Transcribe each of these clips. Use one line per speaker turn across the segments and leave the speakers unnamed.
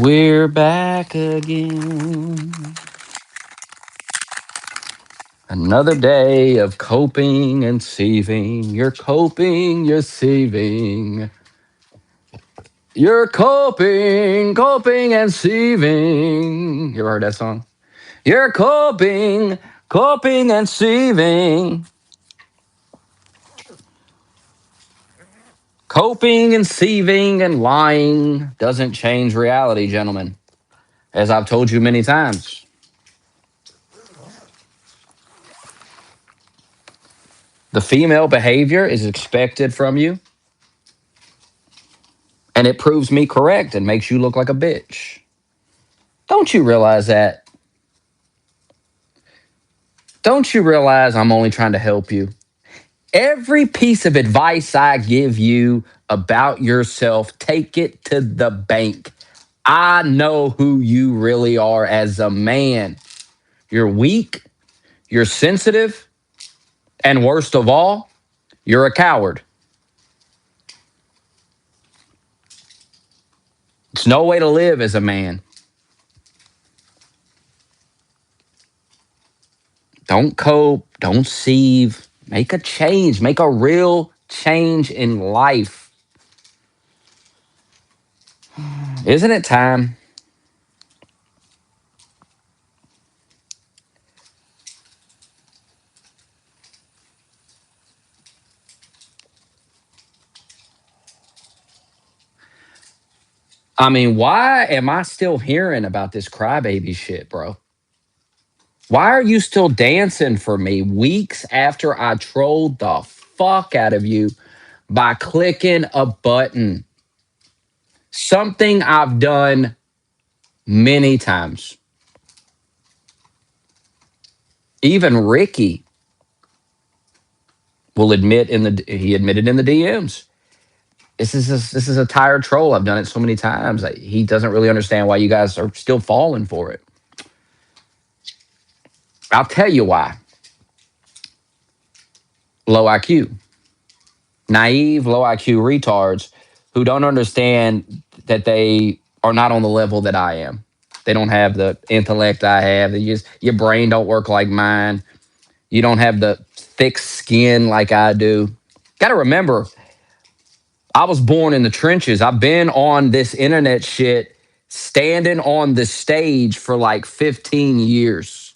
We're back again. Another day of coping and seething. You're coping, you're seething. You're coping and seething. You ever heard that song? You're coping and seething. Coping and seething and lying doesn't change reality, gentlemen. As I've told you many times. The female behavior is expected from you, and it proves me correct and makes you look like a bitch. Don't you realize that? Don't you realize I'm only trying to help you? Every piece of advice I give you about yourself, take it to the bank. I know who you really are as a man. You're weak, you're sensitive, and worst of all, you're a coward. It's no way to live as a man. Don't cope, don't seethe. Make a change, make a real change in life. Isn't it time? I mean, why am I still hearing about this crybaby shit, bro? Why are you still dancing for me weeks after I trolled the fuck out of you by clicking a button? Something I've done many times. Even Ricky will admit he admitted in the DMs. This is a tired troll. I've done it so many times. He doesn't really understand why you guys are still falling for it. I'll tell you why. Low IQ. Naive, low IQ retards who don't understand that they are not on the level that I am. They don't have the intellect I have. Your brain don't work like mine. You don't have the thick skin like I do. Got to remember, I was born in the trenches. I've been on this internet shit, standing on the stage for like 15 years.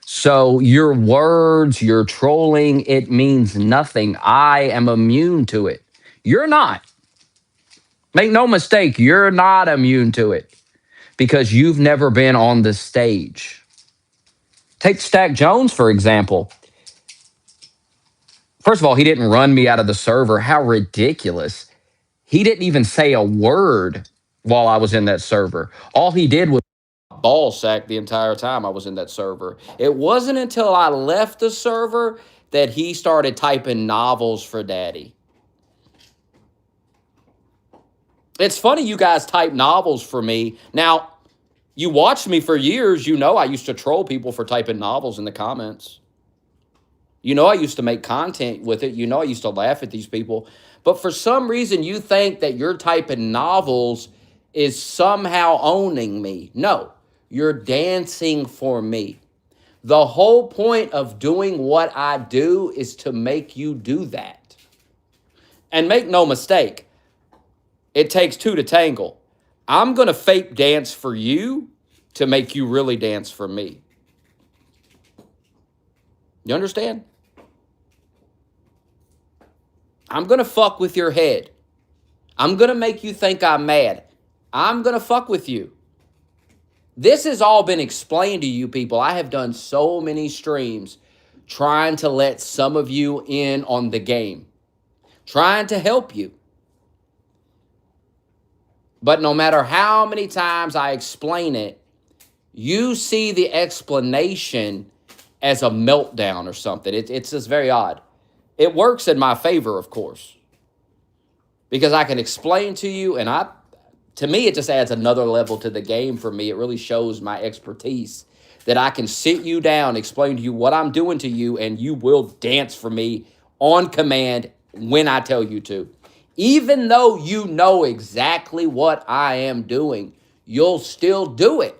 So your words, your trolling, it means nothing. I am immune to it. You're not. Make no mistake, you're not immune to it because you've never been on the stage. Take Stack Jones, for example. First of all, he didn't run me out of the server. How ridiculous. He didn't even say a word while I was in that server. All he did was ball sack the entire time I was in that server. It wasn't until I left the server that he started typing novels for daddy. It's funny you guys type novels for me. Now, you watched me for years. You know I used to troll people for typing novels in the comments. You know I used to make content with it. You know I used to laugh at these people. But for some reason, you think that you're typing novels is somehow owning me. No, you're dancing for me. The whole point of doing what I do is to make you do that. And make no mistake, it takes two to tangle. I'm going to fake dance for you to make you really dance for me. You understand? I'm going to fuck with your head. I'm going to make you think I'm mad. I'm going to fuck with you. This has all been explained to you people. I have done so many streams trying to let some of you in on the game, trying to help you. But no matter how many times I explain it, you see the explanation as a meltdown or something. It's just very odd. It works in my favor, of course, because I can explain to you, and to me, it just adds another level to the game for me. It really shows my expertise that I can sit you down, explain to you what I'm doing to you, and you will dance for me on command when I tell you to. Even though you know exactly what I am doing, you'll still do it.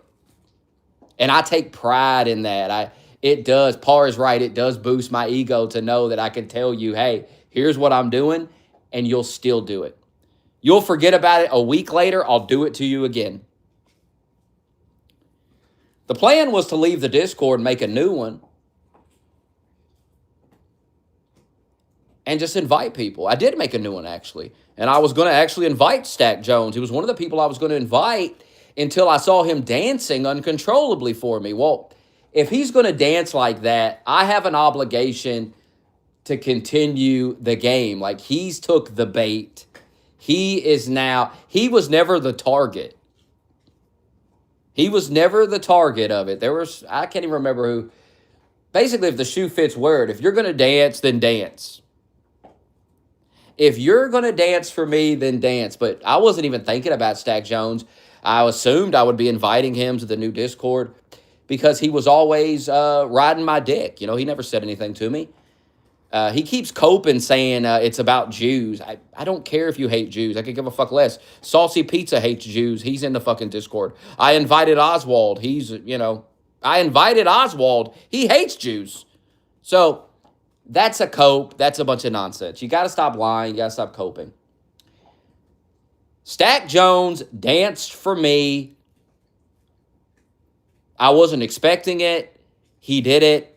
And I take pride in that. It does. Par is right. It does boost my ego to know that I can tell you, hey, here's what I'm doing, and you'll still do it. You'll forget about it a week later. I'll do it to you again. The plan was to leave the Discord and make a new one and just invite people. I did make a new one, actually. And I was going to actually invite Stack Jones. He was one of the people I was going to invite until I saw him dancing uncontrollably for me. Well, if he's going to dance like that, I have an obligation to continue the game. Like, he's took the bait. He was never the target. He was never the target of it. I can't even remember who. Basically, if the shoe fits, wear it. If you're going to dance, then dance. If you're going to dance for me, then dance. But I wasn't even thinking about Stack Jones. I assumed I would be inviting him to the new Discord because he was always riding my dick. You know, he never said anything to me. He keeps coping saying it's about Jews. I don't care if you hate Jews. I could give a fuck less. Saucy Pizza hates Jews. He's in the fucking Discord. I invited Oswald. I invited Oswald. He hates Jews. So that's a cope. That's a bunch of nonsense. You got to stop lying. You got to stop coping. Stack Jones danced for me. I wasn't expecting it. He did it.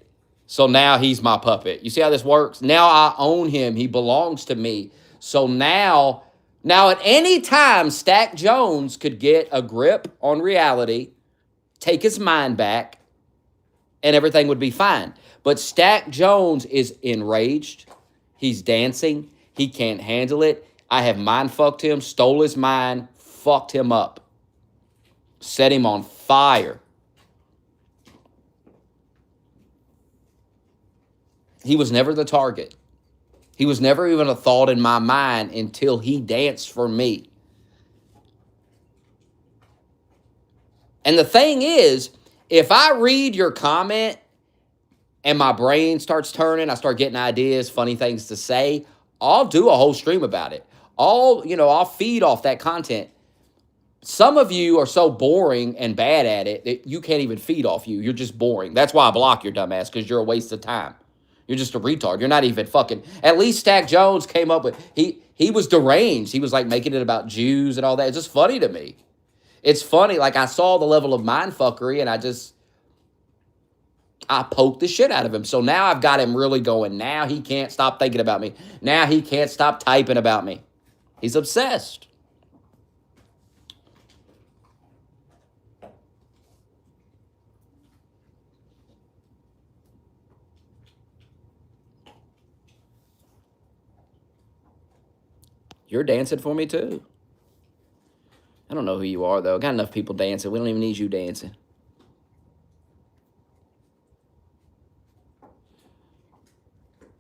So now he's my puppet. You see how this works? Now I own him. He belongs to me. So now at any time, Stack Jones could get a grip on reality, take his mind back, and everything would be fine. But Stack Jones is enraged. He's dancing. He can't handle it. I have mind fucked him, stole his mind, fucked him up, set him on fire. He was never the target. He was never even a thought in my mind until he danced for me. And the thing is, if I read your comment and my brain starts turning, I start getting ideas, funny things to say, I'll do a whole stream about it. I'll feed off that content. Some of you are so boring and bad at it that you can't even feed off you. You're just boring. That's why I block your dumb ass, because you're a waste of time. You're just a retard. You're not even fucking... At least Stack Jones came up with... He was deranged. He was like making it about Jews and all that. It's just funny to me. It's funny. Like, I saw the level of mindfuckery and I poked the shit out of him. So now I've got him really going. Now he can't stop thinking about me. Now he can't stop typing about me. He's obsessed. You're dancing for me too. I don't know who you are, though. Got enough people dancing. We don't even need you dancing.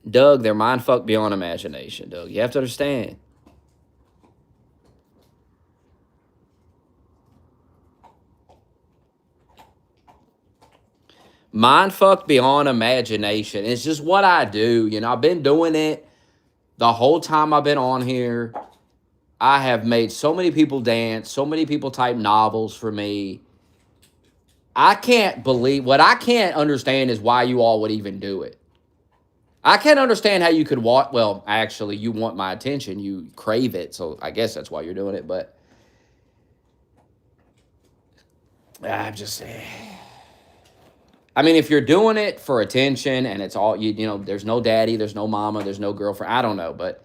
Doug, they're mindfucked beyond imagination, Doug. You have to understand. Mindfucked beyond imagination. It's just what I do. I've been doing it the whole time I've been on here. I have made so many people dance. So many people type novels for me. What I can't understand is why you all would even do it. I can't understand how you could watch. Well, actually, you want my attention. You crave it. So I guess that's why you're doing it. But I'm just saying. I mean, if you're doing it for attention and it's all, there's no daddy, there's no mama, there's no girlfriend, I don't know. But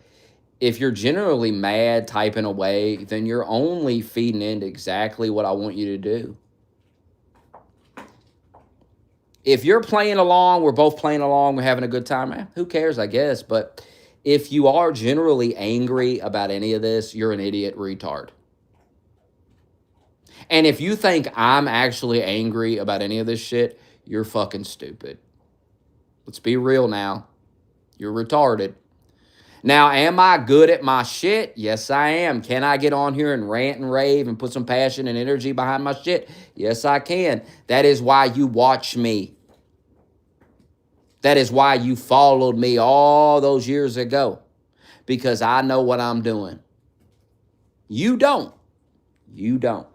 if you're generally mad typing away, then you're only feeding into exactly what I want you to do. If you're playing along, we're both playing along, we're having a good time, who cares, I guess. But if you are generally angry about any of this, you're an idiot retard. And if you think I'm actually angry about any of this shit, you're fucking stupid. Let's be real now. You're retarded. Now, am I good at my shit? Yes, I am. Can I get on here and rant and rave and put some passion and energy behind my shit? Yes, I can. That is why you watch me. That is why you followed me all those years ago. Because I know what I'm doing. You don't. You don't.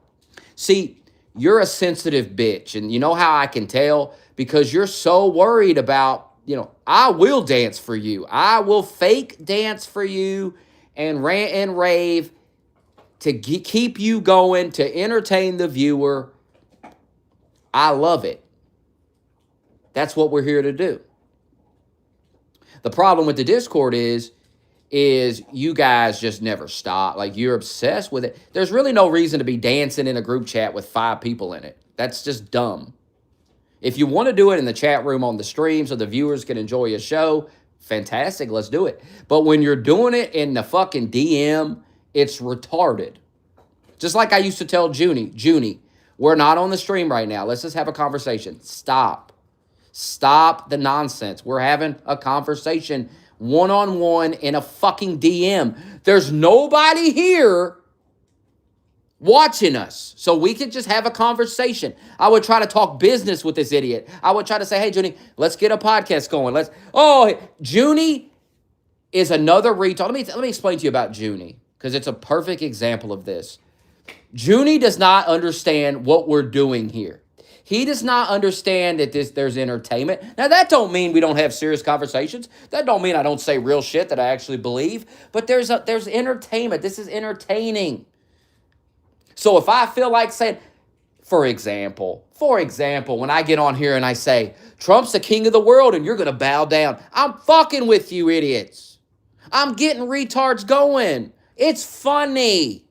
See, you're a sensitive bitch. And you know how I can tell? Because you're so worried about, I will dance for you. I will fake dance for you and rant and rave to keep you going, to entertain the viewer. I love it. That's what we're here to do. The problem with the Discord is you guys just never stop. Like, you're obsessed with it. There's really no reason to be dancing in a group chat with 5 people in it. That's just dumb. If you want to do it in the chat room on the stream so the viewers can enjoy a show, fantastic, let's do it. But when you're doing it in the fucking DM, it's retarded. Just like I used to tell Junie, we're not on the stream right now. Let's just have a conversation. Stop the nonsense. We're having a conversation one-on-one in a fucking DM. There's nobody here watching us, so we could just have a conversation. I would try to talk business with this idiot. I would try to say, hey, Junie, let's get a podcast going. Junie is another retard. Let me explain to you about Junie, because it's a perfect example of this. Junie does not understand what we're doing here. He does not understand that there's entertainment. Now, that don't mean we don't have serious conversations. That don't mean I don't say real shit that I actually believe. But there's entertainment. This is entertaining. So if I feel like saying, for example, when I get on here and I say, Trump's the king of the world and you're going to bow down, I'm fucking with you idiots. I'm getting retards going. It's funny.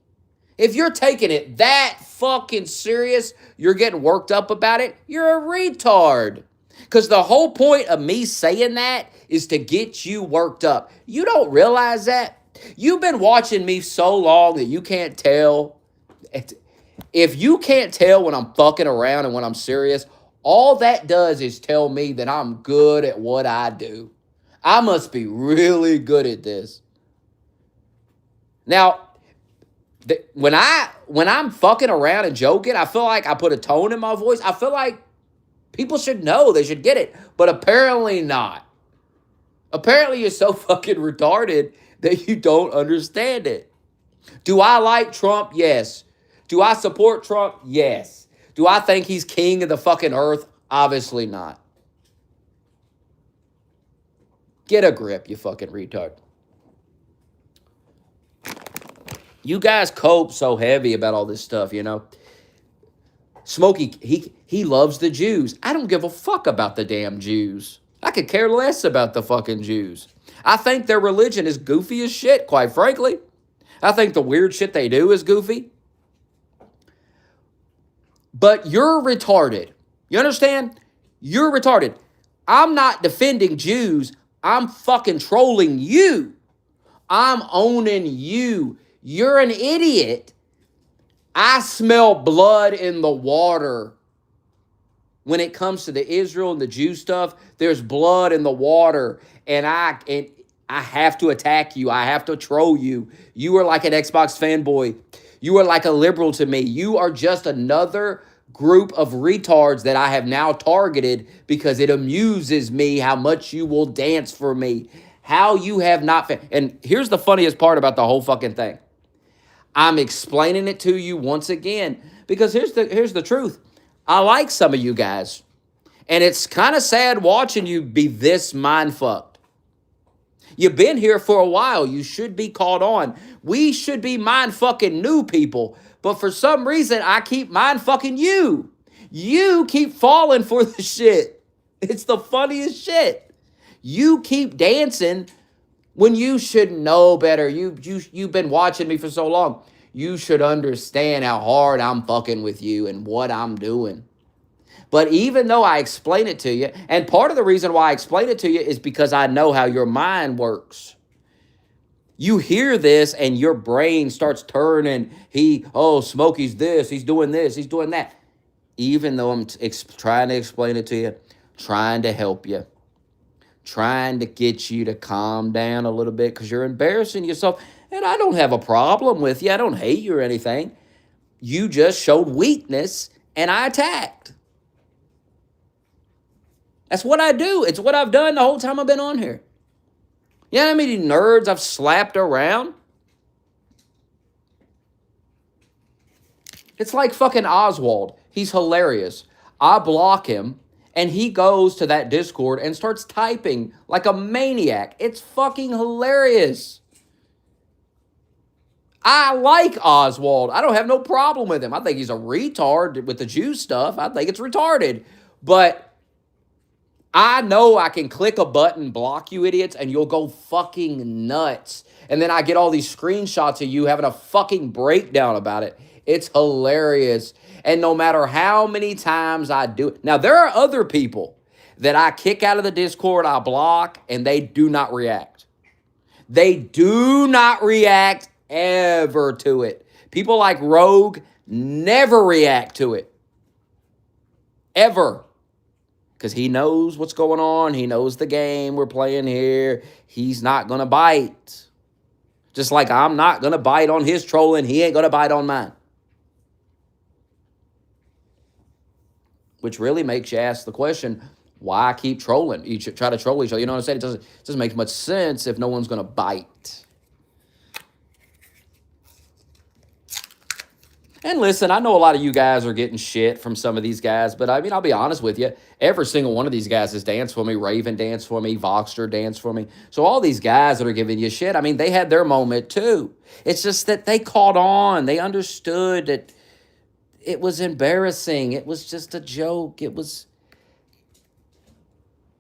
If you're taking it that fucking serious, you're getting worked up about it, you're a retard. Because the whole point of me saying that is to get you worked up. You don't realize that? You've been watching me so long that you can't tell. If you can't tell when I'm fucking around and when I'm serious, all that does is tell me that I'm good at what I do. I must be really good at this. Now, when I'm fucking around and joking, I feel like I put a tone in my voice. I feel like people should know. They should get it. But apparently not. Apparently you're so fucking retarded that you don't understand it. Do I like Trump? Yes. Do I support Trump? Yes. Do I think he's king of the fucking earth? Obviously not. Get a grip, you fucking retard. You guys cope so heavy about all this stuff, Smokey, he loves the Jews. I don't give a fuck about the damn Jews. I could care less about the fucking Jews. I think their religion is goofy as shit, quite frankly. I think the weird shit they do is goofy. But you're retarded. You understand? You're retarded. I'm not defending Jews. I'm fucking trolling you. I'm owning you. You're an idiot. I smell blood in the water. When it comes to the Israel and the Jew stuff, there's blood in the water. And I have to attack you. I have to troll you. You are like an Xbox fanboy. You are like a liberal to me. You are just another group of retards that I have now targeted because it amuses me how much you will dance for me. How you have not... And here's the funniest part about the whole fucking thing. I'm explaining it to you once again because here's the truth. I like some of you guys. And it's kind of sad watching you be this mind-fucked. You've been here for a while. You should be caught on. We should be mind-fucking new people. But for some reason, I keep mind-fucking you. You keep falling for the shit. It's the funniest shit. You keep dancing when you should know better. You've been watching me for so long. You should understand how hard I'm fucking with you and what I'm doing. But even though I explain it to you, and part of the reason why I explain it to you is because I know how your mind works. You hear this and your brain starts turning. Smokey's this, he's doing that. Even though I'm trying to explain it to you, trying to help you, trying to get you to calm down a little bit because you're embarrassing yourself. And I don't have a problem with you. I don't hate you or anything. You just showed weakness and I attacked. That's what I do. It's what I've done the whole time I've been on here. You know how many nerds I've slapped around? It's like fucking Oswald. He's hilarious. I block him, and he goes to that Discord and starts typing like a maniac. It's fucking hilarious. I like Oswald. I don't have no problem with him. I think he's a retard with the Jew stuff. I think it's retarded. But I know I can click a button, block you idiots, and you'll go fucking nuts. And then I get all these screenshots of you having a fucking breakdown about it. It's hilarious. And no matter how many times I do it. Now, there are other people that I kick out of the Discord, I block, and they do not react. They do not react ever to it. People like Rogue never react to it. Ever. Because he knows what's going on. He knows the game we're playing here. He's not going to bite. Just like I'm not going to bite on his trolling. He ain't going to bite on mine. Which really makes you ask the question, why keep trolling? Try to troll each other. You know what I'm saying? It doesn't make much sense if no one's going to bite. And listen, I know a lot of you guys are getting shit from some of these guys, but I mean, I'll be honest with you. Every single one of these guys has danced for me. Raven danced for me. Voxter danced for me. So all these guys that are giving you shit, I mean, they had their moment too. It's just that they caught on. They understood that it was embarrassing. It was just a joke. It was,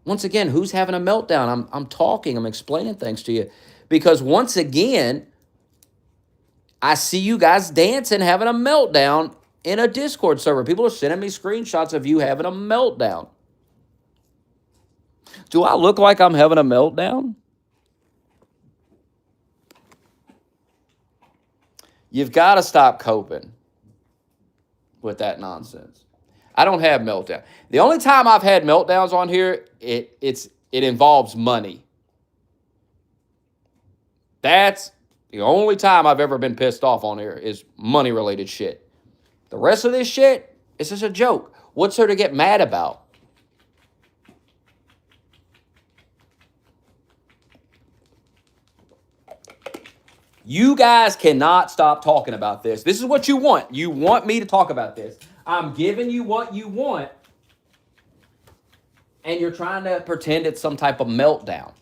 once again, who's having a meltdown? I'm talking. I'm explaining things to you. Because once again, I see you guys dancing, having a meltdown in a Discord server. People are sending me screenshots of you having a meltdown. Do I look like I'm having a meltdown? You've got to stop coping with that nonsense. I don't have meltdown. The only time I've had meltdowns on here, it involves money. That's the only time I've ever been pissed off on here is money-related shit. The rest of this shit, it's just a joke. What's there to get mad about? You guys cannot stop talking about this. This is what you want. You want me to talk about this. I'm giving you what you want, and you're trying to pretend it's some type of meltdown.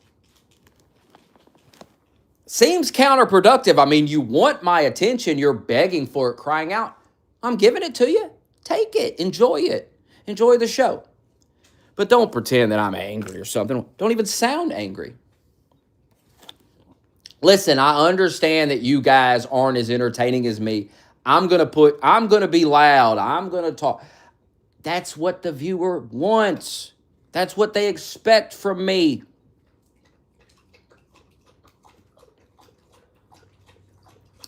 Seems counterproductive. I mean, you want my attention. You're begging for it, crying out. I'm giving it to you. Take it. Enjoy it. Enjoy the show. But don't pretend that I'm angry or something. Don't even sound angry. Listen, I understand that you guys aren't as entertaining as me. I'm going to be loud. I'm going to talk. That's what the viewer wants. That's what they expect from me.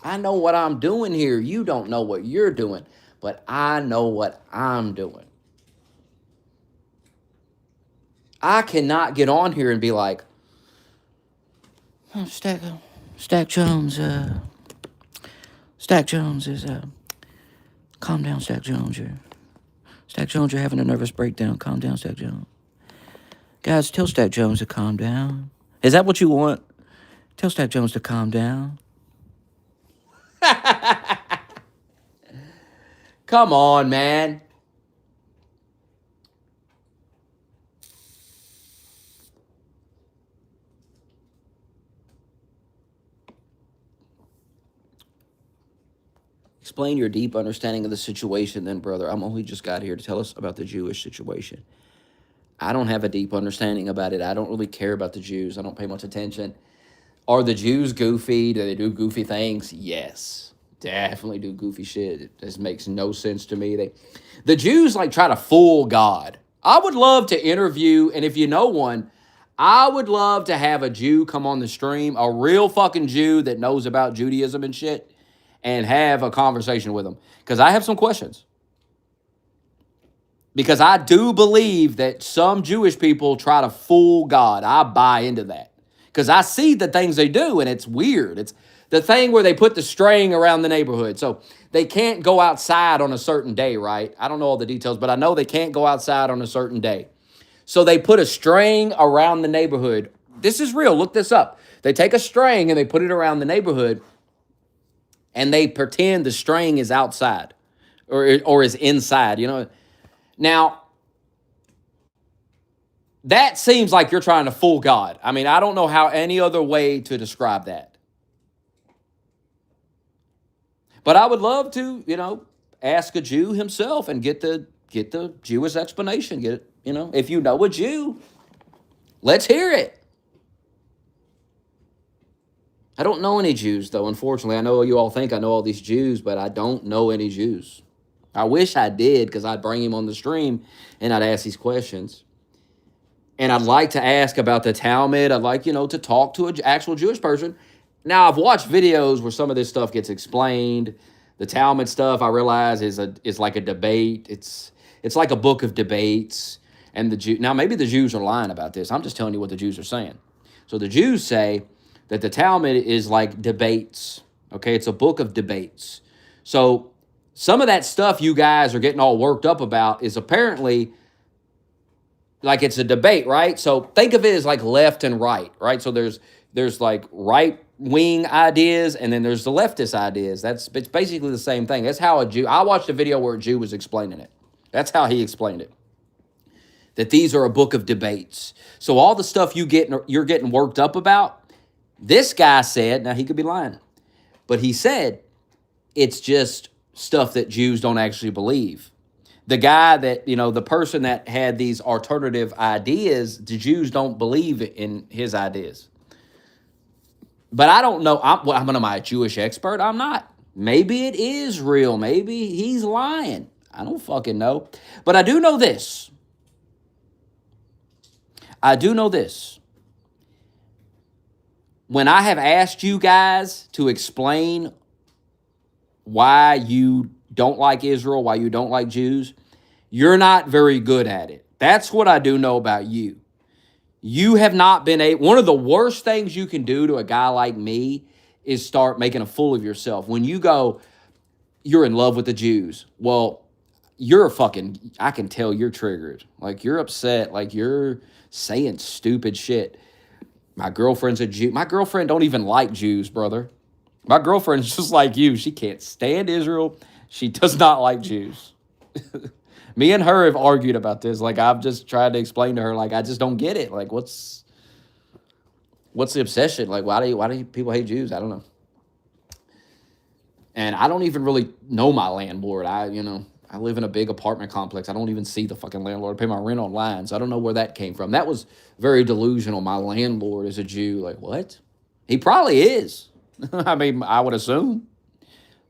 I know what I'm doing here. You don't know what you're doing, but I know what I'm doing. I cannot get on here and be like, oh, Stack Jones is, calm down, Stack Jones. Stack Jones, you're having a nervous breakdown. Calm down, Stack Jones. Guys, tell Stack Jones to calm down. Is that what you want? Tell Stack Jones to calm down. Come on, man. Explain your deep understanding of the situation then, brother. I'm only just got here to tell us about the Jewish situation. I don't have a deep understanding about it. I don't really care about the Jews. I don't pay much attention. Are the Jews goofy? Do they do goofy things? Yes. Definitely do goofy shit. It just makes no sense to me. The Jews like try to fool God. I would love to interview, and if you know one, I would love to have a Jew come on the stream, a real fucking Jew that knows about Judaism and shit, and have a conversation with them. Because I have some questions. Because I do believe that some Jewish people try to fool God. I buy into that. Because I see the things they do, and it's weird. It's the thing where they put the string around the neighborhood. So they can't go outside on a certain day, right? I don't know all the details, but I know they can't go outside on a certain day. So they put a string around the neighborhood. This is real. Look this up. They take a string and they put it around the neighborhood, and they pretend the string is outside. or is inside, Now, that seems like you're trying to fool God. I mean, I don't know how any other way to describe that. But I would love to, ask a Jew himself and get the Jewish explanation. Get it, if you know a Jew, let's hear it. I don't know any Jews though, unfortunately. I know you all think I know all these Jews, but I don't know any Jews. I wish I did because I'd bring him on the stream and I'd ask these questions. And I'd like to ask about the Talmud. I'd like, to talk to an actual Jewish person. Now, I've watched videos where some of this stuff gets explained. The Talmud stuff, I realize, is like a debate. It's like a book of debates. And now maybe the Jews are lying about this. I'm just telling you what the Jews are saying. So the Jews say that the Talmud is like debates. Okay, it's a book of debates. So some of that stuff you guys are getting all worked up about is apparently like it's a debate, right? So think of it as like left and right, right? So there's like right wing ideas and then there's the leftist ideas. It's basically the same thing. That's how a Jew. I watched a video where a Jew was explaining it. That's how he explained it. That these are a book of debates. So all the stuff you're getting worked up about, this guy said, now he could be lying, but he said it's just stuff that Jews don't actually believe. The guy that, the person that had these alternative ideas, the Jews don't believe in his ideas. But I don't know. Am I a Jewish expert? I'm not. Maybe it is real. Maybe he's lying. I don't fucking know. But I do know this. When I have asked you guys to explain why you don't like Israel, why you don't like Jews, you're not very good at it. That's what I do know about you. You have not been one of the worst things you can do to a guy like me is start making a fool of yourself. When you go, you're in love with the Jews. Well, I can tell you're triggered. Like you're upset. Like you're saying stupid shit. My girlfriend's a Jew. My girlfriend don't even like Jews, brother. My girlfriend's just like you. She can't stand Israel. She does not like Jews. Me and her have argued about this. Like I've just tried to explain to her, like I just don't get it. Like what's the obsession? Like why do people hate Jews? I don't know. And I don't even really know my landlord. I live in a big apartment complex. I don't even see the fucking landlord. I pay my rent online, so I don't know where that came from. That was very delusional. My landlord is a Jew. Like what? He probably is. I mean, I would assume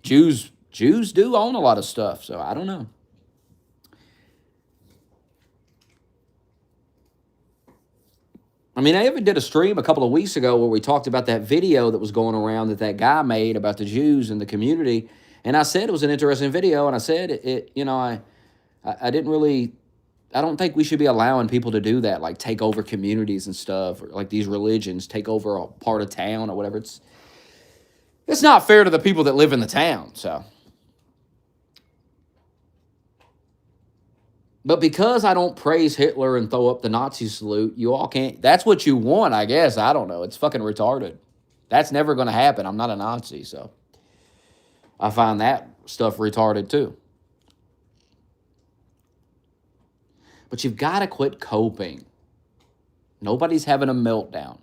Jews do own a lot of stuff, so I don't know. I mean, I even did a stream a couple of weeks ago where we talked about that video that was going around that guy made about the Jews in the community, and I said it was an interesting video, and I said I didn't really, I don't think we should be allowing people to do that, like take over communities and stuff, or like these religions take over a part of town or whatever. It's not fair to the people that live in the town, so. But because I don't praise Hitler and throw up the Nazi salute, you all can't. That's what you want, I guess. I don't know. It's fucking retarded. That's never going to happen. I'm not a Nazi, so I find that stuff retarded too. But you've got to quit coping. Nobody's having a meltdown.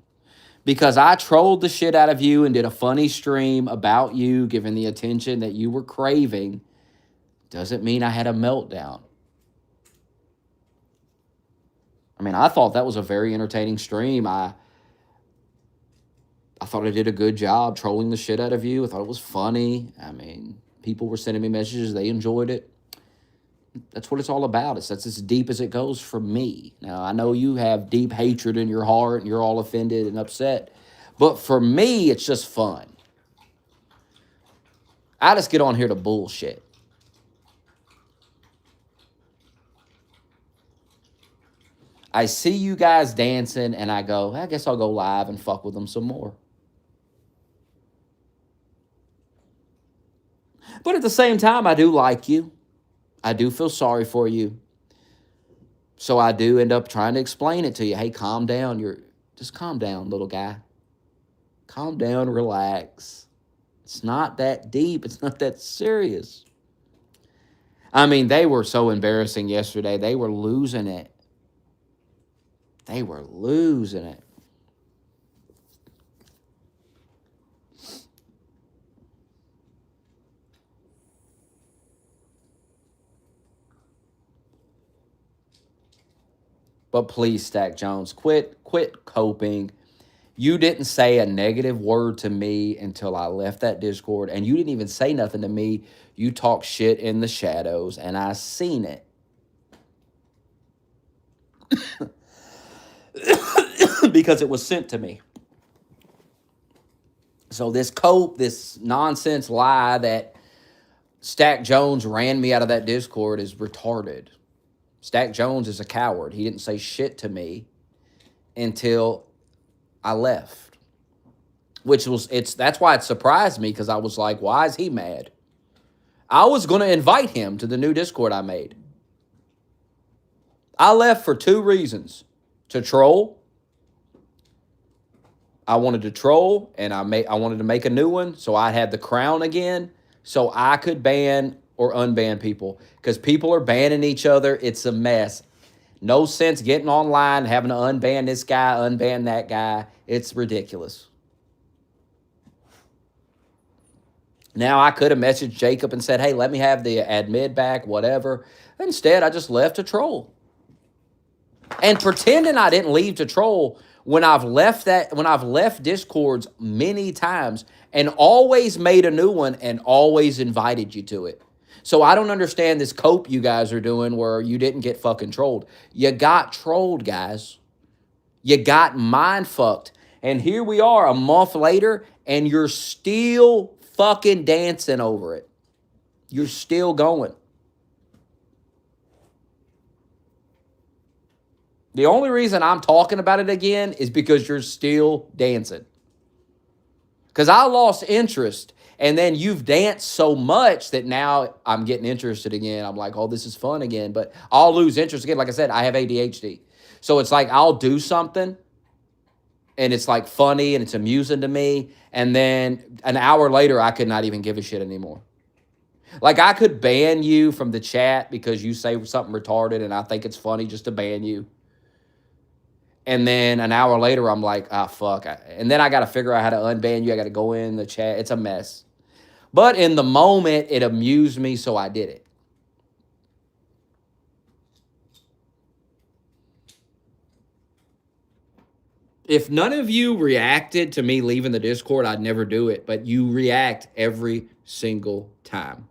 Because I trolled the shit out of you and did a funny stream about you, giving the attention that you were craving, doesn't mean I had a meltdown. I mean, I thought that was a very entertaining stream. I thought I did a good job trolling the shit out of you. I thought it was funny. I mean, people were sending me messages. They enjoyed it. That's what it's all about. That's as deep as it goes for me. Now, I know you have deep hatred in your heart and you're all offended and upset. But for me, it's just fun. I just get on here to bullshit. I see you guys dancing and I go, I guess I'll go live and fuck with them some more. But at the same time, I do like you. I do feel sorry for you. So I do end up trying to explain it to you. Hey, calm down. Just calm down, little guy. Calm down, relax. It's not that deep. It's not that serious. I mean, they were so embarrassing yesterday. They were losing it. They were losing it. But please, Stack Jones, quit coping. You didn't say a negative word to me until I left that Discord, and you didn't even say nothing to me. You talk shit in the shadows, and I seen it. Because it was sent to me. So this nonsense lie that Stack Jones ran me out of that Discord is retarded. Stack Jones is a coward. He didn't say shit to me until I left. That's why it surprised me, because I was like, why is he mad? I was going to invite him to the new Discord I made. I left for 2 reasons. To troll. I wanted to troll, and I wanted to make a new one so I had the crown again, so I could ban or unban people, because people are banning each other. It's a mess. No sense getting online, having to unban this guy, unban that guy. It's ridiculous. Now, I could have messaged Jacob and said, hey, let me have the admin back, whatever. Instead, I just left to troll. And pretending I didn't leave to troll when I've left Discords many times and always made a new one and always invited you to it. So I don't understand this cope you guys are doing where you didn't get fucking trolled. You got trolled, guys. You got mind fucked. And here we are a month later, and you're still fucking dancing over it. You're still going. The only reason I'm talking about it again is because you're still dancing. Because I lost interest, and then you've danced so much that now I'm getting interested again. I'm like, oh, this is fun again. But I'll lose interest again. Like I said, I have ADHD. So it's like I'll do something, and it's like funny, and it's amusing to me. And then an hour later, I could not even give a shit anymore. Like, I could ban you from the chat because you say something retarded, and I think it's funny just to ban you. And then an hour later, I'm like, ah, fuck. And then I got to figure out how to unban you. I got to go in the chat. It's a mess. But in the moment, it amused me, so I did it. If none of you reacted to me leaving the Discord, I'd never do it. But you react every single time.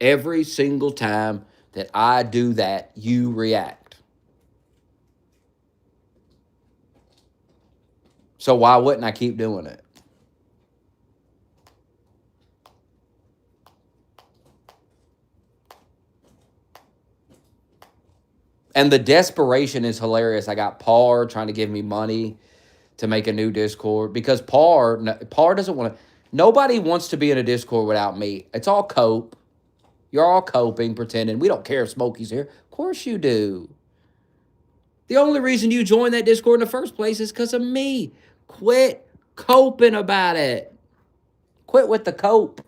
Every single time that I do that, you react. So why wouldn't I keep doing it? And the desperation is hilarious. I got Par trying to give me money to make a new Discord because Par doesn't want to. Nobody wants to be in a Discord without me. It's all cope. You're all coping, pretending. We don't care if Smokey's here. Of course you do. The only reason you joined that Discord in the first place is because of me. Quit coping about it. Quit with the cope.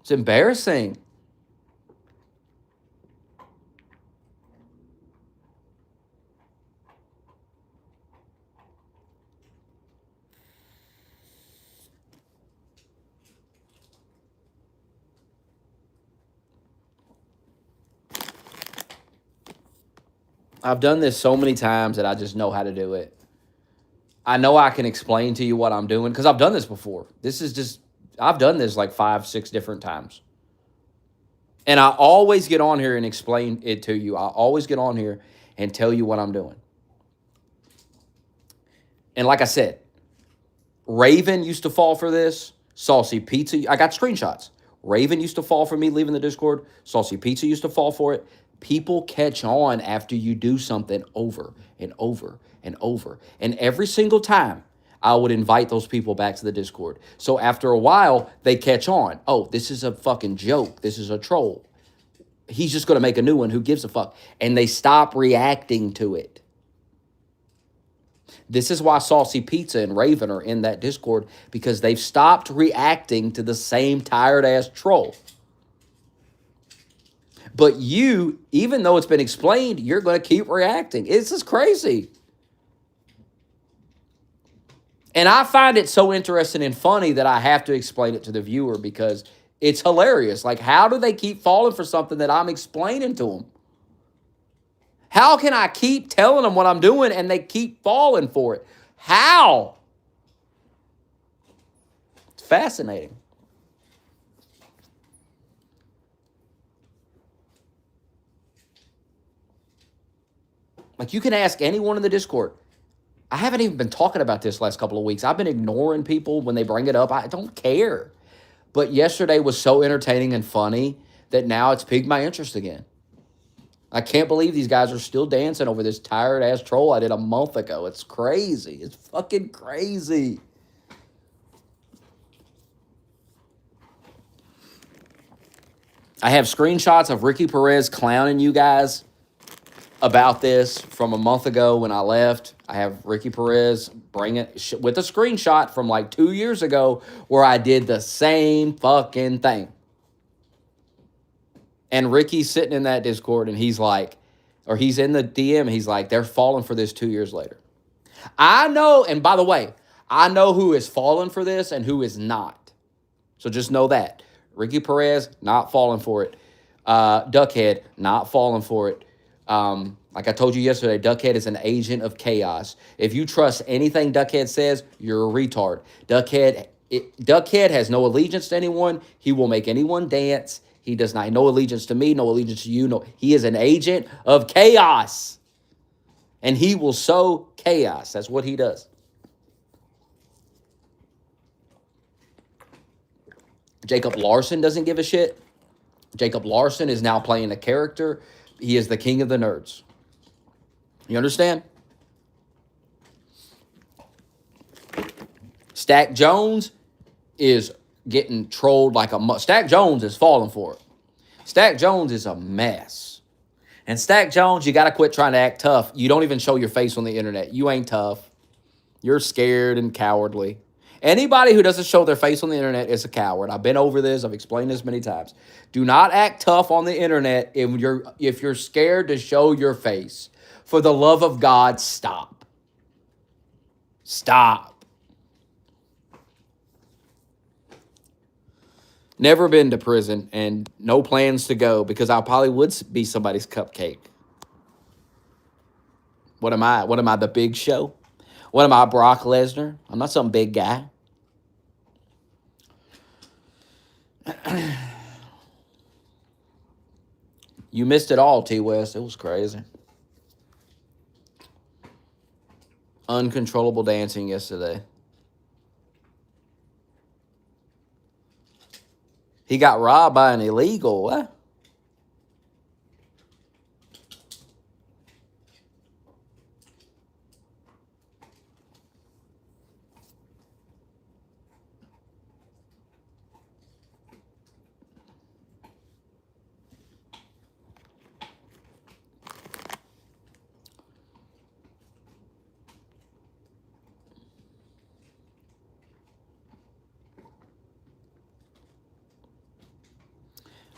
It's embarrassing. I've done this so many times that I just know how to do it. I know I can explain to you what I'm doing because I've done this before. I've done this like 5, 6 different times. And I always get on here and explain it to you. I always get on here and tell you what I'm doing. And like I said, Raven used to fall for this. Saucy Pizza, I got screenshots. Raven used to fall for me leaving the Discord. Saucy Pizza used to fall for it. People catch on after you do something over and over and over. And every single time, I would invite those people back to the Discord. So after a while, they catch on. Oh, this is a fucking joke. This is a troll. He's just going to make a new one. Who gives a fuck? And they stop reacting to it. This is why Saucy Pizza and Raven are in that Discord, because they've stopped reacting to the same tired-ass troll. But you, even though it's been explained, you're going to keep reacting. It's just crazy. And I find it so interesting and funny that I have to explain it to the viewer because it's hilarious. Like, how do they keep falling for something that I'm explaining to them? How can I keep telling them what I'm doing and they keep falling for it? How? It's fascinating. Like, you can ask anyone in the Discord. I haven't even been talking about this last couple of weeks. I've been ignoring people when they bring it up. I don't care. But yesterday was so entertaining and funny that now it's piqued my interest again. I can't believe these guys are still dancing over this tired ass troll I did a month ago. It's crazy. It's fucking crazy. I have screenshots of Ricky Perez clowning you guys about this from a month ago when I left. I have Ricky Perez bring it with a screenshot from like 2 years ago where I did the same fucking thing. And Ricky's sitting in that Discord and he's like, or he's in the DM, he's like, they're falling for this 2 years later. I know, and by the way, I know who is falling for this and who is not. So just know that. Ricky Perez, not falling for it. Duckhead, not falling for it. Like I told you yesterday, Duckhead is an agent of chaos. If you trust anything Duckhead says, you're a retard. Duckhead has no allegiance to anyone. He will make anyone dance. He does not no allegiance to me, no allegiance to you. No, he is an agent of chaos. And he will sow chaos. That's what he does. Jacob Larson doesn't give a shit. Jacob Larson is now playing a character. He is the king of the nerds. You understand? Stack Jones is getting trolled like a... Stack Jones is falling for it. Stack Jones is a mess. And Stack Jones, you got to quit trying to act tough. You don't even show your face on the internet. You ain't tough. You're scared and cowardly. Anybody who doesn't show their face on the internet is a coward. I've been over this. I've explained this many times. Do not act tough on the internet if you're scared to show your face. For the love of God, stop. Stop. Never been to prison and no plans to go because I probably would be somebody's cupcake. What am I? What am I, the Big Show? What am I, Brock Lesnar? I'm not some big guy. You missed it all, T. West. It was crazy. Uncontrollable dancing yesterday. He got robbed by an illegal. What?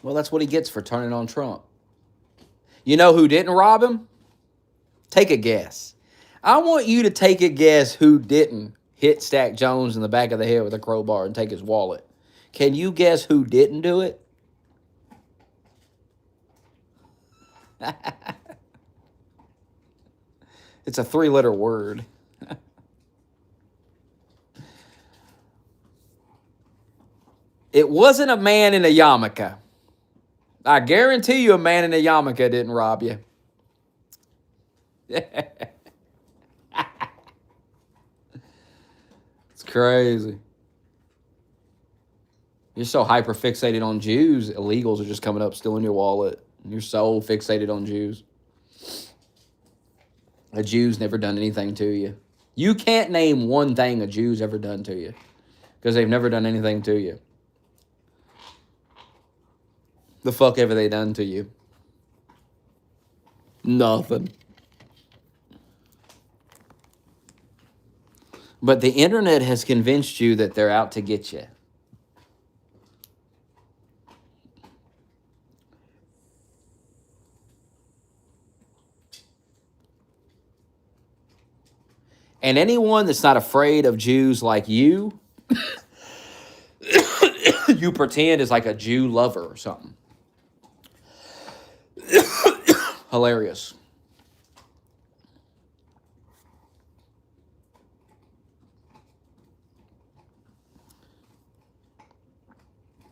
Well, that's what he gets for turning on Trump. You know who didn't rob him? Take a guess. I want you to take a guess who didn't hit Stack Jones in the back of the head with a crowbar and take his wallet. Can you guess who didn't do it? It's a 3-letter word. It wasn't a man in a yarmulke. I guarantee you a man in a yarmulke didn't rob you. It's crazy. You're so hyper fixated on Jews, illegals are just coming up stealing your wallet. You're so fixated on Jews. A Jew's never done anything to you. You can't name one thing a Jew's ever done to you because they've never done anything to you. The fuck ever they done to you? Nothing. But the internet has convinced you that they're out to get you. And anyone that's not afraid of Jews like you, you pretend is like a Jew lover or something. Hilarious.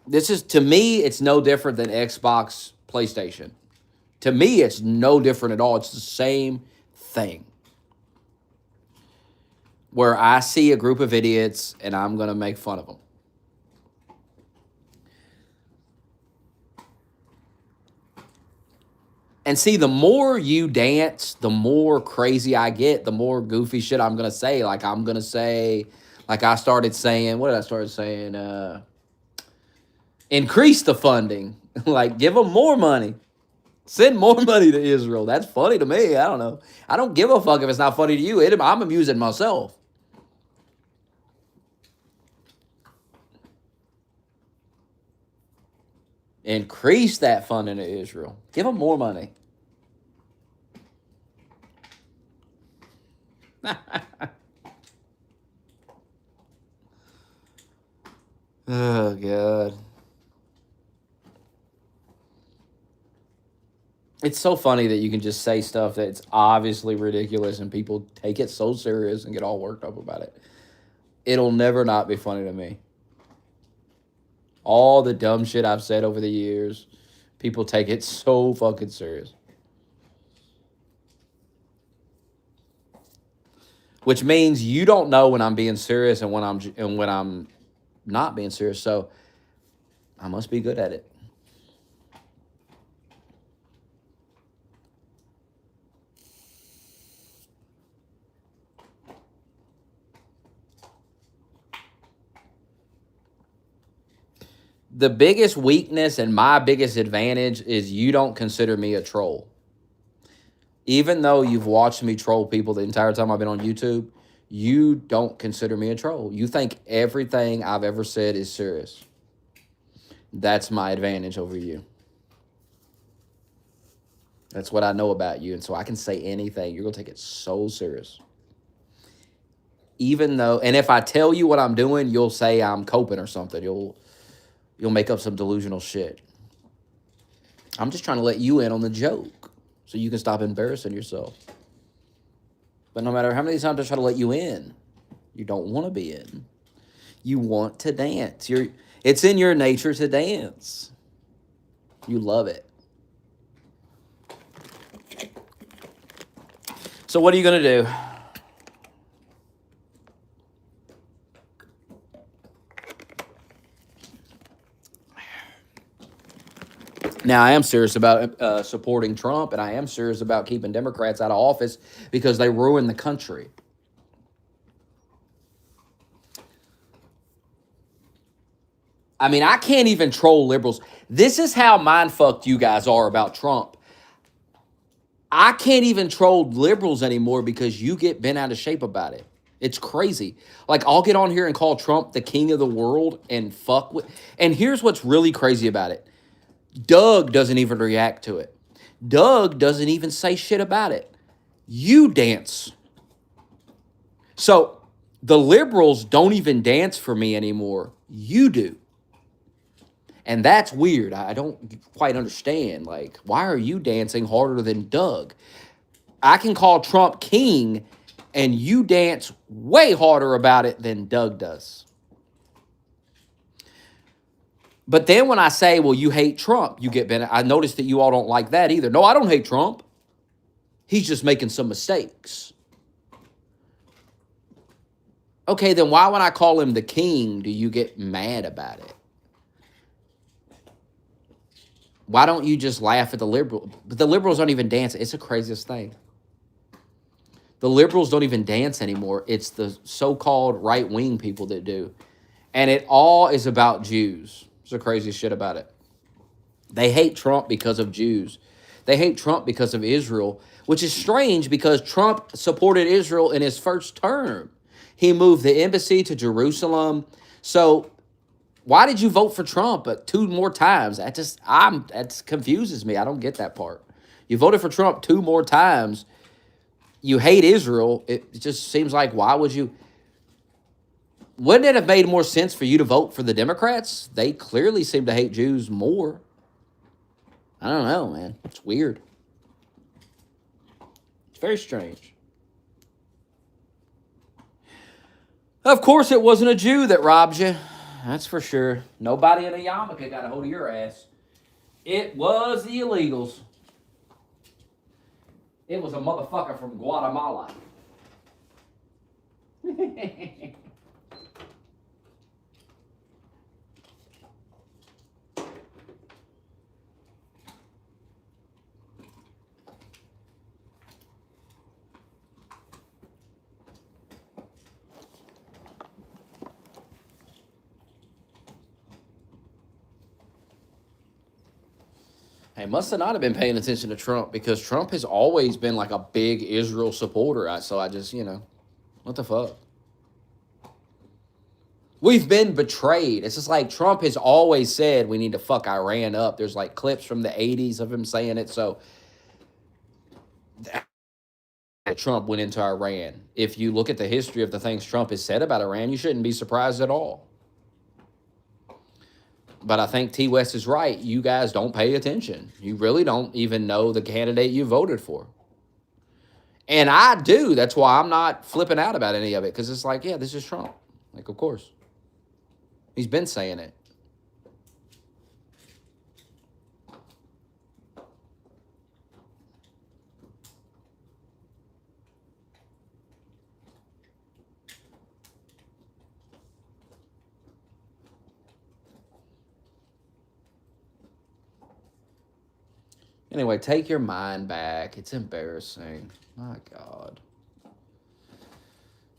This is, to me, it's no different than Xbox, PlayStation. To me, it's no different at all. It's the same thing. Where I see a group of idiots and I'm going to make fun of them. And see, the more you dance, the more crazy I get, the more goofy shit I'm going to say. Like, I'm going to say, like I started saying, what did I start saying? Increase the funding. Like, give them more money. Send more money to Israel. That's funny to me. I don't know. I don't give a fuck if it's not funny to you. I'm amusing myself. Increase that funding to Israel. Give them more money. Oh, God. It's so funny that you can just say stuff that's obviously ridiculous and people take it so serious and get all worked up about it. It'll never not be funny to me. All the dumb shit I've said over the years, people take it so fucking serious. Which means you don't know when I'm being serious and when I'm not being serious. So I must be good at it. The biggest weakness and my biggest advantage is you don't consider me a troll. Even though you've watched me troll people the entire time I've been on YouTube, you don't consider me a troll. You think everything I've ever said is serious. That's my advantage over you. That's what I know about you. And so I can say anything. You're going to take it so serious. Even though, and if I tell you what I'm doing, you'll say I'm coping or something. You'll make up some delusional shit. I'm just trying to let you in on the joke so you can stop embarrassing yourself. But no matter how many times I try to let you in, you don't want to be in. You want to dance. It's in your nature to dance. You love it. So what are you going to do? Now, I am serious about supporting Trump, and I am serious about keeping Democrats out of office because they ruin the country. I mean, I can't even troll liberals. This is how mind-fucked you guys are about Trump. I can't even troll liberals anymore because you get bent out of shape about it. It's crazy. Like, I'll get on here and call Trump the king of the world and fuck with... And here's what's really crazy about it. Doug doesn't even react to it. Doug doesn't even say shit about it. You dance. So the liberals don't even dance for me anymore. You do. And that's weird. I don't quite understand. Like, why are you dancing harder than Doug? I can call Trump king, and you dance way harder about it than Doug does. But then when I say, well, you hate Trump, you get bent. I notice that you all don't like that either. No, I don't hate Trump. He's just making some mistakes. Okay, then why when I call him the king do you get mad about it? Why don't you just laugh at the liberals? But the liberals don't even dance. It's the craziest thing. The liberals don't even dance anymore. It's the so-called right-wing people that do. And it all is about Jews. It's the craziest shit about it. They hate Trump because of Jews. They hate Trump because of Israel, which is strange because Trump supported Israel in his first term. He moved the embassy to Jerusalem. So why did you vote for Trump 2 more times? That confuses me. I don't get that part. You voted for Trump 2 more times. you hate Israel. It just seems like, why would you? Wouldn't it have made more sense for you to vote for the Democrats? They clearly seem to hate Jews more. I don't know, man. It's weird. It's very strange. Of course, it wasn't a Jew that robbed you. That's for sure. Nobody in a yarmulke got a hold of your ass. It was the illegals. It was a motherfucker from Guatemala. Hey, must have not have been paying attention to Trump, because Trump has always been like a big Israel supporter. So I just, what the fuck? We've been betrayed. It's just like Trump has always said we need to fuck Iran up. There's like clips from the 80s of him saying it. So Trump went into Iran. If you look at the history of the things Trump has said about Iran, you shouldn't be surprised at all. But I think T. West is right. You guys don't pay attention. You really don't even know the candidate you voted for. And I do. That's why I'm not flipping out about any of it, because it's like, yeah, this is Trump. Like, of course. He's been saying it. Anyway, take your mind back. It's embarrassing. My God.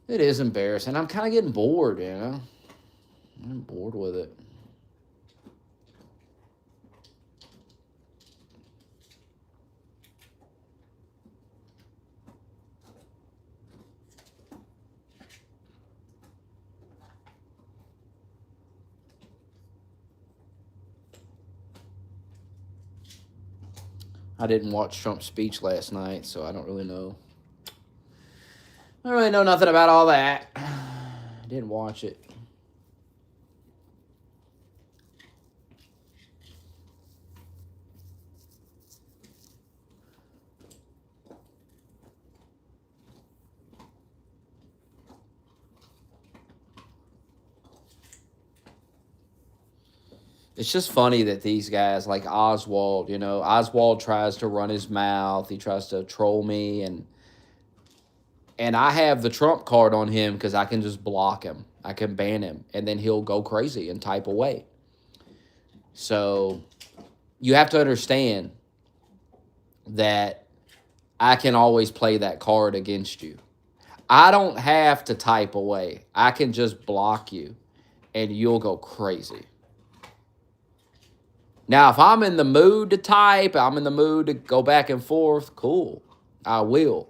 It is embarrassing. I'm kind of getting bored, I'm bored with it. I didn't watch Trump's speech last night, so I don't really know. I don't really know nothing about all that. I didn't watch it. It's just funny that these guys like Oswald, Oswald tries to run his mouth. He tries to troll me, and I have the Trump card on him because I can just block him. I can ban him, and then he'll go crazy and type away. So you have to understand that I can always play that card against you. I don't have to type away. I can just block you, and you'll go crazy. Now, if I'm in the mood to type, I'm in the mood to go back and forth, cool, I will.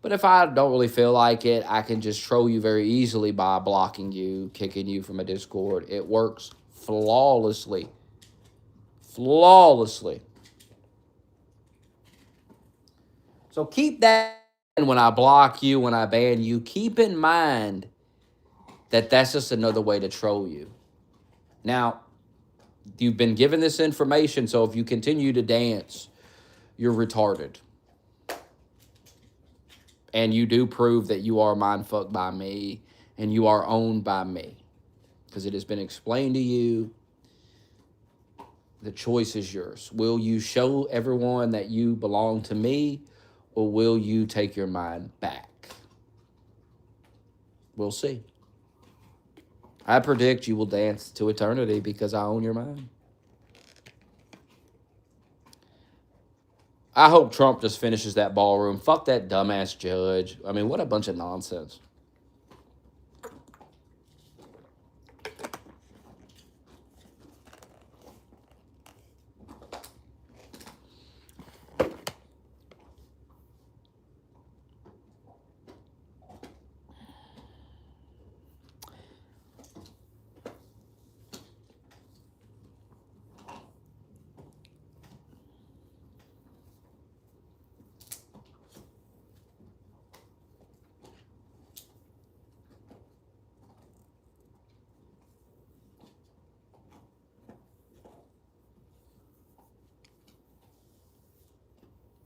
But if I don't really feel like it, I can just troll you very easily by blocking you, kicking you from a Discord. It works flawlessly. Flawlessly. So keep that when I block you, when I ban you. Keep in mind that that's just another way to troll you. Now, you've been given this information, so if you continue to dance, you're retarded. And you do prove that you are mindfucked by me and you are owned by me, because it has been explained to you. The choice is yours. Will you show everyone that you belong to me, or will you take your mind back? We'll see. I predict you will dance to eternity because I own your mind. I hope Trump just finishes that ballroom. Fuck that dumbass judge. I mean, what a bunch of nonsense.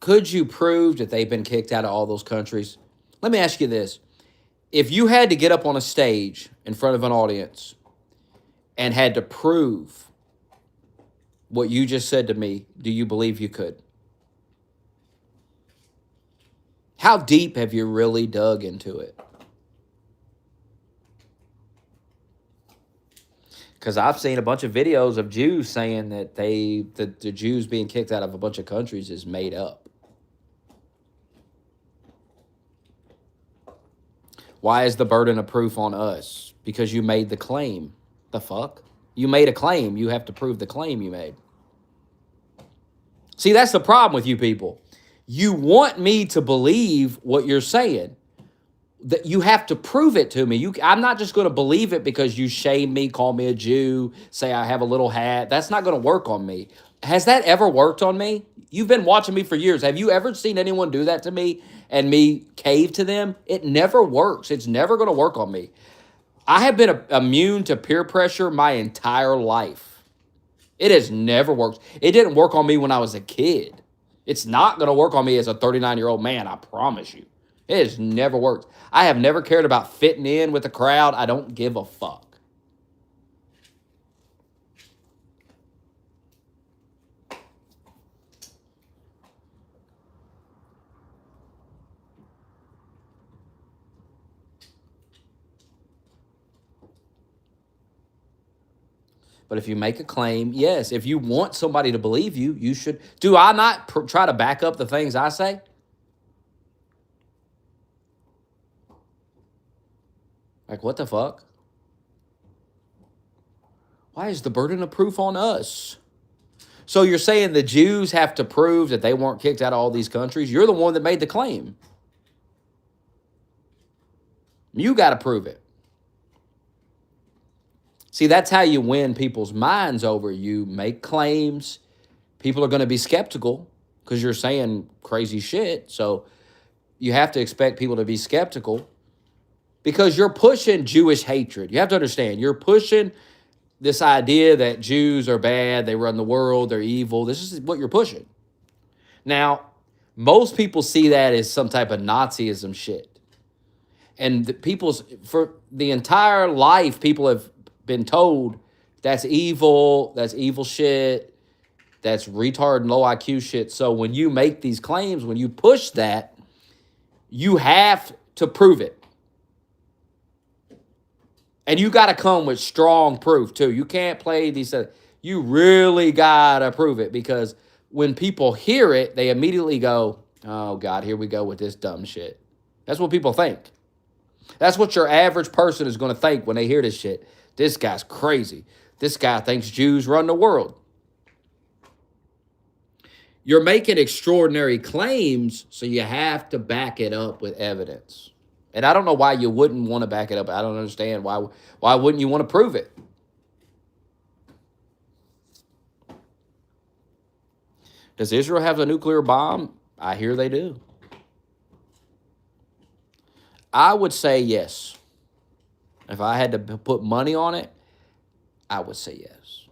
Could you prove that they've been kicked out of all those countries? Let me ask you this. If you had to get up on a stage in front of an audience and had to prove what you just said to me, do you believe you could? How deep have you really dug into it? Because I've seen a bunch of videos of Jews saying that the Jews being kicked out of a bunch of countries is made up. Why is the burden of proof on us? Because you made the claim. The fuck? You made a claim. You have to prove the claim you made. See, that's the problem with you people. You want me to believe what you're saying. That you have to prove it to me. I'm not just going to believe it because you shame me, call me a Jew, say I have a little hat. That's not going to work on me. Has that ever worked on me? You've been watching me for years. Have you ever seen anyone do that to me and me cave to them? It never works. It's never going to work on me. I have been immune to peer pressure my entire life. It has never worked. It didn't work on me when I was a kid. It's not going to work on me as a 39-year-old man, I promise you. It has never worked. I have never cared about fitting in with the crowd. I don't give a fuck. But if you make a claim, yes, if you want somebody to believe you, you should. Do I not try to back up the things I say? Like, what the fuck? Why is the burden of proof on us? So you're saying the Jews have to prove that they weren't kicked out of all these countries? You're the one that made the claim. You got to prove it. See, that's how you win people's minds over. You make claims. People are going to be skeptical because you're saying crazy shit. So you have to expect people to be skeptical because you're pushing Jewish hatred. You have to understand, you're pushing this idea that Jews are bad, they run the world, they're evil. This is what you're pushing. Now, most people see that as some type of Nazism shit. And for the entire life, people have been told that's evil shit, that's retard and low IQ shit. So when you make these claims, when you push that, you have to prove it. And you got to come with strong proof, too. You can't play these. You really got to prove it because when people hear it, they immediately go, oh, God, here we go with this dumb shit. That's what people think. That's what your average person is going to think when they hear this shit. This guy's crazy. This guy thinks Jews run the world. You're making extraordinary claims, so you have to back it up with evidence. And I don't know why you wouldn't want to back it up. I don't understand why wouldn't you want to prove it? Does Israel have a nuclear bomb? I hear they do. I would say yes. If I had to put money on it, I would say yes.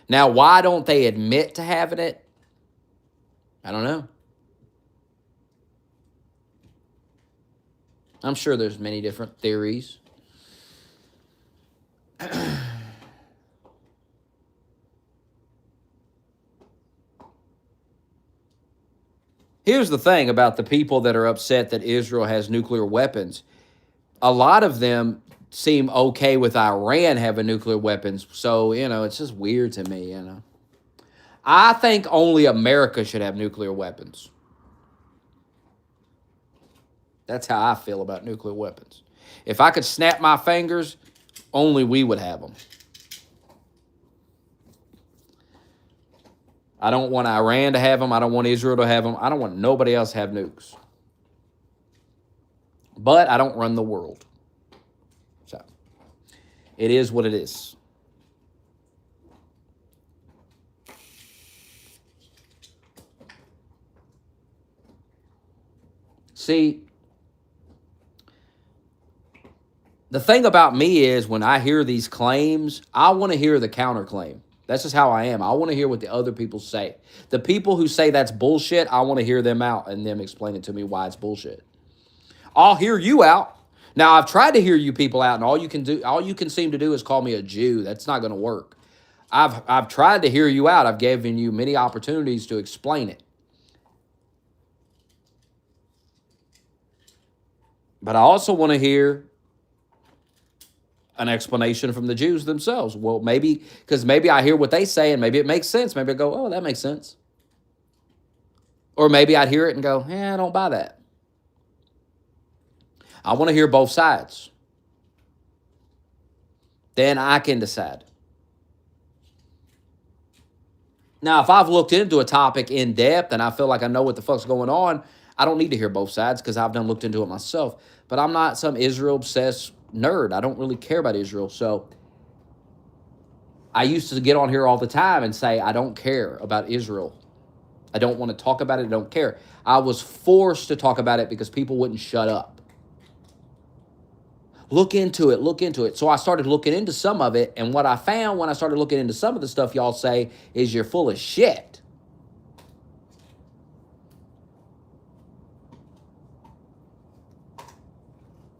Now, why don't they admit to having it? I don't know. I'm sure there's many different theories. Here's the thing about the people that are upset that Israel has nuclear weapons. A lot of them seem okay with Iran having nuclear weapons. So, it's just weird to me, I think only America should have nuclear weapons. That's how I feel about nuclear weapons. If I could snap my fingers, only we would have them. I don't want Iran to have them. I don't want Israel to have them. I don't want nobody else to have nukes. But I don't run the world. So, it is what it is. See, the thing about me is when I hear these claims, I want to hear the counterclaim. That's just how I am. I want to hear what the other people say. The people who say that's bullshit, I want to hear them out and them explain it to me why it's bullshit. I'll hear you out. Now, I've tried to hear you people out, and all you can seem to do is call me a Jew. That's not going to work. I've tried to hear you out. I've given you many opportunities to explain it. But I also want to hear an explanation from the Jews themselves. Well, maybe, because maybe I hear what they say and maybe it makes sense. Maybe I go, oh, that makes sense. Or maybe I'd hear it and go, I don't buy that. I want to hear both sides. Then I can decide. Now, if I've looked into a topic in depth and I feel like I know what the fuck's going on, I don't need to hear both sides because I've done looked into it myself. But I'm not some Israel-obsessed nerd. I don't really care about Israel. So I used to get on here all the time and say, I don't care about Israel. I don't want to talk about it. I don't care. I was forced to talk about it because people wouldn't shut up. Look into it. So I started looking into some of it, and what I found when I started looking into some of the stuff y'all say is you're full of shit.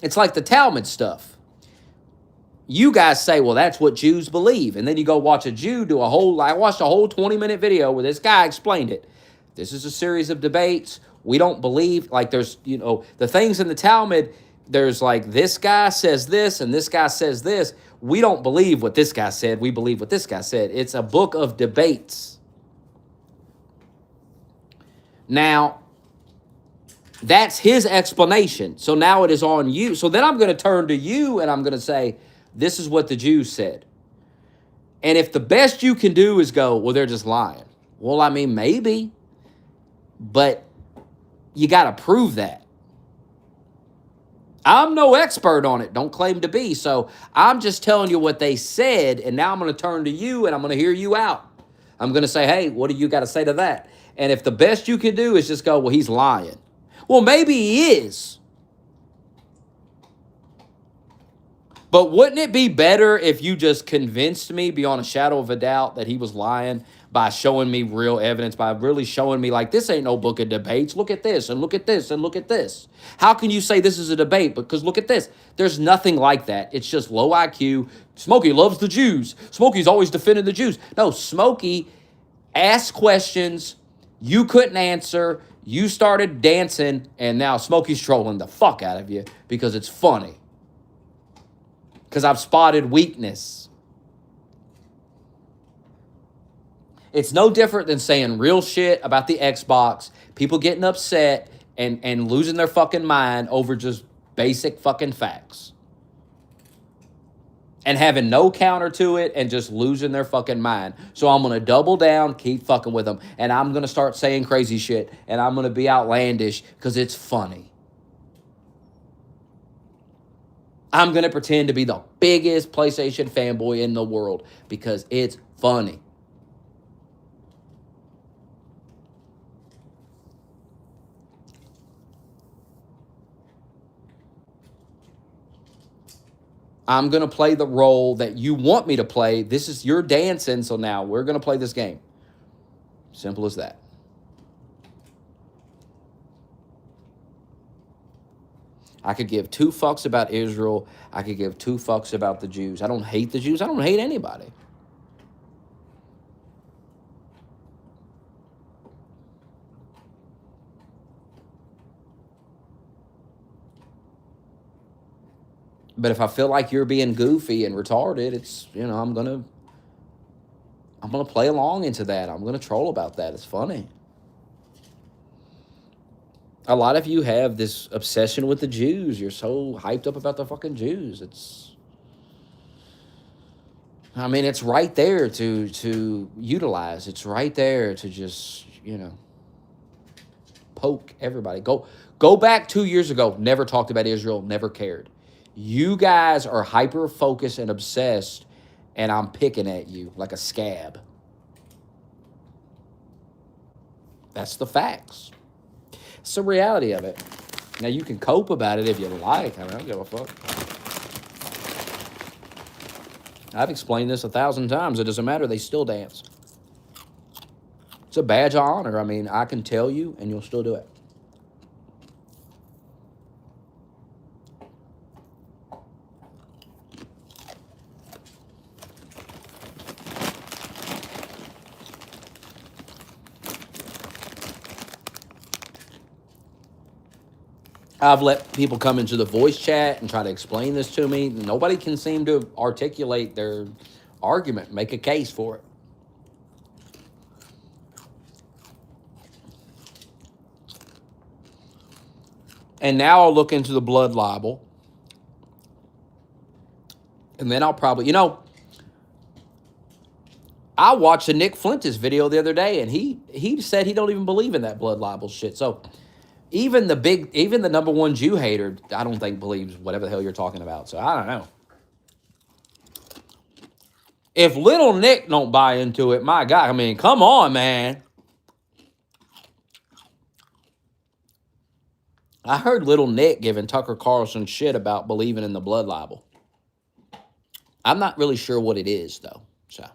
It's like the Talmud stuff. You guys say, well, that's what Jews believe. And then you go watch a Jew do I watched a whole 20-minute video where this guy explained it. This is a series of debates. We don't believe, like there's, the things in the Talmud, there's like this guy says this and this guy says this. We don't believe what this guy said. We believe what this guy said. It's a book of debates. Now, that's his explanation. So now it is on you. So then I'm going to turn to you and I'm going to say, this is what the Jews said. And if the best you can do is go, well, they're just lying. Well, I mean, maybe. But you got to prove that. I'm no expert on it. Don't claim to be. So I'm just telling you what they said. And now I'm going to turn to you and I'm going to hear you out. I'm going to say, hey, what do you got to say to that? And if the best you can do is just go, well, he's lying. Well, maybe he is. But wouldn't it be better if you just convinced me beyond a shadow of a doubt that he was lying by showing me real evidence, by really showing me like, this ain't no book of debates. Look at this and look at this and look at this. How can you say this is a debate? Because look at this. There's nothing like that. It's just low IQ. Smokey loves the Jews. Smokey's always defending the Jews. No, Smokey asked questions you couldn't answer. You started dancing, and now Smokey's trolling the fuck out of you because it's funny. Because I've spotted weakness. It's no different than saying real shit about the Xbox, people getting upset and losing their fucking mind over just basic fucking facts. And having no counter to it and just losing their fucking mind. So I'm going to double down, keep fucking with them. And I'm going to start saying crazy shit. And I'm going to be outlandish because it's funny. I'm going to pretend to be the biggest PlayStation fanboy in the world because it's funny. I'm going to play the role that you want me to play. This is your dancing, so now we're going to play this game. Simple as that. I could give two fucks about Israel. I could give two fucks about the Jews. I don't hate the Jews. I don't hate anybody. But if I feel like you're being goofy and retarded, it's, I'm going to play along into that. I'm going to troll about that. It's funny. A lot of you have this obsession with the Jews. You're so hyped up about the fucking Jews. It's right there to utilize. It's right there to just, poke everybody. Go back 2 years ago. Never talked about Israel. Never cared. You guys are hyper-focused and obsessed, and I'm picking at you like a scab. That's the facts. It's the reality of it. Now, you can cope about it if you like. I don't give a fuck. I've explained this 1,000 times. It doesn't matter. They still dance. It's a badge of honor. I mean, I can tell you, and you'll still do it. I've let people come into the voice chat and try to explain this to me. Nobody can seem to articulate their argument, make a case for it. And now I'll look into the blood libel. And then I'll probably, I watched a Nick Flintis video the other day, and he said he don't even believe in that blood libel shit. So even the number one Jew hater, I don't think believes whatever the hell you're talking about. So I don't know. If little Nick don't buy into it, my God, I mean, come on, man. I heard little Nick giving Tucker Carlson shit about believing in the blood libel. I'm not really sure what it is, though. So.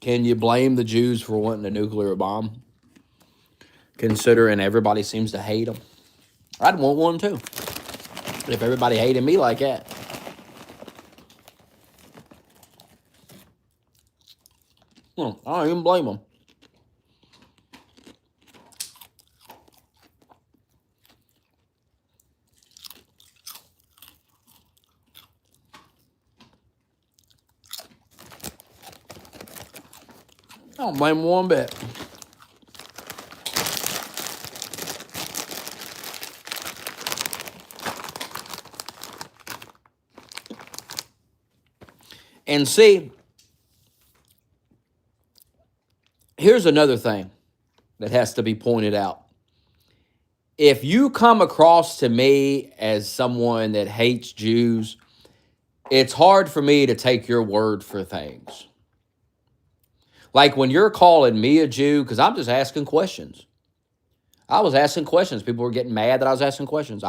Can you blame the Jews for wanting a nuclear bomb? Considering everybody seems to hate them. I'd want one too. If everybody hated me like that. I don't even blame them. I don't blame them one bit. And see, here's another thing that has to be pointed out. If you come across to me as someone that hates Jews, it's hard for me to take your word for things. Like when you're calling me a Jew, because I'm just asking questions. I was asking questions. People were getting mad that I was asking questions.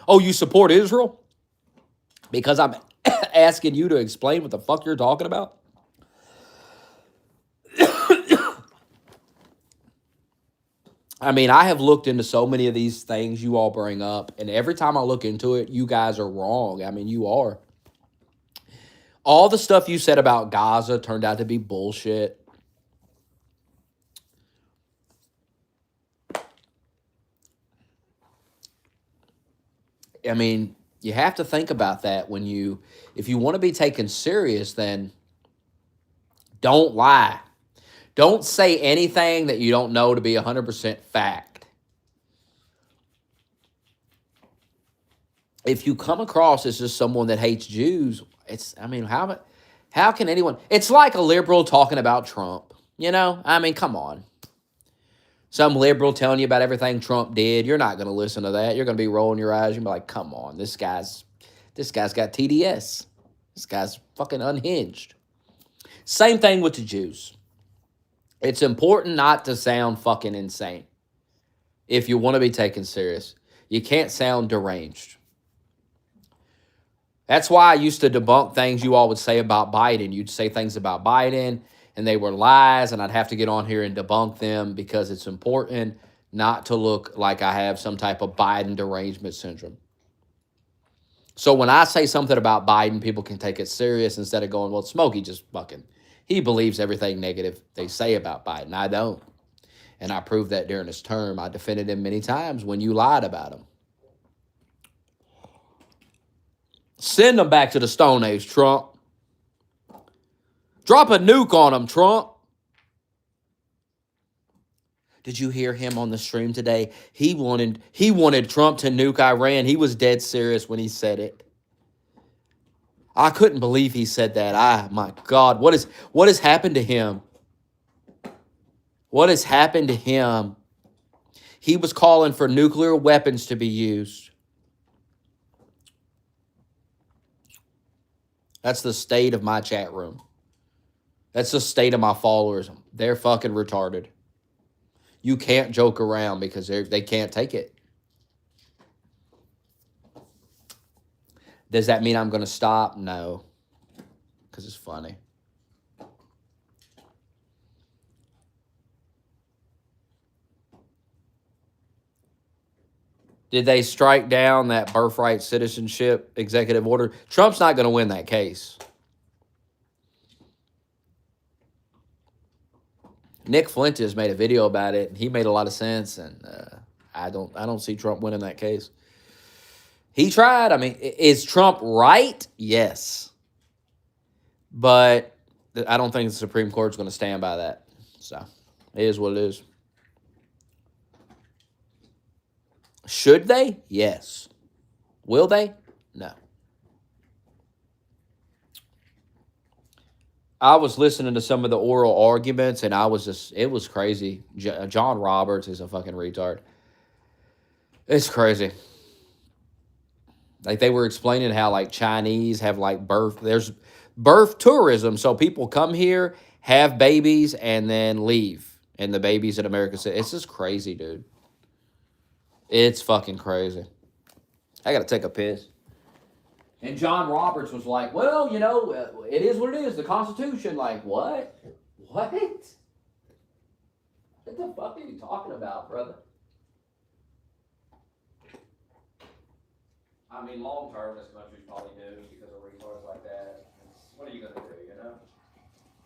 You support Israel? Because I'm asking you to explain what the fuck you're talking about? I mean, I have looked into so many of these things you all bring up, and every time I look into it, you guys are wrong. I mean, you are. All the stuff you said about Gaza turned out to be bullshit. I mean, you have to think about that if you want to be taken serious, then don't lie. Don't say anything that you don't know to be 100% fact. If you come across as just someone that hates Jews, how can anyone? It's like a liberal talking about Trump. I mean, come on. Some liberal telling you about everything Trump did. You're not going to listen to that. You're going to be rolling your eyes. You're going to be like, come on, this guy's got TDS. This guy's fucking unhinged. Same thing with the Jews. It's important not to sound fucking insane if you want to be taken serious. You can't sound deranged. That's why I used to debunk things you all would say about Biden. You'd say things about Biden, and they were lies, and I'd have to get on here and debunk them because it's important not to look like I have some type of Biden derangement syndrome. So when I say something about Biden, people can take it serious instead of going, well, Smokey he believes everything negative they say about Biden. I don't. And I proved that during his term. I defended him many times when you lied about him. Send them back to the Stone Age, Trump. Drop a nuke on them, Trump. Did you hear him on the stream today? He wanted Trump to nuke Iran. He was dead serious when he said it. I couldn't believe he said that. My God, what has happened to him? What has happened to him? He was calling for nuclear weapons to be used. That's the state of my chat room. That's the state of my followers. They're fucking retarded. You can't joke around because they can't take it. Does that mean I'm going to stop? No. Because it's funny. Did they strike down that birthright citizenship executive order? Trump's not going to win that case. Nick Flint has made a video about it, and he made a lot of sense, and I don't see Trump winning that case. He tried. I mean, is Trump right? Yes. But I don't think the Supreme Court's going to stand by that. So, it is what it is. Should they? Yes. Will they? No. I was listening to some of the oral arguments, and it was crazy. John Roberts is a fucking retard. It's crazy. Like, they were explaining how, like, Chinese have, like, there's birth tourism. So people come here, have babies, and then leave. And the babies in America say, it's just crazy, dude. It's fucking crazy. I got to take a piss. And John Roberts was like, well, it is what it is. The Constitution. Like, what? What? What the fuck are you talking about, brother? I mean, long term, this country's probably doomed because of retards like that. What are you going to do,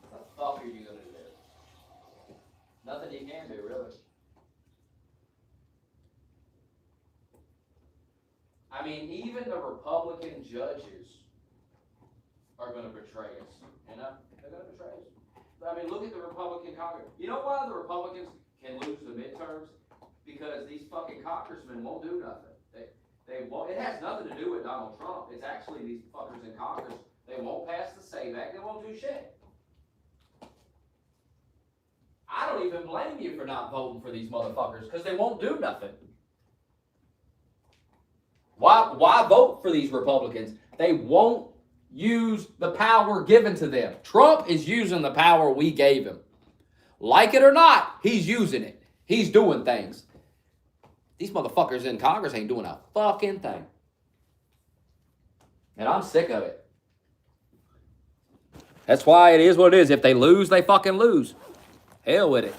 What the fuck are you going to do? Nothing you can do, really. I mean, even the Republican judges are going to betray us, They're going to betray us. I mean, look at the Republican Congress. You know why the Republicans can lose the midterms? Because these fucking congressmen won't do nothing. They won't. It has nothing to do with Donald Trump. It's actually these fuckers in Congress. They won't pass the SAVE Act. They won't do shit. I don't even blame you for not voting for these motherfuckers because they won't do nothing. Why vote for these Republicans? They won't use the power given to them. Trump is using the power we gave him. Like it or not, he's using it. He's doing things. These motherfuckers in Congress ain't doing a fucking thing. And I'm sick of it. That's why it is what it is. If they lose, they fucking lose. Hell with it.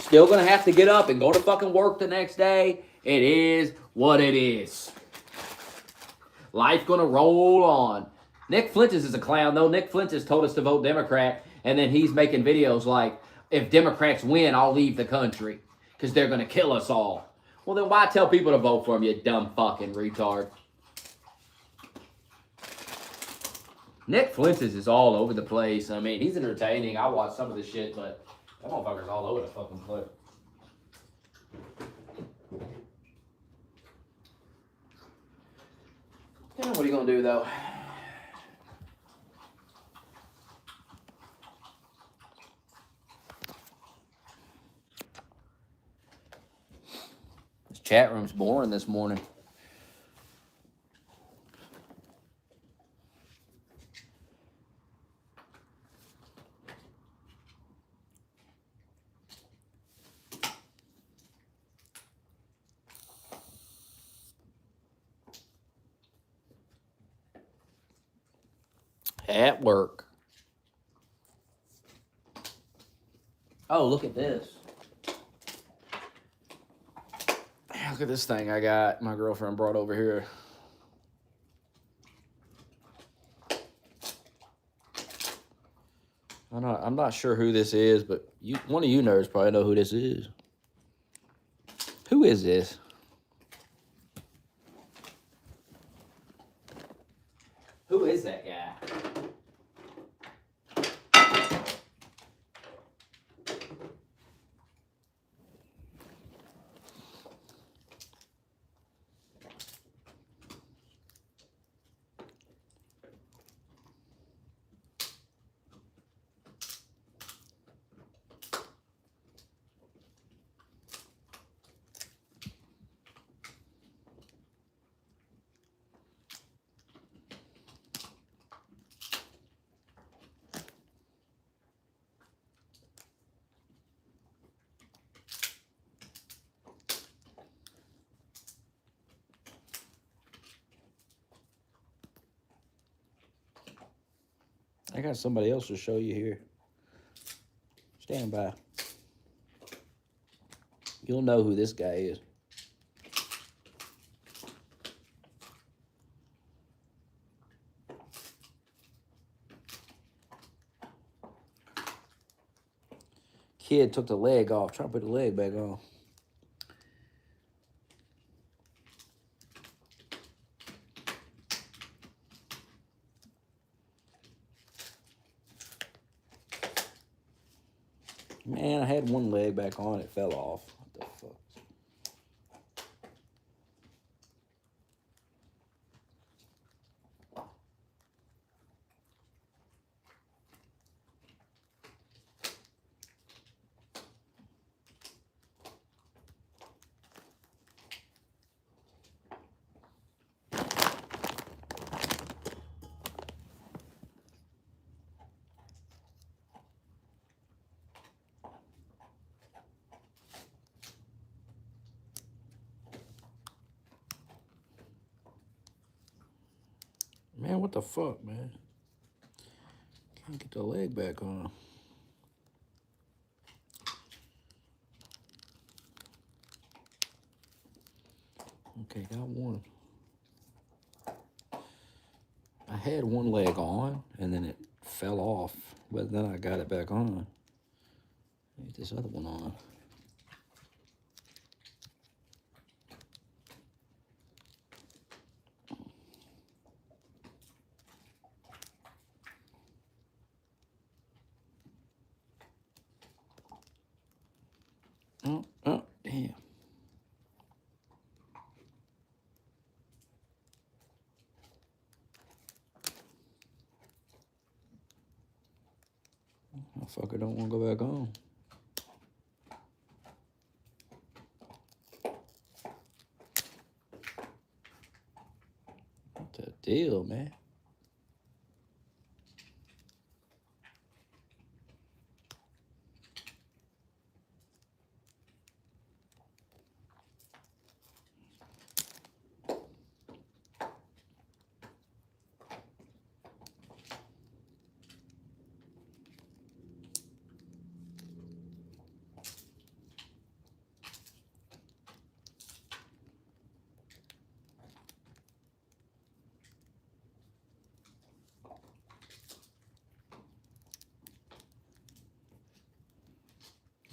Still gonna have to get up and go to fucking work the next day. It is what it is. Life gonna roll on. Nick Flintis is a clown, though. Nick Flintis told us to vote Democrat, and then he's making videos like, if Democrats win, I'll leave the country because they're gonna kill us all. Well, then why tell people to vote for him, you dumb fucking retard? Nick Flintis is all over the place. I mean, he's entertaining. I watch some of the shit, but that motherfucker's all over the fucking place. Yeah, what are you gonna do though? This chat room's boring this morning. At work. Oh, look at this. Look at this thing I got. My girlfriend brought over here. I'm not sure who this is, but one of you nerds probably know who this is. Who is this? Who is that guy? I got somebody else to show you here. Stand by. You'll know who this guy is. Kid took the leg off. Try to put the leg back on. Man, I had one leg back on. It fell off. What the fuck? Man, what the fuck, man? Can't get the leg back on. Okay, got one. I had one leg on, and then it fell off, but then I got it back on. Get this other one on. Oh, damn. Motherfucker don't want to go back on. What the deal, man?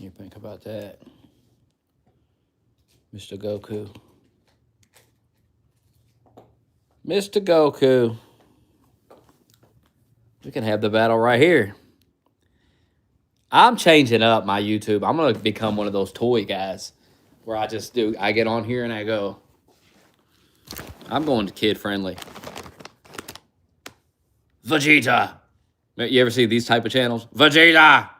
You think about that, Mr. Goku. Mr. Goku. We can have the battle right here. I'm changing up my YouTube. I'm going to become one of those toy guys where I get on here and I go, I'm going to kid friendly. Vegeta. You ever see these type of channels? Vegeta.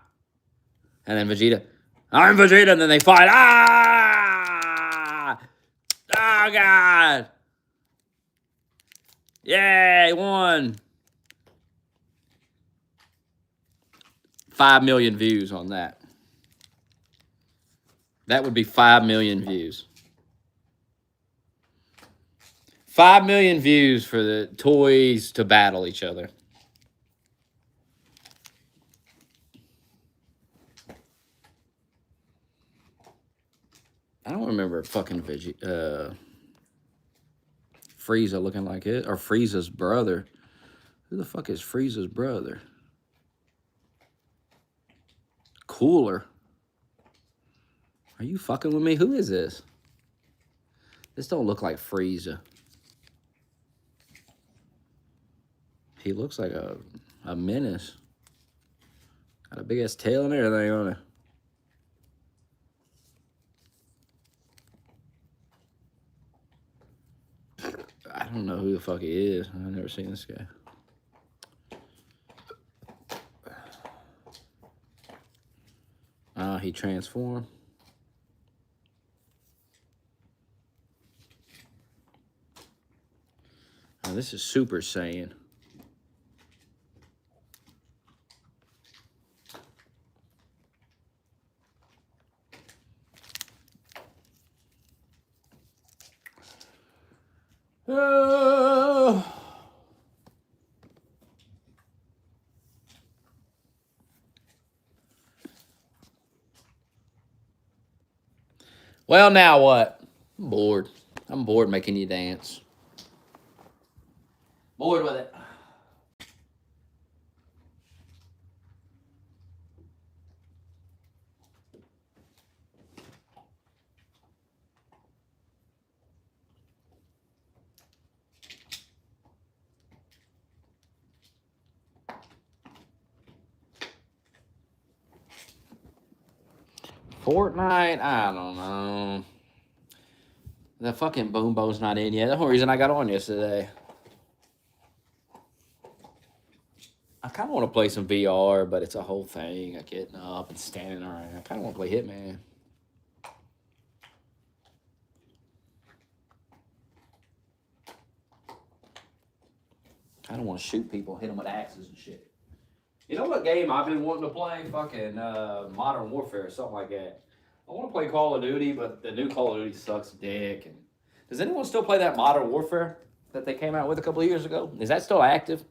And then Vegeta. I'm Vegeta. And then they fight. Ah! Oh, God. Yay, won. 5 million views on that. That would be 5 million views. 5 million views for the toys to battle each other. I don't remember fucking Frieza looking like it, or Frieza's brother. Who the fuck is Frieza's brother? Cooler. Are you fucking with me? Who is this? This don't look like Frieza. He looks like a menace. Got a big ass tail and everything on it. I don't know who the fuck he is. I've never seen this guy. He transformed. Oh, this is Super Saiyan. Well, now what? I'm bored. I'm bored making you dance. Bored with it. Fortnite, I don't know. The fucking boom bow's not in yet. That's the whole reason I got on yesterday. I kind of want to play some VR, but it's a whole thing. Like getting up and standing around. I kind of want to play Hitman. Kind of want to shoot people, hit them with axes and shit. You know what game I've been wanting to play? Fucking Modern Warfare or something like that. I want to play Call of Duty, but the new Call of Duty sucks dick. And does anyone still play that Modern Warfare that they came out with a couple of years ago? Is that still active?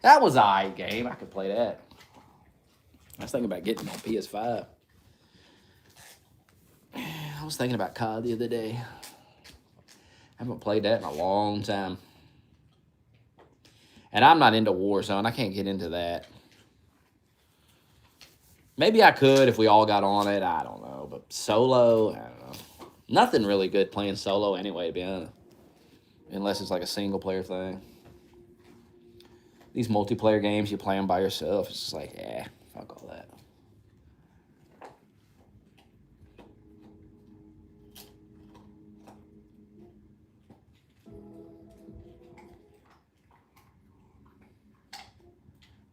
That was an eye game. I could play that. I was thinking about getting on PS5. I was thinking about COD the other day. I haven't played that in a long time. And I'm not into Warzone. I can't get into that. Maybe I could if we all got on it. I don't know. But solo, I don't know. Nothing really good playing solo anyway, to be honest. Unless it's like a single player thing. These multiplayer games, you play them by yourself. It's just like, yeah, fuck all that.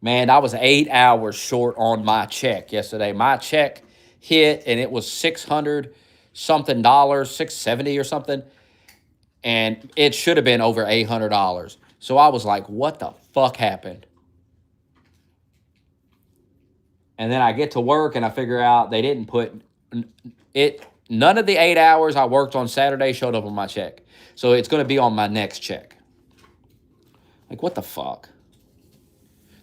Man, I was 8 hours short on my check yesterday. My check hit and it was $600 something, 670 or something. And it should have been over $800. So I was like, what the fuck happened? And then I get to work and I figure out they didn't put it. None of the 8 hours I worked on Saturday showed up on my check. So it's going to be on my next check. Like, what the fuck?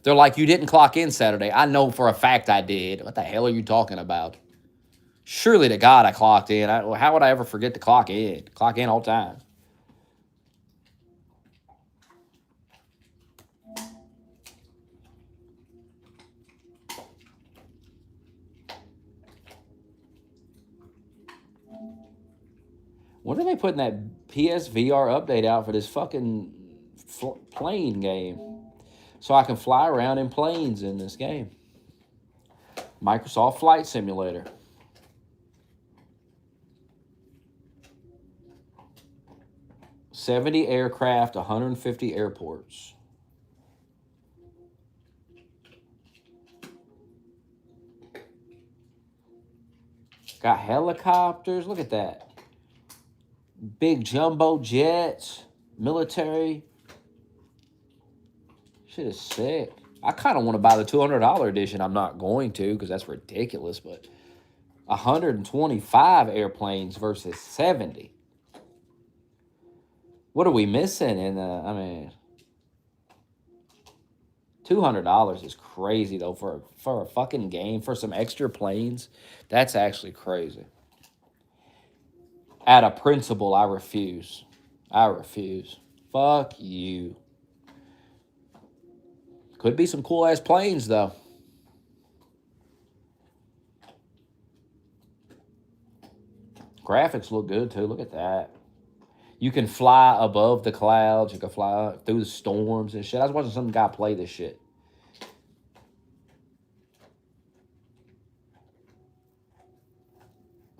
They're like, you didn't clock in Saturday. I know for a fact I did. What the hell are you talking about? Surely to God I clocked in. How would I ever forget to clock in? Clock in all the time. When are they putting that PSVR update out for this fucking plane game? So I can fly around in planes in this game. Microsoft Flight Simulator. $70 aircraft, 150 airports. Got helicopters. Look at that. Big jumbo jets. Military. Shit is sick. I kind of want to buy the $200 edition. I'm not going to because that's ridiculous. But 125 airplanes versus 70. What are we missing? I mean, $200 is crazy though for a fucking game for some extra planes. That's actually crazy. Out of principle, I refuse. I refuse. Fuck you. Could be some cool ass planes though. Graphics look good too. Look at that. You can fly above the clouds. You can fly through the storms and shit. I was watching some guy play this shit.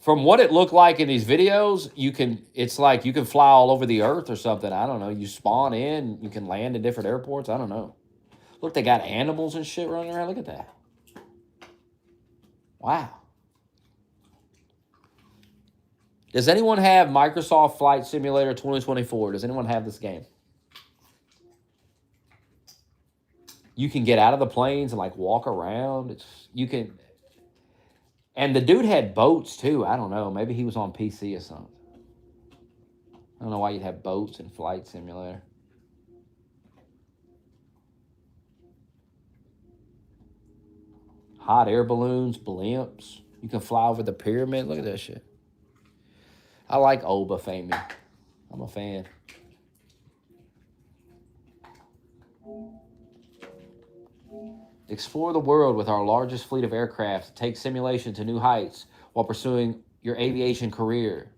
From what it looked like in these videos, it's like you can fly all over the earth or something. I don't know. You spawn in, you can land in different airports. I don't know. Look, they got animals and shit running around. Look at that. Wow. Does anyone have Microsoft Flight Simulator 2024? Does anyone have this game? You can get out of the planes and like walk around. And the dude had boats too. I don't know. Maybe he was on PC or something. I don't know why you'd have boats in Flight Simulator. Hot air balloons, blimps. You can fly over the pyramid. Look at that shit. I like Oba Fami. I'm a fan. Explore the world with our largest fleet of aircraft. Take simulation to new heights while pursuing your aviation career.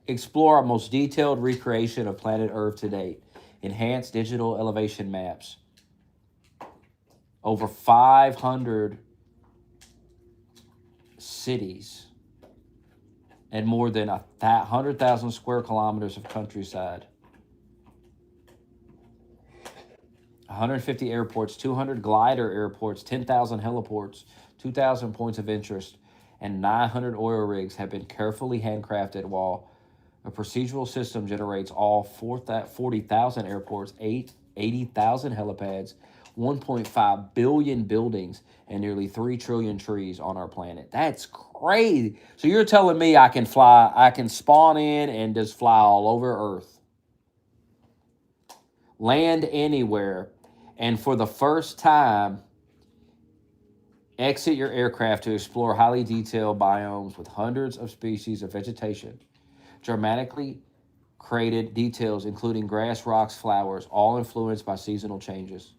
Explore our most detailed recreation of planet Earth to date. Enhanced digital elevation maps. Over 500 cities and more than 100,000 square kilometers of countryside. 150 airports, 200 glider airports, 10,000 heliports, 2,000 points of interest, and 900 oil rigs have been carefully handcrafted while a procedural system generates all 40,000 airports, 80,000 helipads, 1.5 billion buildings, and nearly 3 trillion trees on our planet. That's crazy. So you're telling me I can spawn in and just fly all over Earth, land anywhere, and for the first time, exit your aircraft to explore highly detailed biomes with hundreds of species of vegetation, dramatically created details including grass, rocks, flowers, all influenced by seasonal changes.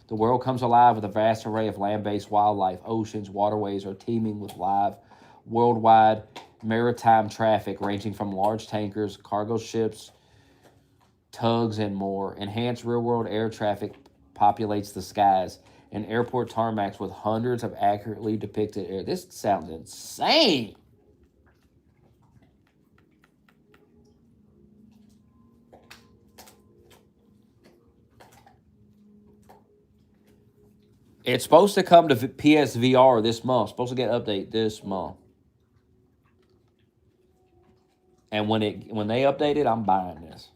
The world comes alive with a vast array of land-based wildlife. Oceans, waterways are teeming with live, worldwide maritime traffic ranging from large tankers, cargo ships, tugs, and more. Enhanced real-world air traffic populates the skies, and airport tarmacs with hundreds of accurately depicted air. This sounds insane. It's supposed to come to PSVR this month. It's supposed to get an update this month. And when they update it, I'm buying this.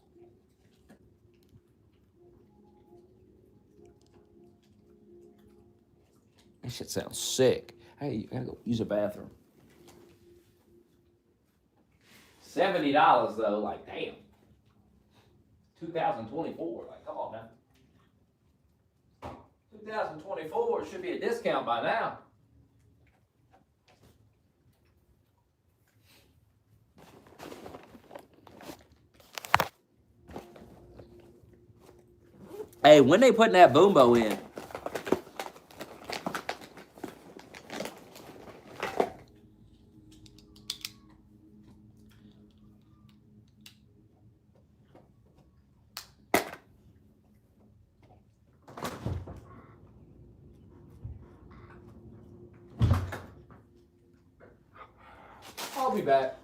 This shit sounds sick. Hey, I gotta go use a bathroom. $70 though, like damn. 2024, like come on now. 2024 should be a discount by now. Hey, when they putting that boombo in? I'll be back.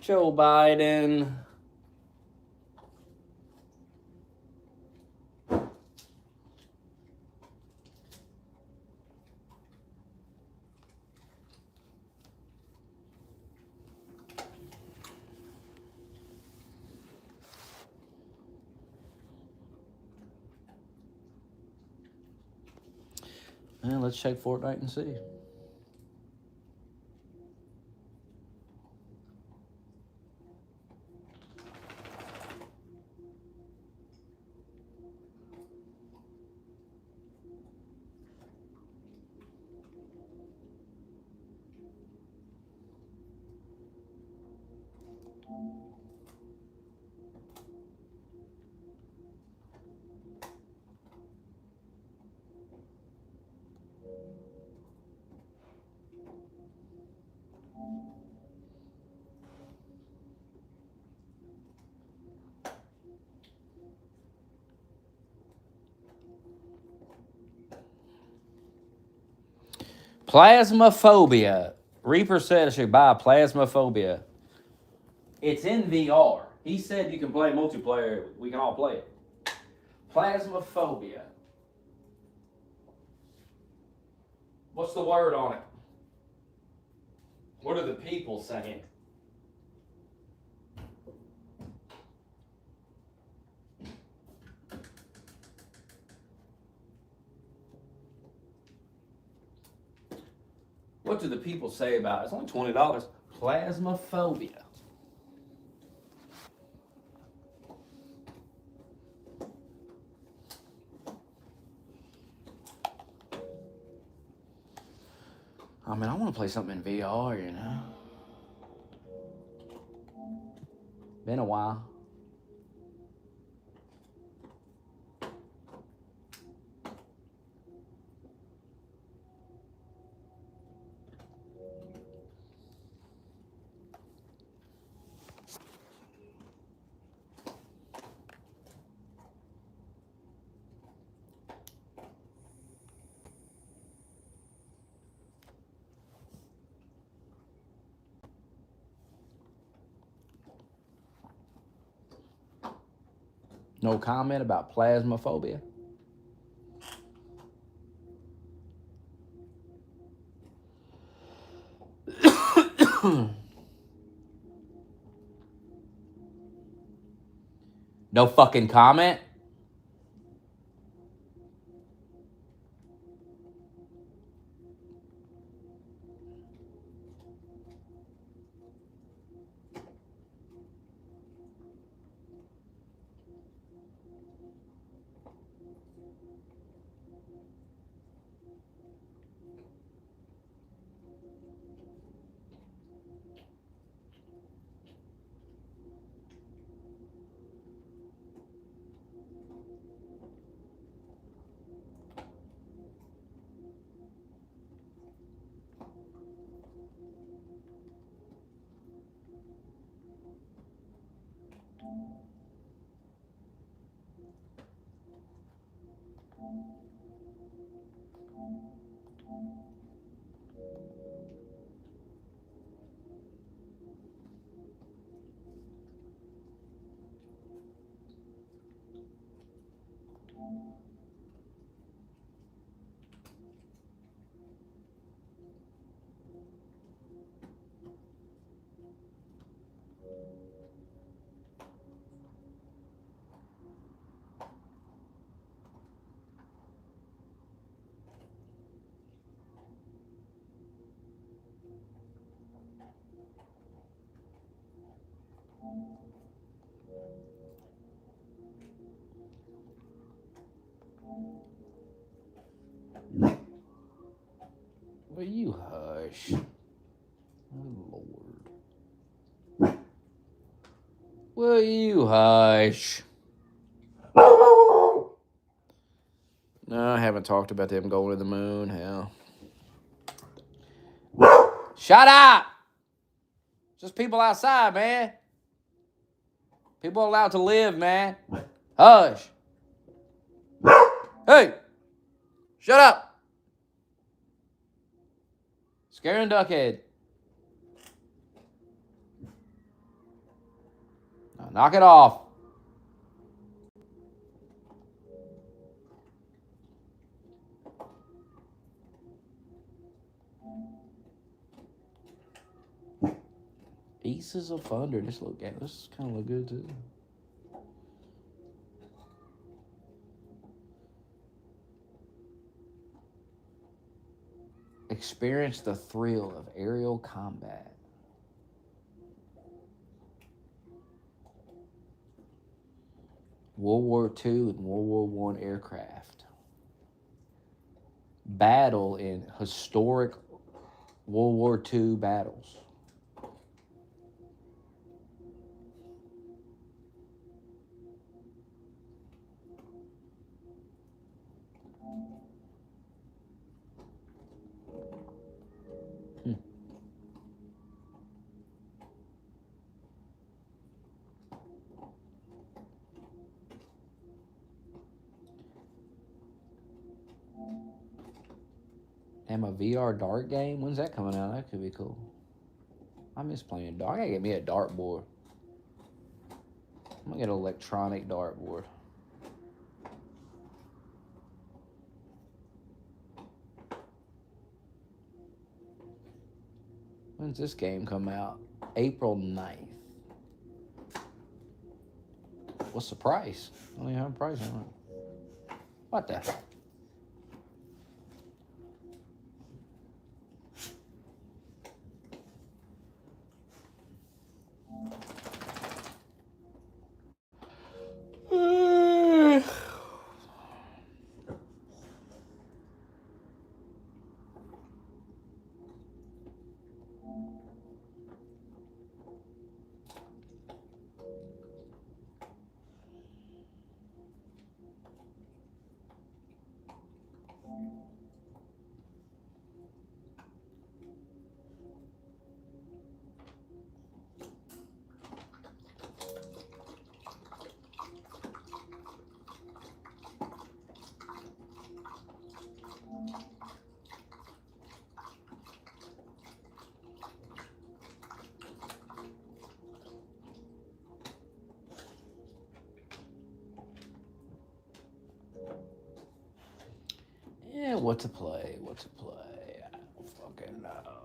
Joe Biden. Well, let's check Fortnite and see. Plasmaphobia. Reaper said I should buy Plasmaphobia. It's in VR. He said you can play multiplayer. We can all play it. Plasmaphobia. What's the word on it? What are the people saying? What do the people say about it? It's only $20. Plasmaphobia. I mean, I want to play something in VR, you know. Been a while. No comment about plasmaphobia? No fucking comment? Will you hush? Oh, Lord. Will you hush? No, I haven't talked about them going to the moon. Hell. Shut up! Just people outside, man. People allowed to live, man. Hush. Hey! Shut up! Scaring Duckhead. Knock it off. Aces of Thunder. This kind of look good too. Experience the thrill of aerial combat. World War II and World War One aircraft. Battle in historic World War II battles. Damn, a VR dart game? When's that coming out? That could be cool. I miss playing dart. I gotta get me a dartboard. I'm gonna get an electronic dartboard. When's this game come out? April 9th. What's the price? I don't even have a price on it. What the? Yeah, what to play? What to play? I don't fucking know.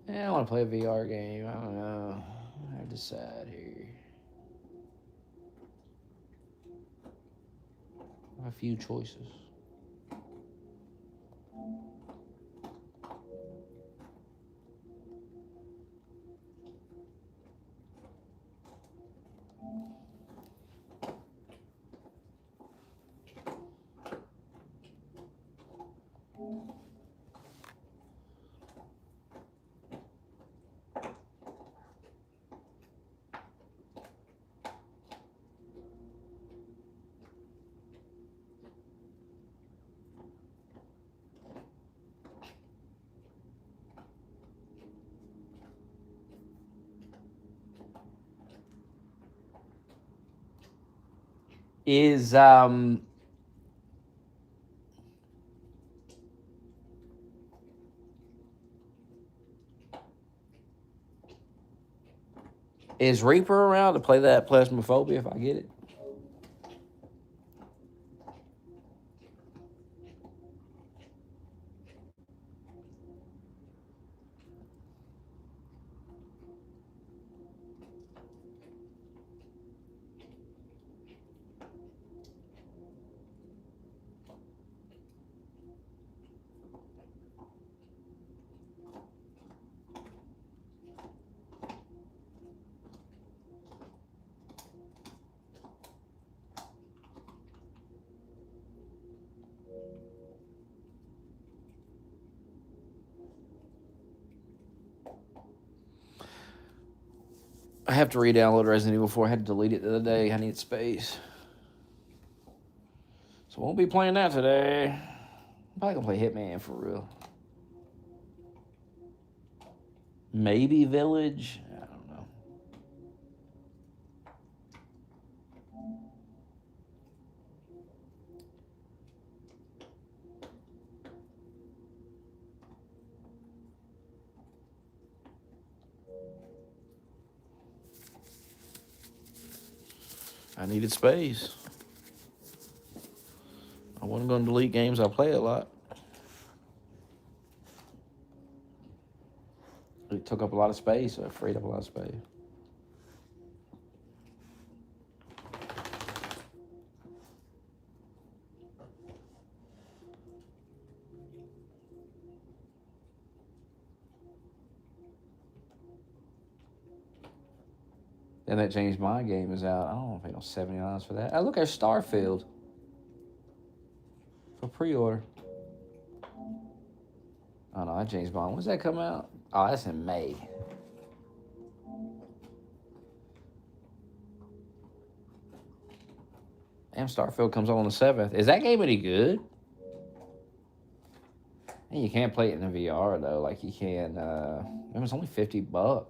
Yeah, I want to play a VR game. I don't know. I have to decide here. I have a few choices. Is Is Reaper around to play that Plasmophobia if I get it? I have to re-download Resident Evil 4. I had to delete it the other day. I need space. So I won't be playing that today. I'm probably going to play Hitman for real. Maybe Village. I don't know. I needed space. I wasn't going to delete games I play a lot. It took up a lot of space, so it freed up a lot of space. Then that James Bond game is out. I don't want to pay no $70 for that. I look at Starfield for pre-order. Oh no, that James Bond. When's that come out? Oh, that's in May. Damn, Starfield comes out on the 7th. Is that game any good? And you can't play it in the VR though, like you can. It was only $50.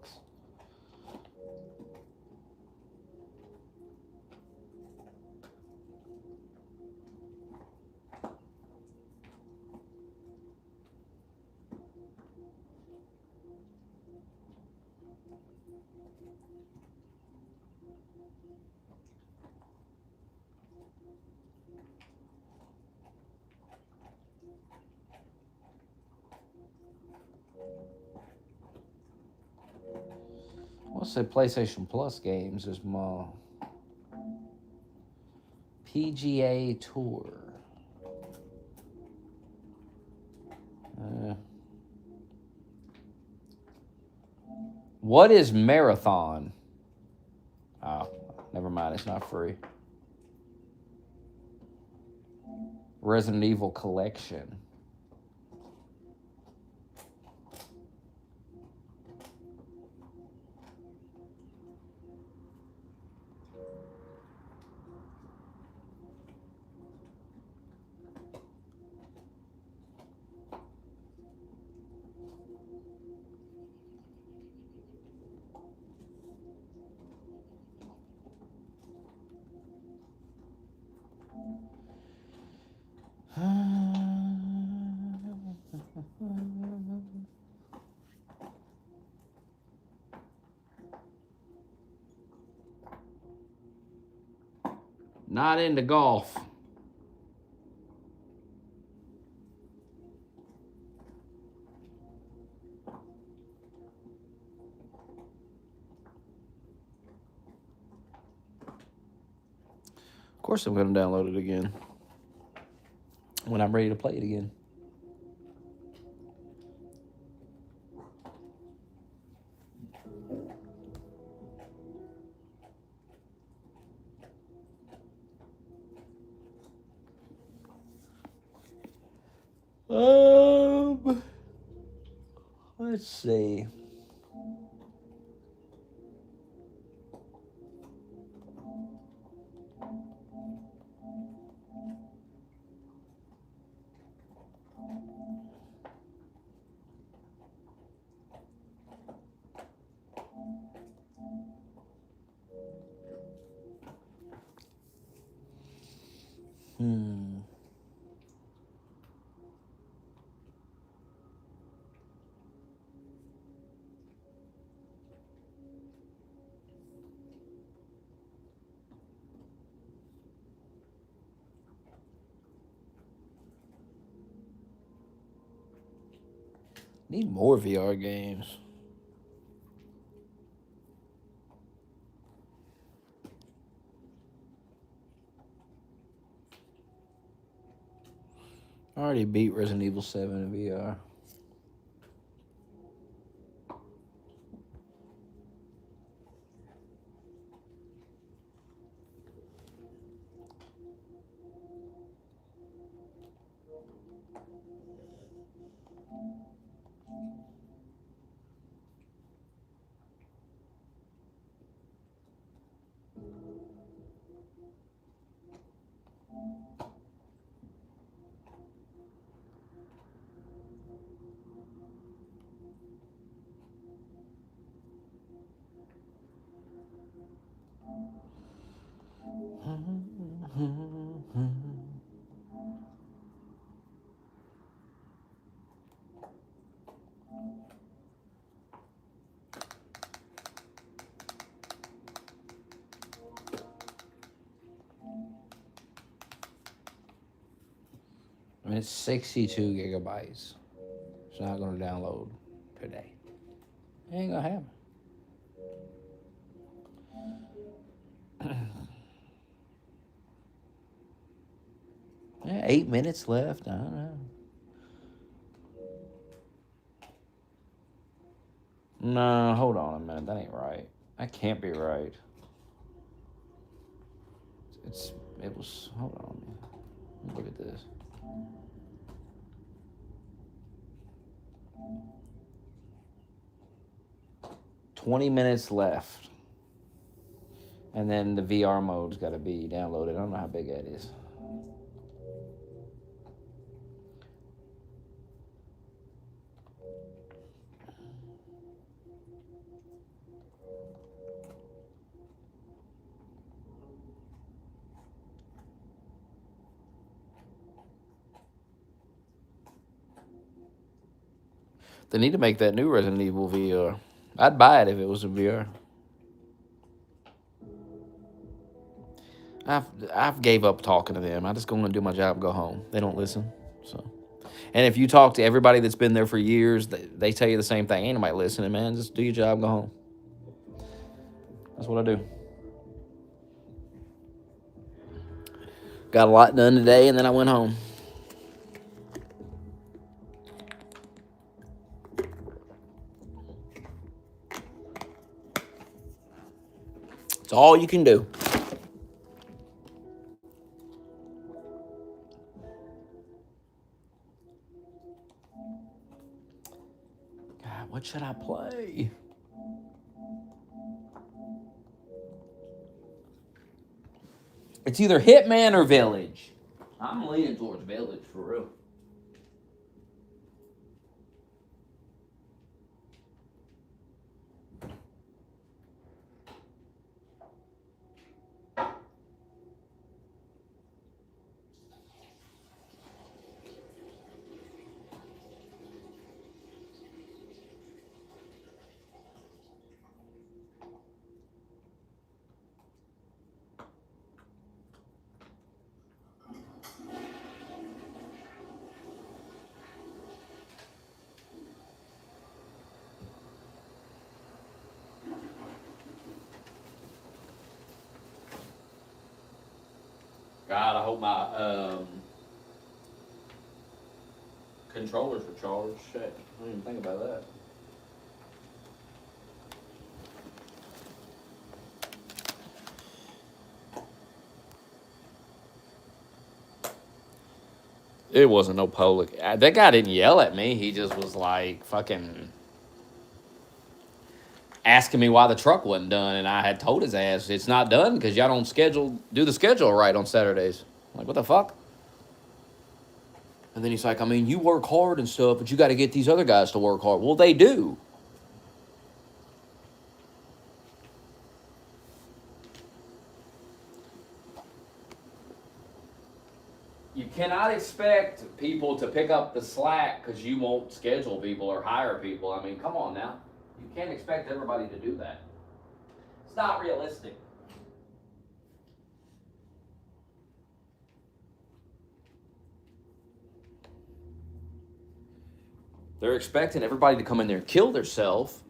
What's the PlayStation Plus games? Is my PGA Tour. What is Marathon? Oh, never mind. It's not free. Resident Evil Collection. Not into golf. Of course I'm going to download it again when I'm ready to play it again. Let's see. Need more VR games. I already beat Resident Evil 7 in VR. I mean, it's 62 gigabytes. It's not going to download today. It ain't going to happen. Yeah, 8 minutes left. I don't know. No, hold on a minute. That ain't right. That can't be right. It was. Hold on. Let me look at this. $20 left. And then the VR mode's got to be downloaded. I don't know how big that is. They need to make that new Resident Evil VR. I'd buy it if it was a VR. I've gave up talking to them. I just go and do my job and go home. They don't listen. So, and if you talk to everybody that's been there for years, they tell you the same thing. Ain't nobody listening, man. Just do your job and go home. That's what I do. Got a lot done today, and then I went home. It's all you can do. God, what should I play? It's either Hitman or Village. I'm leaning towards Village, for real. God, I hope my controllers were charged. Shit, I didn't even think about that. It wasn't no public. That guy didn't yell at me. He just was like fucking asking me why the truck wasn't done, and I had told his ass it's not done because y'all don't do the schedule right on Saturdays. I'm like, what the fuck? And then he's like, I mean, you work hard and stuff, but you got to get these other guys to work hard. Well, they do. You cannot expect people to pick up the slack because you won't schedule people or hire people. I mean, come on now. You can't expect everybody to do that. It's not realistic. They're expecting everybody to come in there and kill themselves,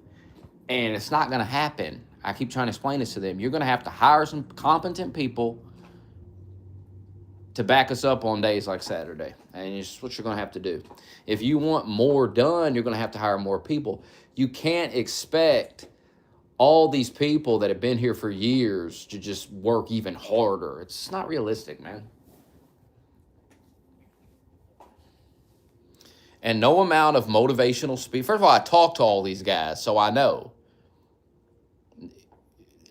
and it's not going to happen. I keep trying to explain this to them. You're going to have to hire some competent people to back us up on days like Saturday. And it's what you're going to have to do. If you want more done, you're going to have to hire more people. You can't expect all these people that have been here for years to just work even harder. It's not realistic, man. And no amount of motivational speech. First of all, I talk to all these guys, so I know.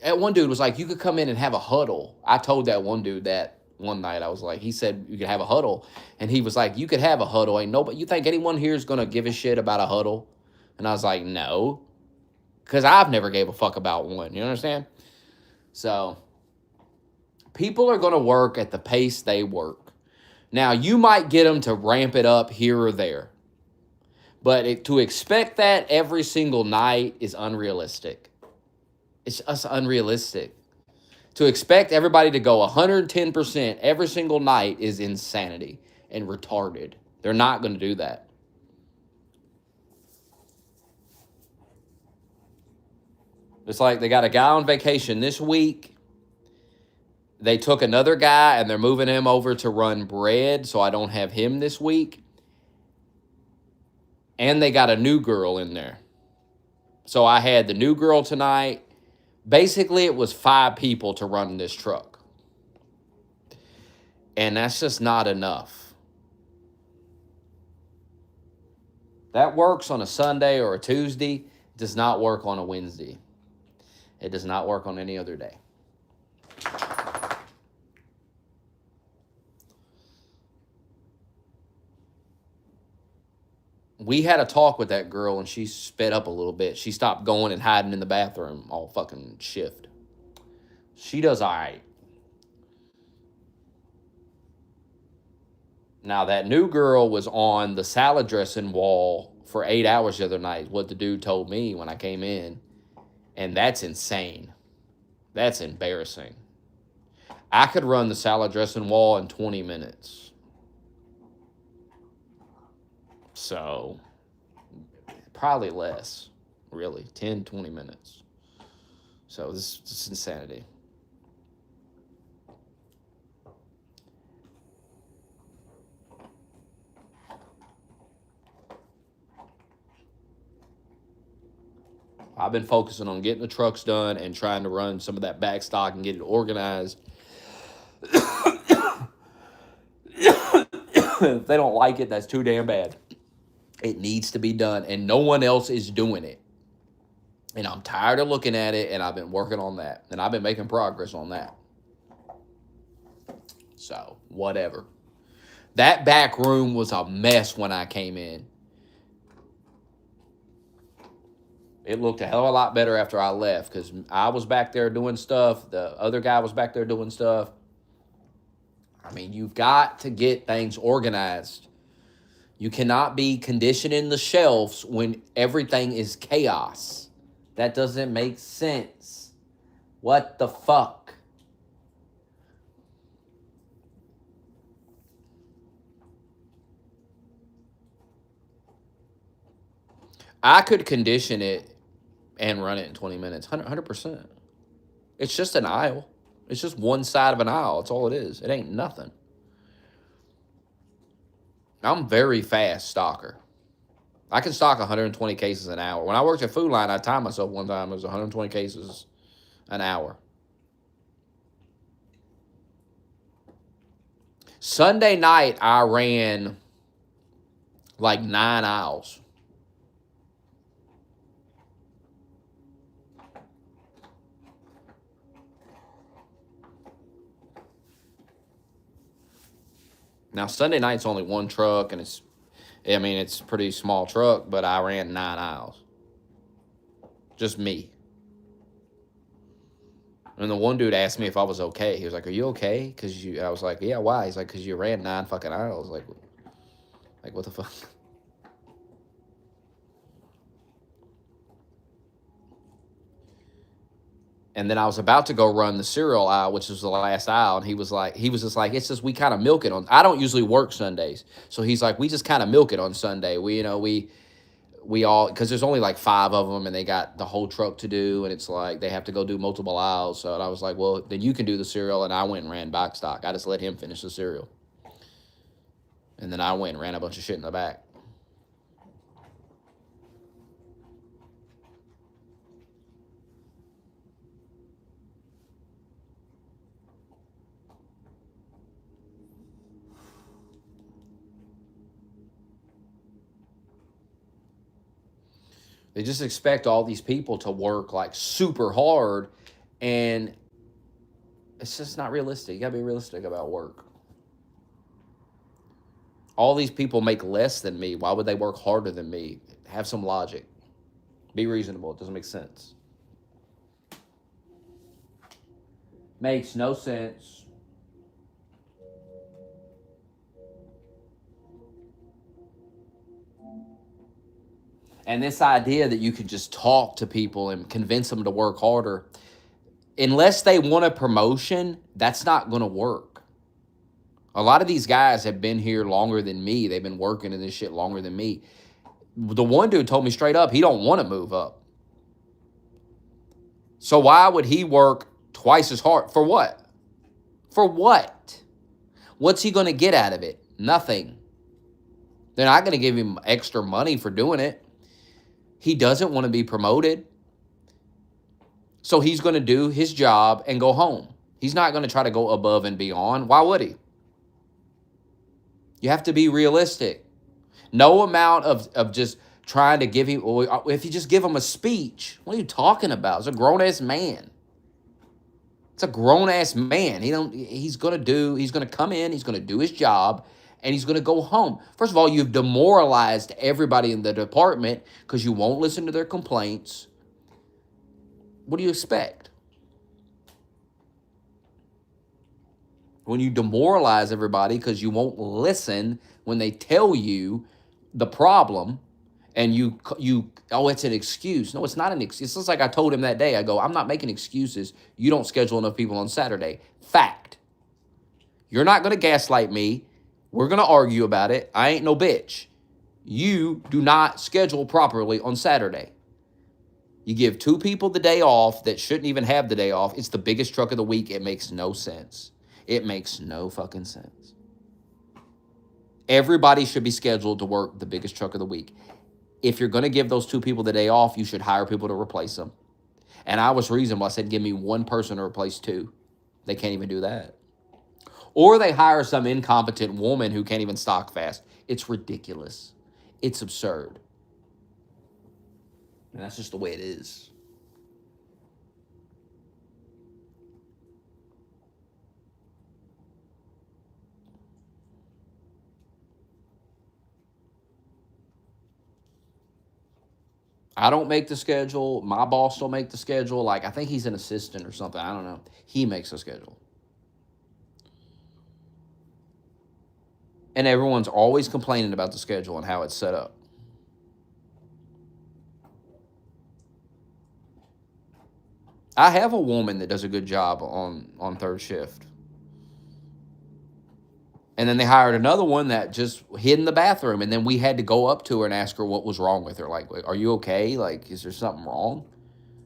And one dude was like, you could come in and have a huddle. I told that one dude that one night. I was like, he said you could have a huddle. And he was like, you could have a huddle. Ain't nobody, you think anyone here is going to give a shit about a huddle? And I was like, no. Because I've never gave a fuck about one. You understand? So People are going to work at the pace they work. Now, you might get them to ramp it up here or there, but to expect that every single night is unrealistic. It's just unrealistic. To expect everybody to go 110% every single night is insanity and retarded. They're not going to do that. It's like they got a guy on vacation this week. They took another guy and they're moving him over to run bread, so I don't have him this week. And they got a new girl in there. So I had the new girl tonight. Basically, it was 5 people to run this truck. And that's just not enough. That works on a Sunday or a Tuesday. It does not work on a Wednesday. It does not work on any other day. We had a talk with that girl and she sped up a little bit. She stopped going and hiding in the bathroom all fucking shift. She does all right. Now, that new girl was on the salad dressing wall for 8 hours the other night, what the dude told me when I came in. And that's insane. That's embarrassing. I could run the salad dressing wall in 20 minutes. So, probably less, really, 10, 20 minutes. So, this is insanity. I've been focusing on getting the trucks done and trying to run some of that back stock and get it organized. If they don't like it, that's too damn bad. It needs to be done, and no one else is doing it. And I'm tired of looking at it, and I've been working on that. And I've been making progress on that. So, whatever. That back room was a mess when I came in. It looked a hell of a lot better after I left because I was back there doing stuff. The other guy was back there doing stuff. I mean, you've got to get things organized. You cannot be conditioning the shelves when everything is chaos. That doesn't make sense. What the fuck? I could condition it and run it in 20 minutes, 100%. It's just an aisle. It's just one side of an aisle. That's all it is. It ain't nothing. I'm very fast stocker. I can stock 120 cases an hour. When I worked at Food Line, I timed myself one time. It was 120 cases an hour. Sunday night, I ran like 9 aisles. Now, Sunday night's only one truck, and it's a pretty small truck, but I ran 9 aisles. Just me. And the one dude asked me if I was okay. He was like, "Are you okay?" I was like, "Yeah, why?" He's like, "Because you ran 9 fucking aisles." Like, what the fuck? And then I was about to go run the cereal aisle, which was the last aisle. And he was just like, it's just, we kind of milk it on. I don't usually work Sundays. So he's like, we just kind of milk it on Sunday. We all, because there's only like 5 of them and they got the whole truck to do. And it's like, they have to go do multiple aisles. So I was like, well, then you can do the cereal. And I went and ran back stock. I just let him finish the cereal. And then I went and ran a bunch of shit in the back. They just expect all these people to work like super hard, and it's just not realistic. You gotta be realistic about work. All these people make less than me. Why would they work harder than me? Have some logic. Be reasonable. It doesn't make sense. Makes no sense. And this idea that you can just talk to people and convince them to work harder, unless they want a promotion, that's not going to work. A lot of these guys have been here longer than me. They've been working in this shit longer than me. The one dude told me straight up he don't want to move up. So why would he work twice as hard? For what? For what? What's he going to get out of it? Nothing. They're not going to give him extra money for doing it. He doesn't want to be promoted. So he's going to do his job and go home. He's not going to try to go above and beyond. Why would he? You have to be realistic. No amount of just trying to give him, if you just give him a speech, what are you talking about? It's a grown-ass man. It's a grown-ass man. He's going to come in, he's going to do his job, and he's going to go home. First of all, you've demoralized everybody in the department because you won't listen to their complaints. What do you expect? When you demoralize everybody because you won't listen when they tell you the problem, and you it's an excuse. No, it's not an excuse. It's just like I told him that day. I go, I'm not making excuses. You don't schedule enough people on Saturday. Fact. You're not going to gaslight me. We're going to argue about it. I ain't no bitch. You do not schedule properly on Saturday. You give 2 people the day off that shouldn't even have the day off. It's the biggest truck of the week. It makes no sense. It makes no fucking sense. Everybody should be scheduled to work the biggest truck of the week. If you're going to give those 2 people the day off, you should hire people to replace them. And I was reasonable. I said, give me 1 person to replace 2. They can't even do that. Or they hire some incompetent woman who can't even stock fast. It's ridiculous. It's absurd. And that's just the way it is. I don't make the schedule. My boss don't make the schedule. Like, I think he's an assistant or something. I don't know. He makes the schedule. And everyone's always complaining about the schedule and how it's set up. I have a woman that does a good job on third shift. And then they hired another one that just hid in the bathroom. And then we had to go up to her and ask her what was wrong with her. Like, are you okay? Like, is there something wrong?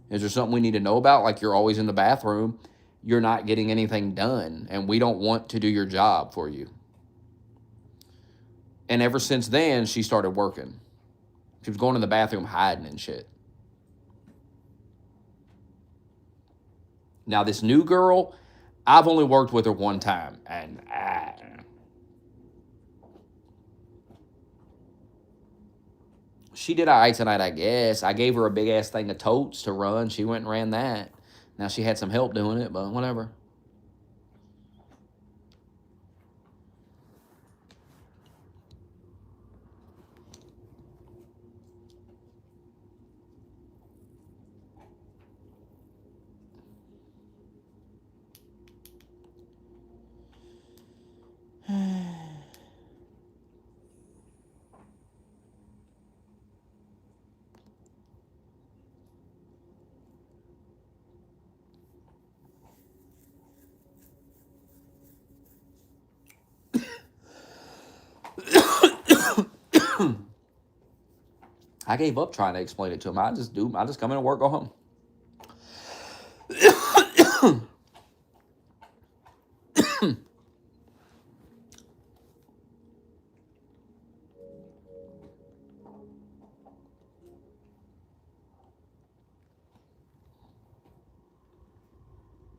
Is there something we need to know about? Like, you're always in the bathroom. You're not getting anything done. And we don't want to do your job for you. And ever since then, she started working. She was going in the bathroom hiding and shit. Now, this new girl, I've only worked with her one time. And she did all right tonight, I guess. I gave her a big-ass thing of totes to run. She went and ran that. Now, she had some help doing it, but whatever. I gave up trying to explain it to him. I just come in and work, go home.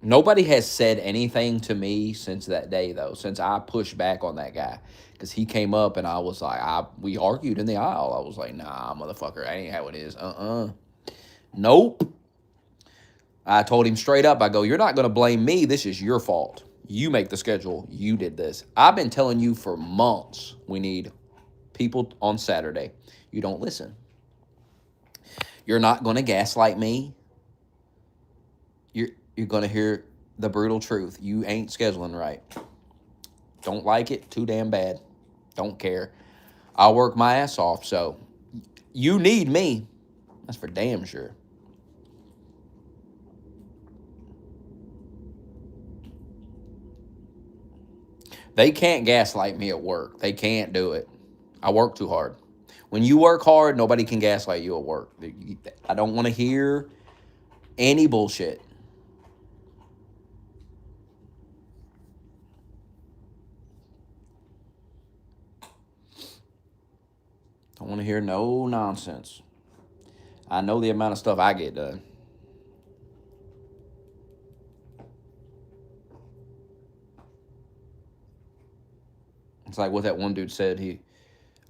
Nobody has said anything to me since that day, though, since I pushed back on that guy. Because he came up and I was like, we argued in the aisle. I was like, nah, motherfucker, that ain't how it is. Nope. I told him straight up, I go, you're not going to blame me. This is your fault. You make the schedule. You did this. I've been telling you for months we need people on Saturday. You don't listen. You're not going to gaslight me. You're going to hear the brutal truth. You ain't scheduling right. Don't like it. Too damn bad. Don't care. I'll work my ass off. So You need me. That's for damn sure. They can't gaslight me at work. They can't do it. I work too hard. When you work hard, nobody can gaslight you at work. I don't want to hear any bullshit. Don't want to hear no nonsense. I know the amount of stuff I get done. It's like what that one dude said. He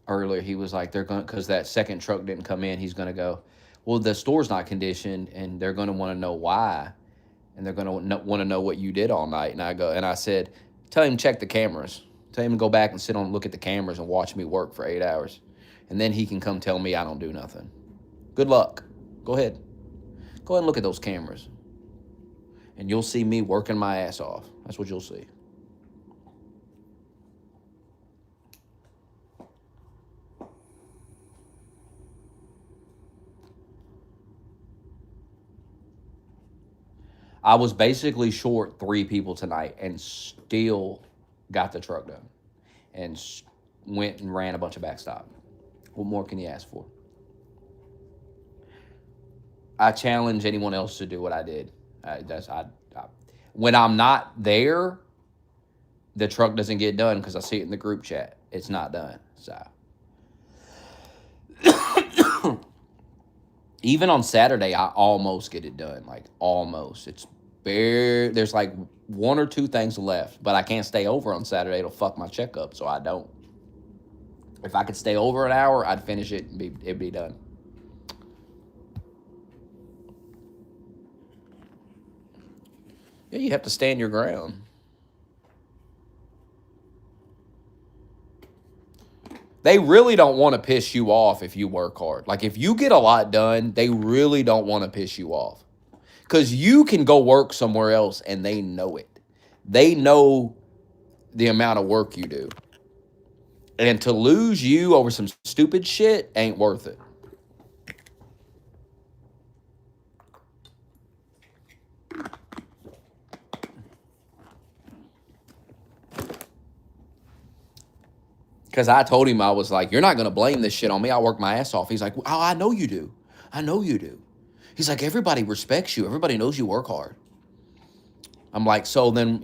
earlier he was like they're going because that second truck didn't come in. He's gonna go. Well, the store's not conditioned, and they're gonna want to know why, and they're gonna want to know what you did all night. And I said, tell him to check the cameras. Tell him to go back and sit on look at the cameras and watch me work for 8 hours, and then he can come tell me I don't do nothing. Good luck. Go ahead. Go ahead and look at those cameras, and you'll see me working my ass off. That's what you'll see. I was basically short 3 people tonight and still got the truck done and went and ran a bunch of backstop. What more can you ask for? I challenge anyone else to do what I did. When I'm not there, the truck doesn't get done because I see it in the group chat. It's not done. So even on Saturday, I almost get it done. Like almost. It's bare. There's like 1 or 2 things left, but I can't stay over on Saturday. It'll fuck my check up, so I don't. If I could stay over an hour, I'd finish it and it'd be done. Yeah, you have to stand your ground. They really don't want to piss you off if you work hard. Like if you get a lot done, they really don't want to piss you off. Because you can go work somewhere else and they know it. They know the amount of work you do. And to lose you over some stupid shit ain't worth it. Because I told him, I was like, you're not going to blame this shit on me. I work my ass off. He's like, oh, I know you do. I know you do. He's like, everybody respects you. Everybody knows you work hard. I'm like, so then,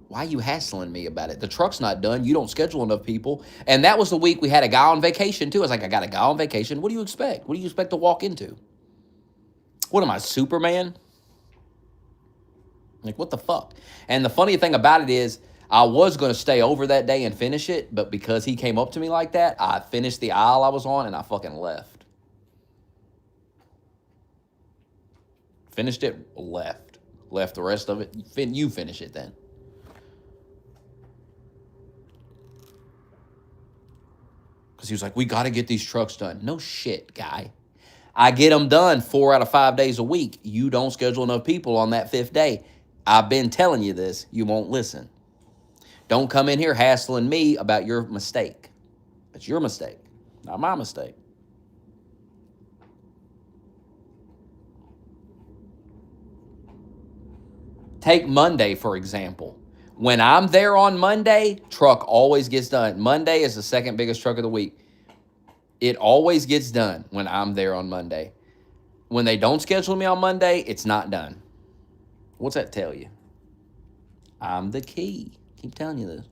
why are you hassling me about it? The truck's not done. You don't schedule enough people. And that was the week we had a guy on vacation, too. I was like, I got a guy on vacation. What do you expect? What do you expect to walk into? What am I, Superman? Like, what the fuck? And the funny thing about it is, I was going to stay over that day and finish it, but because he came up to me like that, I finished the aisle I was on and I fucking left. Finished it, left. Left the rest of it. You finish it then. Because he was like, we got to get these trucks done. No shit, guy. I get them done 4 out of 5 days a week. You don't schedule enough people on that 5th day. I've been telling you this. You won't listen. Don't come in here hassling me about your mistake. It's your mistake, not my mistake. Take Monday, for example. When I'm there on Monday, truck always gets done. Monday is the second biggest truck of the week. It always gets done when I'm there on Monday. When they don't schedule me on Monday, it's not done. What's that tell you? I'm the key. Keep telling you this.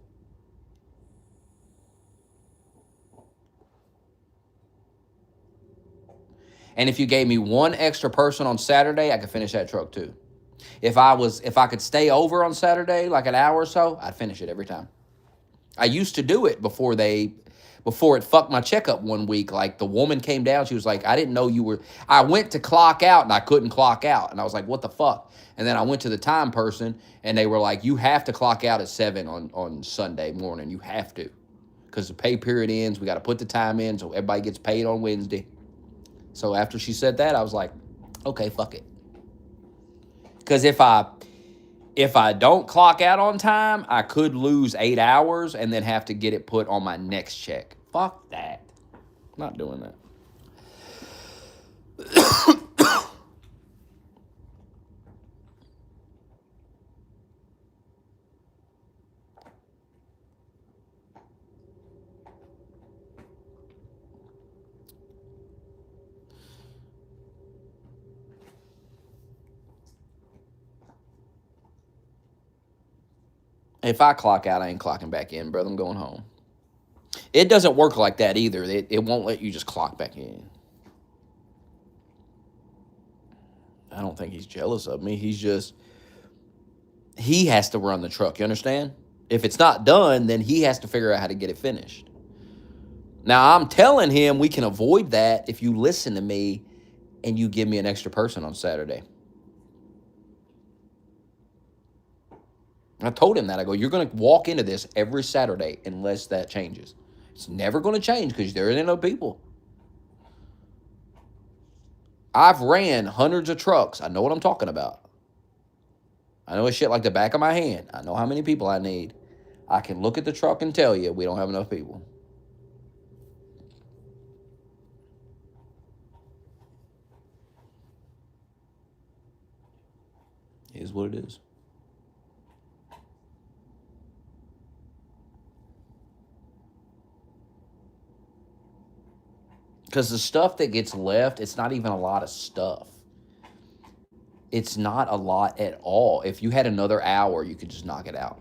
And if you gave me one extra person on Saturday, I could finish that truck too. If I could stay over on Saturday, like an hour or so, I'd finish it every time. I used to do it before it fucked my checkup one week. Like the woman came down, she was like, I didn't know you were, I went to clock out and I couldn't clock out. And I was like, what the fuck? And then I went to the time person and they were like, you have to clock out at 7 on Sunday morning. You have to. Because the pay period ends. We got to put the time in so everybody gets paid on Wednesday. So after she said that, I was like, okay, fuck it. Because if I don't clock out on time, I could lose 8 hours and then have to get it put on my next check. Fuck that. Not doing that. If I clock out, I ain't clocking back in, brother. I'm going home. It doesn't work like that either. It won't let you just clock back in. I don't think he's jealous of me. He has to run the truck. You understand? If it's not done, then he has to figure out how to get it finished. Now, I'm telling him we can avoid that if you listen to me and you give me an extra person on Saturday. I told him that. I go, you're going to walk into this every Saturday unless that changes. It's never going to change because there ain't no people. I've ran hundreds of trucks. I know what I'm talking about. I know a shit like the back of my hand. I know how many people I need. I can look at the truck and tell you we don't have enough people. It is what it is. Because the stuff that gets left, it's not even a lot of stuff. It's not a lot at all. If you had another hour, you could just knock it out.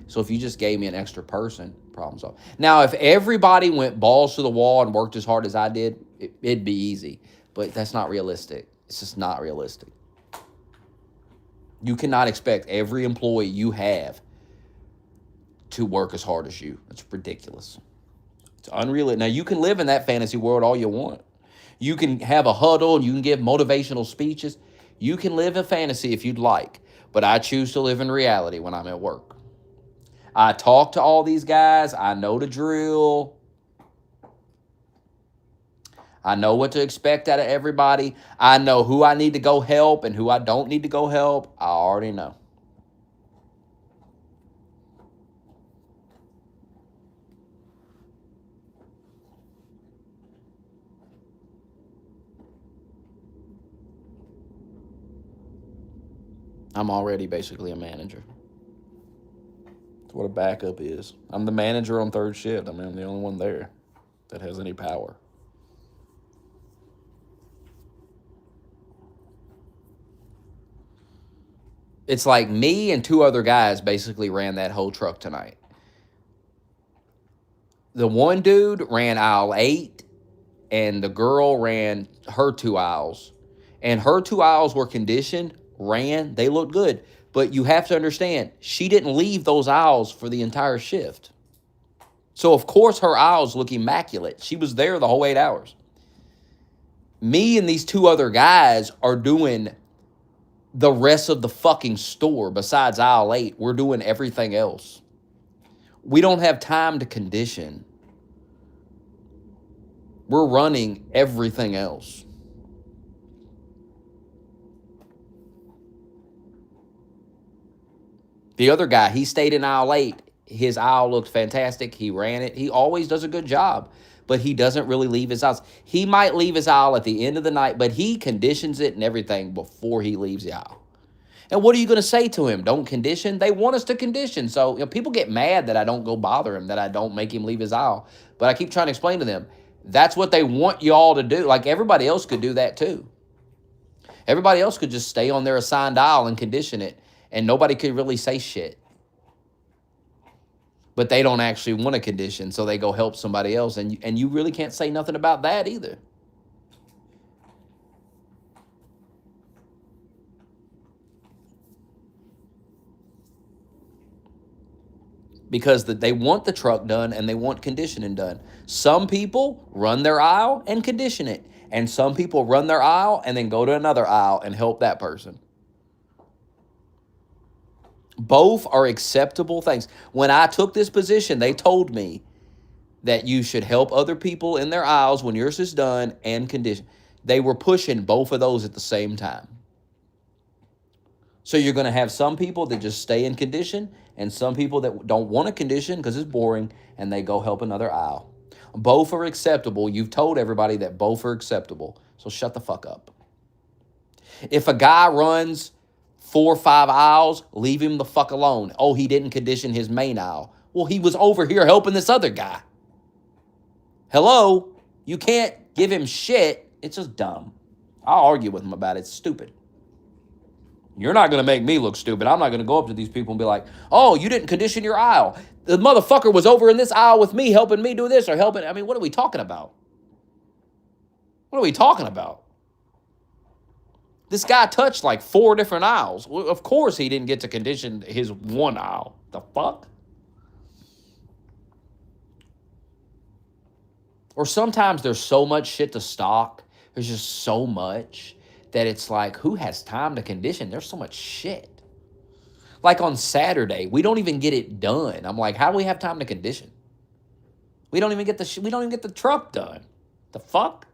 So if you just gave me an extra person, problem solved. Now, if everybody went balls to the wall and worked as hard as I did, it'd be easy. But that's not realistic. It's just not realistic. You cannot expect every employee you have to work as hard as you. It's ridiculous. It's unreal. Now, you can live in that fantasy world all you want. You can have a huddle and you can give motivational speeches. You can live in fantasy if you'd like. But I choose to live in reality when I'm at work. I talk to all these guys. I know the drill. I know what to expect out of everybody. I know who I need to go help and who I don't need to go help. I already know. I'm already basically a manager. That's what a backup is. I'm the manager on third shift. I mean, I'm the only one there that has any power. It's like me and two other guys basically ran that whole truck tonight. The one dude ran aisle 8, and the girl ran her 2 aisles. And her 2 aisles were conditioned, ran, they looked good. But you have to understand, she didn't leave those aisles for the entire shift. So, of course, her aisles look immaculate. She was there the whole 8 hours. Me and these two other guys are doing the rest of the fucking store besides aisle 8. We're doing everything else. We don't have time to condition. We're running everything else. The other guy, he stayed in aisle 8. His aisle looked fantastic. He ran it. He always does a good job, but he doesn't really leave his aisles. He might leave his aisle at the end of the night, but he conditions it and everything before he leaves the aisle. And what are you going to say to him? Don't condition? They want us to condition. So people get mad that I don't go bother him, that I don't make him leave his aisle. But I keep trying to explain to them, that's what they want y'all to do. Like everybody else could do that too. Everybody else could just stay on their assigned aisle and condition it, and nobody could really say shit. But they don't actually want to condition, so they go help somebody else, and you really can't say nothing about that either. Because they want the truck done and they want conditioning done. Some people run their aisle and condition it, and some people run their aisle and then go to another aisle and help that person. Both are acceptable things. When I took this position, they told me that you should help other people in their aisles when yours is done and condition. They were pushing both of those at the same time. So you're going to have some people that just stay in condition and some people that don't want to condition because it's boring and they go help another aisle. Both are acceptable. You've told everybody that both are acceptable. So shut the fuck up. If a guy runs 4 or 5 aisles, leave him the fuck alone. Oh, he didn't condition his main aisle. Well, he was over here helping this other guy. Hello? You can't give him shit. It's just dumb. I'll argue with him about it. It's stupid. You're not going to make me look stupid. I'm not going to go up to these people and be like, oh, you didn't condition your aisle. The motherfucker was over in this aisle with me, helping me do this or helping. I mean, what are we talking about? What are we talking about? This guy touched like 4 different aisles. Well, of course he didn't get to condition his one aisle. The fuck? Or sometimes there's so much shit to stock. There's just so much that it's like, who has time to condition? There's so much shit. Like on Saturday, we don't even get it done. I'm like, how do we have time to condition? We don't even get the truck done. The fuck?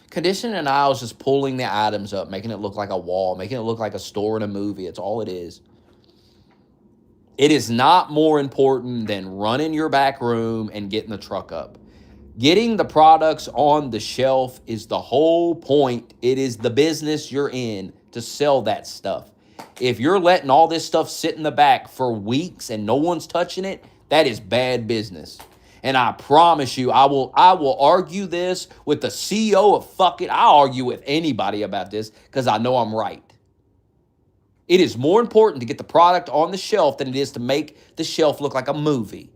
Conditioning an aisle is just pulling the items up, making it look like a wall, making it look like a store in a movie. It's all it is. It is not more important than running your back room and getting the truck up. Getting the products on the shelf is the whole point. It is the business you're in to sell that stuff. If you're letting all this stuff sit in the back for weeks and no one's touching it, that is bad business. And I promise you, I will argue this with the CEO of I'll argue with anybody about this because I know I'm right. It is more important to get the product on the shelf than it is to make the shelf look like a movie.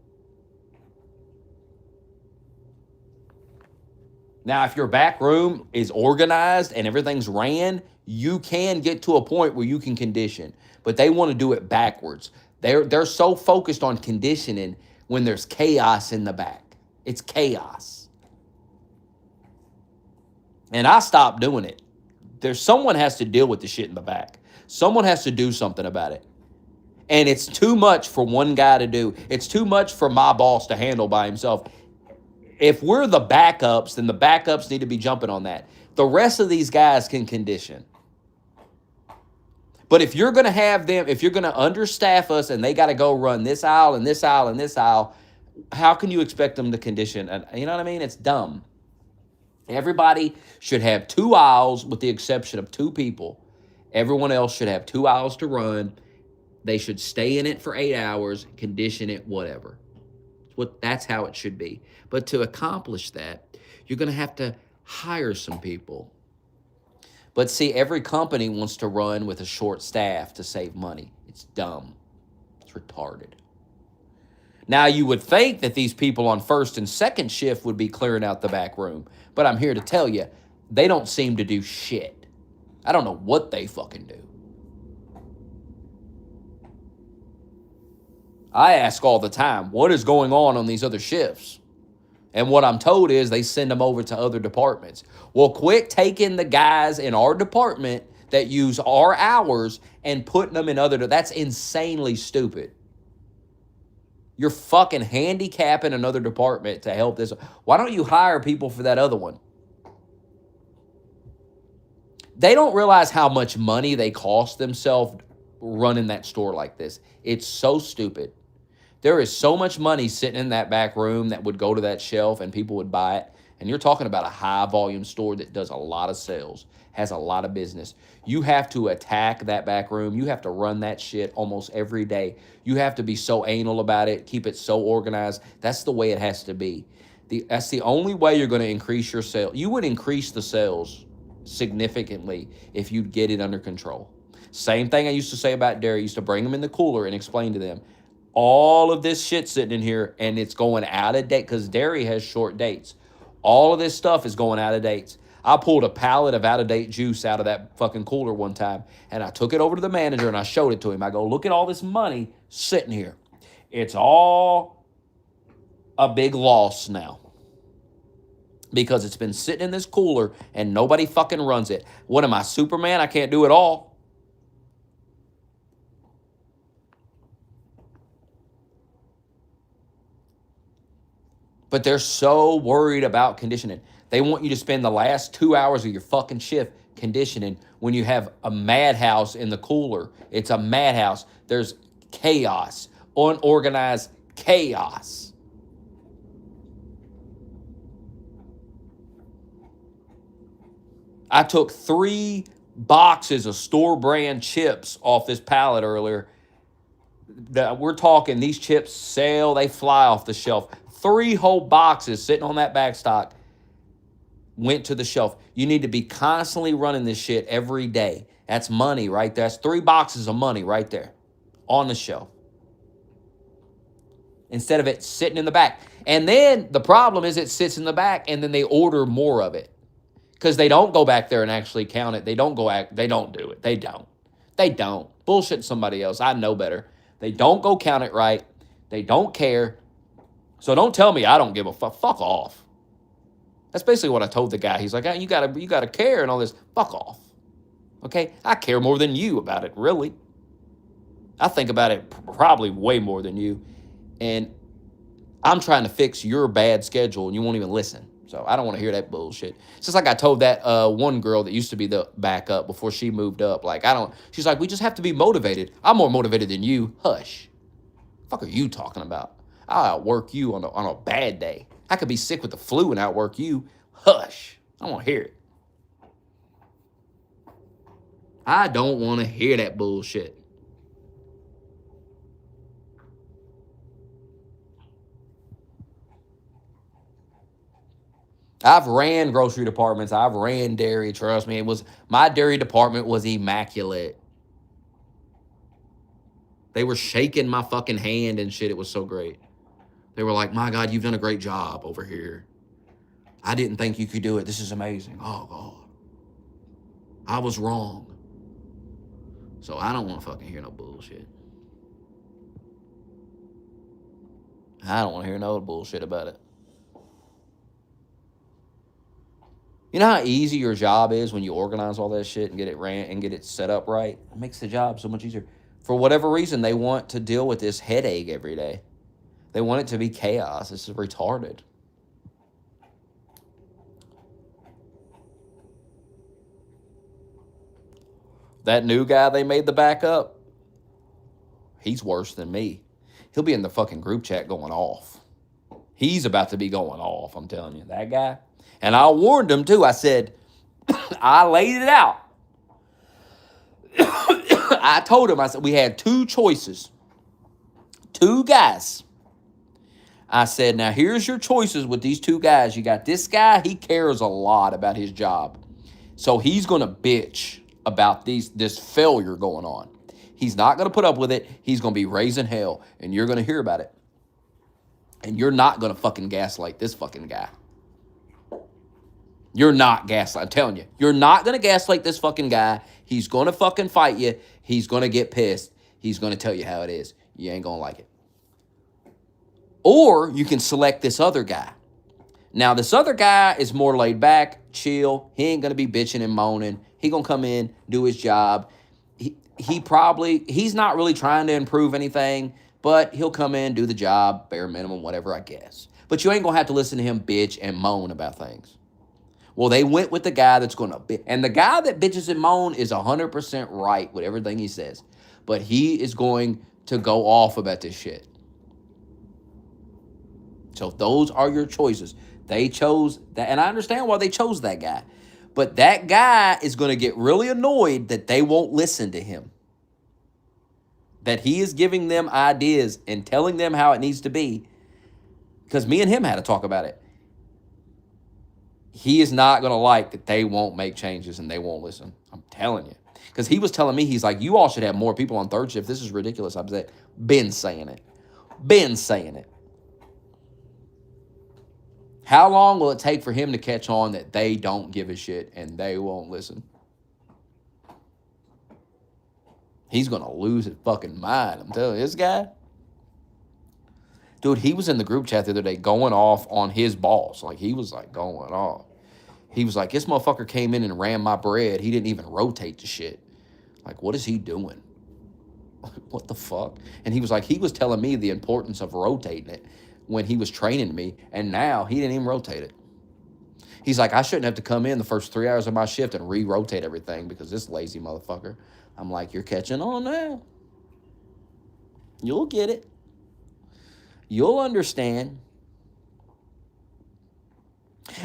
Now, if your back room is organized and everything's ran, you can get to a point where you can condition. But they want to do it backwards. They're so focused on conditioning when there's chaos in the back. It's chaos. And I stopped doing it. Someone has to deal with the shit in the back. Someone has to do something about it. And it's too much for one guy to do. It's too much for my boss to handle by himself. If we're the backups, then the backups need to be jumping on that. The rest of these guys can condition. But if you're going to have them, if you're going to understaff us and they got to go run this aisle and this aisle and this aisle, how can you expect them to condition? And you know what I mean? It's dumb. Everybody should have 2 aisles with the exception of 2 people. Everyone else should have 2 aisles to run. They should stay in it for 8 hours, condition it, whatever. That's how it should be. But to accomplish that, you're going to have to hire some people. But see, every company wants to run with a short staff to save money. It's dumb. It's retarded. Now, you would think that these people on first and second shift would be clearing out the back room. But I'm here to tell you, they don't seem to do shit. I don't know what they fucking do. I ask all the time, what is going on these other shifts? And what I'm told is they send them over to other departments. Well, quit taking the guys in our department that use our hours and putting them in other. That's insanely stupid. You're fucking handicapping another department to help this. Why don't you hire people for that other one? They don't realize how much money they cost themselves running that store like this. It's so stupid. There is so much money sitting in that back room that would go to that shelf and people would buy it. And you're talking about a high volume store that does a lot of sales, has a lot of business. You have to attack that back room. You have to run that shit almost every day. You have to be so anal about it, keep it so organized. That's the way it has to be. That's the only way you're going to increase your sales. You would increase the sales significantly if you get it under control. Same thing I used to say about dairy. I used to bring them in the cooler and explain to them, all of this shit sitting in here and it's going out of date because dairy has short dates. All of this stuff is going out of dates. I pulled a pallet of out-of-date juice out of that fucking cooler one time and I took it over to the manager and I showed it to him. I go, look at all this money sitting here. It's all a big loss now because it's been sitting in this cooler and nobody fucking runs it. What am I, Superman? I can't do it all. But they're so worried about conditioning. They want you to spend the last 2 hours of your fucking shift conditioning when you have a madhouse in the cooler. It's a madhouse. There's chaos, unorganized chaos. I took 3 boxes of store brand chips off this pallet earlier. We're talking these chips sell, they fly off the shelf. 3 whole boxes sitting on that back stock went to the shelf. You need to be constantly running this shit every day. That's money right there. That's 3 boxes of money right there on the shelf, instead of it sitting in the back. And then the problem is it sits in the back and then they order more of it because they don't go back there and actually count it. They don't do it. They don't. Bullshit somebody else. I know better. They don't go count it right. They don't care. So don't tell me I don't give a fuck. Fuck off. That's basically what I told the guy. He's like, you gotta care and all this. Fuck off. Okay? I care more than you about it, really. I think about it probably way more than you. And I'm trying to fix your bad schedule and you won't even listen. So I don't want to hear that bullshit. It's just like I told that one girl that used to be the backup before she moved up. Like, she's like, we just have to be motivated. I'm more motivated than you. Hush. The fuck are you talking about? I'll outwork you on a bad day. I could be sick with the flu and outwork you. Hush. I don't want to hear it. I don't want to hear that bullshit. I've ran grocery departments. I've ran dairy. Trust me, my dairy department was immaculate. They were shaking my fucking hand and shit. It was so great. They were like, my God, you've done a great job over here. I didn't think you could do it. This is amazing. Oh, God. I was wrong. So I don't want to fucking hear no bullshit. I don't want to hear no bullshit about it. You know how easy your job is when you organize all that shit and get it ran and get it set up right? It makes the job so much easier. For whatever reason, they want to deal with this headache every day. They want it to be chaos. This is retarded. That new guy they made the backup, he's worse than me. He'll be in the fucking group chat going off. He's about to be going off, I'm telling you. That guy. And I warned him too. I said, I laid it out. I told him, I said, we had 2 choices. 2 guys. I said, now here's your choices with these 2 guys. You got this guy, he cares a lot about his job. So he's going to bitch about this failure going on. He's not going to put up with it. He's going to be raising hell, and you're going to hear about it. And you're not going to fucking gaslight this fucking guy. You're not gaslight. I'm telling you. You're not going to gaslight this fucking guy. He's going to fucking fight you. He's going to get pissed. He's going to tell you how it is. You ain't going to like it. Or you can select this other guy. Now, this other guy is more laid back, chill. He ain't going to be bitching and moaning. He going to come in, do his job. He's not really trying to improve anything, but he'll come in, do the job, bare minimum, whatever, I guess. But you ain't going to have to listen to him bitch and moan about things. Well, they went with the guy that's going to bitch. And the guy that bitches and moan is 100% right with everything he says. But he is going to go off about this shit. So those are your choices. They chose that. And I understand why they chose that guy. But that guy is going to get really annoyed that they won't listen to him. That he is giving them ideas and telling them how it needs to be. Because me and him had to talk about it. He is not going to like that they won't make changes and they won't listen. I'm telling you. Because he was telling me, he's like, you all should have more people on third shift. This is ridiculous. I said, been saying it. Been saying it. How long will it take for him to catch on that they don't give a shit and they won't listen? He's going to lose his fucking mind. I'm telling you, this guy. Dude, he was in the group chat the other day going off on his boss. Like, he was like going off. He was like, this motherfucker came in and ran my bread. He didn't even rotate the shit. Like, what is he doing? What the fuck? And he was like, he was telling me the importance of rotating it when he was training me, and now he didn't even rotate it. He's like, I shouldn't have to come in the first 3 hours of my shift and re-rotate everything because this lazy motherfucker. I'm like, you're catching on now. You'll get it. You'll understand.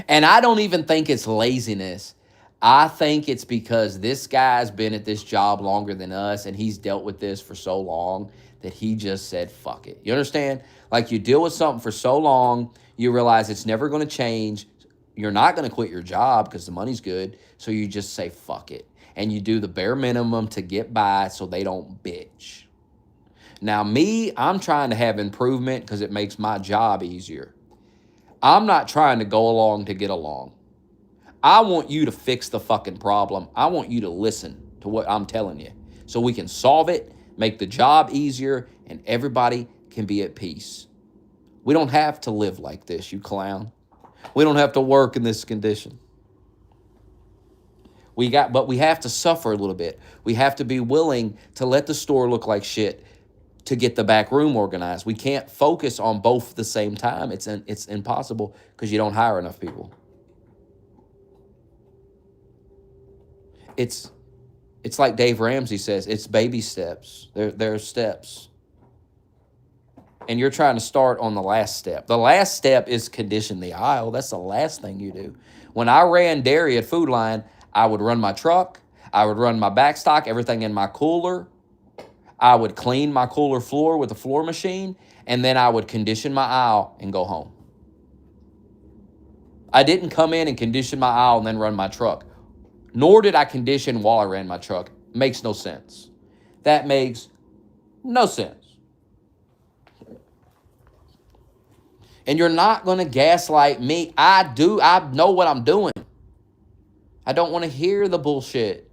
And I don't even think it's laziness. I think it's because this guy's been at this job longer than us and he's dealt with this for so long that he just said, fuck it. You understand? Like you deal with something for so long, you realize it's never going to change. You're not going to quit your job because the money's good. So you just say, fuck it. And you do the bare minimum to get by so they don't bitch. Now, me, I'm trying to have improvement because it makes my job easier. I'm not trying to go along to get along. I want you to fix the fucking problem. I want you to listen to what I'm telling you so we can solve it, make the job easier, and everybody can be at peace. We don't have to live like this, you clown. We don't have to work in this condition. But we have to suffer a little bit. We have to be willing to let the store look like shit to get the back room organized. We can't focus on both at the same time. It's impossible because you don't hire enough people. It's like Dave Ramsey says, it's baby steps. There's steps. And you're trying to start on the last step. The last step is condition the aisle. That's the last thing you do. When I ran dairy at Food Line, I would run my truck. I would run my back stock, everything in my cooler. I would clean my cooler floor with a floor machine, and then I would condition my aisle and go home. I didn't come in and condition my aisle and then run my truck. Nor did I condition while I ran my truck. Makes no sense. That makes no sense. And you're not going to gaslight me. I know what I'm doing. I don't want to hear the bullshit.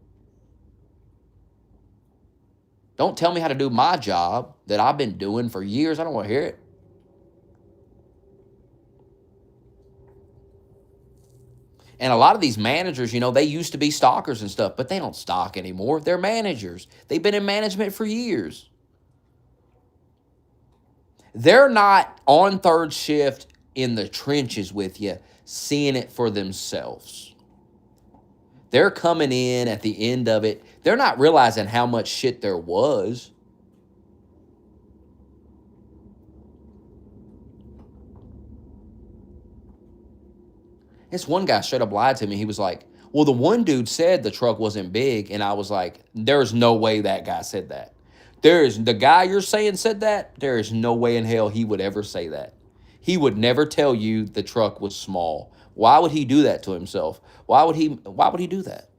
Don't tell me how to do my job that I've been doing for years. I don't want to hear it. And a lot of these managers, they used to be stalkers and stuff, but they don't stalk anymore. They're managers. They've been in management for years. They're not on third shift in the trenches with you, seeing it for themselves. They're coming in at the end of it. They're not realizing how much shit there was. This one guy straight up lied to me. He was like, well, the one dude said the truck wasn't big. And I was like, there's no way that guy said that. The guy you're saying said that. There is no way in hell he would ever say that. He would never tell you the truck was small. Why would he do that to himself? Why would he do that?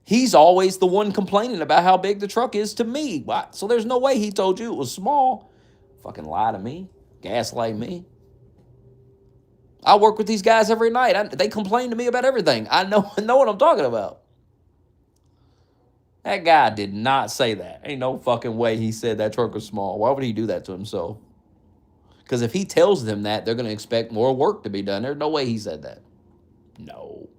He's always the one complaining about how big the truck is to me. So there's no way he told you it was small. Fucking lie to me. Gaslight me. I work with these guys every night. They complain to me about everything. I know what I'm talking about. That guy did not say that. Ain't no fucking way he said that truck was small. Why would he do that to himself? Because if he tells them that, they're going to expect more work to be done. There's no way he said that. No.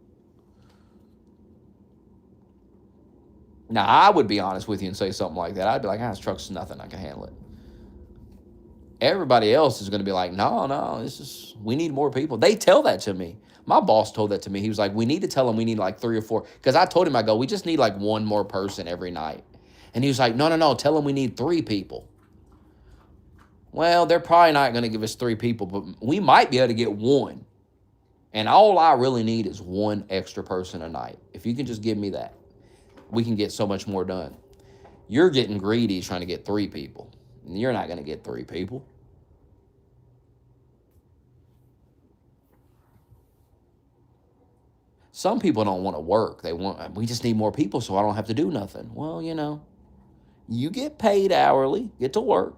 Now, I would be honest with you and say something like that. I'd be like, this truck's nothing. I can handle it. Everybody else is going to be like, no, we need more people. They tell that to me. My boss told that to me. He was like, we need to tell them we need like 3 or 4. Because I told him, we just need like one more person every night. And he was like, no, tell them we need 3 people. Well, they're probably not going to give us 3 people, but we might be able to get 1. And all I really need is 1 extra person a night. If you can just give me that, we can get so much more done. You're getting greedy trying to get 3 people. You're not going to get 3 people. Some people don't want to work. We just need more people so I don't have to do nothing. Well, you get paid hourly, get to work.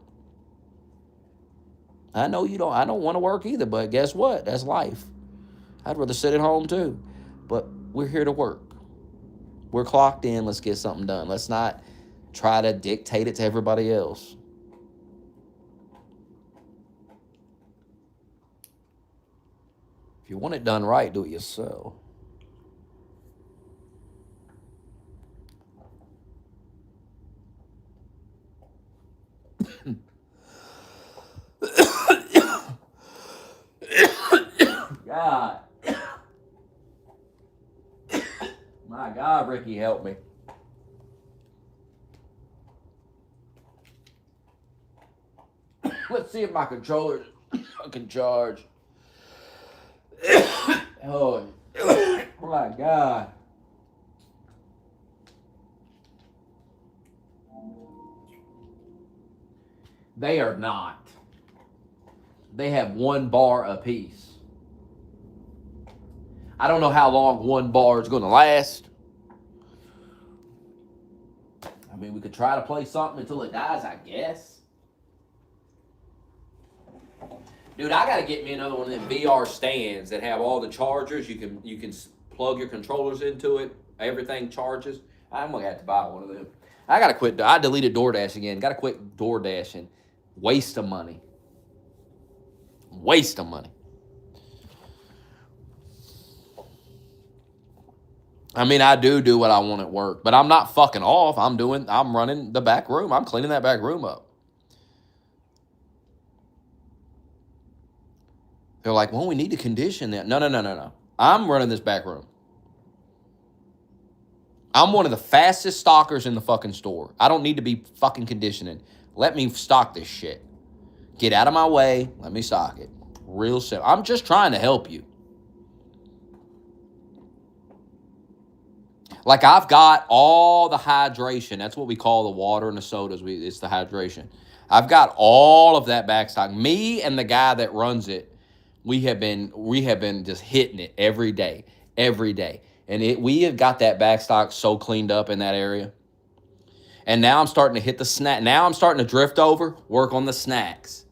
I know you don't. I don't want to work either, but guess what? That's life. I'd rather sit at home too. But we're here to work. We're clocked in. Let's get something done. Let's not try to dictate it to everybody else. If you want it done right, do it yourself. God. My God, Ricky, help me. Let's see if my controller can charge. Oh, my God. They are not. They have one bar apiece. I don't know how long one bar is going to last. I mean, we could try to play something until it dies, I guess. Dude, I gotta get me another one of them VR stands that have all the chargers. You can plug your controllers into it. Everything charges. I'm gonna have to buy one of them. I gotta quit. I deleted DoorDash again. Gotta quit DoorDashing. Waste of money. Waste of money. I mean, I do what I want at work, but I'm not fucking off. I'm running the back room. I'm cleaning that back room up. They're like, well, we need to condition that. No. I'm running this back room. I'm one of the fastest stockers in the fucking store. I don't need to be fucking conditioning. Let me stock this shit. Get out of my way. Let me stock it. Real simple. I'm just trying to help you. Like, I've got all the hydration. That's what we call the water and the sodas. It's the hydration. I've got all of that back stock. Me and the guy that runs it, we have been just hitting it every day. And we have got that back stock so cleaned up in that area. And now I'm starting to hit the snack. Now I'm starting to drift over, work on the snacks.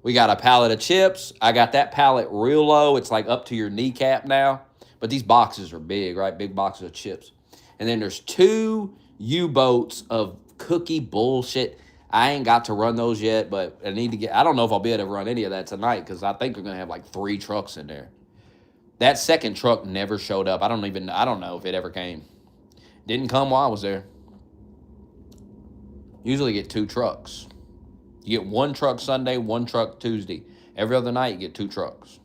We got a pallet of chips. I got that pallet real low. It's like up to your kneecap now. But these boxes are big, right? Big boxes of chips. And then there's 2 U-boats of cookie bullshit. I ain't got to run those yet, but I don't know if I'll be able to run any of that tonight because I think we're going to have like 3 trucks in there. That second truck never showed up. I don't know if it ever came. Didn't come while I was there. Usually get 2 trucks. You get 1 truck Sunday, 1 truck Tuesday. Every other night you get 2 trucks.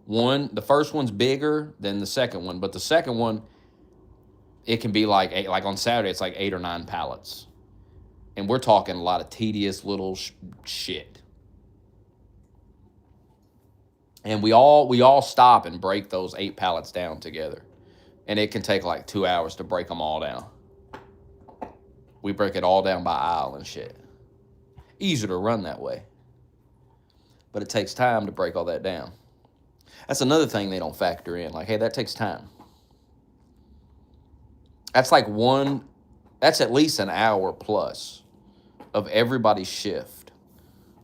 The first one's bigger than the second one, but the second one, it can be like on Saturday, it's like 8 or 9 pallets. And we're talking a lot of tedious little shit. And we all stop and break those 8 pallets down together. And it can take like 2 hours to break them all down. We break it all down by aisle and shit. Easier to run that way. But it takes time to break all that down. That's another thing they don't factor in. Like, hey, that takes time. That's at least an hour plus of everybody's shift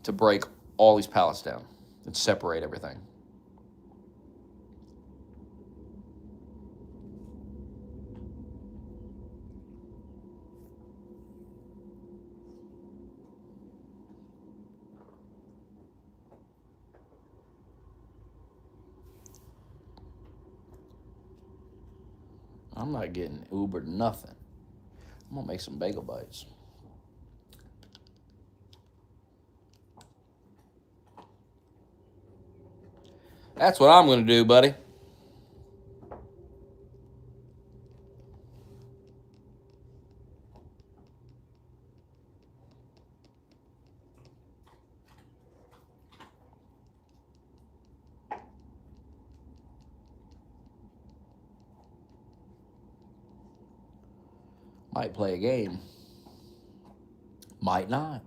to break all these pallets down and separate everything. I'm not getting Ubered nothing. I'm going to make some bagel bites. That's what I'm going to do, buddy. Might play a game. Might not.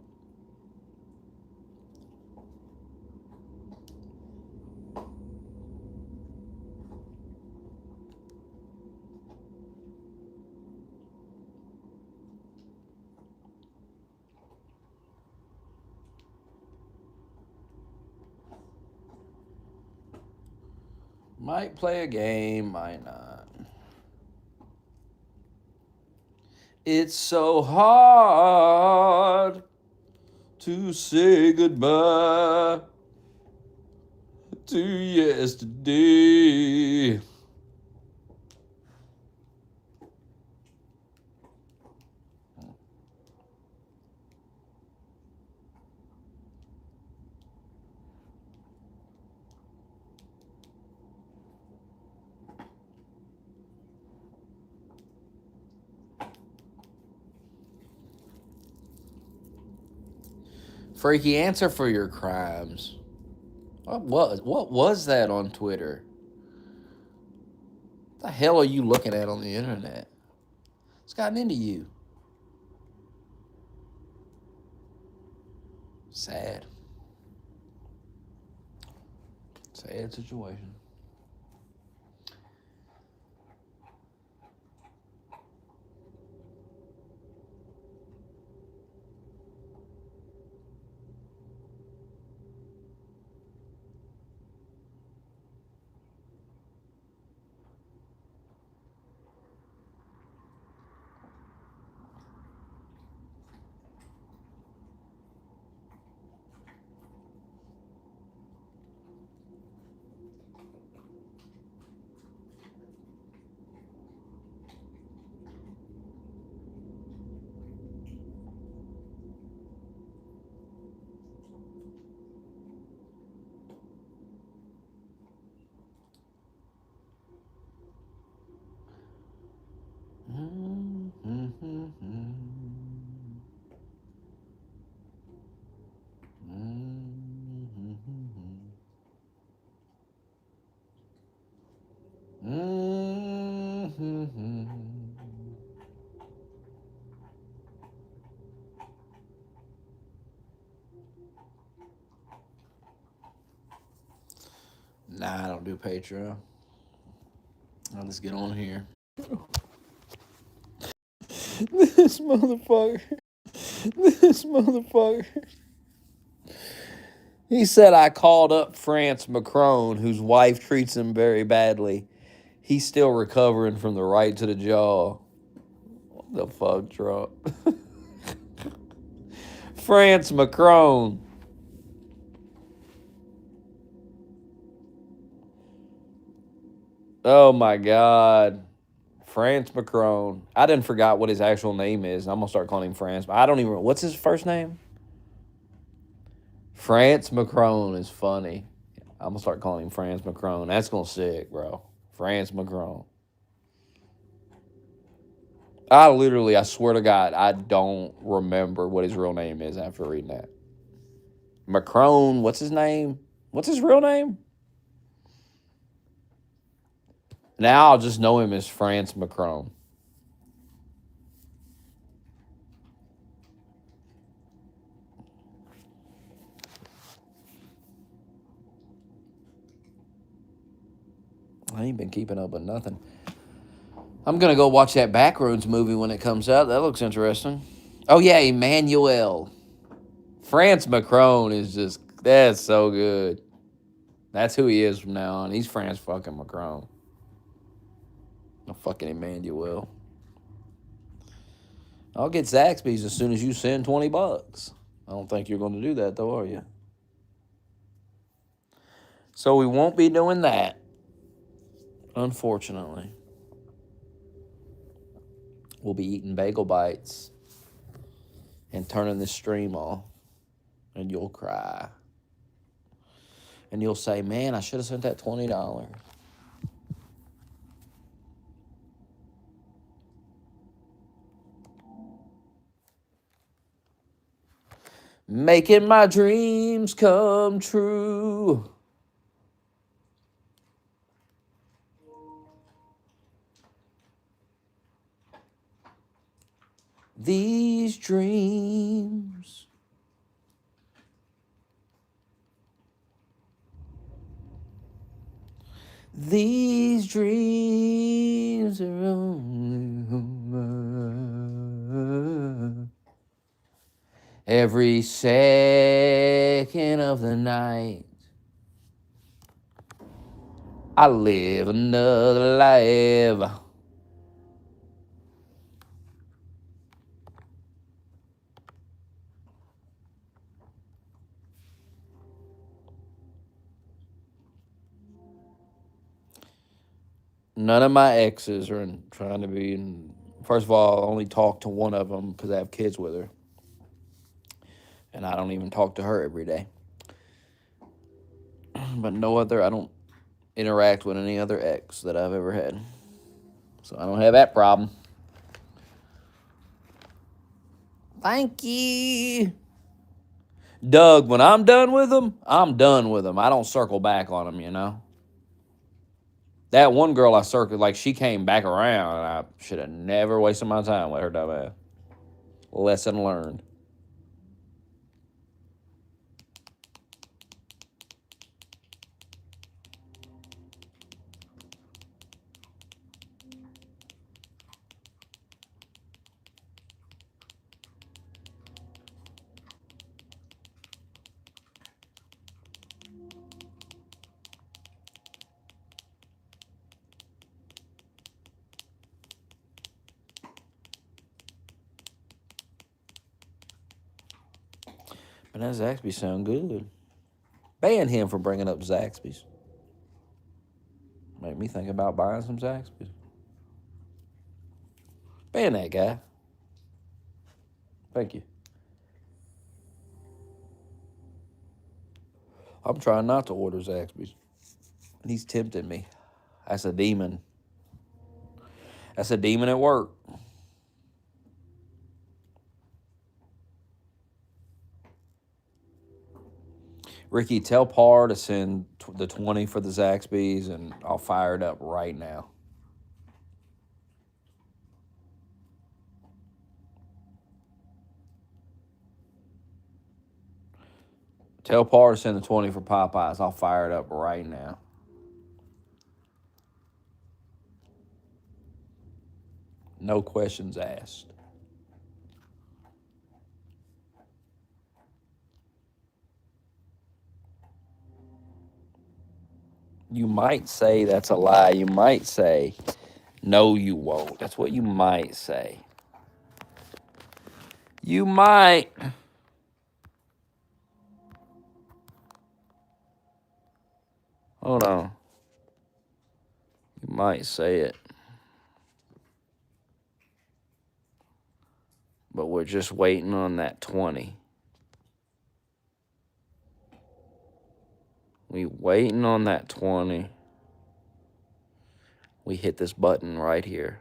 Might play a game, might not. It's so hard to say goodbye to yesterday. Freaky, answer for your crimes. What was that on Twitter? What the hell are you looking at on the internet? What's gotten into you? Sad. Sad situation. Nah, I don't do Patreon. I'll just get on here. This motherfucker. This motherfucker. He said I called up France Macron, whose wife treats him very badly. He's still recovering from the right to the jaw. What the fuck, Trump? France Macron. Oh my God. France Macron. I didn't forgot what his actual name is. I'm going to start calling him France. I don't even... What's his first name? France Macron is funny. I'm going to start calling him France Macron. That's going to sick, bro. France Macron. I swear to God, I don't remember what his real name is after reading that. Macron, what's his name? What's his real name? Now I'll just know him as France Macron. I ain't been keeping up with nothing. I'm going to go watch that Backroads movie when it comes out. That looks interesting. Oh, yeah, Emmanuel. France Macron is just, that's so good. That's who he is from now on. He's France fucking Macron. No fucking Emmanuel. I'll get Zaxby's as soon as you send $20. I don't think you're going to do that, though, are you? So we won't be doing that, unfortunately. We'll be eating bagel bites and turning this stream off, and you'll cry. And you'll say, man, I should have sent that $20. Making my dreams come true. These dreams. These dreams are only every second of the night. I live another life. None of my exes are trying to be in. First of all, I only talk to one of them because I have kids with her. And I don't even talk to her every day. But no other, I don't interact with any other ex that I've ever had. So I don't have that problem. Thank you. Doug, when I'm done with them, I'm done with them. I don't circle back on them, you know. That one girl I circled, like, she came back around, and I should have never wasted my time with her dumb ass. Lesson learned. But that Zaxby sound good. Ban him for bringing up Zaxby's. Make me think about buying some Zaxby's. Ban that guy. Thank you. I'm trying not to order Zaxby's. He's tempting me. That's a demon. That's a demon at work. Ricky, tell Parr to send the 20 for the Zaxby's, and I'll fire it up right now. Tell Parr to send the 20 for Popeyes. I'll fire it up right now. No questions asked. You might say that's a lie. You might say, no, you won't. That's what you might say. You might. Hold on. You might say it. But we're just waiting on that 20. We waiting on that 20. We hit this button right here.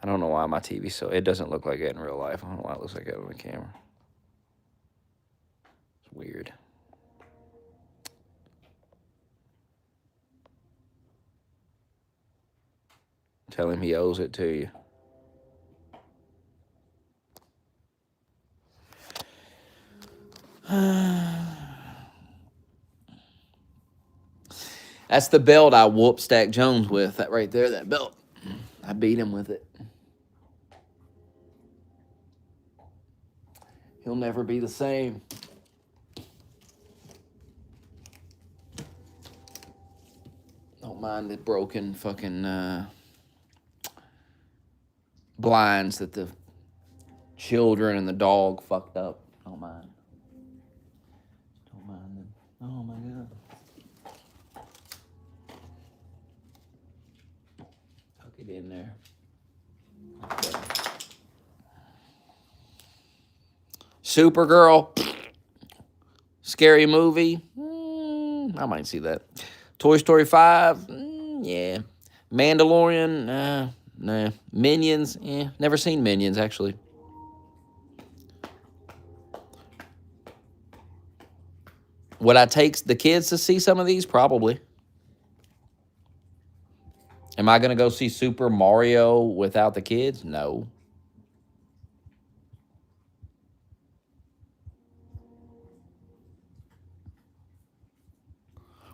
I don't know why my TV so it doesn't look like it in real life. I don't know why it looks like it on the camera. It's weird. Tell him he owes it to you. That's the belt I whooped Stack Jones with. That right there, that belt. I beat him with it. He'll never be the same. Don't mind the broken fucking blinds that the children and the dog fucked up. Don't mind. Don't mind them. Oh my God. Tuck it in there. Okay. Supergirl. Scary movie. I might see that. Toy Story 5. Yeah. Mandalorian. Nah. Minions. Never seen Minions, actually. Would I take the kids to see some of these? Probably. Am I going to go see Super Mario without the kids? No.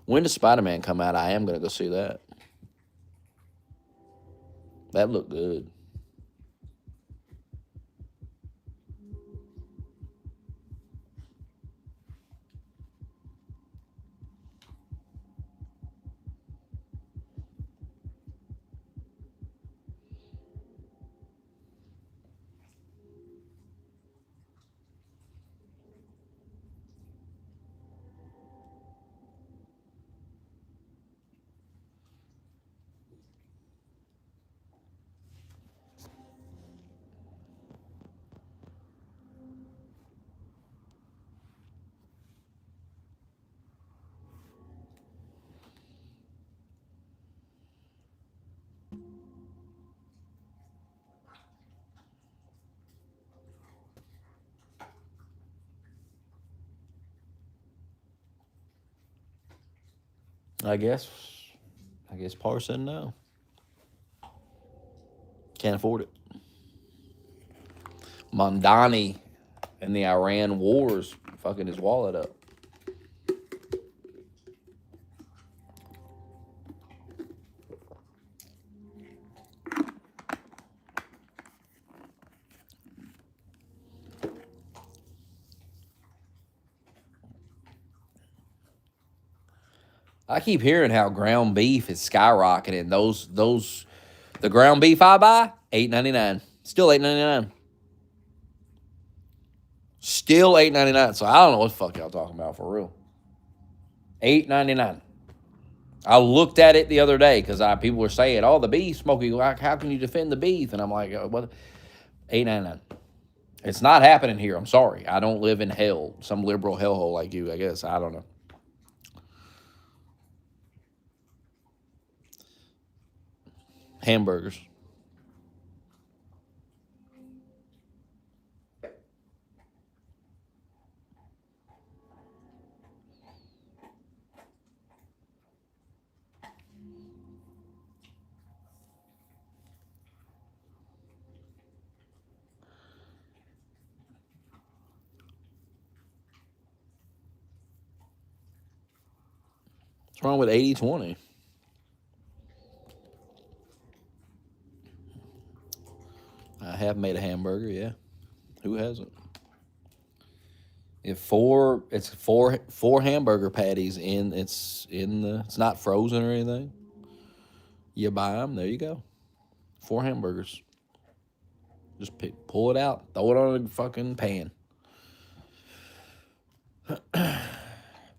When does Spider-Man come out? I am going to go see that. That looked good. I guess Parr said no. Can't afford it. Mondani and the Iran wars fucking his wallet up. I keep hearing how ground beef is skyrocketing. The ground beef I buy, $8.99.
Still $8.99. Still $8.99. So I don't know what the fuck y'all talking about for real. $8.99. I looked at it the other day because people were saying, "Oh, the beef, Smokey. How can you defend the beef?" And I'm like, "What? $8.99. It's not happening here. I'm sorry. I don't live in hell, some liberal hellhole like you. I guess I don't know." Hamburgers. What's wrong with 80/20? I have made a hamburger. Yeah, who hasn't? It's four hamburger patties in. It's not frozen or anything. You buy them. There you go. Four hamburgers. Just pull it out. Throw it on a fucking pan.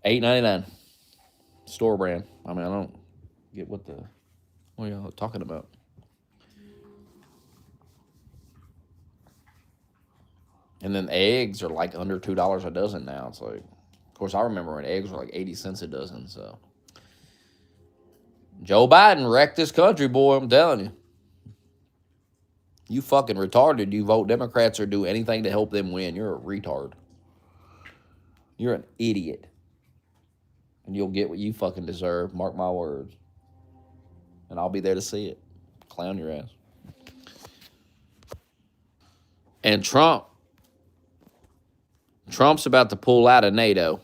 $8.99. Store brand. I mean, I don't get what are y'all talking about. And then eggs are like under $2 a dozen now. It's like, of course, I remember when eggs were like 80 cents a dozen. So Joe Biden wrecked this country, boy. I'm telling you. You fucking retarded. You vote Democrats or do anything to help them win. You're a retard. You're an idiot. And you'll get what you fucking deserve. Mark my words. And I'll be there to see it. Clown your ass. And Trump's about to pull out of NATO.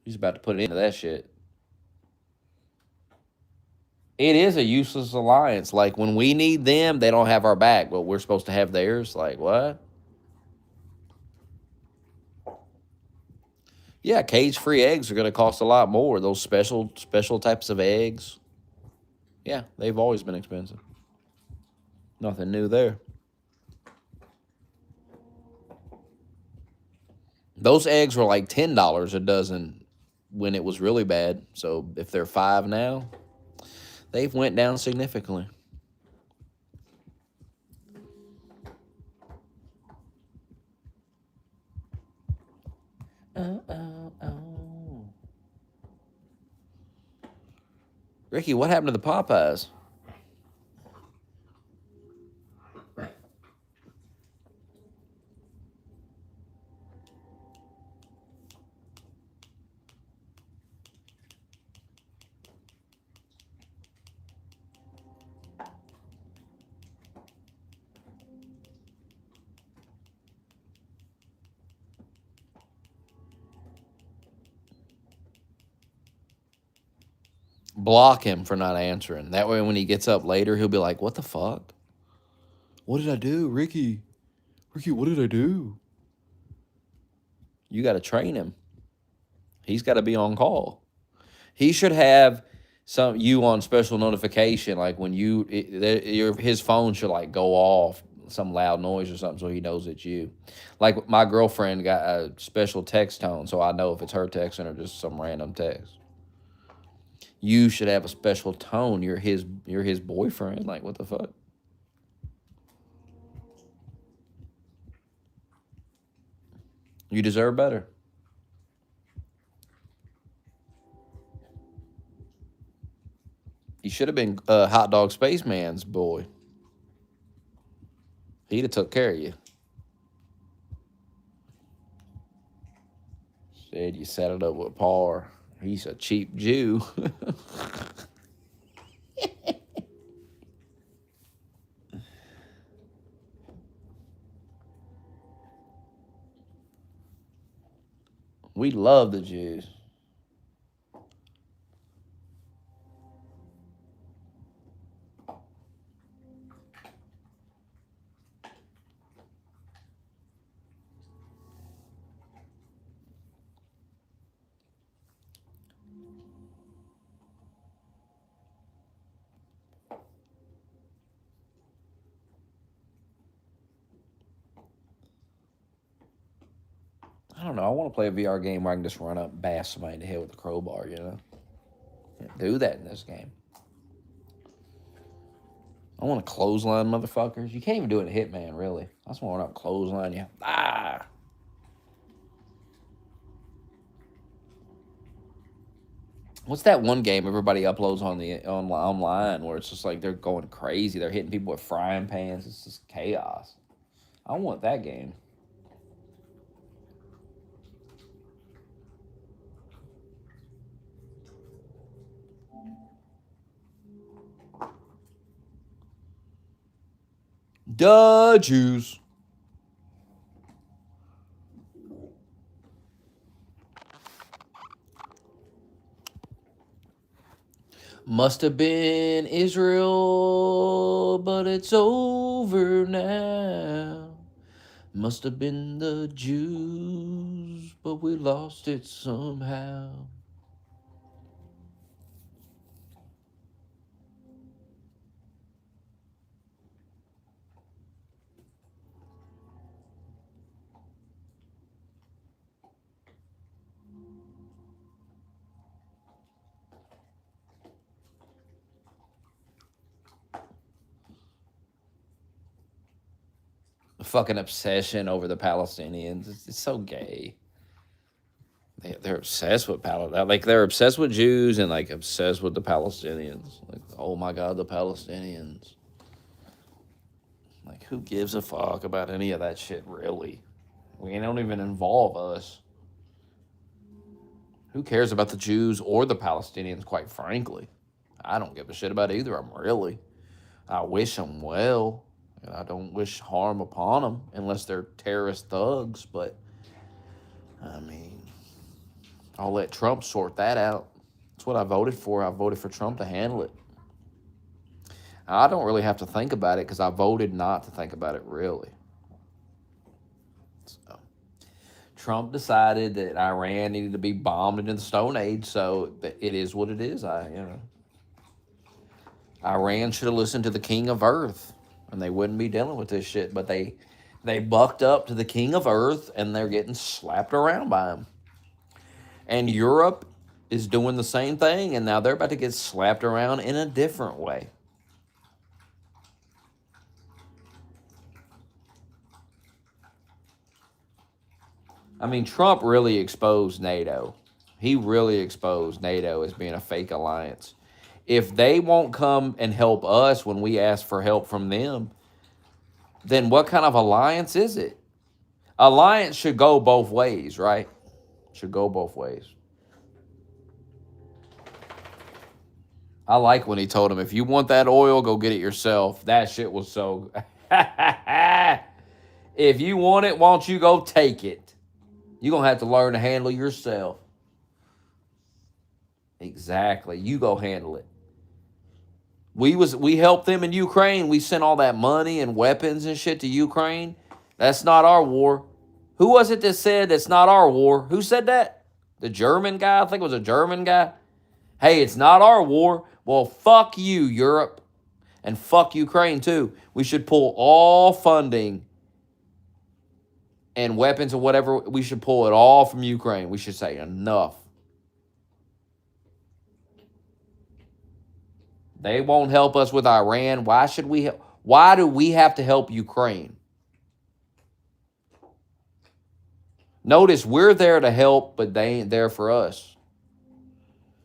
He's about to put it into that shit. It is a useless alliance. Like, when we need them, they don't have our back, but we're supposed to have theirs. Like, what? Yeah, cage-free eggs are going to cost a lot more. Those special types of eggs. Yeah, they've always been expensive. Nothing new there. Those eggs were like $10 a dozen when it was really bad. So if they're $5 now, they've went down significantly. Ricky, what happened to the Popeyes? Block him for not answering. That way, when he gets up later, he'll be like, "What the fuck? What did I do, Ricky? Ricky, what did I do?" You got to train him. He's got to be on call. He should have you on special notification, like when his phone should like go off, some loud noise or something, so he knows it's you. Like, my girlfriend got a special text tone, so I know if it's her texting or just some random text. You should have a special tone. You're his boyfriend. Like, what the fuck? You deserve better. You should have been Hot Dog Spaceman's boy. He'd have took care of you. Said you set it up with Par. He's a cheap Jew. We love the Jews. don't know. I want to play a VR game where I can just run up and bash somebody in the head with a crowbar, you know? Can't do that in this game. I want to clothesline motherfuckers. You can't even do it in Hitman, really. I just want to run up clothesline you. Ah! What's that one game everybody uploads online where it's just like they're going crazy? They're hitting people with frying pans. It's just chaos. I want that game. Duh, Jews. Must have been Israel, but it's over now. Must have been the Jews, but we lost it somehow. Fucking obsession over the Palestinians. It's so gay. They're obsessed with Palestine. Like they're obsessed with Jews and like obsessed with the Palestinians. Like, oh my God, the Palestinians. Like, who gives a fuck about any of that shit, really? We don't even involve us. Who cares about the Jews or the Palestinians, quite frankly? I don't give a shit about either of them, really. I wish them well, and I don't wish harm upon them unless they're terrorist thugs, but, I mean, I'll let Trump sort that out. That's what I voted for. I voted for Trump to handle it. I don't really have to think about it because I voted not to think about it, really. So, Trump decided that Iran needed to be bombed into the Stone Age, so it is what it is. Iran should have listened to the King of Earth, and they wouldn't be dealing with this shit. But they bucked up to the King of Earth, and they're getting slapped around by him. And Europe is doing the same thing, and now they're about to get slapped around in a different way. I mean, Trump really exposed NATO. He really exposed NATO as being a fake alliance. If they won't come and help us when we ask for help from them, then what kind of alliance is it? Alliance should go both ways, right? Should go both ways. I like when he told him, if you want that oil, go get it yourself. That shit was so. If you want it, why don't you go take it? You're going to have to learn to handle yourself. Exactly. You go handle it. We helped them in Ukraine. We sent all that money and weapons and shit to Ukraine. That's not our war. Who was it that said that's not our war? Who said that? The German guy? I think it was a German guy. Hey, it's not our war. Well, fuck you, Europe. And fuck Ukraine, too. We should pull all funding and weapons or whatever. We should pull it all from Ukraine. We should say enough. They won't help us with Iran. Why should we? Why do we have to help Ukraine? Notice we're there to help, but they ain't there for us.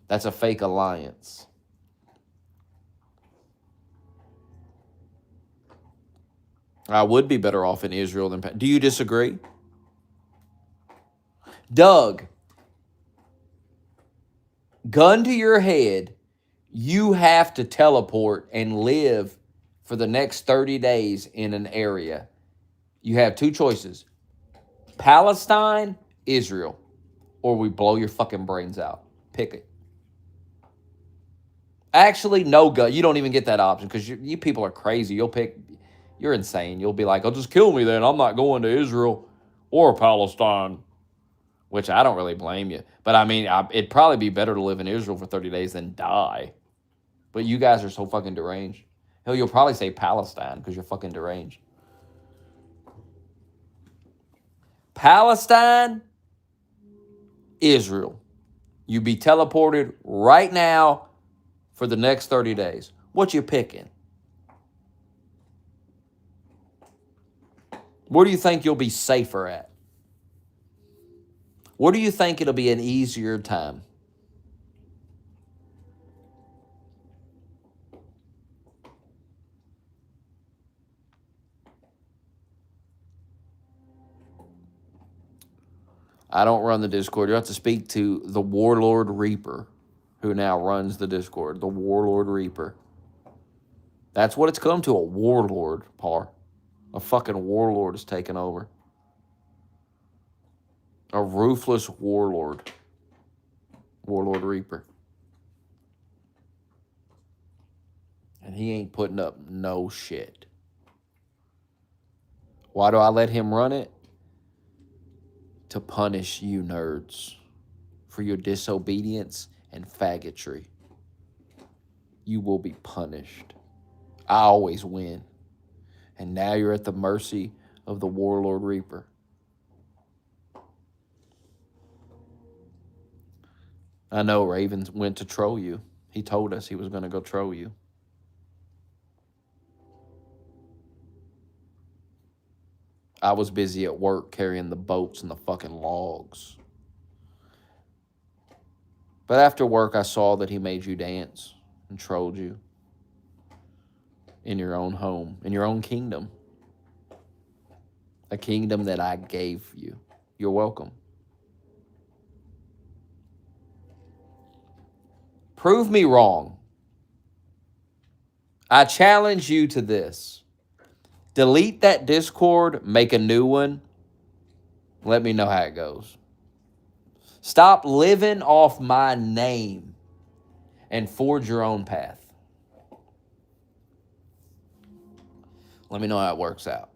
That's a fake alliance. I would be better off in Israel than. Do you disagree? Doug, gun to your head, you have to teleport and live for the next 30 days in an area. You have two choices: Palestine, Israel, or we blow your fucking brains out. Pick it. Actually, no gun. You don't even get that option because you people are crazy. You're insane. You'll be like, oh, just kill me then. I'm not going to Israel or Palestine, which I don't really blame you. But I mean, it'd probably be better to live in Israel for 30 days than die. But you guys are so fucking deranged. Hell, you'll probably say Palestine because you're fucking deranged. Palestine Israel. You be teleported right now for the next 30 days. What you picking? Where do you think you'll be safer at? Where do you think it'll be an easier time? I don't run the Discord. You have to speak to the Warlord Reaper, who now runs the Discord. The Warlord Reaper. That's what it's come to, a warlord, Par. A fucking warlord is taking over. A ruthless warlord. Warlord Reaper. And he ain't putting up no shit. Why do I let him run it? To punish you nerds for your disobedience and faggotry. You will be punished. I always win. And now you're at the mercy of the Warlord Reaper. I know Raven went to troll you. He told us he was going to go troll you. I was busy at work carrying the boats and the fucking logs. But after work, I saw that he made you dance and trolled you in your own home, in your own kingdom. A kingdom that I gave you. You're welcome. Prove me wrong. I challenge you to this. Delete that Discord, make a new one. Let me know how it goes. Stop living off my name and forge your own path. Let me know how it works out.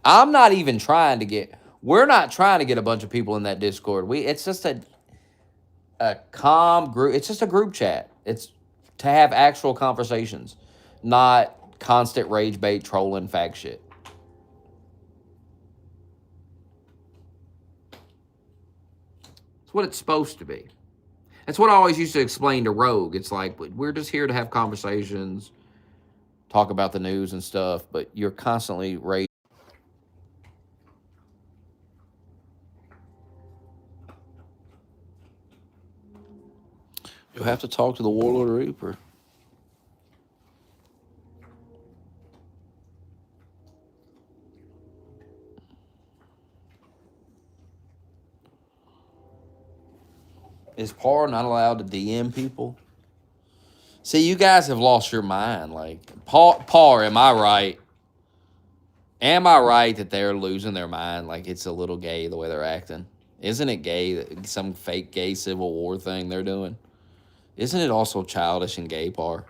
I'm not even trying to get, we're not trying to get a bunch of people in that Discord. It's just a calm group. It's just a group chat. It's to have actual conversations, not constant rage bait, trolling, fag shit. It's what it's supposed to be. That's what I always used to explain to Rogue. It's like, we're just here to have conversations, talk about the news and stuff, but you're constantly rage. You'll have to talk to the Warlord Reaper. Is Par not allowed to DM people? See, you guys have lost your mind. Like, Par, am I right? Am I right that they're losing their mind? Like, it's a little gay the way they're acting. Isn't it gay, some fake gay Civil War thing they're doing? Isn't it also childish and gay, Par?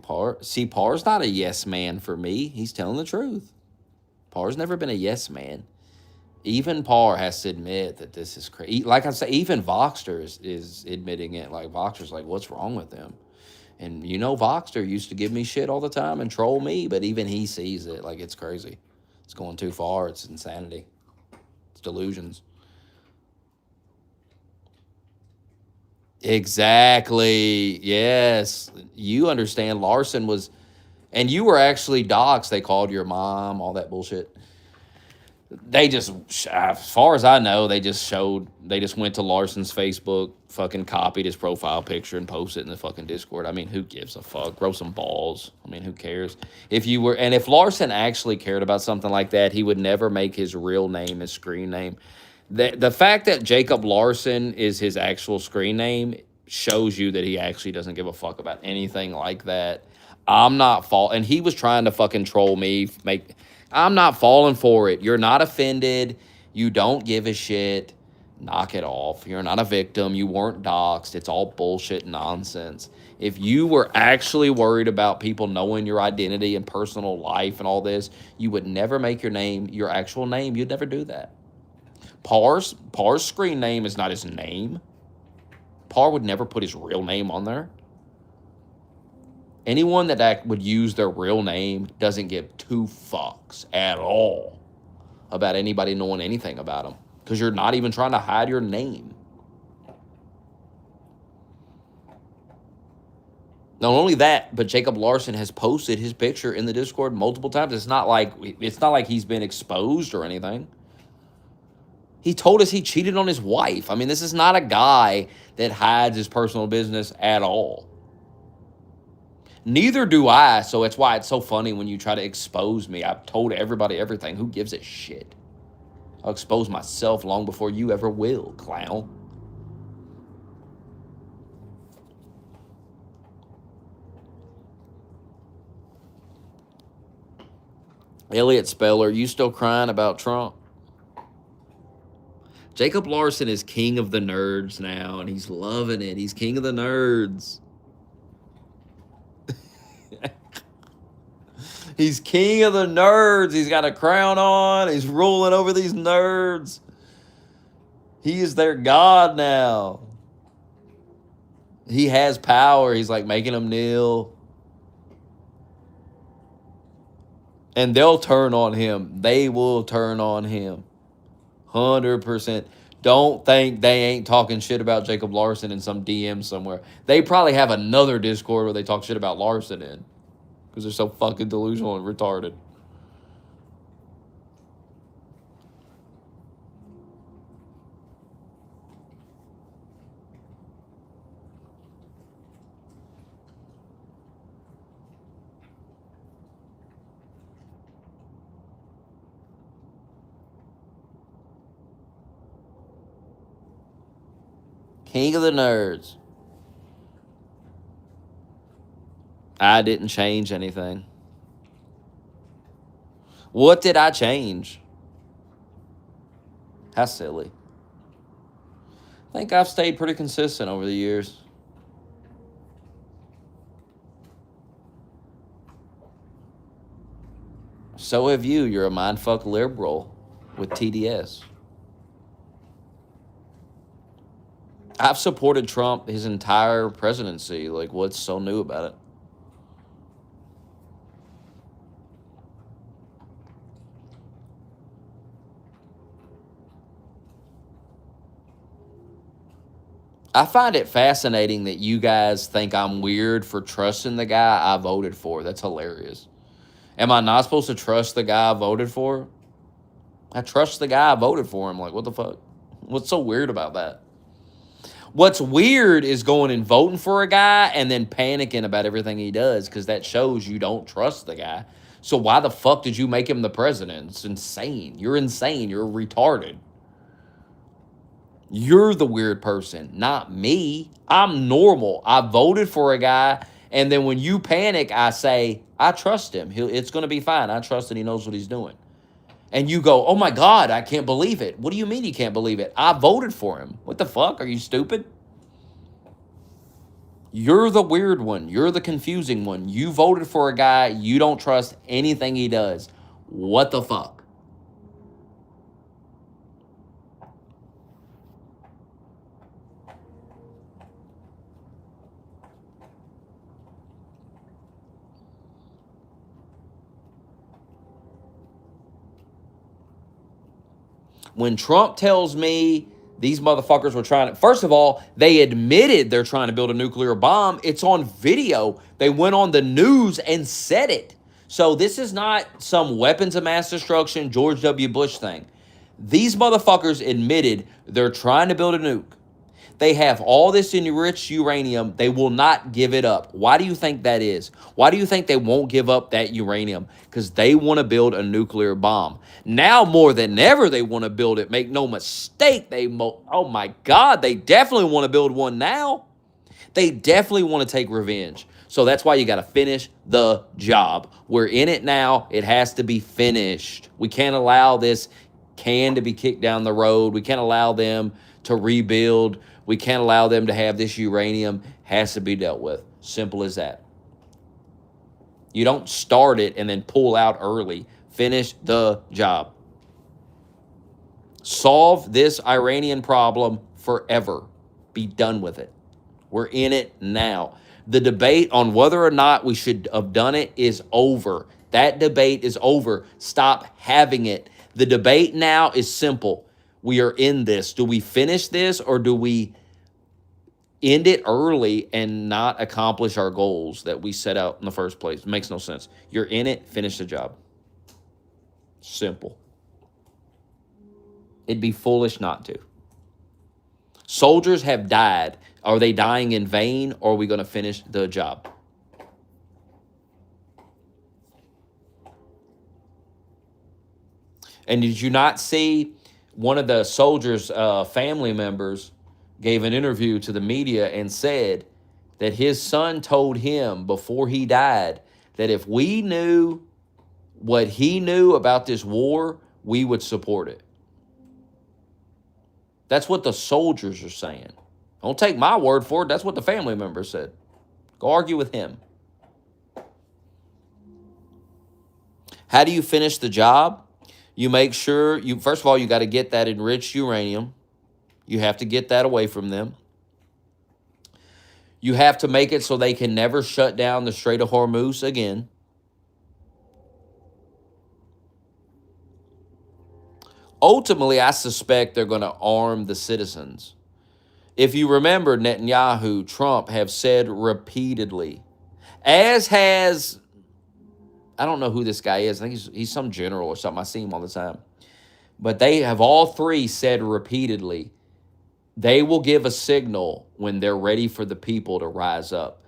Par's not a yes man for me. He's telling the truth. Par's never been a yes man. Even Par has to admit that this is crazy. Like I say, even Voxter is admitting it. Like, Voxter's like, what's wrong with them? And you know, Voxter used to give me shit all the time and troll me, but even he sees it. Like, it's crazy. It's going too far. It's insanity. It's delusions. Exactly. Yes. You understand. Larson was, and you were actually doxxed. They called your mom, all that bullshit. They just, as far as I know, they just went to Larson's Facebook, fucking copied his profile picture and posted it in the fucking Discord. I mean, who gives a fuck? Grow some balls. I mean, who cares? If Larson actually cared about something like that, he would never make his real name his screen name. The fact that Jacob Larson is his actual screen name shows you that he actually doesn't give a fuck about anything like that. I'm not and he was trying to fucking troll me, I'm not falling for it. You're not offended. You don't give a shit. Knock it off. You're not a victim. You weren't doxxed. It's all bullshit nonsense. If you were actually worried about people knowing your identity and personal life and all this, you would never make your name your actual name. You'd never do that. Parr's screen name is not his name. Parr would never put his real name on there. Anyone that would use their real name doesn't give two fucks at all about anybody knowing anything about them, because you're not even trying to hide your name. Not only that, but Jacob Larson has posted his picture in the Discord multiple times. It's not like he's been exposed or anything. He told us he cheated on his wife. I mean, this is not a guy that hides his personal business at all. Neither do I, so that's why it's so funny when you try to expose me. I've told everybody everything. Who gives a shit? I'll expose myself long before you ever will, clown. Elliot Speller, you still crying about Trump? Jacob Larson is king of the nerds now, and he's loving it. He's king of the nerds. He's king of the nerds. He's got a crown on. He's ruling over these nerds. He is their god now. He has power. He's like making them kneel. And they'll turn on him. They will turn on him. 100%. Don't think they ain't talking shit about Jacob Larson in some DM somewhere. They probably have another Discord where they talk shit about Larson in, because they're so fucking delusional and retarded. King of the nerds. I didn't change anything. What did I change? How silly. I think I've stayed pretty consistent over the years. So have you. You're a mindfuck liberal with TDS. I've supported Trump his entire presidency. Like, what's so new about it? I find it fascinating that you guys think I'm weird for trusting the guy I voted for. That's hilarious. Am I not supposed to trust the guy I voted for? I trust the guy I voted for. I'm like, what the fuck? What's so weird about that? What's weird is going and voting for a guy and then panicking about everything he does, because that shows you don't trust the guy. So why the fuck did you make him the president? It's insane. You're insane. You're retarded. You're the weird person, not me. I'm normal. I voted for a guy, and then when you panic, I say, I trust him. It's going to be fine. I trust that he knows what he's doing. And you go, oh my God, I can't believe it. What do you mean you can't believe it? I voted for him. What the fuck? Are you stupid? You're the weird one. You're the confusing one. You voted for a guy. You don't trust anything he does. What the fuck? When Trump tells me these motherfuckers were trying to, first of all, they admitted they're trying to build a nuclear bomb. It's on video. They went on the news and said it. So this is not some weapons of mass destruction, George W. Bush thing. These motherfuckers admitted they're trying to build a nuke. They have all this enriched uranium. They will not give it up. Why do you think that is? Why do you think they won't give up that uranium? Because they want to build a nuclear bomb. Now more than ever, they want to build it. Make no mistake. Oh my God, they definitely want to build one now. They definitely want to take revenge. So that's why you got to finish the job. We're in it now. It has to be finished. We can't allow this can to be kicked down the road. We can't allow them to rebuild. We can't allow them to have this uranium. Has to be dealt with. Simple as that. You don't start it and then pull out early. Finish the job. Solve this Iranian problem forever. Be done with it. We're in it now. The debate on whether or not we should have done it is over. That debate is over. Stop having it. The debate now is simple. We are in this. Do we finish this or do we end it early and not accomplish our goals that we set out in the first place? It makes no sense. You're in it, finish the job. Simple. It'd be foolish not to. Soldiers have died. Are they dying in vain, or are we going to finish the job? And did you not see one of the soldiers' family members gave an interview to the media and said that his son told him before he died that if we knew what he knew about this war, we would support it. That's what the soldiers are saying. Don't take my word for it. That's what the family member said. Go argue with him. How do you finish the job? You make sure first of all, you got to get that enriched uranium. You have to get that away from them. You have to make it so they can never shut down the Strait of Hormuz again. Ultimately, I suspect they're going to arm the citizens. If you remember, Netanyahu, Trump have said repeatedly, as has, I don't know who this guy is. I think he's some general or something. I see him all the time. But they have all three said repeatedly, they will give a signal when they're ready for the people to rise up.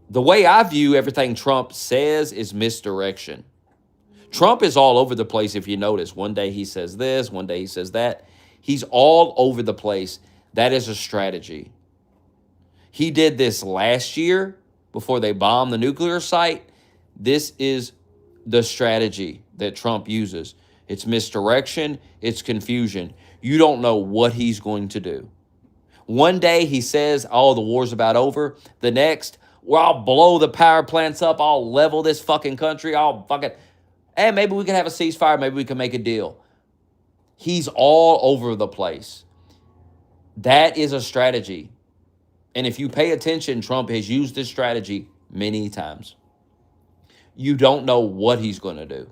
The way I view everything Trump says is misdirection. Trump is all over the place, if you notice. One day he says this, one day he says that. He's all over the place. That is a strategy. He did this last year before they bombed the nuclear site. This is the strategy that Trump uses. It's misdirection. It's confusion. You don't know what he's going to do. One day he says, oh, the war's about over. The next, well, I'll blow the power plants up. I'll level this fucking country. I'll fucking, hey, maybe we can have a ceasefire. Maybe we can make a deal. He's all over the place. That is a strategy. And if you pay attention, Trump has used this strategy many times. You don't know what he's going to do.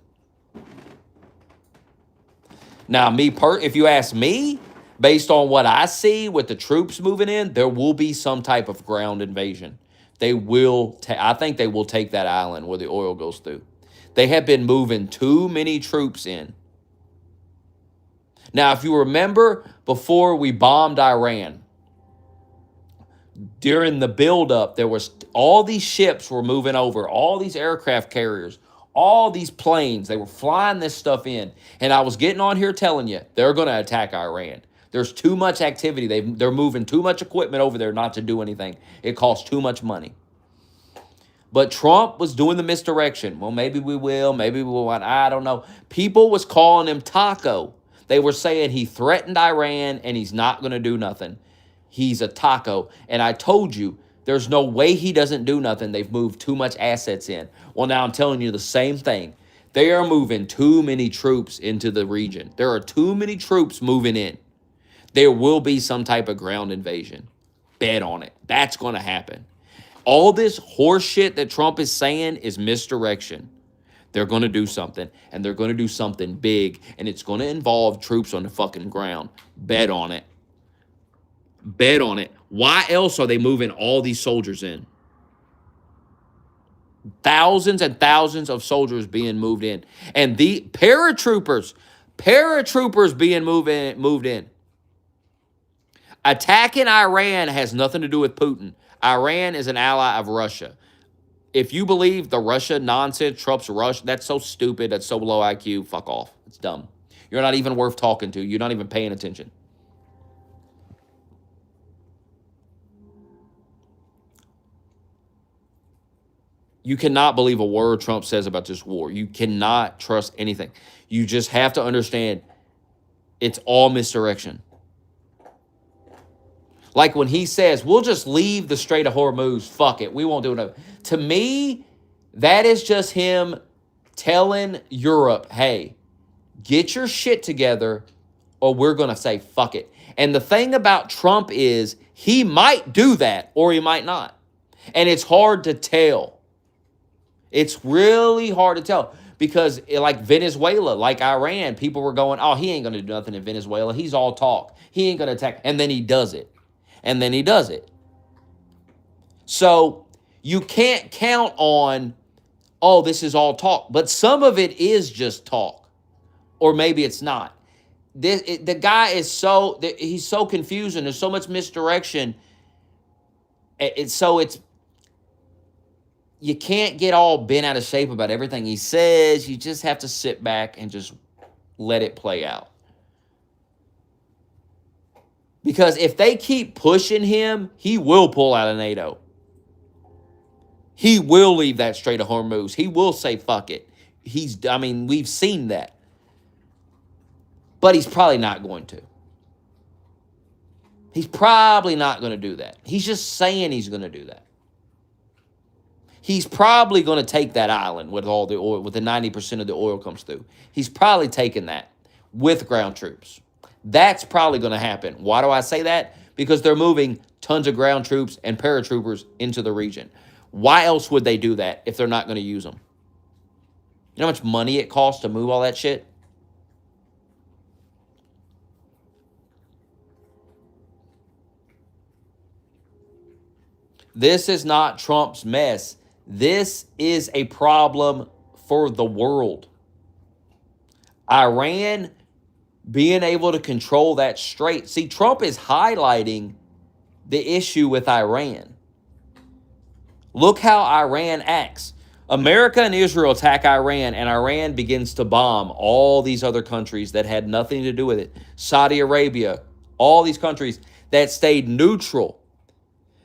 Now, if you ask me, based on what I see with the troops moving in, there will be some type of ground invasion. They will, I think they will take that island where the oil goes through. They have been moving too many troops in. Now, if you remember, before we bombed Iran, during the buildup, there was all these ships were moving over, all these aircraft carriers, all these planes. They were flying this stuff in. And I was getting on here telling you, they're going to attack Iran. There's too much activity. They're moving too much equipment over there not to do anything. It costs too much money. But Trump was doing the misdirection. Well, maybe we will. Maybe we won't. I don't know. People was calling him Taco. They were saying he threatened Iran and he's not going to do nothing. He's a taco. And I told you, there's no way he doesn't do nothing. They've moved too much assets in. Well, now I'm telling you the same thing. They are moving too many troops into the region. There are too many troops moving in. There will be some type of ground invasion. Bet on it. That's going to happen. All this horse shit that Trump is saying is misdirection. They're going to do something, and they're going to do something big, and it's going to involve troops on the fucking ground. Bet on it. Bet on it. Why else are they moving all these soldiers in? Thousands and thousands of soldiers being moved in. And the paratroopers being moved in. Attacking Iran has nothing to do with Putin. Iran is an ally of Russia. If you believe the Russia nonsense, Trump's Russia, that's so stupid, that's so low IQ, fuck off. It's dumb. You're not even worth talking to. You're not even paying attention. You cannot believe a word Trump says about this war. You cannot trust anything. You just have to understand it's all misdirection. Like when he says, we'll just leave the Strait of Hormuz. Fuck it. We won't do it. To me, that is just him telling Europe, hey, Get your shit together, or we're going to say fuck it. And the thing about Trump is he might do that or he might not. And it's hard to tell. It's really hard to tell because, like Venezuela, like Iran, people were going, oh, he ain't going to do nothing in Venezuela. He's all talk. He ain't going to attack. And then he does it. And then he does it. So you can't count on, oh, this is all talk. But some of it is just talk. Or maybe it's not. The guy is he's so confused and there's so much misdirection. You can't get all bent out of shape about everything he says. You just have to sit back and just let it play out. Because if they keep pushing him, he will pull out of NATO. He will leave that Strait of Hormuz. He will say, fuck it. We've seen that. But he's probably not going to. He's probably not going to do that. He's just saying he's going to do that. He's probably going to take that island with all the oil, with the 90% of the oil comes through. He's probably taking that with ground troops. That's probably going to happen. Why do I say that? Because they're moving tons of ground troops and paratroopers into the region. Why else would they do that if they're not going to use them? You know how much money it costs to move all that shit? This is not Trump's mess. This is a problem for the world. Iran being able to control that strait. See, Trump is highlighting the issue with Iran. Look how Iran acts. America and Israel attack Iran, and Iran begins to bomb all these other countries that had nothing to do with it. Saudi Arabia, all these countries that stayed neutral,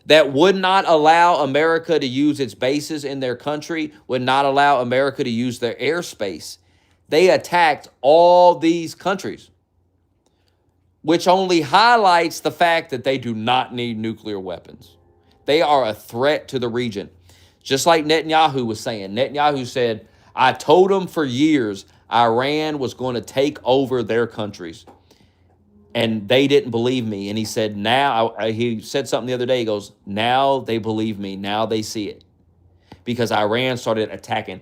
that would not allow America to use its bases in their country, would not allow America to use their airspace. They attacked all these countries, which only highlights the fact that they do not need nuclear weapons. They are a threat to the region. Just like Netanyahu was saying. Netanyahu said, I told them for years Iran was going to take over their countries. And they didn't believe me. And he said, he said something the other day. He goes, now they believe me. Now they see it. Because Iran started attacking.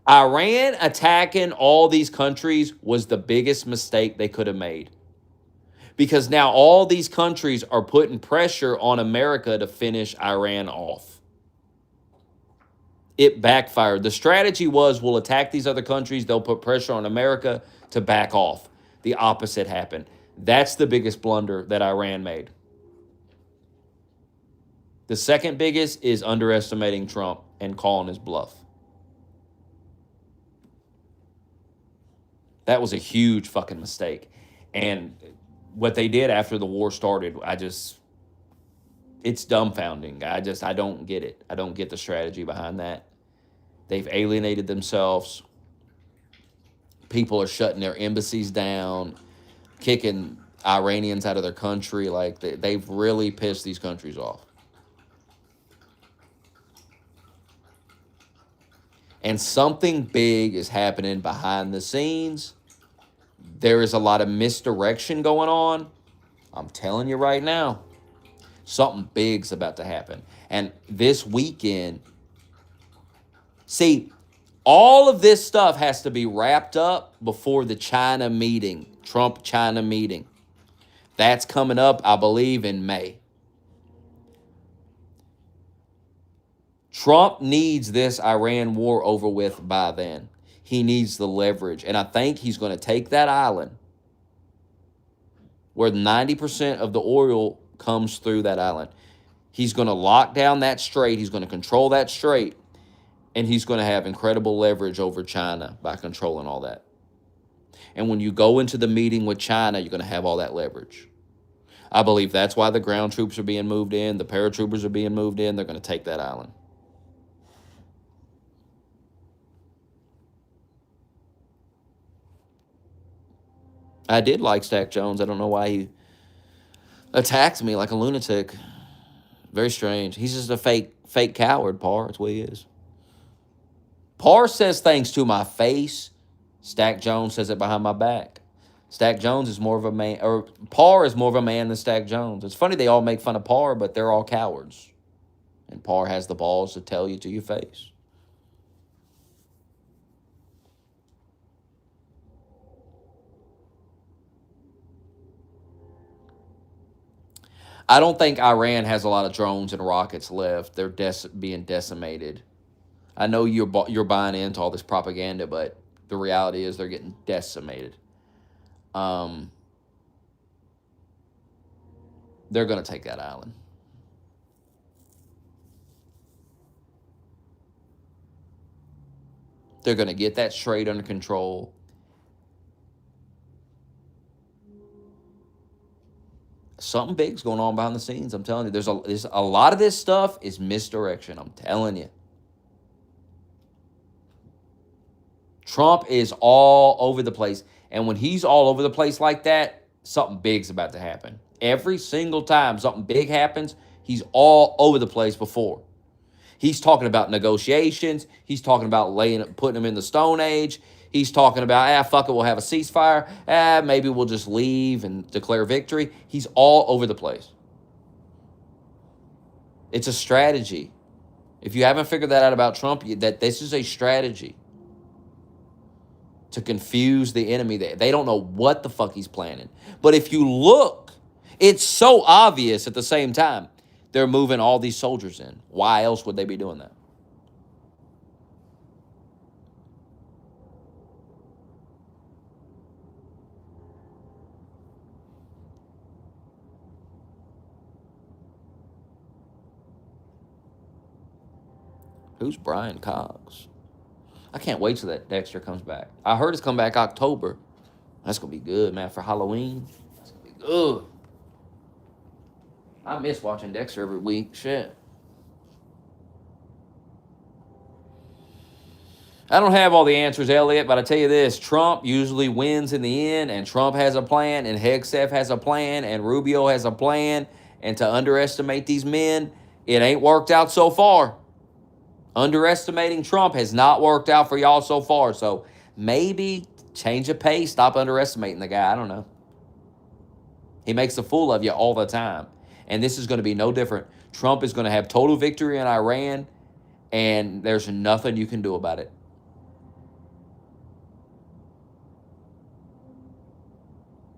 Iran attacking all these countries was the biggest mistake they could have made. Because now all these countries are putting pressure on America to finish Iran off. It backfired. The strategy was, we'll attack these other countries. They'll put pressure on America to back off. The opposite happened. That's the biggest blunder that Iran made. The second biggest is underestimating Trump and calling his bluff. That was a huge fucking mistake. And what they did after the war started, it's dumbfounding. I don't get it. I don't get the strategy behind that. They've alienated themselves. People are shutting their embassies down, kicking Iranians out of their country. Like, they've really pissed these countries off. And something big is happening behind the scenes. There is a lot of misdirection going on. I'm telling you right now, something big's about to happen. And this weekend, see, all of this stuff has to be wrapped up before the China meeting, Trump-China meeting. That's coming up, I believe, in May. Trump needs this Iran war over with by then. He needs the leverage. And I think he's going to take that island where 90% of the oil comes through that island. He's going to lock down that strait. He's going to control that strait. And he's going to have incredible leverage over China by controlling all that. And when you go into the meeting with China, you're going to have all that leverage. I believe that's why the ground troops are being moved in. The paratroopers are being moved in. They're going to take that island. I did like Stack Jones. I don't know why he attacks me like a lunatic. Very strange. He's just a fake coward, Parr. That's what he is. Parr says things to my face Stack Jones says it behind my back. Stack Jones is more of a man, or Parr is more of a man than Stack Jones. It's funny they all make fun of Parr, but they're all cowards. And Parr has the balls to tell you to your face. I don't think Iran has a lot of drones and rockets left. They're being decimated. I know you're buying into all this propaganda, but the reality is they're getting decimated. Um, they're going to take that island. They're going to get that strait under control. Something big's going on behind the scenes. I'm telling you, there's a lot of this stuff is misdirection. I'm telling you. Trump is all over the place. And when he's all over the place like that, something big's about to happen. Every single time something big happens, he's all over the place before. He's talking about negotiations. He's talking about putting them in the Stone Age. He's talking about, fuck it, we'll have a ceasefire. Maybe we'll just leave and declare victory. He's all over the place. It's a strategy. If you haven't figured that out about Trump, that this is a strategy to confuse the enemy. They don't know what the fuck he's planning. But if you look, it's so obvious at the same time. They're moving all these soldiers in. Why else would they be doing that? Who's Brian Cox? I can't wait till that Dexter comes back. I heard it's coming back October. That's going to be good, man, for Halloween. That's going to be good. I miss watching Dexter every week. Shit. I don't have all the answers, Elliot, but I tell you this, Trump usually wins in the end, and Trump has a plan, and Hegseth has a plan, and Rubio has a plan, and to underestimate these men, it ain't worked out so far. Underestimating Trump has not worked out for y'all so far, so maybe change of pace, stop underestimating the guy. I don't know. He makes a fool of you all the time, and this is going to be no different. Trump is going to have total victory in Iran, and there's nothing you can do about it.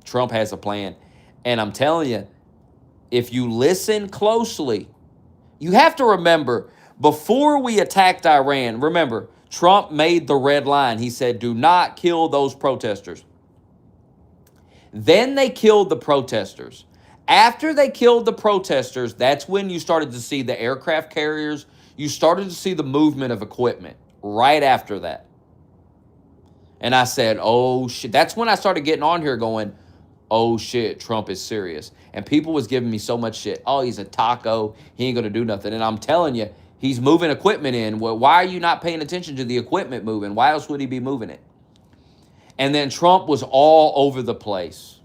Trump has a plan. And I'm telling you, if you listen closely, you have to remember, before we attacked Iran, remember, Trump made the red line. He said, do not kill those protesters. Then they killed the protesters. After they killed the protesters, that's when you started to see the aircraft carriers. You started to see the movement of equipment right after that. And I said, oh, shit. That's when I started getting on here going, oh, shit, Trump is serious. And people was giving me so much shit. Oh, he's a taco. He ain't going to do nothing. And I'm telling you, he's moving equipment in. Well, why are you not paying attention to the equipment moving? Why else would he be moving it? And then Trump was all over the place.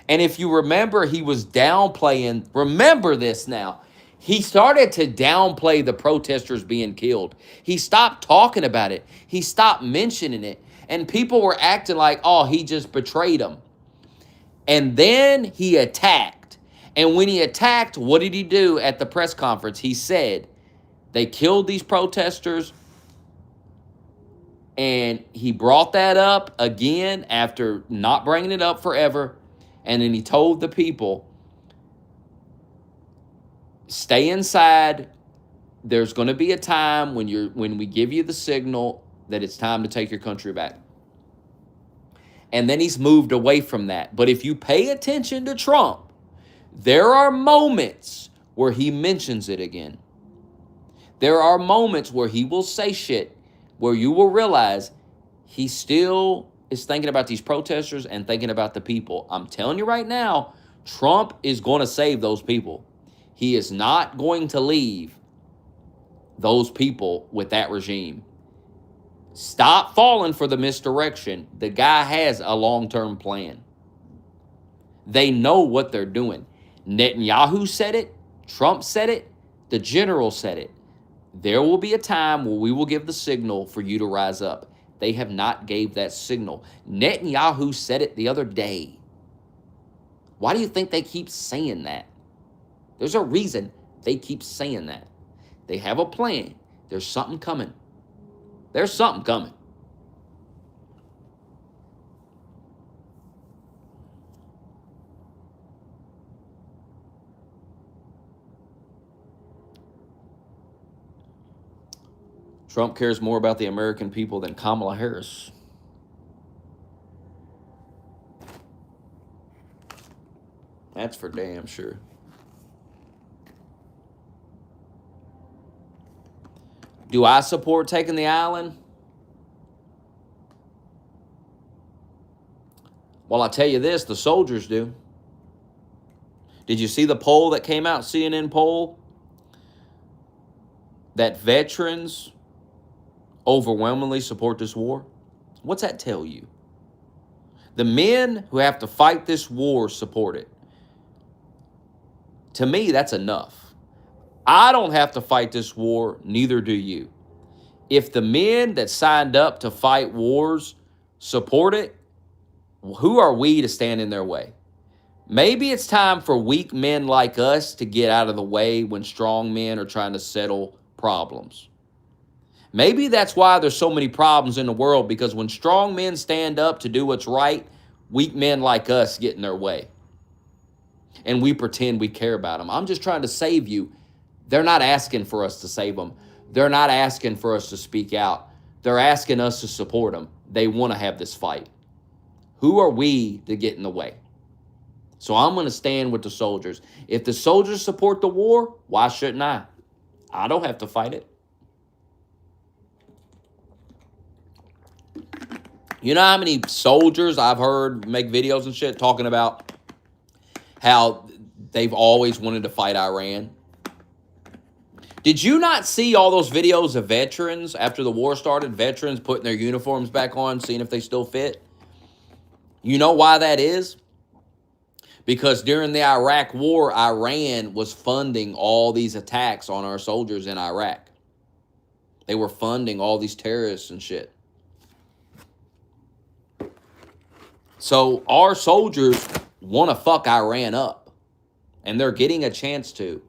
And if you remember, he was downplaying. Remember this now. He started to downplay the protesters being killed. He stopped talking about it. He stopped mentioning it. And people were acting like, oh, he just betrayed them. And then he attacked. And when he attacked, what did he do at the press conference? He said, they killed these protesters. And he brought that up again after not bringing it up forever. And then he told the people, stay inside. There's going to be a time when we give you the signal that it's time to take your country back. And then he's moved away from that. But if you pay attention to Trump, there are moments where he mentions it again. There are moments where he will say shit where you will realize he still is thinking about these protesters and thinking about the people. I'm telling you right now, Trump is going to save those people. He is not going to leave those people with that regime. Stop falling for the misdirection. The guy has a long-term plan. They know what they're doing. Netanyahu said it. Trump said it. The general said it. There will be a time where we will give the signal for you to rise up. They have not gave that signal. Netanyahu said it the other day. Why do you think they keep saying that? There's a reason they keep saying that. They have a plan. There's something coming. There's something coming. Trump cares more about the American people than Kamala Harris. That's for damn sure. Do I support taking the island? Well, I'll tell you this, the soldiers do. Did you see the poll that came out, CNN poll? That veterans overwhelmingly support this war? What's that tell you? The men who have to fight this war support it. To me, that's enough. I don't have to fight this war, neither do you. If the men that signed up to fight wars support it, who are we to stand in their way? Maybe it's time for weak men like us to get out of the way when strong men are trying to settle problems. Maybe that's why there's so many problems in the world, because when strong men stand up to do what's right, weak men like us get in their way. And we pretend we care about them. I'm just trying to save you. They're not asking for us to save them. They're not asking for us to speak out. They're asking us to support them. They want to have this fight. Who are we to get in the way? So I'm going to stand with the soldiers. If the soldiers support the war, why shouldn't I? I don't have to fight it. You know how many soldiers I've heard make videos and shit talking about how they've always wanted to fight Iran? Did you not see all those videos of veterans after the war started, veterans putting their uniforms back on, seeing if they still fit? You know why that is? Because during the Iraq war, Iran was funding all these attacks on our soldiers in Iraq. They were funding all these terrorists and shit. So our soldiers want to fuck Iran up. And they're getting a chance to.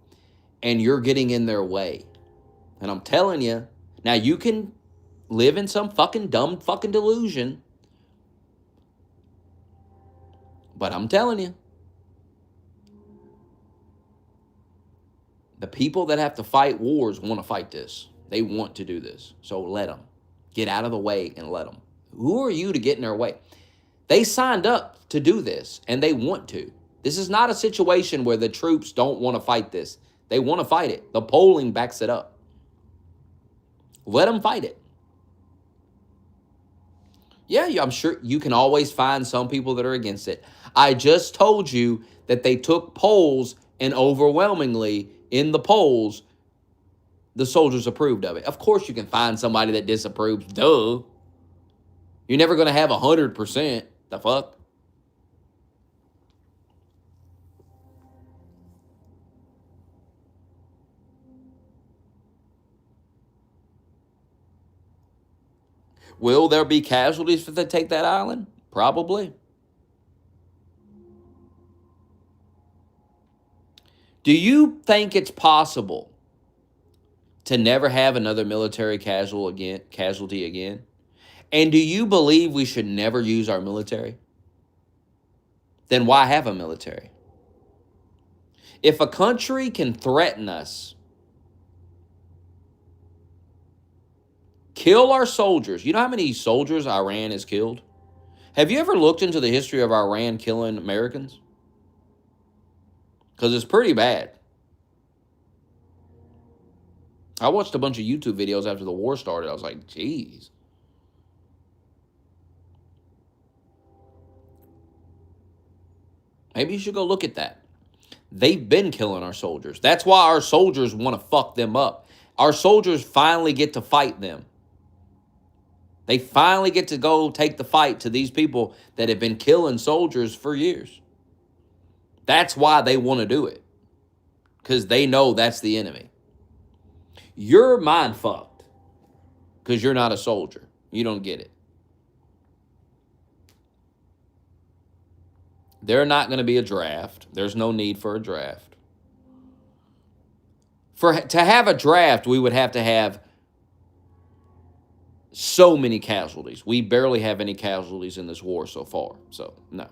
And you're getting in their way. And I'm telling you, now you can live in some fucking dumb fucking delusion. But I'm telling you, the people that have to fight wars want to fight this. They want to do this. So let them. Get out of the way and let them. Who are you to get in their way? They signed up to do this, and they want to. This is not a situation where the troops don't want to fight this. They want to fight it. The polling backs it up. Let them fight it. Yeah, I'm sure you can always find some people that are against it. I just told you that they took polls, and overwhelmingly in the polls, the soldiers approved of it. Of course you can find somebody that disapproves. Duh. You're never going to have 100%. The fuck? Will there be casualties if they take that island? Probably. Do you think it's possible to never have another military casualty again? And do you believe we should never use our military? Then why have a military? If a country can threaten us, kill our soldiers. You know how many soldiers Iran has killed? Have you ever looked into the history of Iran killing Americans? Because it's pretty bad. I watched a bunch of YouTube videos after the war started. I was like, geez. Maybe you should go look at that. They've been killing our soldiers. That's why our soldiers want to fuck them up. Our soldiers finally get to fight them. They finally get to go take the fight to these people that have been killing soldiers for years. That's why they want to do it. Because they know that's the enemy. You're mind fucked. Because you're not a soldier. You don't get it. They're not going to be a draft. There's no need for a draft. To have a draft, we would have to have so many casualties. We barely have any casualties in this war so far. So, no.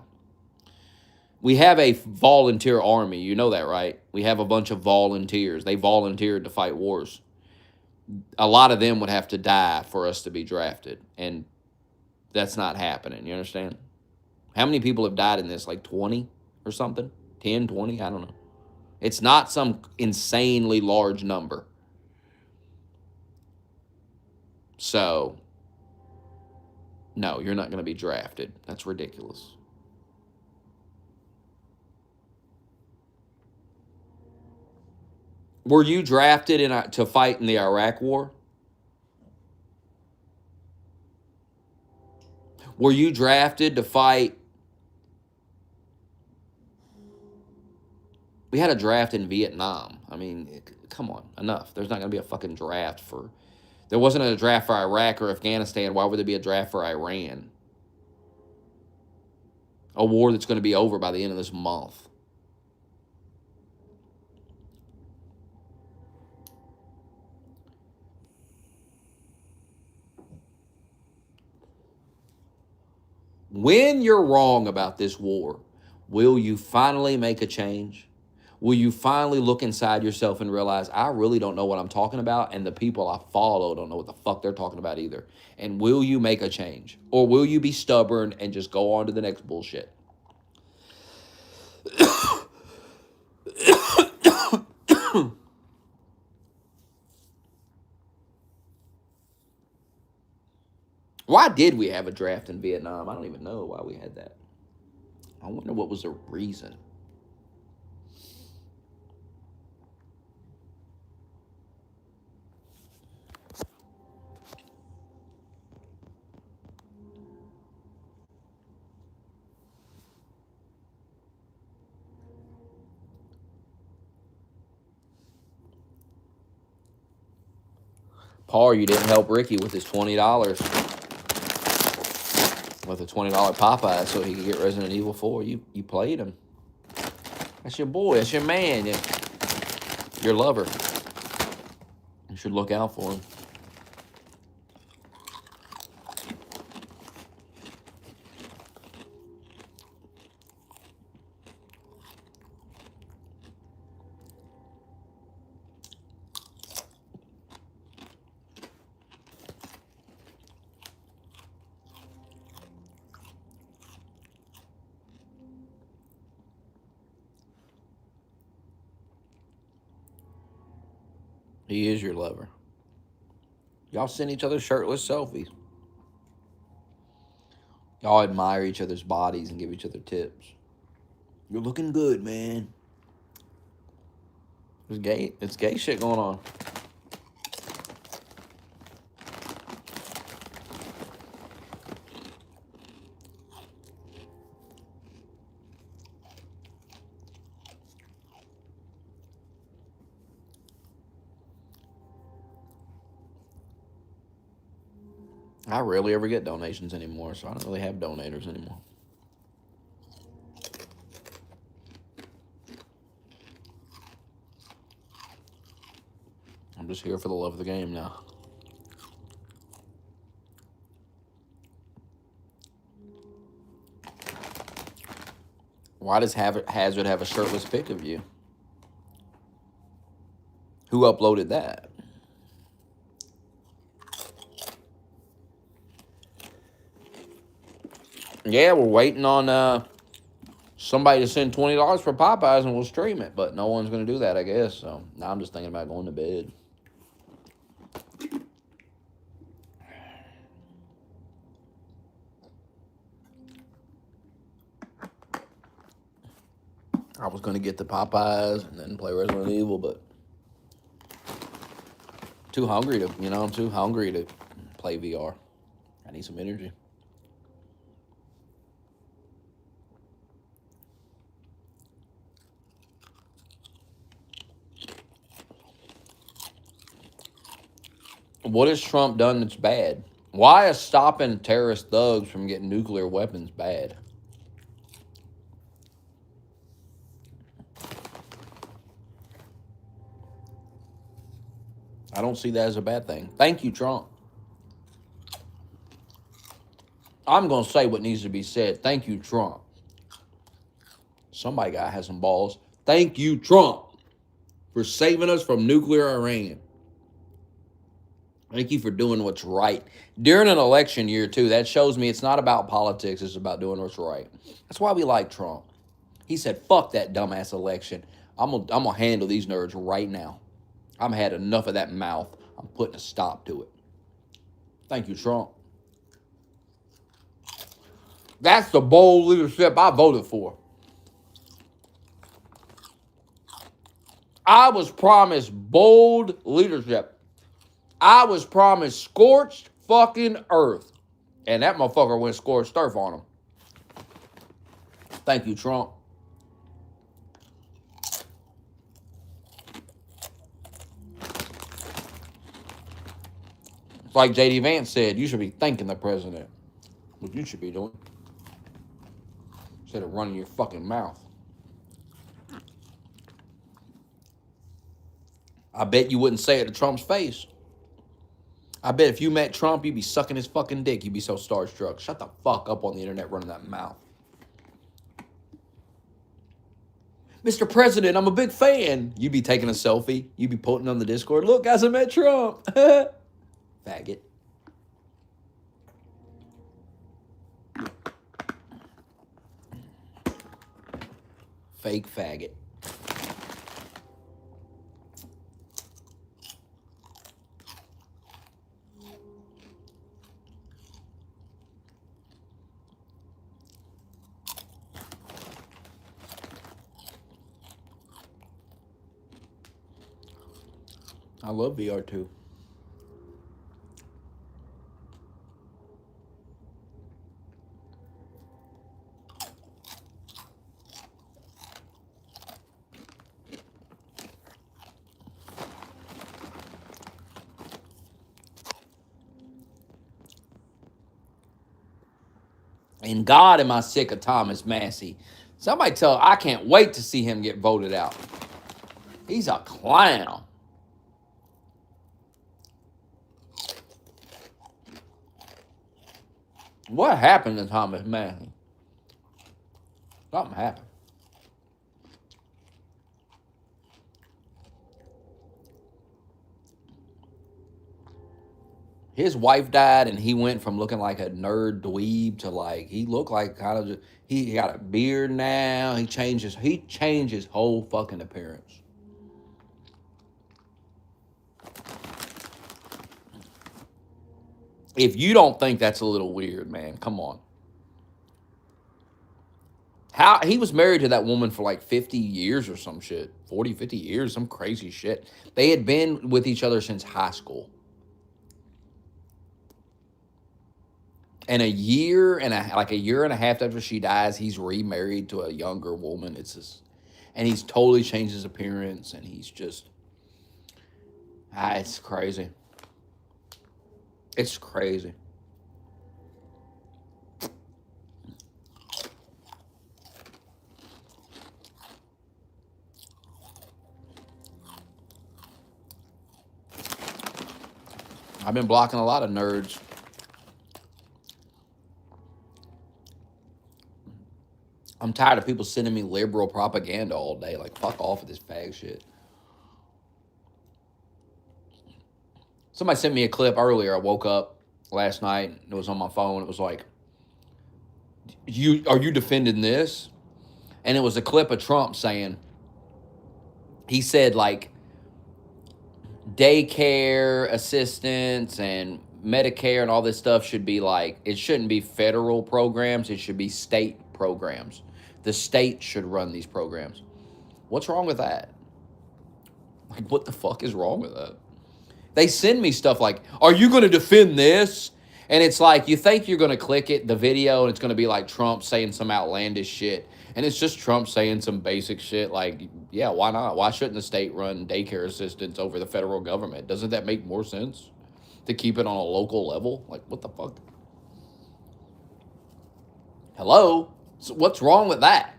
We have a volunteer army. You know that, right? We have a bunch of volunteers. They volunteered to fight wars. A lot of them would have to die for us to be drafted. And that's not happening. You understand? How many people have died in this? Like 20 or something? 10, 20? I don't know. It's not some insanely large number. So, no, you're not going to be drafted. That's ridiculous. Were you drafted to fight in the Iraq War? Were you drafted to fight? We had a draft in Vietnam. I mean, come on, enough. There's not going to be a fucking draft for. There wasn't a draft for Iraq or Afghanistan. Why would there be a draft for Iran? A war that's going to be over by the end of this month. When you're wrong about this war, will you finally make a change? Will you finally look inside yourself and realize, I really don't know what I'm talking about, and the people I follow don't know what the fuck they're talking about either? And will you make a change? Or will you be stubborn and just go on to the next bullshit? Why did we have a draft in Vietnam? I don't even know why we had that. I wonder what was the reason. Paul, you didn't help Ricky with his $20. With a $20 Popeye so he could get Resident Evil 4. You played him. That's your boy. That's your man. Your lover. You should look out for him. He is your lover. Y'all send each other shirtless selfies. Y'all admire each other's bodies and give each other tips. You're looking good, man. It's gay shit going on. I rarely ever get donations anymore, so I don't really have donators anymore. I'm just here for the love of the game now. Why does Hazard have a shirtless pic of you? Who uploaded that? Yeah, we're waiting on somebody to send $20 for Popeyes and we'll stream it, but no one's going to do that, I guess. So now I'm just thinking about going to bed. I was going to get the Popeyes and then play Resident Evil, but I'm too hungry to play VR. I need some energy. What has Trump done that's bad? Why is stopping terrorist thugs from getting nuclear weapons bad? I don't see that as a bad thing. Thank you, Trump. I'm going to say what needs to be said. Thank you, Trump. Somebody got to have some balls. Thank you, Trump, for saving us from nuclear Iran. Thank you for doing what's right. During an election year, too, that shows me it's not about politics. It's about doing what's right. That's why we like Trump. He said, fuck that dumbass election. I'm gonna handle these nerds right now. I've had enough of that mouth. I'm putting a stop to it. Thank you, Trump. That's the bold leadership I voted for. I was promised bold leadership. I was promised scorched fucking earth. And that motherfucker went scorched earth on him. Thank you, Trump. It's like J.D. Vance said, you should be thanking the president. What you should be doing. Instead of running your fucking mouth. I bet you wouldn't say it to Trump's face. I bet if you met Trump, you'd be sucking his fucking dick. You'd be so starstruck. Shut the fuck up on the internet running that mouth. Mr. President, I'm a big fan. You'd be taking a selfie. You'd be putting on the Discord. Look, guys, I met Trump. Faggot. Fake faggot. I love VR2. And God, am I sick of Thomas Massey. Somebody tell, I can't wait to see him get voted out. He's a clown. What happened to Thomas Massey? Something happened. His wife died, and he went from looking like a nerd dweeb to like he looked like kind of just, he got a beard now. He changed his whole fucking appearance. If you don't think that's a little weird, man, come on. How he was married to that woman for like 50 years or some shit. 40, 50 years, some crazy shit. They had been with each other since high school. And a year and a half after she dies, he's remarried to a younger woman. It's just, and he's totally changed his appearance, and he's just, it's crazy. It's crazy. I've been blocking a lot of nerds. I'm tired of people sending me liberal propaganda all day. Like, fuck off with this fag shit. Somebody sent me a clip earlier. I woke up last night. It was on my phone. It was like, are you defending this? And it was a clip of Trump saying, he said, like, daycare assistance and Medicare and all this stuff should be like, it shouldn't be federal programs. It should be state programs. The state should run these programs. What's wrong with that? Like, what the fuck is wrong with that? They send me stuff like, are you going to defend this? And it's like, you think you're going to click it, the video, and it's going to be like Trump saying some outlandish shit. And it's just Trump saying some basic shit like, yeah, why not? Why shouldn't the state run daycare assistance over the federal government? Doesn't that make more sense to keep it on a local level? Like, what the fuck? Hello? So what's wrong with that?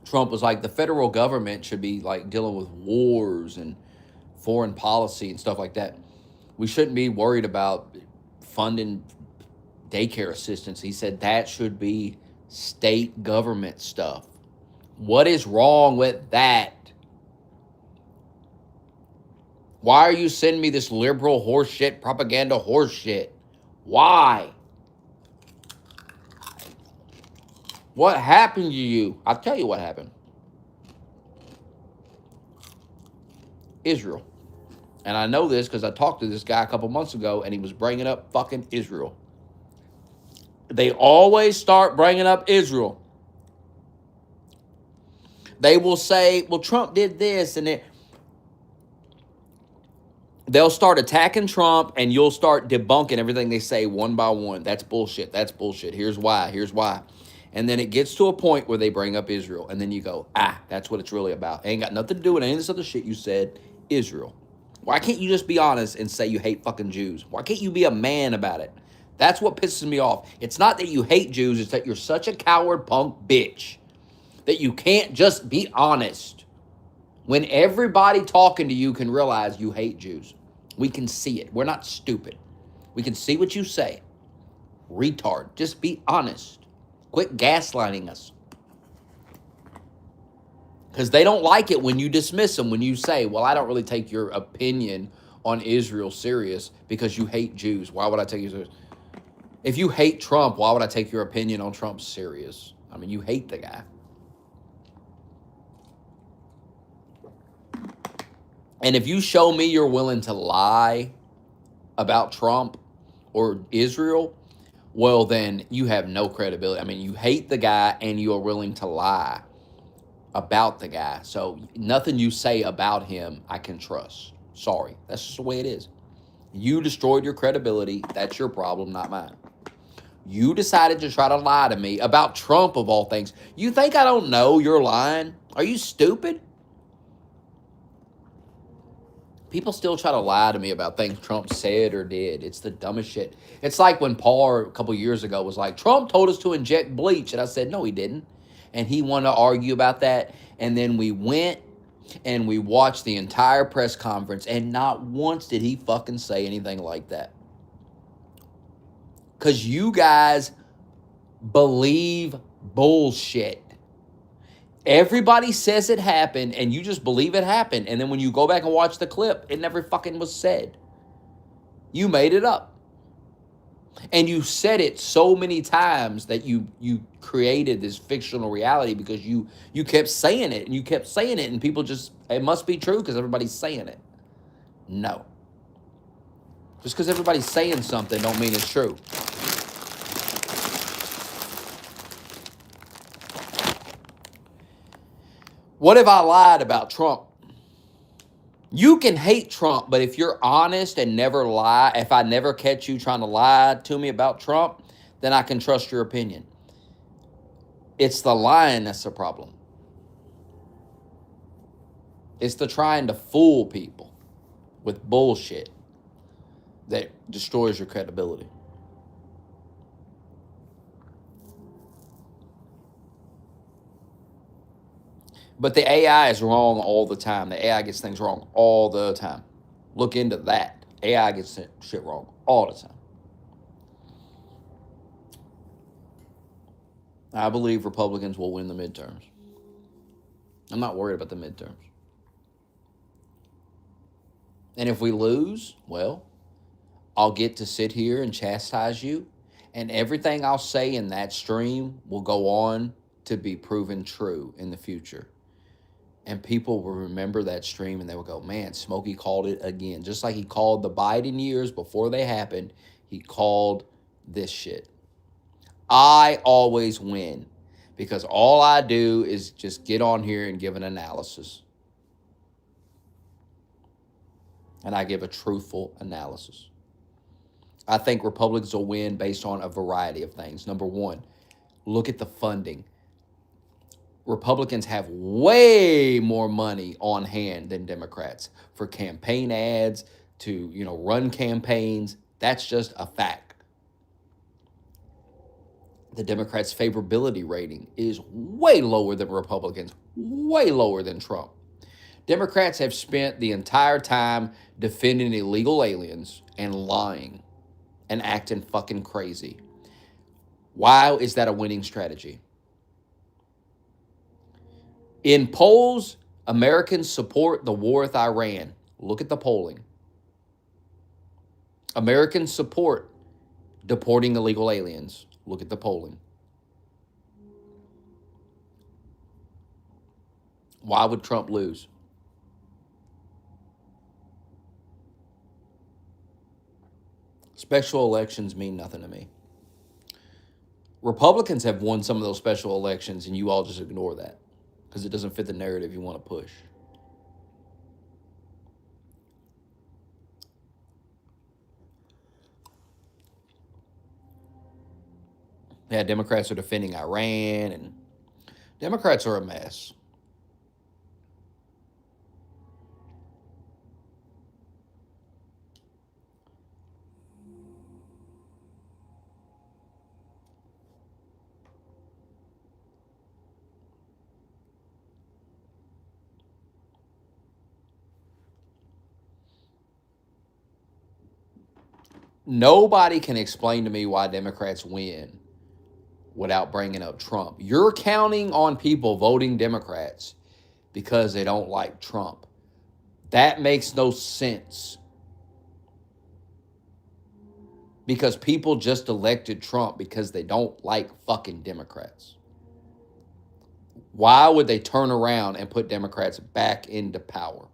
Trump was like, the federal government should be like dealing with wars and foreign policy and stuff like that. We shouldn't be worried about funding daycare assistance. He said that should be state government stuff. What is wrong with that? Why are you sending me this liberal horseshit, propaganda horseshit? Why? What happened to you? I'll tell you what happened. Israel. And I know this because I talked to this guy a couple months ago and he was bringing up fucking Israel. They always start bringing up Israel. They will say, well, Trump did this, and they'll start attacking Trump, and you'll start debunking everything they say one by one. That's bullshit. That's bullshit. Here's why. Here's why. And then it gets to a point where they bring up Israel, and then you go, that's what it's really about. It ain't got nothing to do with any of this other shit you said. Israel. Why can't you just be honest and say you hate fucking Jews? Why can't you be a man about it? That's what pisses me off. It's not that you hate Jews, it's that you're such a coward punk bitch that you can't just be honest. When everybody talking to you can realize you hate Jews. We can see it. We're not stupid. We can see what you say. Retard. Just be honest. Quit gaslighting us. Because they don't like it when you dismiss them, when you say, well, I don't really take your opinion on Israel serious because you hate Jews. Why would I take you serious? If you hate Trump, why would I take your opinion on Trump serious? I mean, you hate the guy. And if you show me you're willing to lie about Trump or Israel, well, then you have no credibility. I mean, you hate the guy and you are willing to lie about the guy. So nothing you say about him I can trust. Sorry. That's just the way it is. You destroyed your credibility. That's your problem, not mine. You decided to try to lie to me about Trump, of all things. You think I don't know you're lying? Are you stupid? People still try to lie to me about things Trump said or did. It's the dumbest shit. It's like when Paul a couple years ago was like, Trump told us to inject bleach. And I said, no, he didn't. And he wanted to argue about that. And then we went and we watched the entire press conference. And not once did he fucking say anything like that. Because you guys believe bullshit. Everybody says it happened, and you just believe it happened. And then when you go back and watch the clip, it never fucking was said. You made it up. And you said it so many times that you created this fictional reality because you kept saying it, and you kept saying it, and people just, it must be true because everybody's saying it. No. Just because everybody's saying something don't mean it's true. What if I lied about Trump? You can hate Trump, but if you're honest and never lie, if I never catch you trying to lie to me about Trump, then I can trust your opinion. It's the lying that's the problem. It's the trying to fool people with bullshit that destroys your credibility. But the AI is wrong all the time. The AI gets things wrong all the time. Look into that. AI gets shit wrong all the time. I believe Republicans will win the midterms. I'm not worried about the midterms. And if we lose, well, I'll get to sit here and chastise you, and everything I'll say in that stream will go on to be proven true in the future. And people will remember that stream and they will go, man, Smokey called it again. Just like he called the Biden years before they happened, he called this shit. I always win because all I do is just get on here and give an analysis. And I give a truthful analysis. I think Republicans will win based on a variety of things. Number one, look at the funding. Republicans have way more money on hand than Democrats for campaign ads, to, run campaigns. That's just a fact. the Democrats' favorability rating is way lower than Republicans, way lower than Trump. Democrats have spent the entire time defending illegal aliens and lying and acting fucking crazy. Why is that a winning strategy? In polls, Americans support the war with Iran. Look at the polling. Americans support deporting illegal aliens. Look at the polling. Why would Trump lose? Special elections mean nothing to me. Republicans have won some of those special elections, and you all just ignore that because it doesn't fit the narrative you want to push. Yeah, Democrats are defending Iran, and Democrats are a mess. Nobody can explain to me why Democrats win without bringing up Trump. You're counting on people voting Democrats because they don't like Trump. That makes no sense. Because people just elected Trump because they don't like fucking Democrats. Why would they turn around and put Democrats back into power?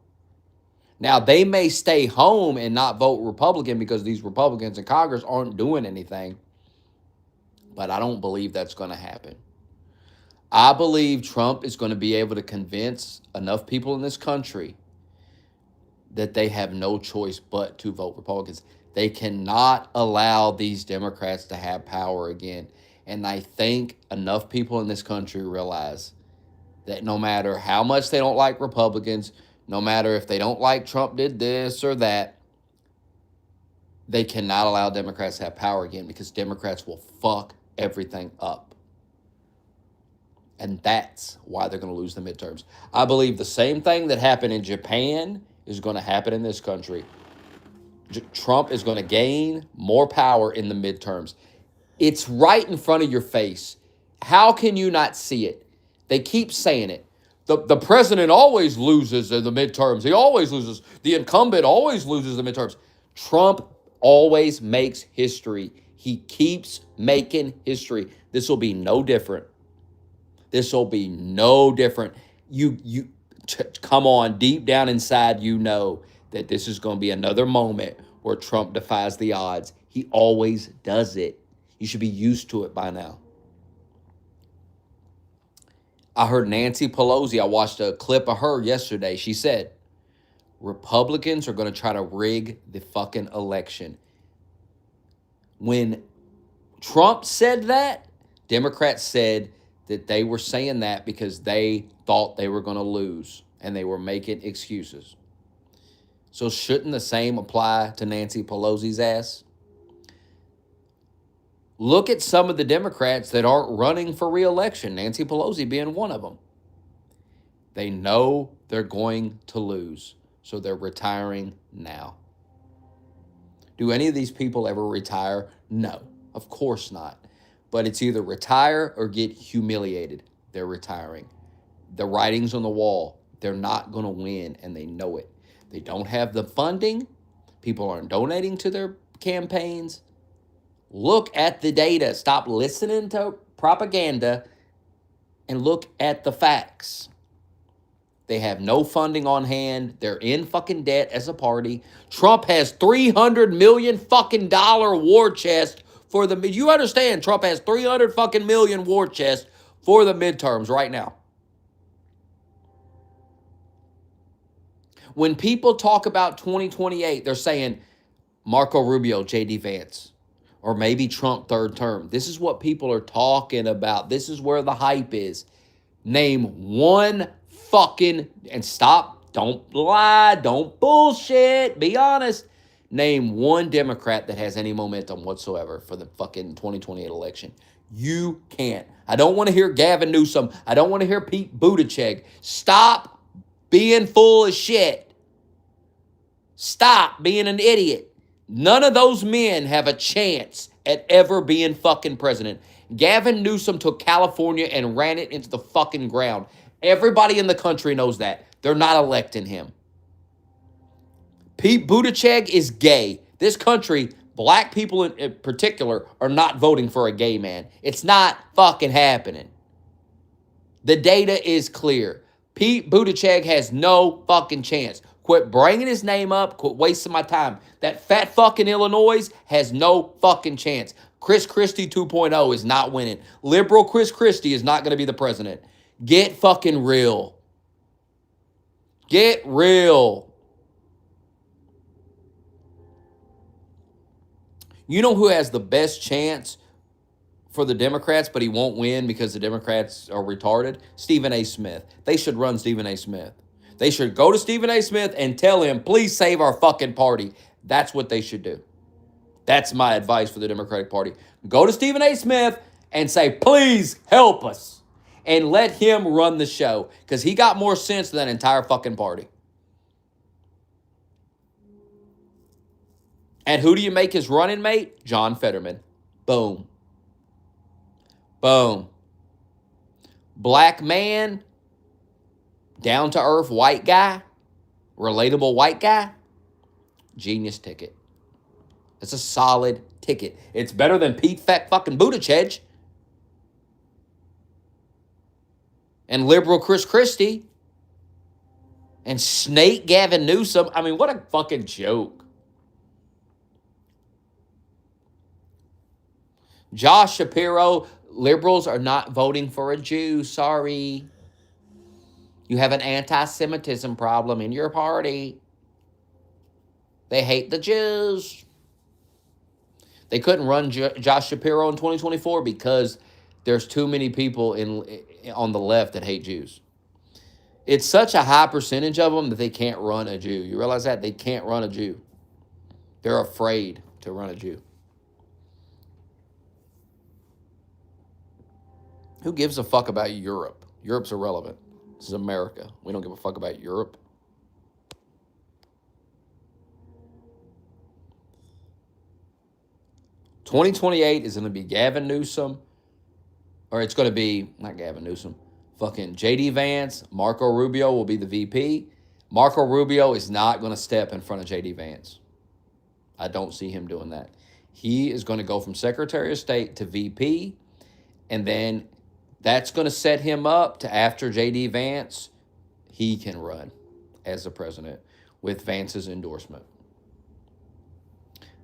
Now, they may stay home and not vote Republican because these Republicans in Congress aren't doing anything, but I don't believe that's going to happen. I believe Trump is going to be able to convince enough people in this country that they have no choice but to vote Republicans. They cannot allow these Democrats to have power again. And I think enough people in this country realize that no matter how much they don't like Republicans, no matter if they don't like Trump did this or that, they cannot allow Democrats to have power again because Democrats will fuck everything up. And that's why they're going to lose the midterms. I believe the same thing that happened in Japan is going to happen in this country. Trump is going to gain more power in the midterms. It's right in front of your face. How can you not see it? They keep saying it. The president always loses in the midterms. He always loses. The incumbent always loses in the midterms. Trump always makes history. He keeps making history. This will be no different. This will be no different. Come on, deep down inside, you know that this is going to be another moment where Trump defies the odds. He always does it. You should be used to it by now. I heard Nancy Pelosi, I watched a clip of her yesterday. She said, Republicans are going to try to rig the fucking election. When Trump said that, Democrats said that they were saying that because they thought they were going to lose and they were making excuses. So shouldn't the same apply to Nancy Pelosi's ass? Look at some of the Democrats that aren't running for re-election, Nancy Pelosi being one of them. They know they're going to lose, so they're retiring now. Do any of these people ever retire? No, of course not. But it's either retire or get humiliated. They're retiring. The writing's on the wall. They're not going to win, and they know it. They don't have the funding. People aren't donating to their campaigns. Look at the data. Stop listening to propaganda and look at the facts. They have no funding on hand. They're in fucking debt as a party. Trump has $300 million fucking dollar war chest for the, you understand, Trump has 300 fucking million war chest for the midterms right now. When people talk about 2028, they're saying Marco Rubio, J.D. Vance, or maybe Trump third term. This is what people are talking about. This is where the hype is. Name one fucking, and stop, don't lie, don't bullshit, be honest. Name one Democrat that has any momentum whatsoever for the fucking 2028 election. You can't. I don't want to hear Gavin Newsom. I don't want to hear Pete Buttigieg. Stop being full of shit. Stop being an idiot. None of those men have a chance at ever being fucking president. Gavin Newsom took California and ran it into the fucking ground. Everybody in the country knows that. They're not electing him. Pete Buttigieg is gay. This country, black people in particular, are not voting for a gay man. It's not fucking happening. The data is clear. Pete Buttigieg has no fucking chance. Quit bringing his name up. Quit wasting my time. That fat fucking Illinois has no fucking chance. Chris Christie 2.0 is not winning. Liberal Chris Christie is not going to be the president. Get fucking real. Get real. You know who has the best chance for the Democrats, but he won't win because the Democrats are retarded? Stephen A. Smith. They should run Stephen A. Smith. They should go to Stephen A. Smith and tell him, please save our fucking party. That's what they should do. That's my advice for the Democratic Party. Go to Stephen A. Smith and say, please help us. And let him run the show because he got more sense than that entire fucking party. And who do you make his running mate? John Fetterman. Boom. Boom. Black man, down to earth white guy, relatable white guy, genius ticket. It's a solid ticket. It's better than Pete Fat fucking Buttigieg and liberal Chris Christie and snake Gavin Newsom. I mean, what a fucking joke. Josh Shapiro, liberals are not voting for a Jew. Sorry. You have an anti-Semitism problem in your party. They hate the Jews. They couldn't run Josh Shapiro in 2024 because there's too many people on the left that hate Jews. It's such a high percentage of them that they can't run a Jew. You realize that? They can't run a Jew. They're afraid to run a Jew. Who gives a fuck about Europe? Europe's irrelevant. This is America. We don't give a fuck about Europe. $2028 is going to be Gavin Newsom, or it's going to be, not Gavin Newsom, fucking J.D. Vance. Marco Rubio will be the VP. Marco Rubio is not going to step in front of J.D. Vance. I don't see him doing that. He is going to go from Secretary of State to VP, and then that's going to set him up to after J.D. Vance, he can run as the president with Vance's endorsement.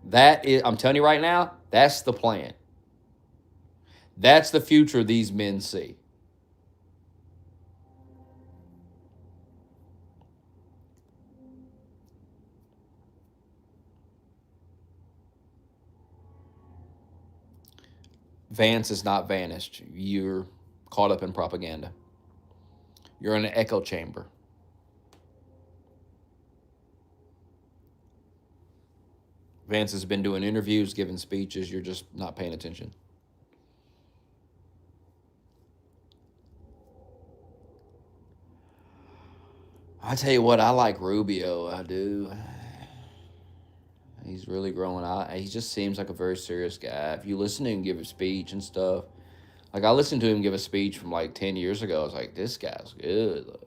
That is, I'm telling you right now, that's the plan. That's the future these men see. Vance is not vanished. You're caught up in propaganda. You're in an echo chamber. Vance has been doing interviews, giving speeches. You're just not paying attention. I tell you what, I like Rubio. I do. He's really growing out. He just seems like a very serious guy. If you listen to him give a speech and stuff, like I listened to him give a speech from like 10 years ago. I was like, this guy's good. Like,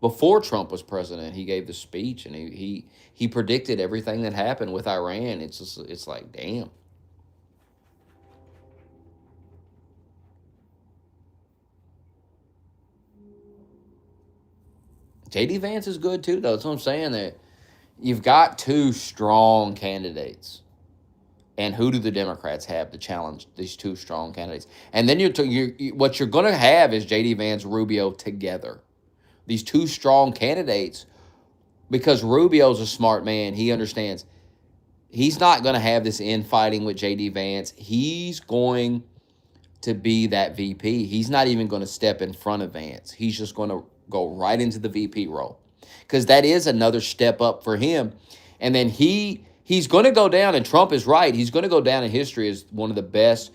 before Trump was president, he gave the speech and he predicted everything that happened with Iran. It's like, damn. J.D. Vance is good too, though. That's what I'm saying. That you've got two strong candidates. And who do the Democrats have to challenge these two strong candidates? And then what you're going to have is J.D. Vance, Rubio together. These two strong candidates, because Rubio's a smart man. He understands. He's not going to have this infighting with J.D. Vance. He's going to be that VP. He's not even going to step in front of Vance. He's just going to go right into the VP role. because that is another step up for him. And then he's going to go down, and Trump is right. He's going to go down in history as one of the best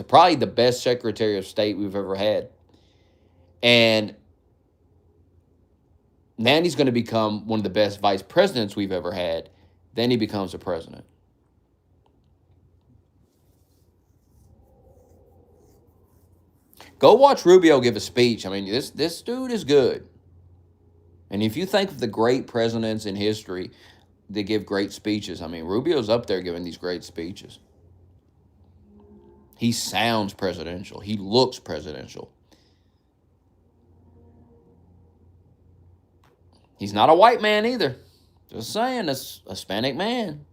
probably the best Secretary of State we've ever had. And then he's going to become one of the best vice presidents we've ever had. Then he becomes a president. Go watch Rubio give a speech. I mean, this dude is good. And if you think of the great presidents in history that give great speeches, I mean, Rubio's up there giving these great speeches. He sounds presidential. He looks presidential. He's not a white man either. Just saying, that's a Hispanic man.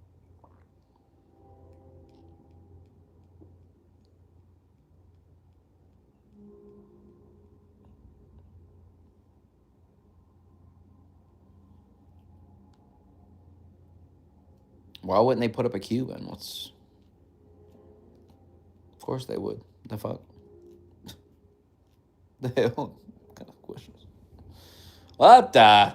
Why wouldn't they put up a Cuban? Of course they would. The fuck? The hell? What kind of questions? What the?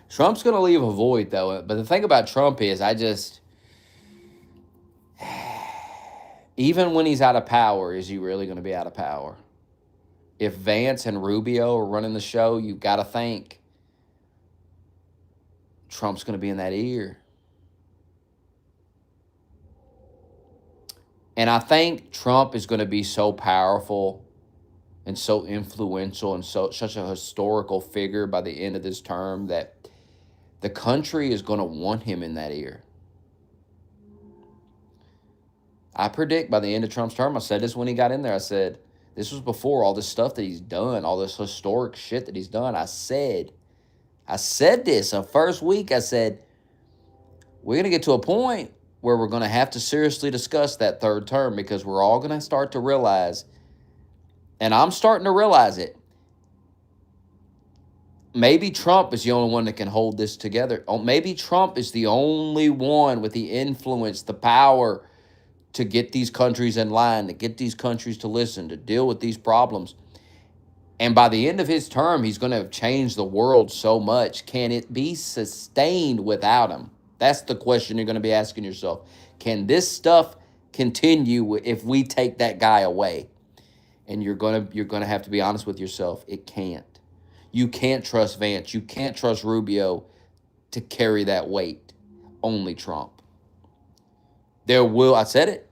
Trump's going to leave a void, though. But the thing about Trump is, even when he's out of power, is he really going to be out of power? If Vance and Rubio are running the show, you've got to think Trump's going to be in that ear. And I think Trump is going to be so powerful and so influential and such a historical figure by the end of this term that the country is going to want him in that ear. I predict by the end of Trump's term, I said this when he got in there, I said, this was before all this stuff that he's done, all this historic shit that he's done. I said this the first week. I said, we're going to get to a point where we're going to have to seriously discuss that third term, because we're all going to start to realize, and I'm starting to realize it, maybe Trump is the only one that can hold this together. Maybe Trump is the only one with the influence, the power to get these countries in line, to get these countries to listen, to deal with these problems. And by the end of his term, he's going to have changed the world so much. Can it be sustained without him? That's the question you're going to be asking yourself. Can this stuff continue if we take that guy away? And you're going to have to be honest with yourself. It can't. You can't trust Vance. You can't trust Rubio to carry that weight. Only Trump. I said it,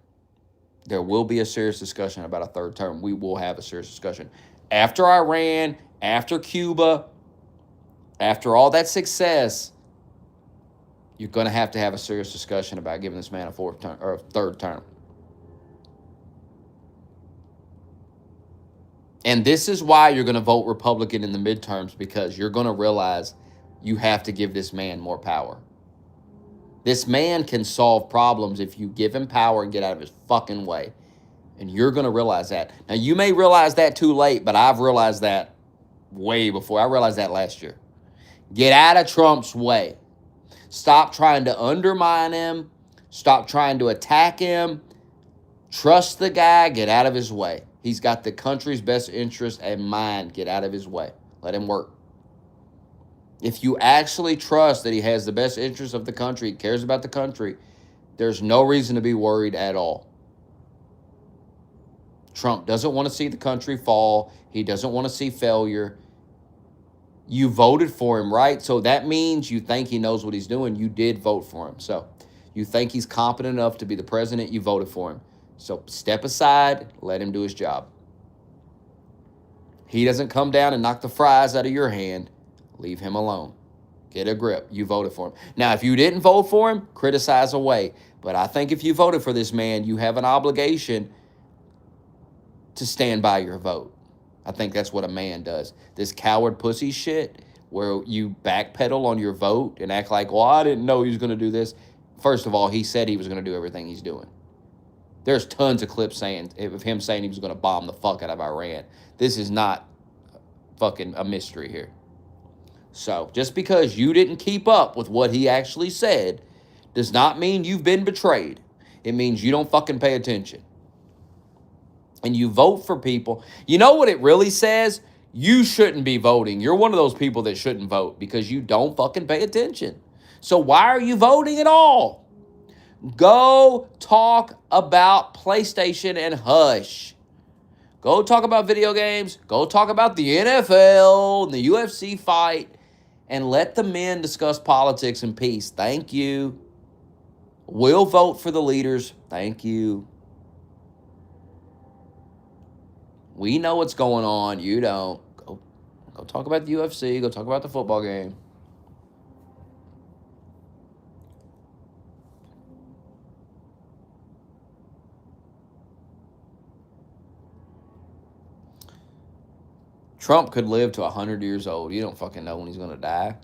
there will be a serious discussion about a third term. We will have a serious discussion. After Iran, after Cuba, after all that success, you're going to have a serious discussion about giving this man a fourth term or a third term. And this is why you're going to vote Republican in the midterms, because you're going to realize you have to give this man more power. This man can solve problems if you give him power and get out of his fucking way. And you're going to realize that. Now, you may realize that too late, but I've realized that way before. I realized that last year. Get out of Trump's way. Stop trying to undermine him. Stop trying to attack him. Trust the guy. Get out of his way. He's got the country's best interest in mind. Get out of his way. Let him work. If you actually trust that he has the best interest of the country, cares about the country, there's no reason to be worried at all. Trump doesn't want to see the country fall. He doesn't want to see failure. You voted for him, right? So that means you think he knows what he's doing. You did vote for him. So you think he's competent enough to be the president. You voted for him. So step aside. Let him do his job. He doesn't come down and knock the fries out of your hand. Leave him alone. Get a grip. You voted for him. Now, if you didn't vote for him, criticize away. But I think if you voted for this man, you have an obligation to stand by your vote. I think that's what a man does. This coward pussy shit where you backpedal on your vote and act like, well, I didn't know he was going to do this. First of all, he said he was going to do everything he's doing. There's tons of clips of him saying he was going to bomb the fuck out of Iran. This is not fucking a mystery here. So just because you didn't keep up with what he actually said does not mean you've been betrayed. It means you don't fucking pay attention. And you vote for people. You know what it really says? You shouldn't be voting. You're one of those people that shouldn't vote because you don't fucking pay attention. So why are you voting at all? Go talk about PlayStation and hush. Go talk about video games. Go talk about the NFL and the UFC fight. And let the men discuss politics in peace. Thank you. We'll vote for the leaders. Thank you. We know what's going on. You don't. Go talk about the UFC. Go talk about the football game. Trump could live to 100 years old. You don't fucking know when he's going to die.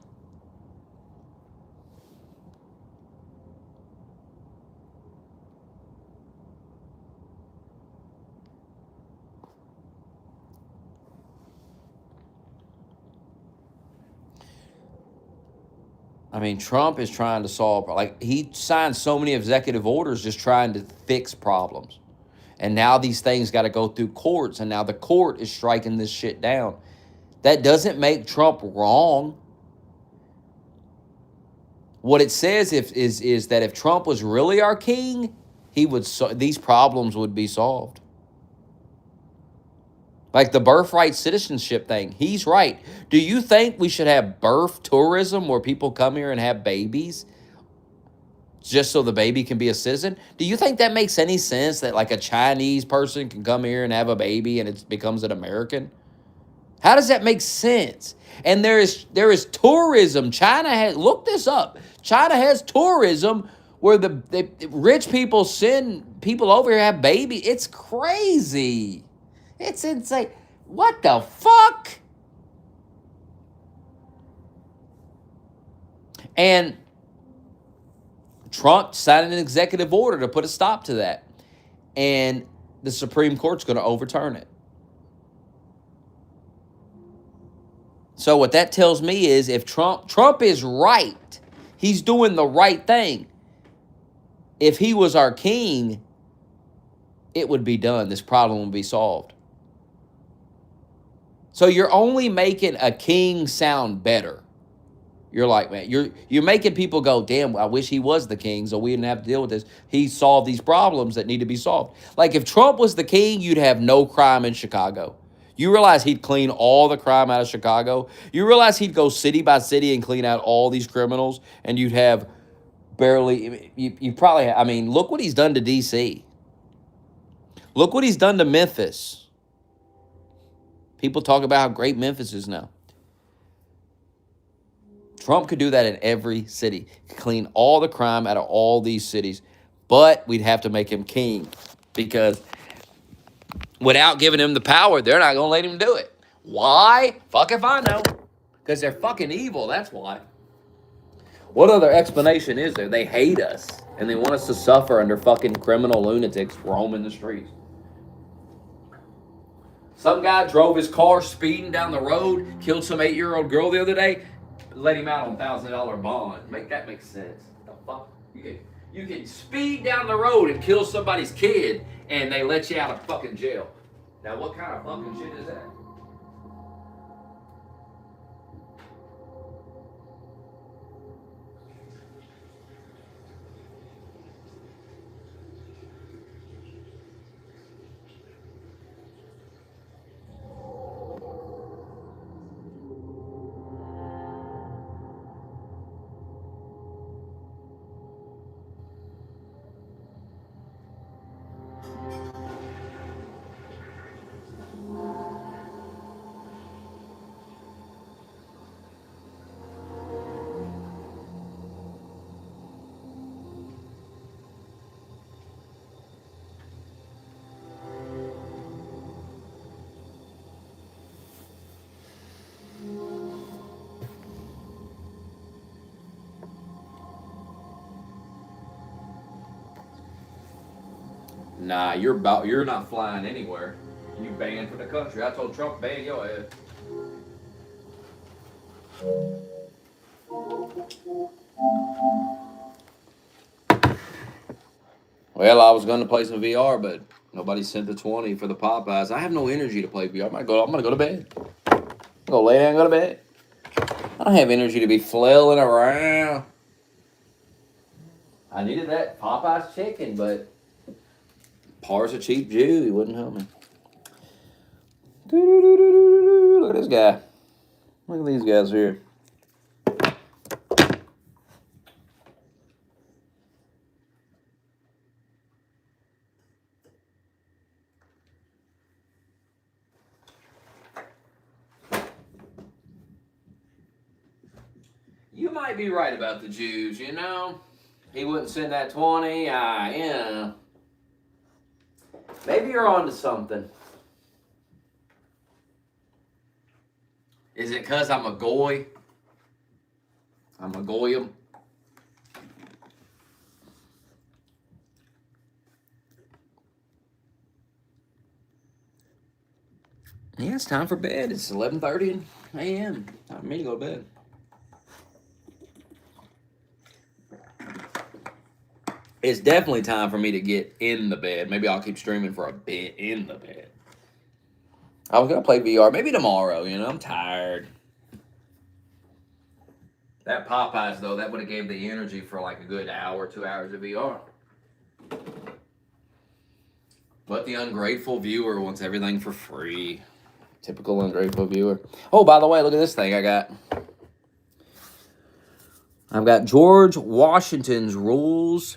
I mean, Trump is trying to solve, like, he signed so many executive orders just trying to fix problems. And now these things got to go through courts, and now the court is striking this shit down. That doesn't make Trump wrong. What it says is that if Trump was really our king, these problems would be solved. Like the birthright citizenship thing, he's right. Do you think we should have birth tourism where people come here and have babies just so the baby can be a citizen? Do you think that makes any sense that like a Chinese person can come here and have a baby and it becomes an American? How does that make sense? And there is tourism. China has, look this up. China has tourism where the rich people send people over here to have babies. It's crazy. It's insane. What the fuck? And Trump signed an executive order to put a stop to that. And the Supreme Court's going to overturn it. So what that tells me is if Trump is right, he's doing the right thing. If he was our king, it would be done. This problem would be solved. So you're only making a king sound better. You're like, man, you're making people go, damn, I wish he was the king so we didn't have to deal with this. He solved these problems that need to be solved. Like if Trump was the king, you'd have no crime in Chicago. You realize he'd clean all the crime out of Chicago? You realize he'd go city by city and clean out all these criminals, and you'd have barely, you probably, I mean, look what he's done to D.C. Look what he's done to Memphis. People talk about how great Memphis is now. Trump could do that in every city. Clean all the crime out of all these cities. But we'd have to make him king because without giving him the power, they're not going to let him do it. Why? Fuck if I know. Because they're fucking evil, that's why. What other explanation is there? They hate us, and they want us to suffer under fucking criminal lunatics roaming the streets. Some guy drove his car speeding down the road, killed some 8-year-old girl the other day, let him out on $1,000 bond. Make that make sense. What the fuck? You can speed down the road and kill somebody's kid, and they let you out of fucking jail. Now, what kind of fucking shit is that? Nah, you're not flying anywhere. You banned from the country. I told Trump ban your ass. Well, I was going to play some VR, but nobody sent the 20 for the Popeyes. I have no energy to play VR. I'm gonna go to bed. I'm gonna lay down and go to bed. I don't have energy to be flailing around. I needed that Popeyes chicken, but Par's a cheap Jew. He wouldn't help me. Look at this guy. Look at these guys here. You might be right about the Jews, you know? He wouldn't send that 20. Yeah. Maybe you're onto something. Is it because I'm a goy? I'm a goyim. Yeah, it's time for bed. It's 11:30 a.m. Time for me to go to bed. It's definitely time for me to get in the bed. Maybe I'll keep streaming for a bit in the bed. I was going to play VR. Maybe tomorrow, you know? I'm tired. That Popeyes, though, that would have gave the energy for like a good hour, 2 hours of VR. But the ungrateful viewer wants everything for free. Typical ungrateful viewer. Oh, by the way, look at this thing I got. I've got George Washington's Rules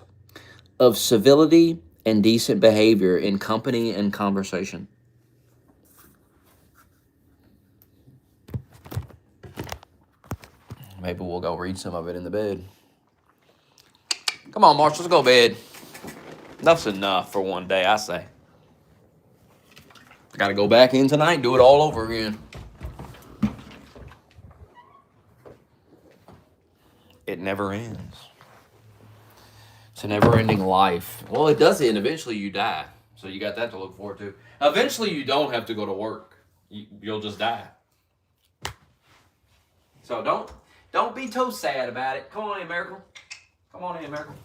of Civility and Decent Behavior in Company and Conversation. Maybe we'll go read some of it in the bed. Come on, Marshall, let's go to bed. Enough's enough for one day, I say. I gotta go back in tonight and do it all over again. It never ends. It's a never-ending life. Well, it does end. Eventually you die. So you got that to look forward to. Eventually you don't have to go to work. You'll just die. So don't be too sad about it. Come on in, Miracle. Come on in, Miracle.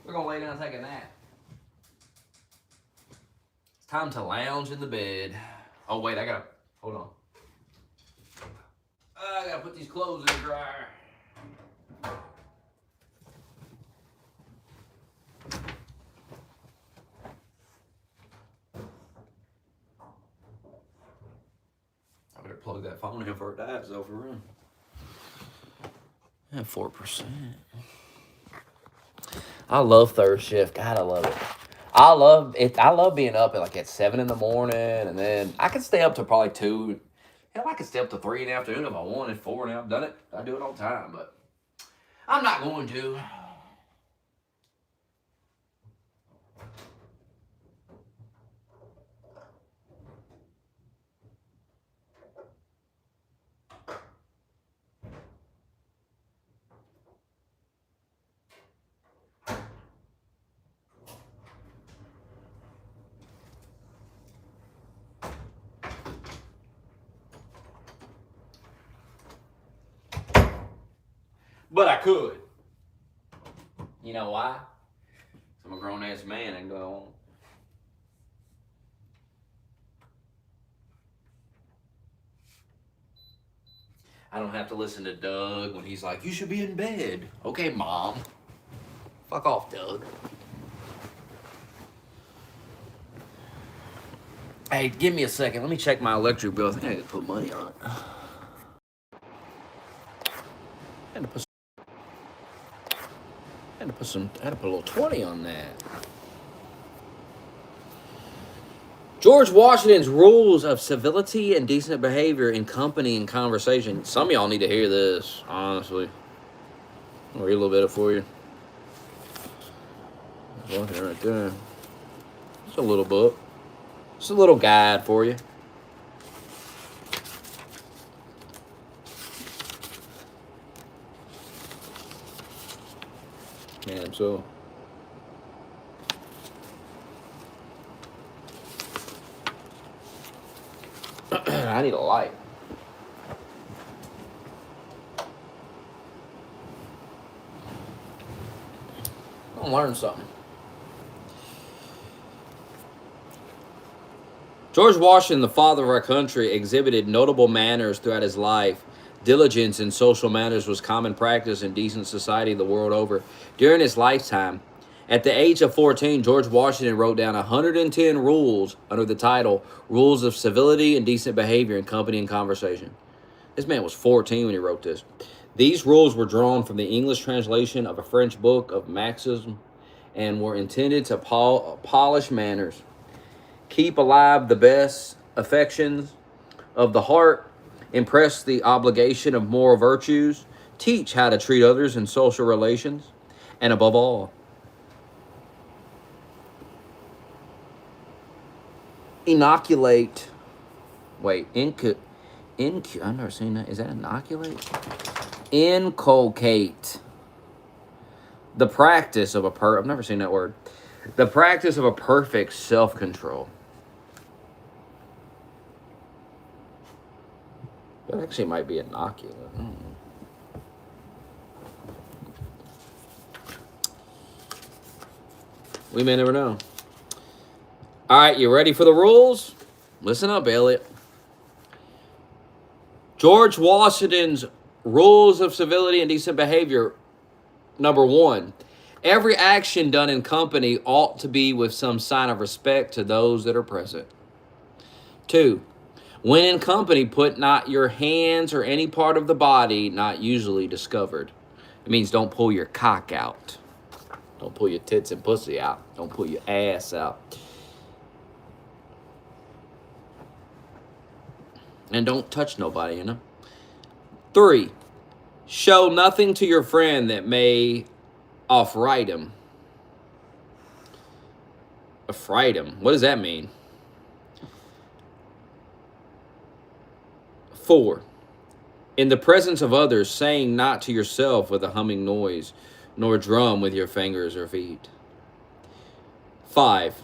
We're going to lay down and take a nap. It's time to lounge in the bed. Oh, wait, hold on. I got to put these clothes in the dryer. I better plug that phone in for it dies, though, for real. Yeah, 4%. I love third shift. God, I love it. I love it. I love being up at 7 in the morning, and then I can stay up to probably 2. Hell, I can stay up to 3 in the afternoon if I wanted. 4 now. I've done it. I do it all the time, but I'm not going to. But I could. You know why? I'm a grown-ass man and go on. I don't have to listen to Doug when he's like, you should be in bed. Okay, Mom. Fuck off, Doug. Hey, give me a second. Let me check my electric bill. I think I could put money on it. I had to put a little 20 on that. George Washington's Rules of Civility and Decent Behavior in Company and Conversation. Some of y'all need to hear this, honestly. I'll read a little bit of it for you. Walking right there. It's a little book. It's a little guide for you. Man, so I need a light. something, learn something. George Washington, the father of our country, exhibited notable manners throughout his life. Diligence in social matters was common practice in decent society the world over. During his lifetime, at the age of 14, George Washington wrote down 110 rules under the title Rules of Civility and Decent Behavior in Company and Conversation. This man was 14 when he wrote this. These rules were drawn from the English translation of a French book of maxims and were intended to polish manners, keep alive the best affections of the heart, impress the obligation of moral virtues, teach how to treat others in social relations, and above all, inoculate. I've never seen that. Is that inoculate? Inculcate the practice of I've never seen that word. The practice of a perfect self-control. That actually might be inoculate. I don't know. We may never know. All right, you ready for the rules? Listen up, Elliot. George Washington's rules of civility and decent behavior. Number 1, every action done in company ought to be with some sign of respect to those that are present. 2, when in company, put not your hands or any part of the body not usually discovered. It means don't pull your cock out. Don't pull your tits and pussy out. Don't pull your ass out. And don't touch nobody, you know. 3, show nothing to your friend that may affright him. Affright him. What does that mean? 4, in the presence of others, saying not to yourself with a humming noise, nor drum with your fingers or feet. 5,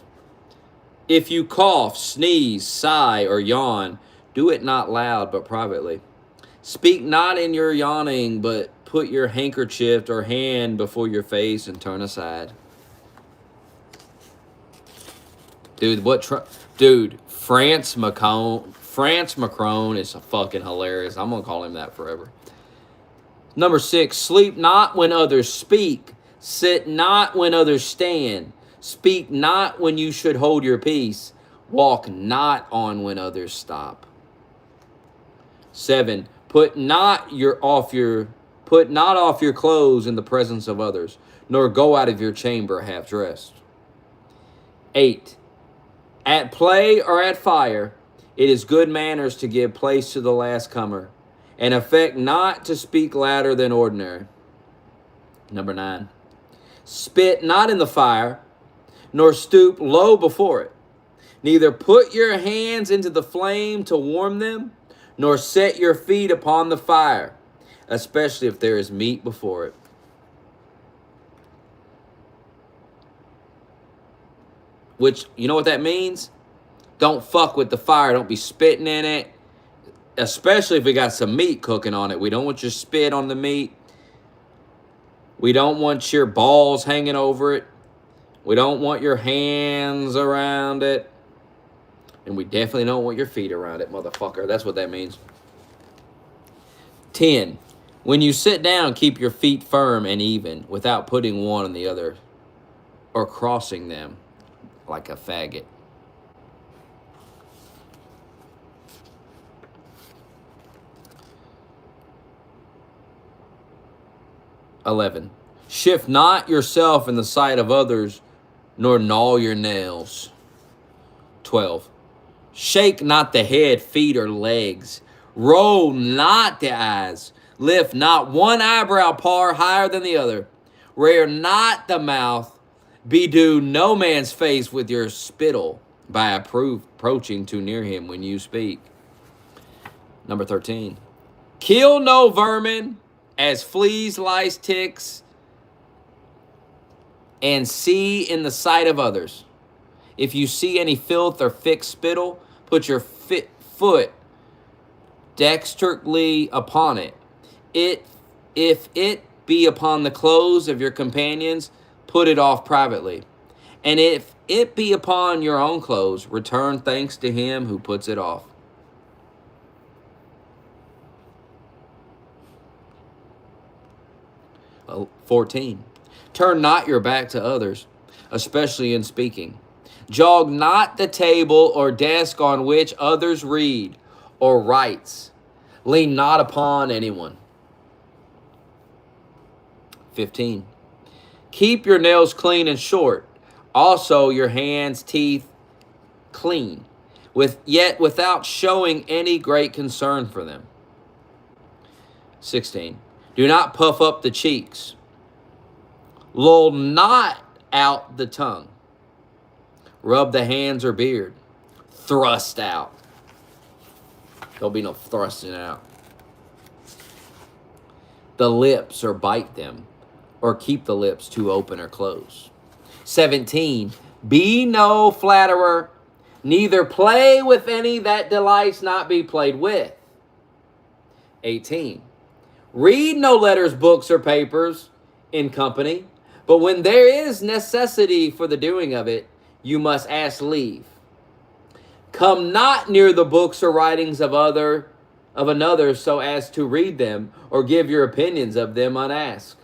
if you cough, sneeze, sigh, or yawn, do it not loud, but privately. Speak not in your yawning, but put your handkerchief or hand before your face and turn aside. Dude, France Macron is fucking hilarious. I'm going to call him that forever. Number 6, sleep not when others speak. Sit not when others stand. Speak not when you should hold your peace. Walk not on when others stop. 7, put not off your clothes in the presence of others, nor go out of your chamber half dressed. 8, at play or at fire, it is good manners to give place to the last comer, and affect not to speak louder than ordinary. Number 9, spit not in the fire, nor stoop low before it. Neither put your hands into the flame to warm them, nor set your feet upon the fire, especially if there is meat before it. Which, you know what that means? Don't fuck with the fire. Don't be spitting in it, especially if we got some meat cooking on it. We don't want your spit on the meat. We don't want your balls hanging over it. We don't want your hands around it. And we definitely don't want your feet around it, motherfucker. That's what that means. 10, when you sit down, keep your feet firm and even, without putting one on the other or crossing them like a faggot. 11, shift not yourself in the sight of others, nor gnaw your nails. 12, shake not the head, feet, or legs. Roll not the eyes. Lift not one eyebrow par higher than the other. Rear not the mouth. Bedew no man's face with your spittle by approaching too near him when you speak. Number 13, kill no vermin as fleas, lice, ticks, and see in the sight of others. If you see any filth or thick spittle, put your foot dexterously upon it. If it be upon the clothes of your companions, put it off privately. And if it be upon your own clothes, return thanks to him who puts it off. Oh, 14. Turn not your back to others, especially in speaking. Jog not the table or desk on which others read or writes. Lean not upon anyone. 15. Keep your nails clean and short, also your hands, teeth clean, yet without showing any great concern for them. 16. Do not puff up the cheeks. Lull not out the tongue. Rub the hands or beard. Thrust out. There'll be no thrusting out. The lips or bite them, or keep the lips too open or close. 17. Be no flatterer, neither play with any that delights not be played with. 18. Read no letters, books, or papers in company, but when there is necessity for the doing of it, you must ask leave. Come not near the books or writings of another so as to read them or give your opinions of them unasked.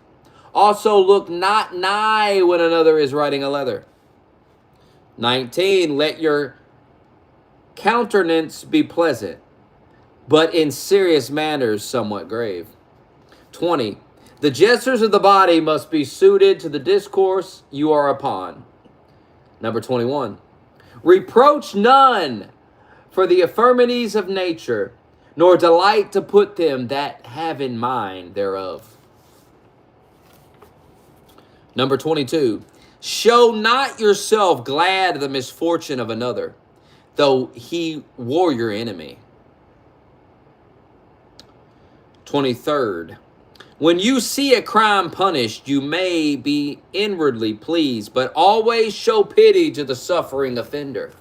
Also look not nigh when another is writing a letter. 19. Let your countenance be pleasant, but in serious matters somewhat grave. 20. The gestures of the body must be suited to the discourse you are upon. Number 21. Reproach none for the infirmities of nature, nor delight to put them that have in mind thereof. Number 22. Show not yourself glad of the misfortune of another, though he were your enemy. 23rd. When you see a crime punished, you may be inwardly pleased, but always show pity to the suffering offender.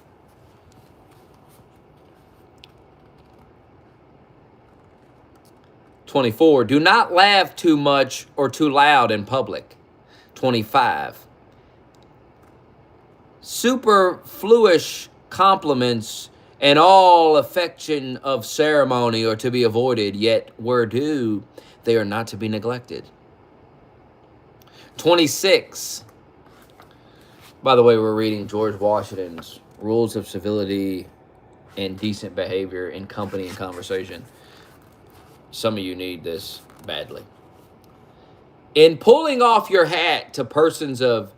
24. Do not laugh too much or too loud in public. 25. Superfluous compliments and all affection of ceremony are to be avoided, yet where due, they are not to be neglected. 26. By the way, we're reading George Washington's Rules of Civility and Decent Behavior in Company and Conversation. Some of you need this badly. In pulling off your hat to persons of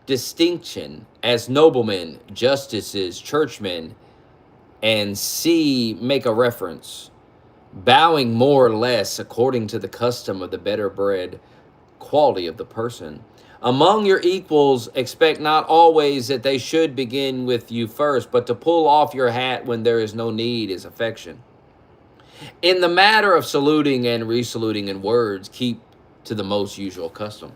distinction as noblemen, justices, churchmen, and make a reference, bowing more or less according to the custom of the better bred quality of the person. Among your equals, expect not always that they should begin with you first, but to pull off your hat when there is no need is affection. In the matter of saluting and resaluting in words, keep to the most usual custom.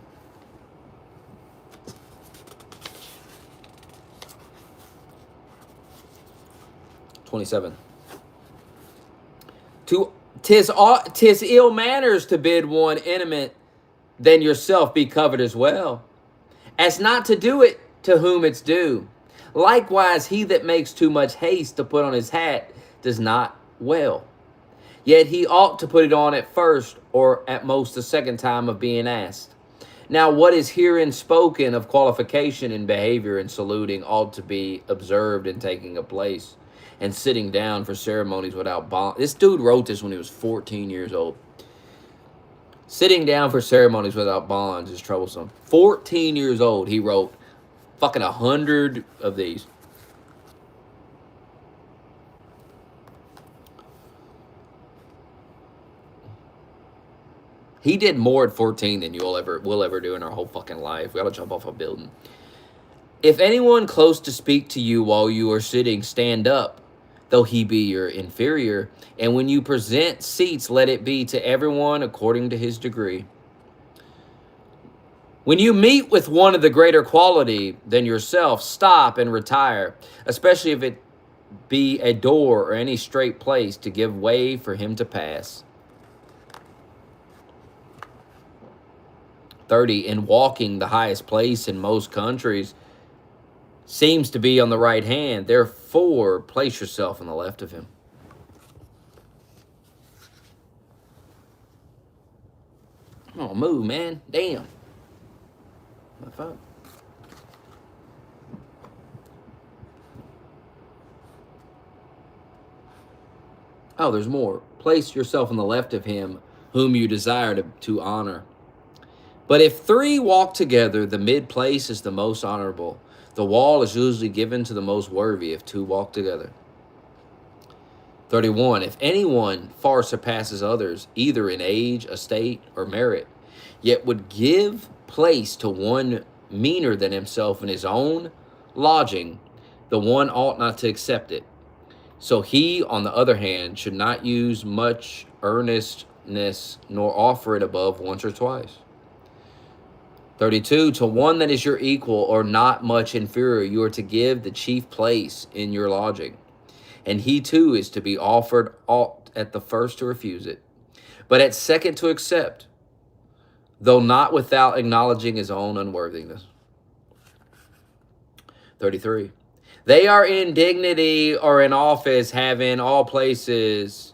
'27. 'Tis ill manners to bid one intimate than yourself be covered as well, as not to do it to whom it's due. Likewise, he that makes too much haste to put on his hat does not well. Yet he ought to put it on at first, or at most the second time of being asked. Now, what is herein spoken of qualification in behavior and saluting ought to be observed in taking a place and sitting down for ceremonies without bond. This dude wrote this when he was 14 years old. Sitting down for ceremonies without bonds is troublesome. 14 years old, he wrote fucking 100 of these. He did more at 14 than we'll ever do in our whole fucking life. We gotta jump off a building. If anyone close to speak to you while you are sitting, stand up, though he be your inferior. And when you present seats, let it be to everyone according to his degree. When you meet with one of the greater quality than yourself, stop and retire, especially if it be a door or any straight place, to give way for him to pass. 30. In walking, the highest place in most countries seems to be on the right hand. Therefore, place yourself on the left of him. Oh, move, man. Damn. My phone. Oh, there's more. Place yourself on the left of him whom you desire to honor. But if three walk together, the mid place is the most honorable. The wall is usually given to the most worthy if two walk together. 31. If anyone far surpasses others, either in age, estate, or merit, yet would give place to one meaner than himself in his own lodging, the one ought not to accept it. So he, on the other hand, should not use much earnestness, nor offer it above once or twice. 32. To one that is your equal or not much inferior, you are to give the chief place in your lodging, and he too is to be offered ought at the first to refuse it, but at second to accept, though not without acknowledging his own unworthiness. 33. They are in dignity or in office, have in all places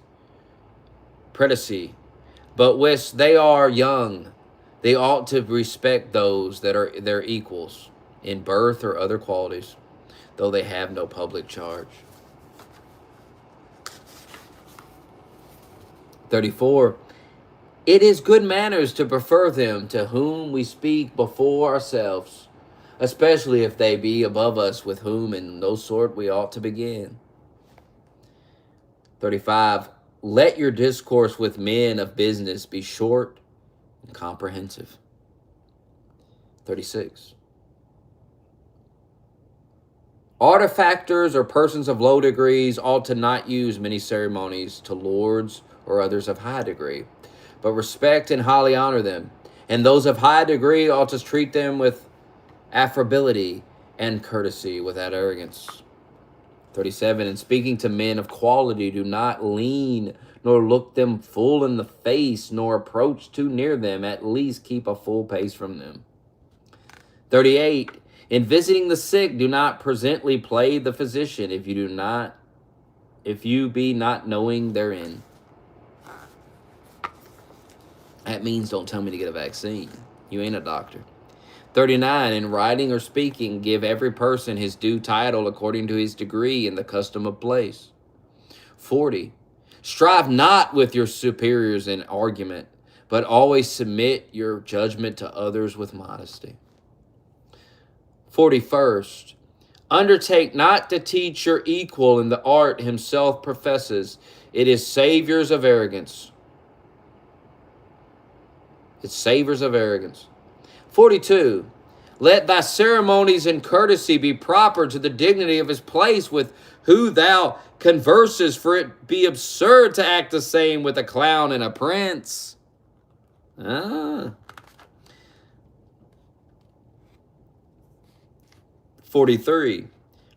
predacy, but which they are young, they ought to respect those that are their equals in birth or other qualities, though they have no public charge. 34. It is good manners to prefer them to whom we speak before ourselves, especially if they be above us, with whom in no sort we ought to begin. 35. Let your discourse with men of business be short and comprehensive. 36. Artifactors or persons of low degrees ought to not use many ceremonies to lords or others of high degree, but respect and highly honor them. And those of high degree ought to treat them with affability and courtesy without arrogance. 37. In speaking to men of quality, do not lean nor look them full in the face, nor approach too near them. At least keep a full pace from them. 38. In visiting the sick, do not presently play the physician if you be not knowing therein. That means don't tell me to get a vaccine. You ain't a doctor. 39. In writing or speaking, give every person his due title according to his degree and the custom of place. 40. Strive not with your superiors in argument, but always submit your judgment to others with modesty. 41st. Undertake not to teach your equal in the art himself professes. It is savors of arrogance. It savors of arrogance. 42. Let thy ceremonies and courtesy be proper to the dignity of his place with who thou converses, for it be absurd to act the same with a clown and a prince. 43.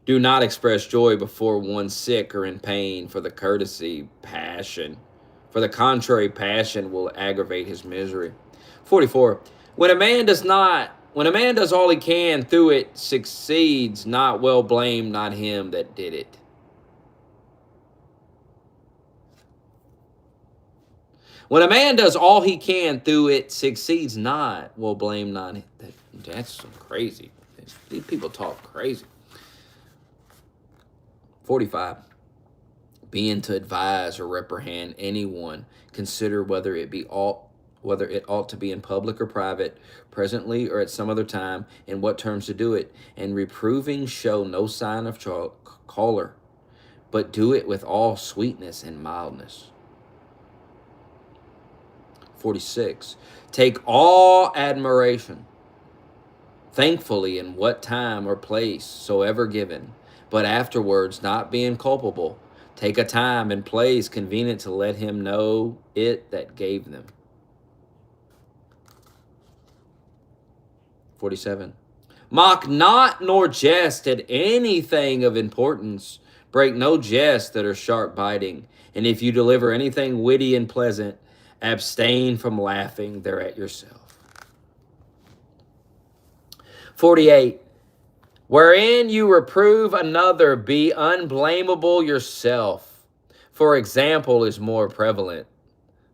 Do not express joy before one sick or in pain, for the passion. For the contrary, passion will aggravate his misery. 44. When a man does all he can through it succeeds not, well blame not him that did it. When a man does all he can through it succeeds not, well blame not him. That's some crazy. These people talk crazy. 45. Being to advise or reprehend anyone, consider whether it ought to be in public or private, presently or at some other time, in what terms to do it. And reproving, show no sign of choler, but do it with all sweetness and mildness. 46. Take all admiration, thankfully in what time or place soever given, but afterwards not being culpable, take a time and place convenient to let him know it that gave them. 47. Mock not nor jest at anything of importance. Break no jests that are sharp biting. And if you deliver anything witty and pleasant, abstain from laughing thereat yourself. 48. Wherein you reprove another, be unblameable yourself. For example is more prevalent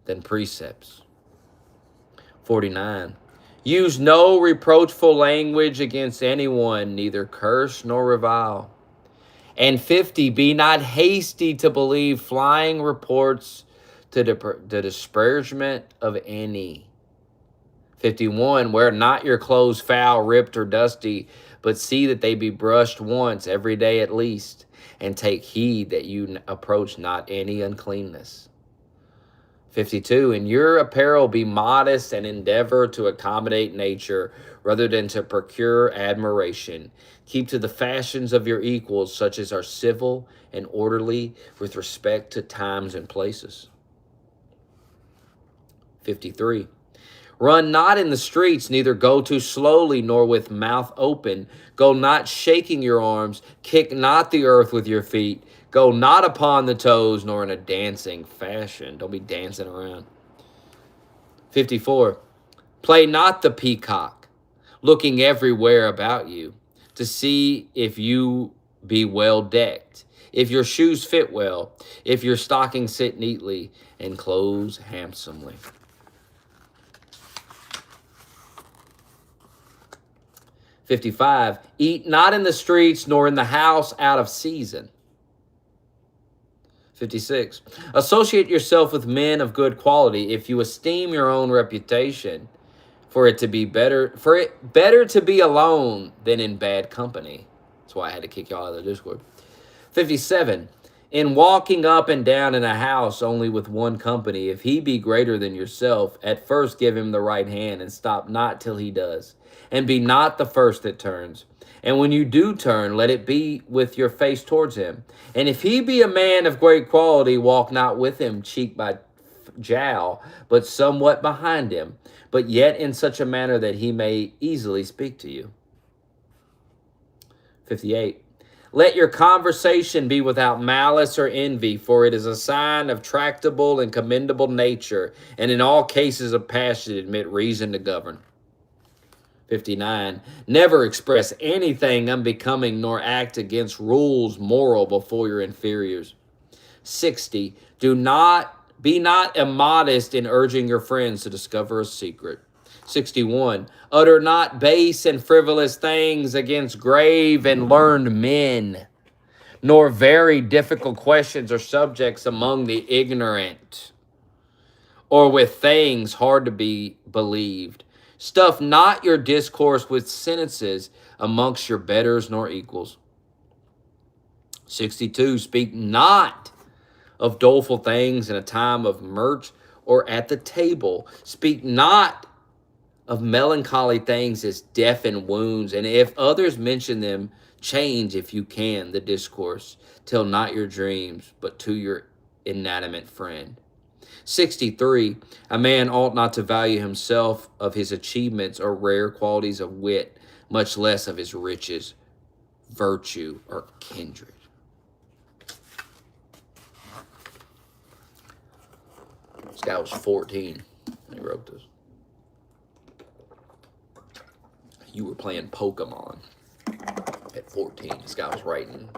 than precepts. 49. Use no reproachful language against anyone, neither curse nor revile. And 50. Be not hasty to believe flying reports to the disparagement of any. 51. Wear not your clothes foul, ripped, or dusty, but see that they be brushed once every day at least, and take heed that you approach not any uncleanness. 52. In your apparel be modest and endeavor to accommodate nature rather than to procure admiration. Keep to the fashions of your equals, such as are civil and orderly with respect to times and places. 53. Run not in the streets, neither go too slowly, nor with mouth open. Go not shaking your arms, kick not the earth with your feet. Go not upon the toes, nor in a dancing fashion. Don't be dancing around. 54. Play not the peacock, looking everywhere about you, to see if you be well decked, if your shoes fit well, if your stockings sit neatly, and clothes handsomely. 55. Eat not in the streets, nor in the house out of season. 56. Associate yourself with men of good quality, if you esteem your own reputation, for it better to be alone than in bad company. That's why I had to kick y'all out of the Discord. 57. In walking up and down in a house only with one company, if he be greater than yourself, at first give him the right hand, and stop not till he does. And be not the first that turns. And when you do turn, let it be with your face towards him. And if he be a man of great quality, walk not with him cheek by jowl, but somewhat behind him, but yet in such a manner that he may easily speak to you. 58. Let your conversation be without malice or envy, for it is a sign of tractable and commendable nature, and in all cases of passion admit reason to govern. 59. Never express anything unbecoming, nor act against rules moral before your inferiors. 60. Be not immodest in urging your friends to discover a secret. 61. Utter not base and frivolous things against grave and learned men, nor very difficult questions or subjects among the ignorant, or with things hard to be believed. Stuff not your discourse with sentences amongst your betters nor equals. 62. Speak not of doleful things in a time of mirth or at the table. Speak not of melancholy things as death and wounds, and if others mention them, change, if you can, the discourse. Tell not your dreams, but to your inanimate friend. 63. A man ought not to value himself of his achievements or rare qualities of wit, much less of his riches, virtue, or kindred. This guy was 14 when he wrote this. You were playing Pokemon at 14. This guy was writing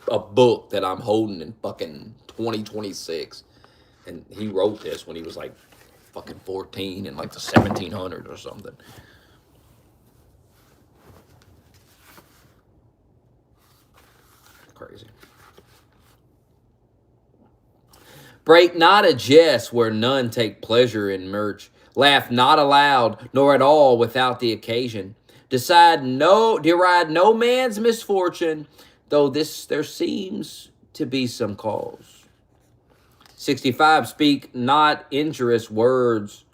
a book that I'm holding in fucking 2026. And he wrote this when he was like fucking 14 in like the 1700s or something. Crazy. Break not a jest where none take pleasure in mirth. Laugh not aloud, nor at all without the occasion. Deride no man's misfortune, though there seems to be some cause. 65. Speak not injurious words,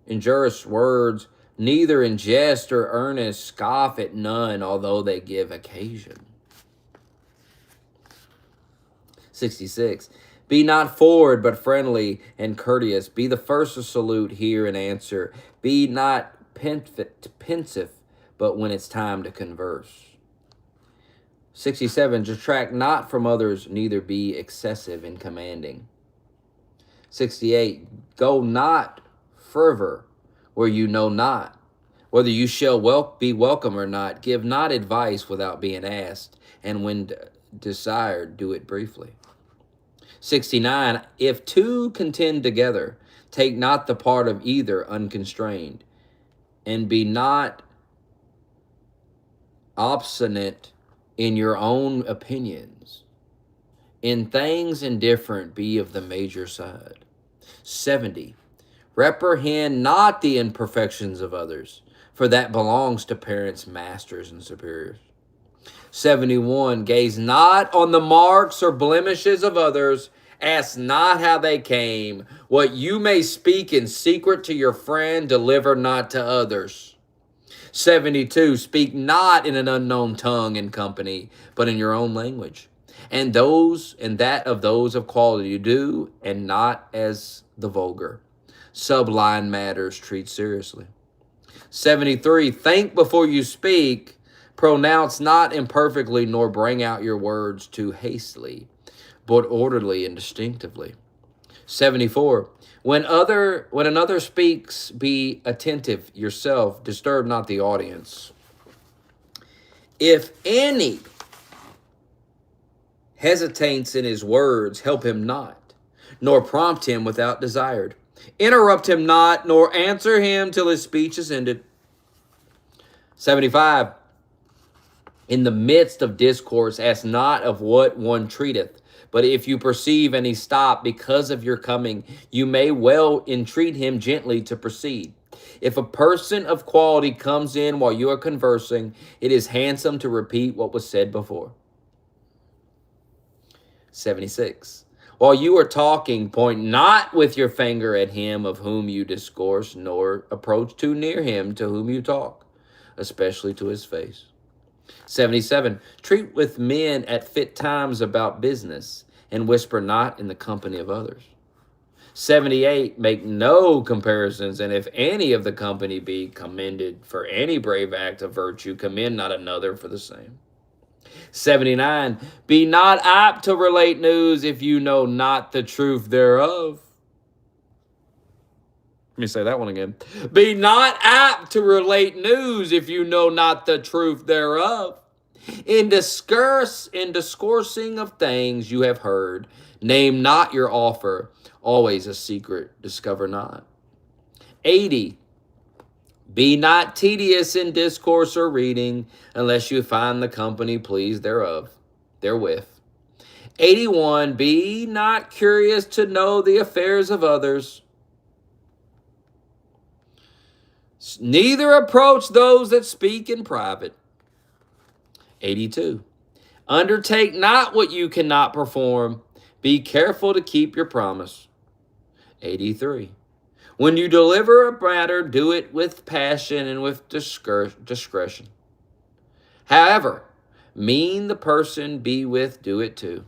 neither in jest or earnest. Scoff at none, although they give occasion. 66. Be not forward, but friendly and courteous. Be the first to salute, hear, and answer. Be not pensive, but when it's time to converse. 67. Detract not from others, neither be excessive in commanding. 68. Go not fervor where you know not, Whether you shall be welcome or not, give not advice without being asked, and when desired, do it briefly. 69. If two contend together, take not the part of either unconstrained, and be not obstinate in your own opinions. In things indifferent, be of the major side. 70. Reprehend not the imperfections of others, for that belongs to parents, masters, and superiors. 71. Gaze not on the marks or blemishes of others. Ask not how they came. What you may speak in secret to your friend, deliver not to others. 72. Speak not in an unknown tongue in company, but in your own language. And that of those of quality do, and not as the vulgar. Sublime matters treat seriously. 73. Think before you speak. Pronounce not imperfectly, nor bring out your words too hastily, but orderly and distinctively. 74. When another speaks, be attentive yourself, disturb not the audience. If any hesitates in his words, help him not, nor prompt him without desired. Interrupt him not, nor answer him till his speech is ended. 75. In the midst of discourse, ask not of what one treateth, but if you perceive any stop because of your coming, you may well entreat him gently to proceed. If a person of quality comes in while you are conversing, it is handsome to repeat what was said before. 76. While you are talking, point not with your finger at him of whom you discourse, nor approach too near him to whom you talk, especially to his face. 77. Treat with men at fit times about business, and whisper not in the company of others. 78. Make no comparisons, and if any of the company be commended for any brave act of virtue, commend not another for the same. 79. Be not apt to relate news if you know not the truth thereof. Let me say that one again. Be not apt to relate news if you know not the truth thereof. In discoursing of things you have heard, name not your offer. Always a secret discover not. 80. Be not tedious in discourse or reading, unless you find the company pleased therewith. 81. Be not curious to know the affairs of others. Neither approach those that speak in private. 82. Undertake not what you cannot perform. Be careful to keep your promise. 83. When you deliver a matter, do it with passion and with discretion. However, mean the person be with, do it too.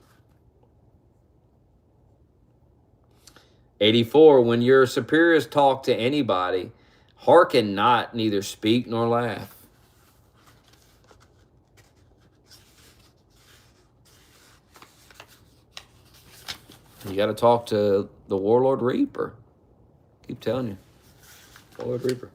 84. When your superiors talk to anybody, hearken not, neither speak nor laugh. You got to talk to the Warlord Reaper. Keep telling you. Warlord Reaper.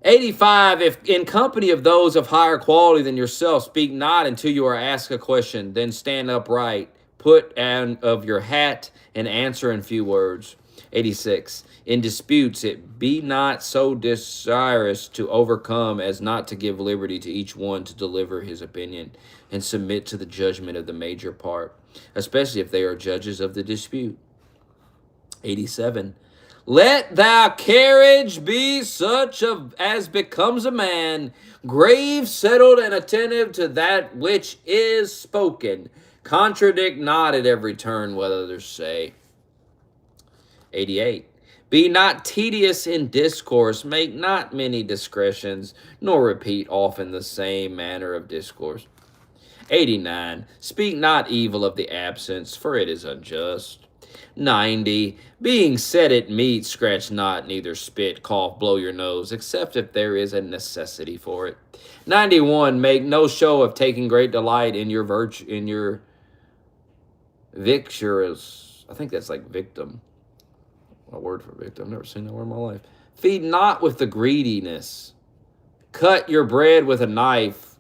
85. If in company of those of higher quality than yourself, speak not until you are asked a question, then stand upright, put on of your hat, and answer in few words. 86. In disputes, it be not so desirous to overcome as not to give liberty to each one to deliver his opinion and submit to the judgment of the major part, especially if they are judges of the dispute. 87. Let thy carriage be such as becomes a man, grave, settled, and attentive to that which is spoken. Contradict not at every turn what others say. 88. Be not tedious in discourse, make not many discretions, nor repeat often the same manner of discourse. 89. Speak not evil of the absence, for it is unjust. 90. Being set at meat, scratch not, neither spit, cough, blow your nose, except if there is a necessity for it. 91. Make no show of taking great delight in your victuals. I think that's like victim. A word for victim. I've never seen that word in my life. Feed not with the greediness. Cut your bread with a knife.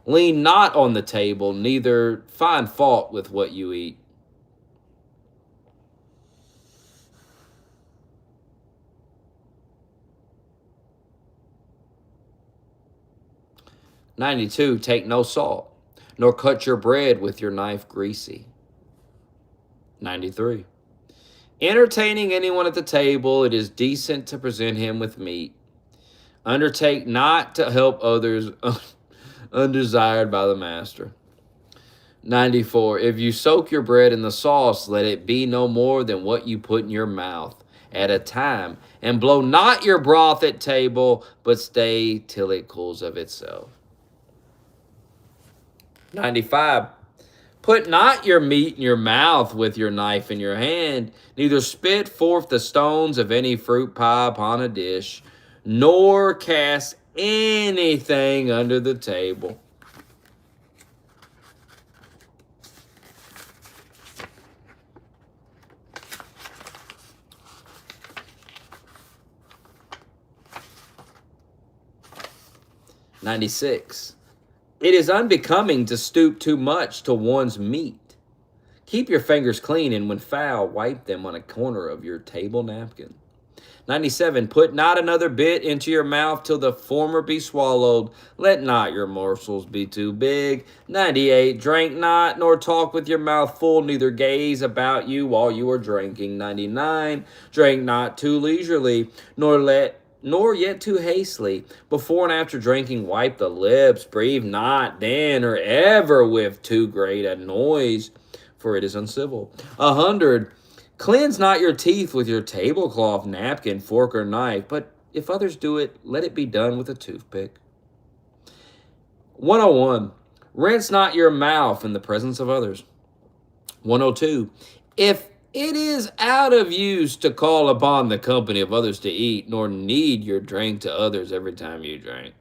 Lean not on the table, neither find fault with what you eat. '92. Take no salt, nor cut your bread with your knife greasy. '93. Entertaining anyone at the table, it is decent to present him with meat. Undertake not to help others undesired by the master. 94. If you soak your bread in the sauce, let it be no more than what you put in your mouth at a time, and blow not your broth at table, but stay till it cools of itself. 95. Put not your meat in your mouth with your knife in your hand, neither spit forth the stones of any fruit pie upon a dish, nor cast anything under the table. '96. It is unbecoming to stoop too much to one's meat. Keep your fingers clean, and when foul, wipe them on a corner of your table napkin. 97. Put not another bit into your mouth till the former be swallowed. Let not your morsels be too big. 98. Drink not, nor talk with your mouth full, neither gaze about you while you are drinking. 99. Drink not too leisurely, nor yet too hastily. Before and after drinking, wipe the lips. Breathe not then or ever with too great a noise, for it is uncivil. 100. Cleanse not your teeth with your tablecloth, napkin, fork, or knife, but if others do it, let it be done with a toothpick. 101. Rinse not your mouth in the presence of others. 102. If it is out of use to call upon the company of others to eat, nor need your drink to others every time you drink.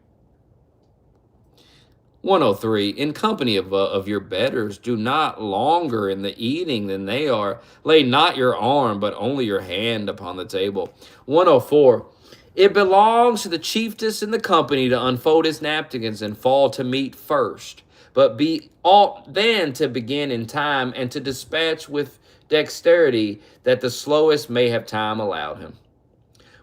103. In company of your betters, do not longer in the eating than they are. Lay not your arm, but only your hand upon the table. 104. It belongs to the chiefest in the company to unfold his napkins and fall to meat first, but be ought then to begin in time and to dispatch with dexterity, that the slowest may have time allowed him.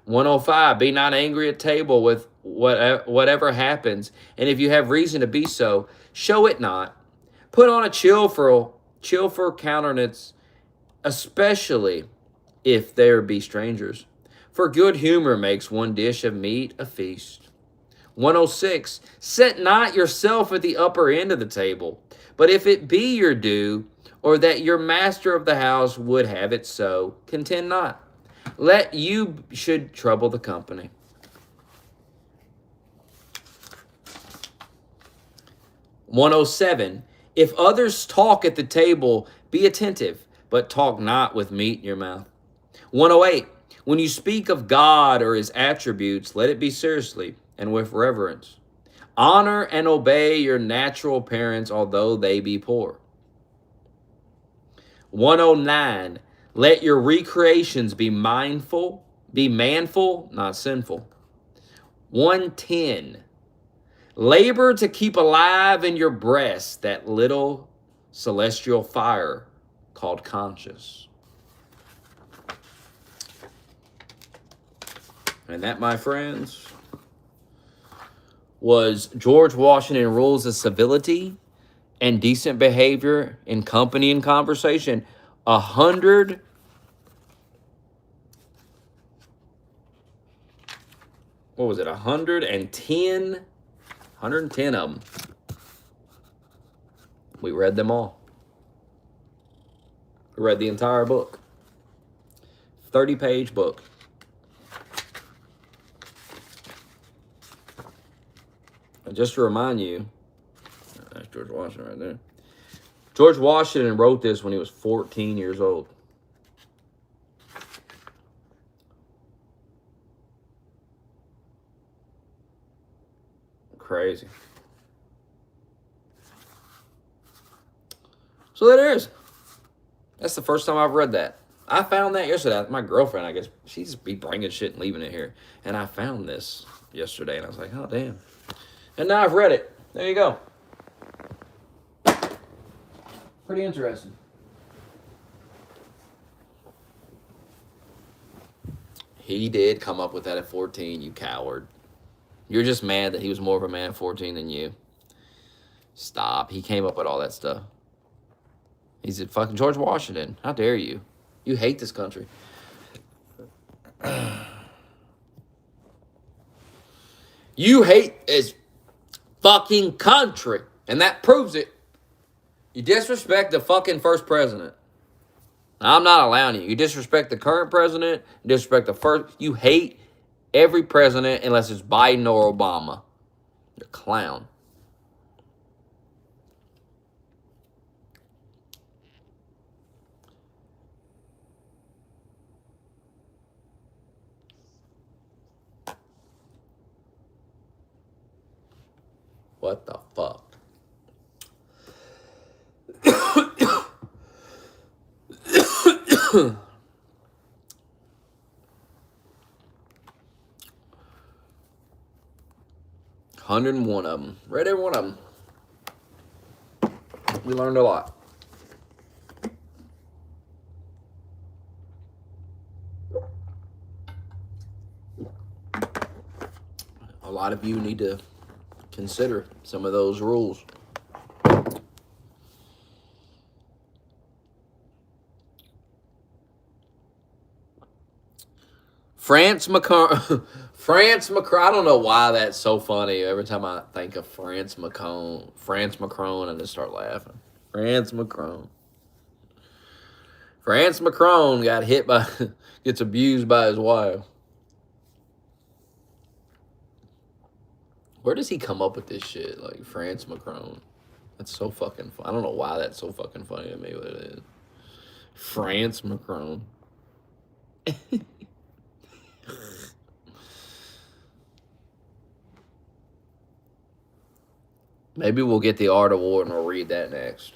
105. Be not angry at table with whatever happens, and if you have reason to be so, show it not. Put on a cheerful countenance, especially if there be strangers. For good humor makes one dish of meat a feast. 106. Set not yourself at the upper end of the table, but if it be your due, or that your master of the house would have it so, contend not. Let you should trouble the company. 107. If others talk at the table, be attentive, but talk not with meat in your mouth. 108. When you speak of God or his attributes, let it be seriously and with reverence. Honor and obey your natural parents, although they be poor. 109. Let your recreations be manful, not sinful. 110. Labor to keep alive in your breast that little celestial fire called conscience. And that, my friends, was George Washington Rules of Civility and Decent Behavior in Company and Conversation. 100 what was it? 110 of them. We read them all. We read the entire book. 30-page book. And just to remind you, that's George Washington right there. George Washington wrote this when he was 14 years old. Crazy. So there it is. That's the first time I've read that. I found that yesterday. My girlfriend, I guess, she just be bringing shit and leaving it here. And I found this yesterday, and I was like, oh, damn. And now I've read it. There you go. Pretty interesting. He did come up with that at 14, you coward. You're just mad that he was more of a man at 14 than you. Stop. He came up with all that stuff. He's at fucking George Washington. How dare you? You hate this country. You hate this fucking country. And that proves it. You disrespect the fucking first president. I'm not allowing you. You disrespect the current president. You disrespect the first. You hate every president unless it's Biden or Obama. You're a clown. What the fuck? Hundred and one of them. Read every one of them. We learned a lot. A lot of you need to consider some of those rules. France Macron. France Macron. I don't know why that's so funny. Every time I think of France Macron, I just start laughing. France Macron. France Macron got hit by, gets abused by his wife. Where does he come up with this shit? Like, France Macron. That's so fucking fun. I don't know why that's so fucking funny to me, but it is. France Macron. Maybe we'll get the Art Award and we'll read that next.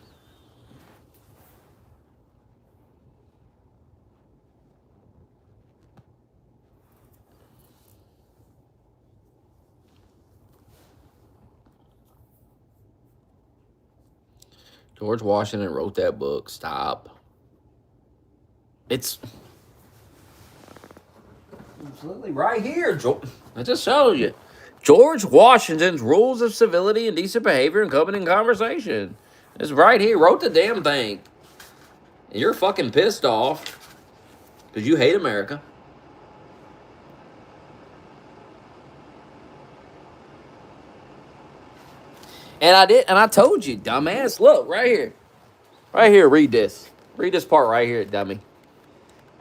George Washington wrote that book. Stop. It's absolutely right here. I just showed you. George Washington's Rules of Civility and Decent Behavior in Company and Conversation. It's right here. Wrote the damn thing. And you're fucking pissed off because you hate America. And I did, and I told you, dumbass. Look, right here. Right here, read this. Read this part right here, dummy.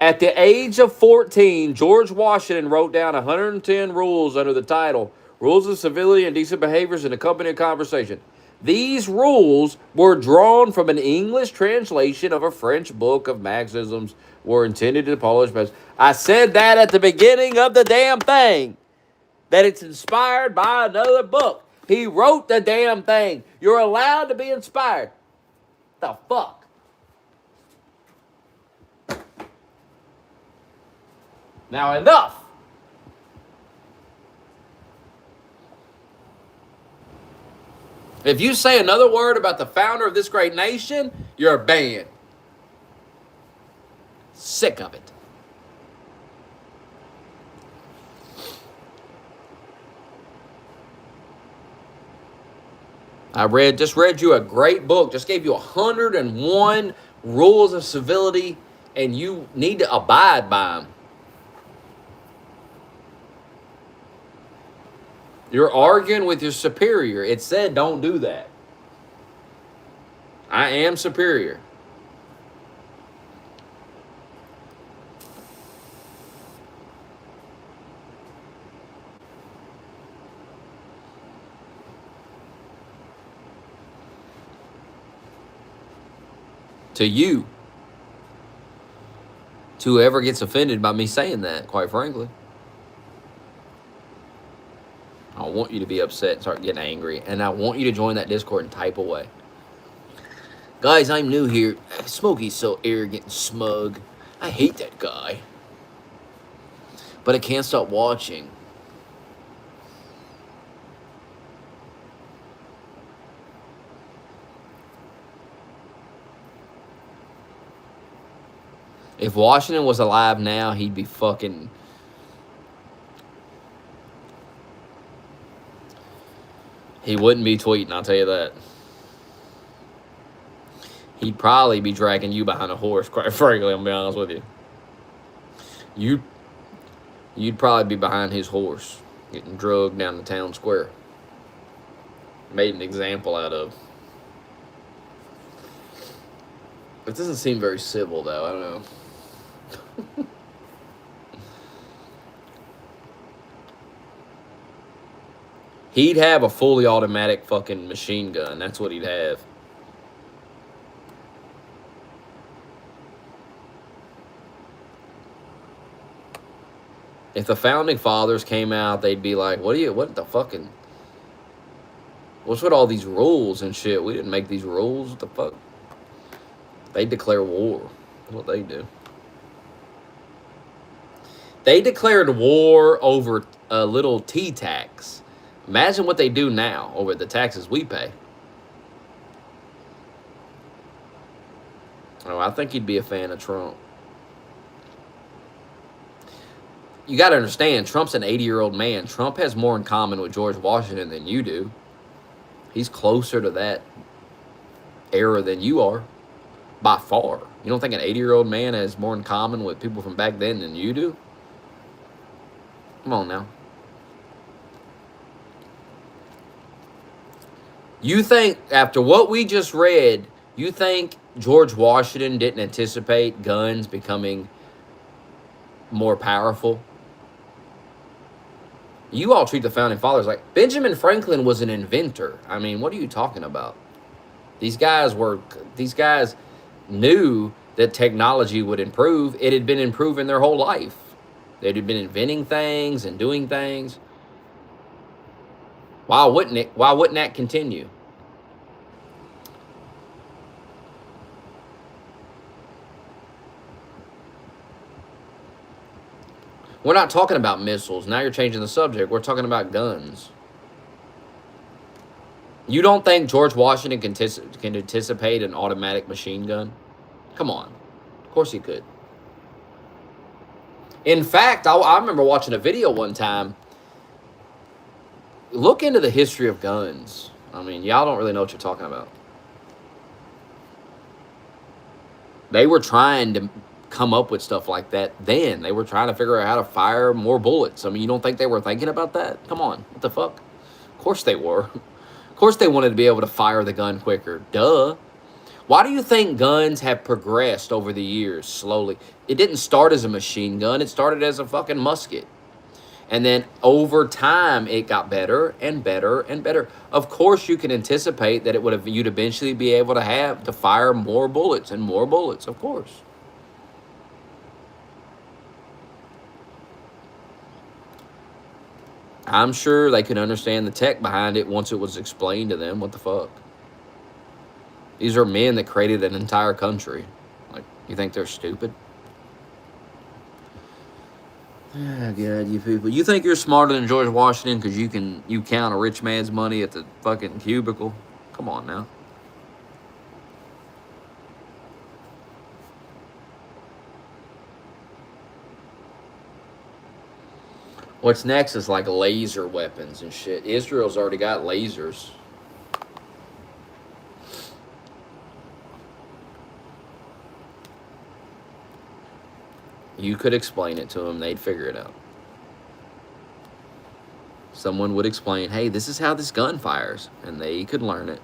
At the age of 14, George Washington wrote down 110 rules under the title Rules of Civility and Decent Behaviors in a Company and Conversation. These rules were drawn from an English translation of a French book of maxims were intended to polish. I said that at the beginning of the damn thing, that it's inspired by another book. He wrote the damn thing. You're allowed to be inspired. The fuck? Now enough. If you say another word about the founder of this great nation, you're banned. Sick of it. I just read you a great book. Just gave you 101 rules of civility, and you need to abide by them. You're arguing with your superior. It said don't do that. I am superior. To you. To whoever gets offended by me saying that, quite frankly. I want you to be upset and start getting angry. And I want you to join that Discord and type away. Guys, I'm new here. Smokey's so arrogant and smug. I hate that guy. But I can't stop watching. If Washington was alive now, he'd be fucking. He wouldn't be tweeting, I'll tell you that. He'd probably be dragging you behind a horse, quite frankly, I'm gonna be honest with you. You'd probably be behind his horse, getting drugged down the town square. Made an example out of. It doesn't seem very civil, though. I don't know. He'd have a fully automatic fucking machine gun. That's what he'd have. If the founding fathers came out, they'd be like, what the fucking, what's with all these rules and shit? We didn't make these rules. What the fuck? They declare war. That's what they do. They declared war over a little tea tax. Imagine what they do now over the taxes we pay. Oh, I think you'd be a fan of Trump. You got to understand, Trump's an 80-year-old man. Trump has more in common with George Washington than you do. He's closer to that era than you are, by far. You don't think an 80-year-old man has more in common with people from back then than you do? Come on now. You think, after what we just read, you think George Washington didn't anticipate guns becoming more powerful? You all treat the founding fathers like Benjamin Franklin was an inventor. I mean, what are you talking about? These guys knew that technology would improve. It had been improving their whole life. They had been inventing things and doing things. Why wouldn't it? Why wouldn't that continue? We're not talking about missiles. Now you're changing the subject. We're talking about guns. You don't think George Washington can anticipate an automatic machine gun? Come on. Of course he could. In fact, I remember watching a video one time. Look into the history of guns. I mean, y'all don't really know what you're talking about. They were trying to come up with stuff like that then. They were trying to figure out how to fire more bullets. I mean, you don't think they were thinking about that? Come on. What the fuck? Of course they were. Of course they wanted to be able to fire the gun quicker. Duh. Why do you think guns have progressed over the years slowly? It didn't start as a machine gun. It started as a fucking musket. And then over time, it got better and better and better. Of course, you can anticipate that you'd eventually be able to fire more bullets and more bullets. Of course. I'm sure they could understand the tech behind it once it was explained to them. What the fuck? These are men that created an entire country. Like, you think they're stupid? Ah, God, you people. You think you're smarter than George Washington because you count a rich man's money at the fucking cubicle? Come on now. What's next is like laser weapons and shit. Israel's already got lasers. You could explain it to them, they'd figure it out. Someone would explain, hey, this is how this gun fires, and they could learn it.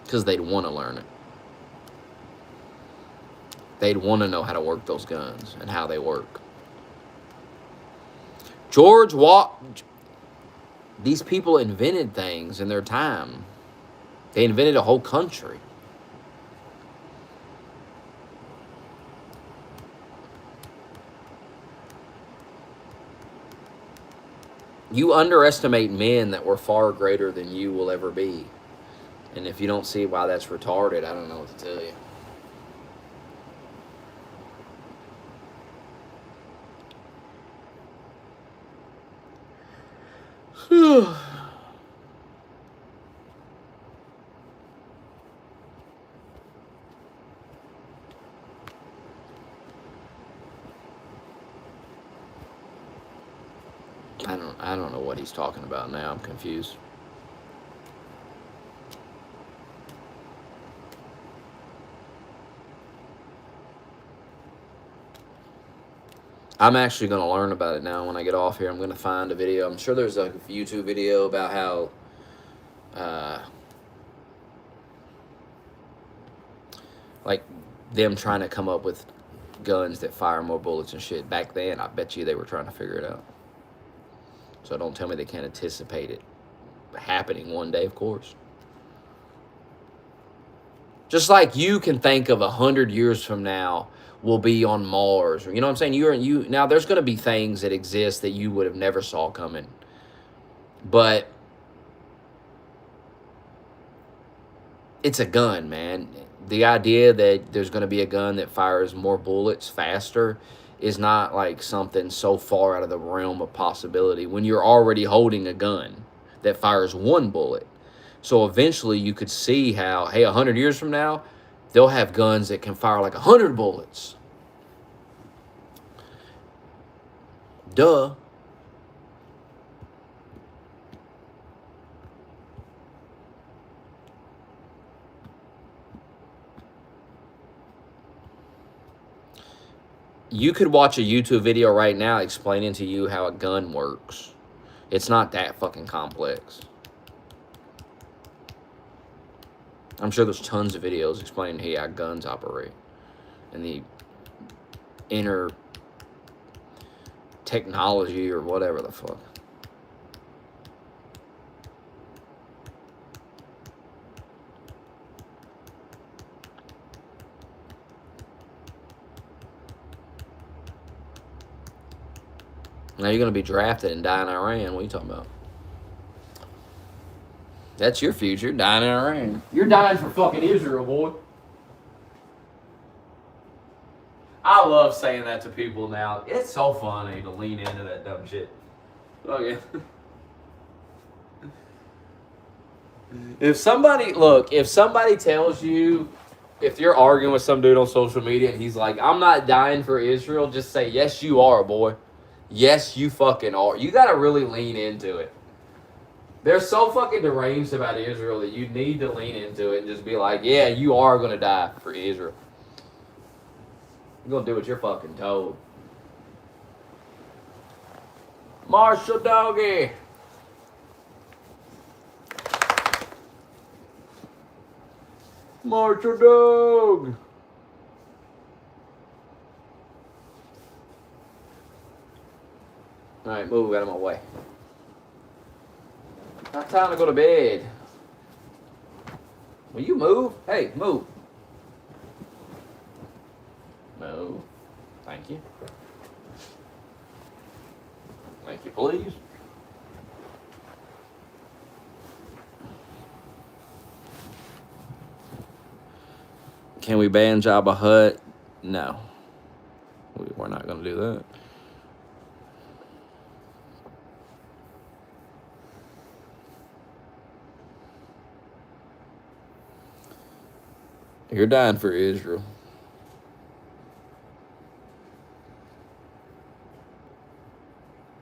Because they'd want to learn it. They'd want to know how to work those guns and how they work. These people invented things in their time. They invented a whole country. You underestimate men that were far greater than you will ever be. And if you don't see why that's retarded, I don't know what to tell you. I don't know what he's talking about now. I'm confused. I'm actually going to learn about it now when I get off here. I'm going to find a video. I'm sure there's a YouTube video about how like them trying to come up with guns that fire more bullets and shit. Back then, I bet you they were trying to figure it out. So don't tell me they can't anticipate it happening one day, of course. Just like you can think of 100 years from now, we'll be on Mars. You know what I'm saying? You now there's going to be things that exist that you would have never saw coming. But it's a gun, man. The idea that there's going to be a gun that fires more bullets faster is not like something so far out of the realm of possibility when you're already holding a gun that fires one bullet. So eventually you could see how, hey, 100 years from now, they'll have guns that can fire like 100 bullets. Duh. You could watch a YouTube video right now explaining to you how a gun works. It's not that fucking complex. I'm sure there's tons of videos explaining how guns operate and the inner technology or whatever the fuck. Now you're going to be drafted and die in Iran. What are you talking about? That's your future, dying in Iran. You're dying for fucking Israel, boy. I love saying that to people now. It's so funny to lean into that dumb shit. Okay. If somebody tells you, if you're arguing with some dude on social media and he's like, I'm not dying for Israel, just say, yes, you are, boy. Yes, you fucking are. You got to really lean into it. They're so fucking deranged about Israel that you need to lean into it and just be like, yeah, you are going to die for Israel. You're going to do what you're fucking told. Marshall Doggy. Marshall Dog. All right, move out of my way. Not time to go to bed. Will you move? Hey, move. Move. Thank you. Thank you, please. Can we ban Jabba Hutt? No. We're not going to do that. You're dying for Israel.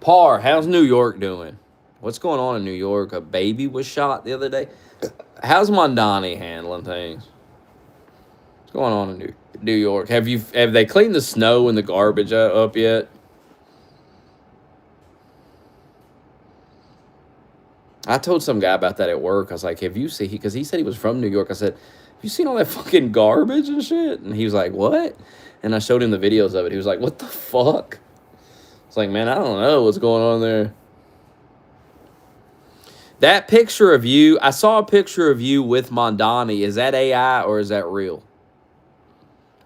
Par, how's New York doing? What's going on in New York? A baby was shot the other day. How's Mondani handling things? What's going on in New York? Have they cleaned the snow and the garbage up yet? I told some guy about that at work. I was like, have you seen, because he said he was from New York. I said, have you seen all that fucking garbage and shit? And he was like, what? And I showed him the videos of it. He was like, what the fuck? It's like, man, I don't know what's going on there. That picture of you, I saw a picture of you with Mondani. Is that AI or is that real?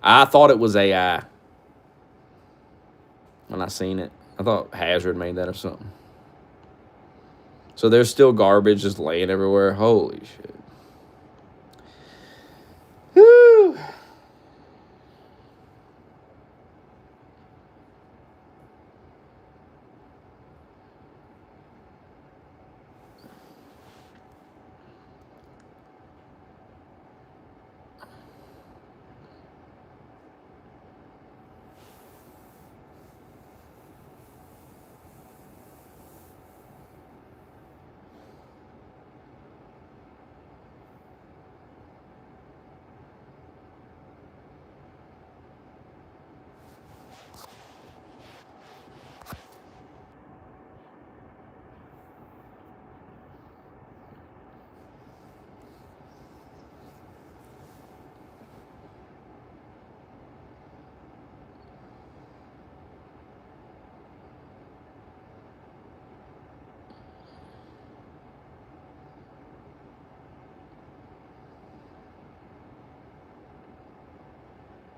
I thought it was AI when I seen it. I thought Hazard made that or something. So there's still garbage just laying everywhere. Holy shit. Whew.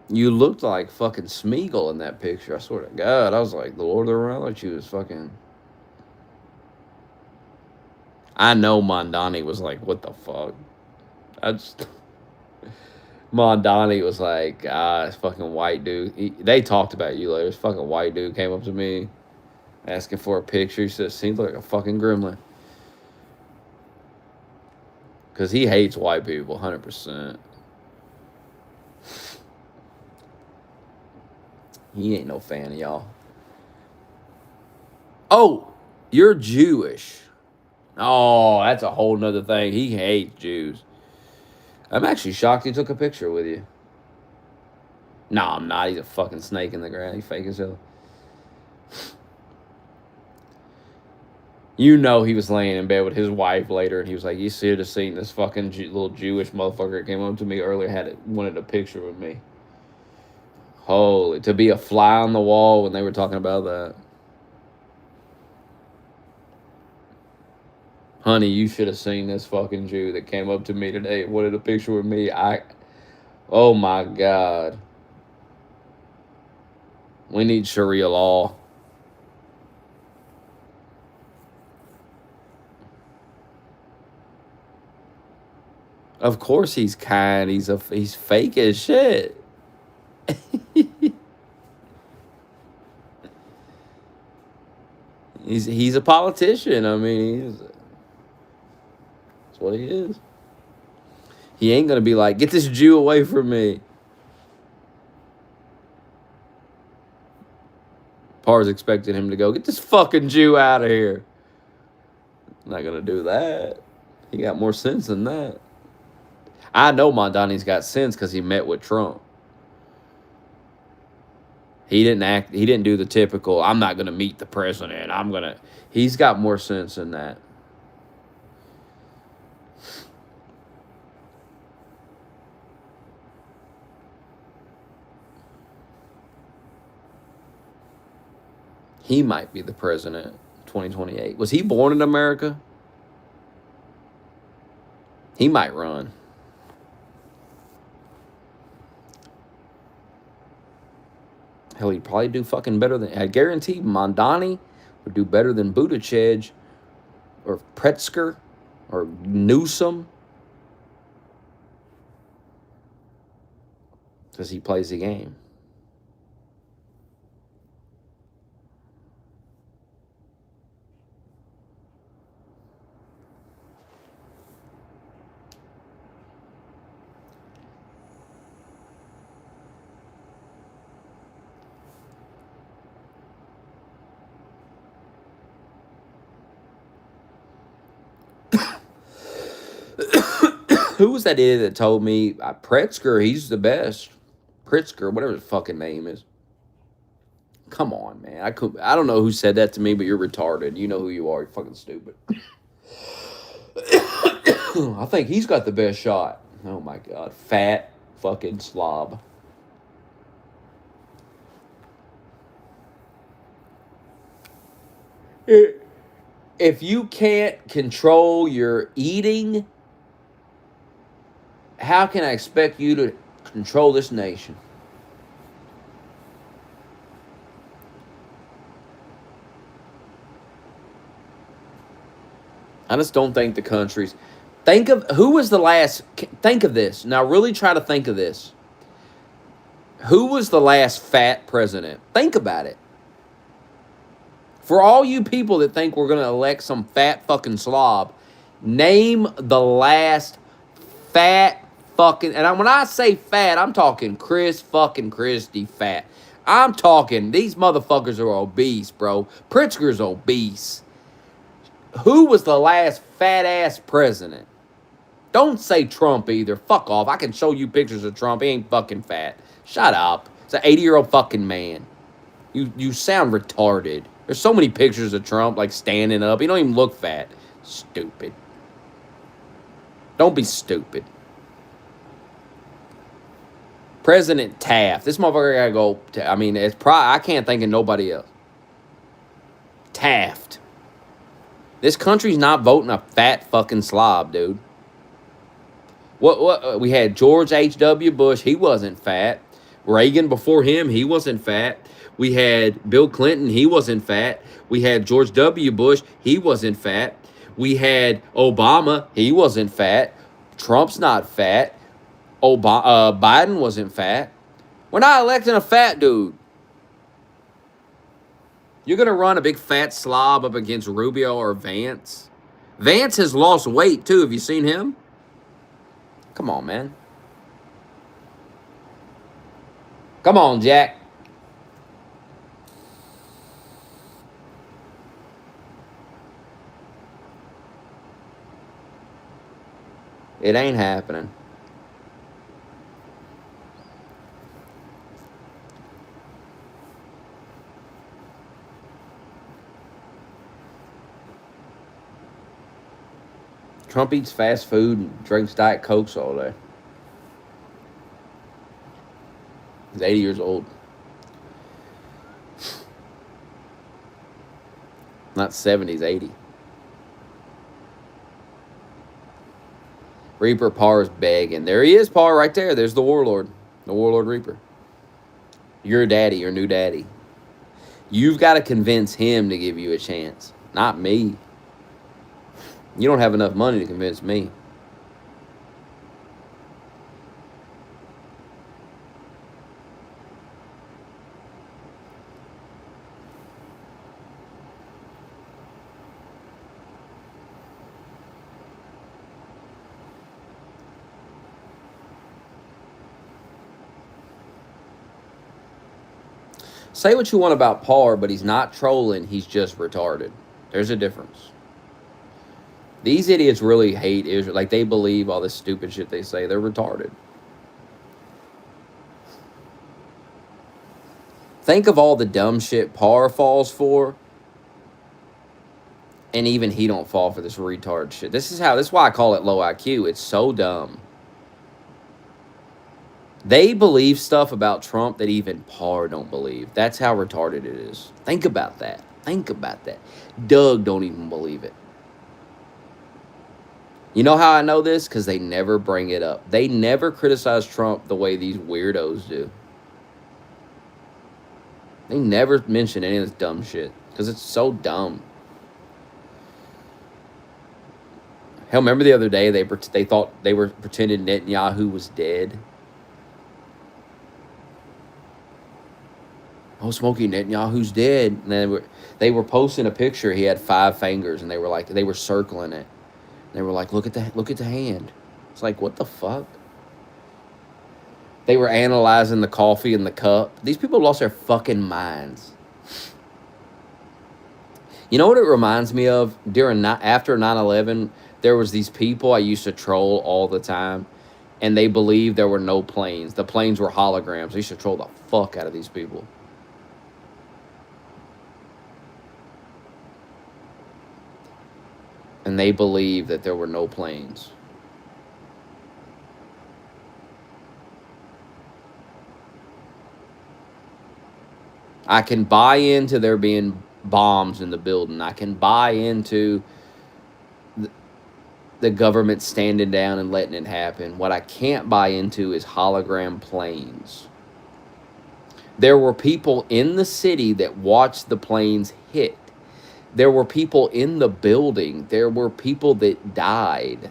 You looked like fucking Smeagol in that picture. I swear to God, I was like the Lord of the Rings. Like she was fucking. I know Mondani was like, what the fuck? I just Mondani was like, this fucking white dude. They talked about you later. This fucking white dude came up to me asking for a picture. He said, seems like a fucking gremlin. Because he hates white people, 100%. He ain't no fan of y'all. Oh, you're Jewish. Oh, that's a whole nother thing. He hates Jews. I'm actually shocked he took a picture with you. No, I'm not. He's a fucking snake in the grass. He's fake as hell. You know he was laying in bed with his wife later, and he was like, "You should have seen this fucking little Jewish motherfucker that came up to me earlier. Wanted a picture with me. Holy, to be a fly on the wall when they were talking about that. Honey, you should have seen this fucking Jew that came up to me today and wanted a picture with me. Oh my God. We need Sharia law. Of course he's kind. He's fake as shit. he's a politician. I mean, that's what he is. He ain't gonna be like, get this Jew away from me. Parr's expecting him to go, get this fucking Jew out of here. Not gonna do that. He got more sense than that. I know Mondani's got sense because he met with Trump. He didn't do the typical, I'm not gonna meet the president. He's got more sense than that. He might be the president 2028. Was he born in America? He might run. Hell, he'd probably do fucking better than. I guarantee Mondani would do better than Buttigieg or Pritzker or Newsom because he plays the game. Who was that idiot that told me Pritzker? He's the best. Pritzker, whatever his fucking name is. Come on, man. I don't know who said that to me, but you're retarded. You know who you are. You're fucking stupid. I think he's got the best shot. Oh my God. Fat fucking slob. If you can't control your eating, how can I expect you to control this nation? I just don't think the countries. Think of who was the last. Think of this. Now, really try to think of this. Who was the last fat president? Think about it. For all you people that think we're going to elect some fat fucking slob, name the last fat fucking. And when I say fat, I'm talking Chris fucking Christie fat. I'm talking these motherfuckers are obese, bro. Pritzker's obese. Who was the last fat ass president? Don't say Trump either. Fuck off. I can show you pictures of Trump. He ain't fucking fat. Shut up. It's an 80-year-old fucking man. You sound retarded. There's so many pictures of Trump like standing up. He don't even look fat. Stupid. Don't be stupid. President Taft. This motherfucker gotta go. I mean, it's probably I can't think of nobody else. Taft. This country's not voting a fat fucking slob, dude. What we had George H.W. Bush. He wasn't fat. Reagan before him, he wasn't fat. We had Bill Clinton, he wasn't fat. We had George W. Bush, he wasn't fat. We had Obama, he wasn't fat. Trump's not fat. Biden wasn't fat. We're not electing a fat dude. You're going to run a big fat slob up against Rubio or Vance? Vance has lost weight, too. Have you seen him? Come on, man. Come on, Jack. It ain't happening. Trump eats fast food and drinks Diet Cokes all day. He's 80 years old. Not 70, he's 80. Reaper Parr's begging. There he is, Parr, right there. There's the Warlord. The Warlord Reaper. Your daddy, your new daddy. You've got to convince him to give you a chance, not me. You don't have enough money to convince me. Say what you want about Parr, but he's not trolling. He's just retarded. There's a difference. These idiots really hate Israel. Like, they believe all this stupid shit they say. They're retarded. Think of all the dumb shit Parr falls for, and even he don't fall for this retard shit. This is why I call it low IQ. It's so dumb. They believe stuff about Trump that even Parr don't believe. That's how retarded it is. Think about that. Think about that. Doug don't even believe it. You know how I know this? Because they never bring it up. They never criticize Trump the way these weirdos do. They never mention any of this dumb shit. Because it's so dumb. Hell, remember the other day they thought they were pretending Netanyahu was dead? Oh, Smokey, Netanyahu's dead. And then they were posting a picture. He had 5 fingers, and they were circling it. They were like, look at the hand. It's like, what the fuck? They were analyzing the coffee in the cup. These people lost their fucking minds. You know what it reminds me of? After 9/11, there was these people I used to troll all the time, and they believed there were no planes. The planes were holograms. I used to troll the fuck out of these people. And they believed that there were no planes. I can buy into there being bombs in the building. I can buy into the government standing down and letting it happen. What I can't buy into is hologram planes. There were people in the city that watched the planes hit. There were people in the building. There were people that died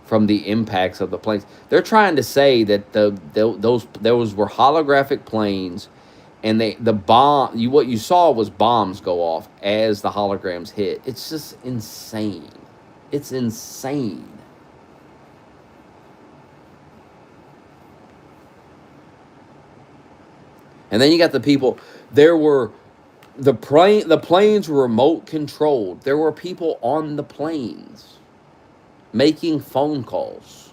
from the impacts of the planes. They're trying to say that those were holographic planes, and what you saw was bombs go off as the holograms hit. It's just insane. It's insane. And then you got the people. The planes were remote controlled. There were people on the planes making phone calls.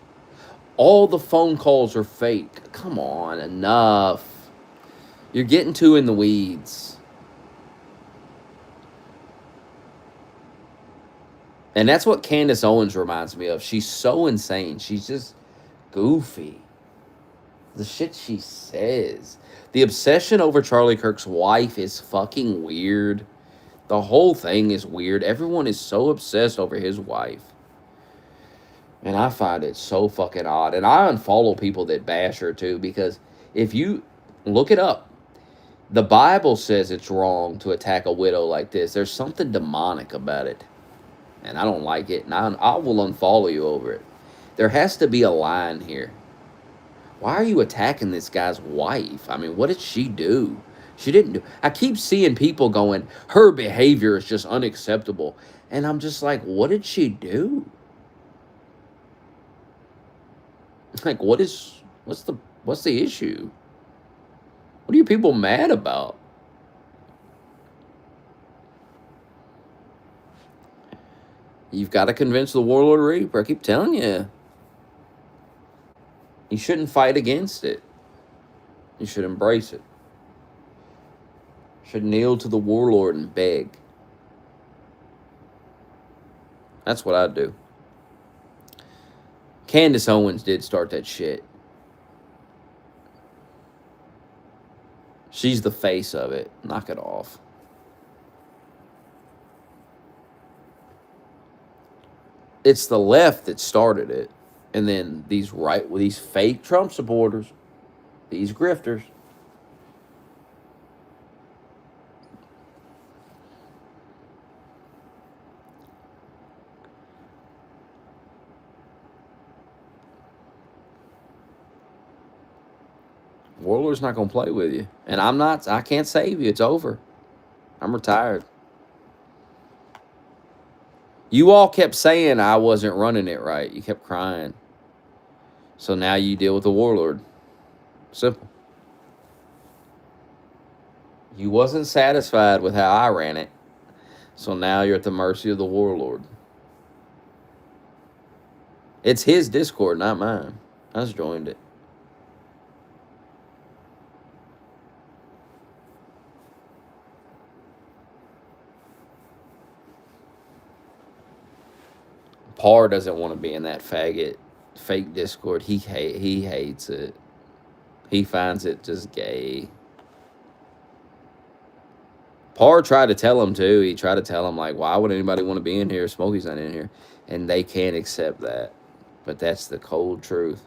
All the phone calls are fake. Come on, enough. You're getting too in the weeds. And that's what Candace Owens reminds me of. She's so insane. She's just goofy. The shit she says. The obsession over Charlie Kirk's wife is fucking weird. The whole thing is weird. Everyone is so obsessed over his wife. And I find it so fucking odd. And I unfollow people that bash her too, because if you Look it up. The Bible says it's wrong to attack a widow like this. There's something demonic about it, and I don't like it, and I will unfollow you over it. There has to be a line here. Why are you attacking this guy's wife? I mean, what did she do? She didn't do. I keep seeing people going, her behavior is just unacceptable. And I'm just like, what did she do? Like, what's the issue? What are you people mad about? You've got to convince the warlord reaper. I keep telling you. You shouldn't fight against it. You should embrace it. You should kneel to the warlord and beg. That's what I'd do. Candace Owens did start that shit. She's the face of it. Knock it off. It's the left that started it. And then these fake Trump supporters, these grifters. Warlord's not going to play with you. And I can't save you. It's over. I'm retired. You all kept saying I wasn't running it right. You kept crying. So now you deal with the warlord. Simple. You wasn't satisfied with how I ran it. So now you're at the mercy of the warlord. It's his Discord, not mine. I just joined it. Parr doesn't want to be in that fake Discord. He hates it. He finds it just gay. Parr tried to tell him too. He tried to tell him like, why would anybody want to be in here? Smokey's not in here, and they can't accept that. But that's the cold truth,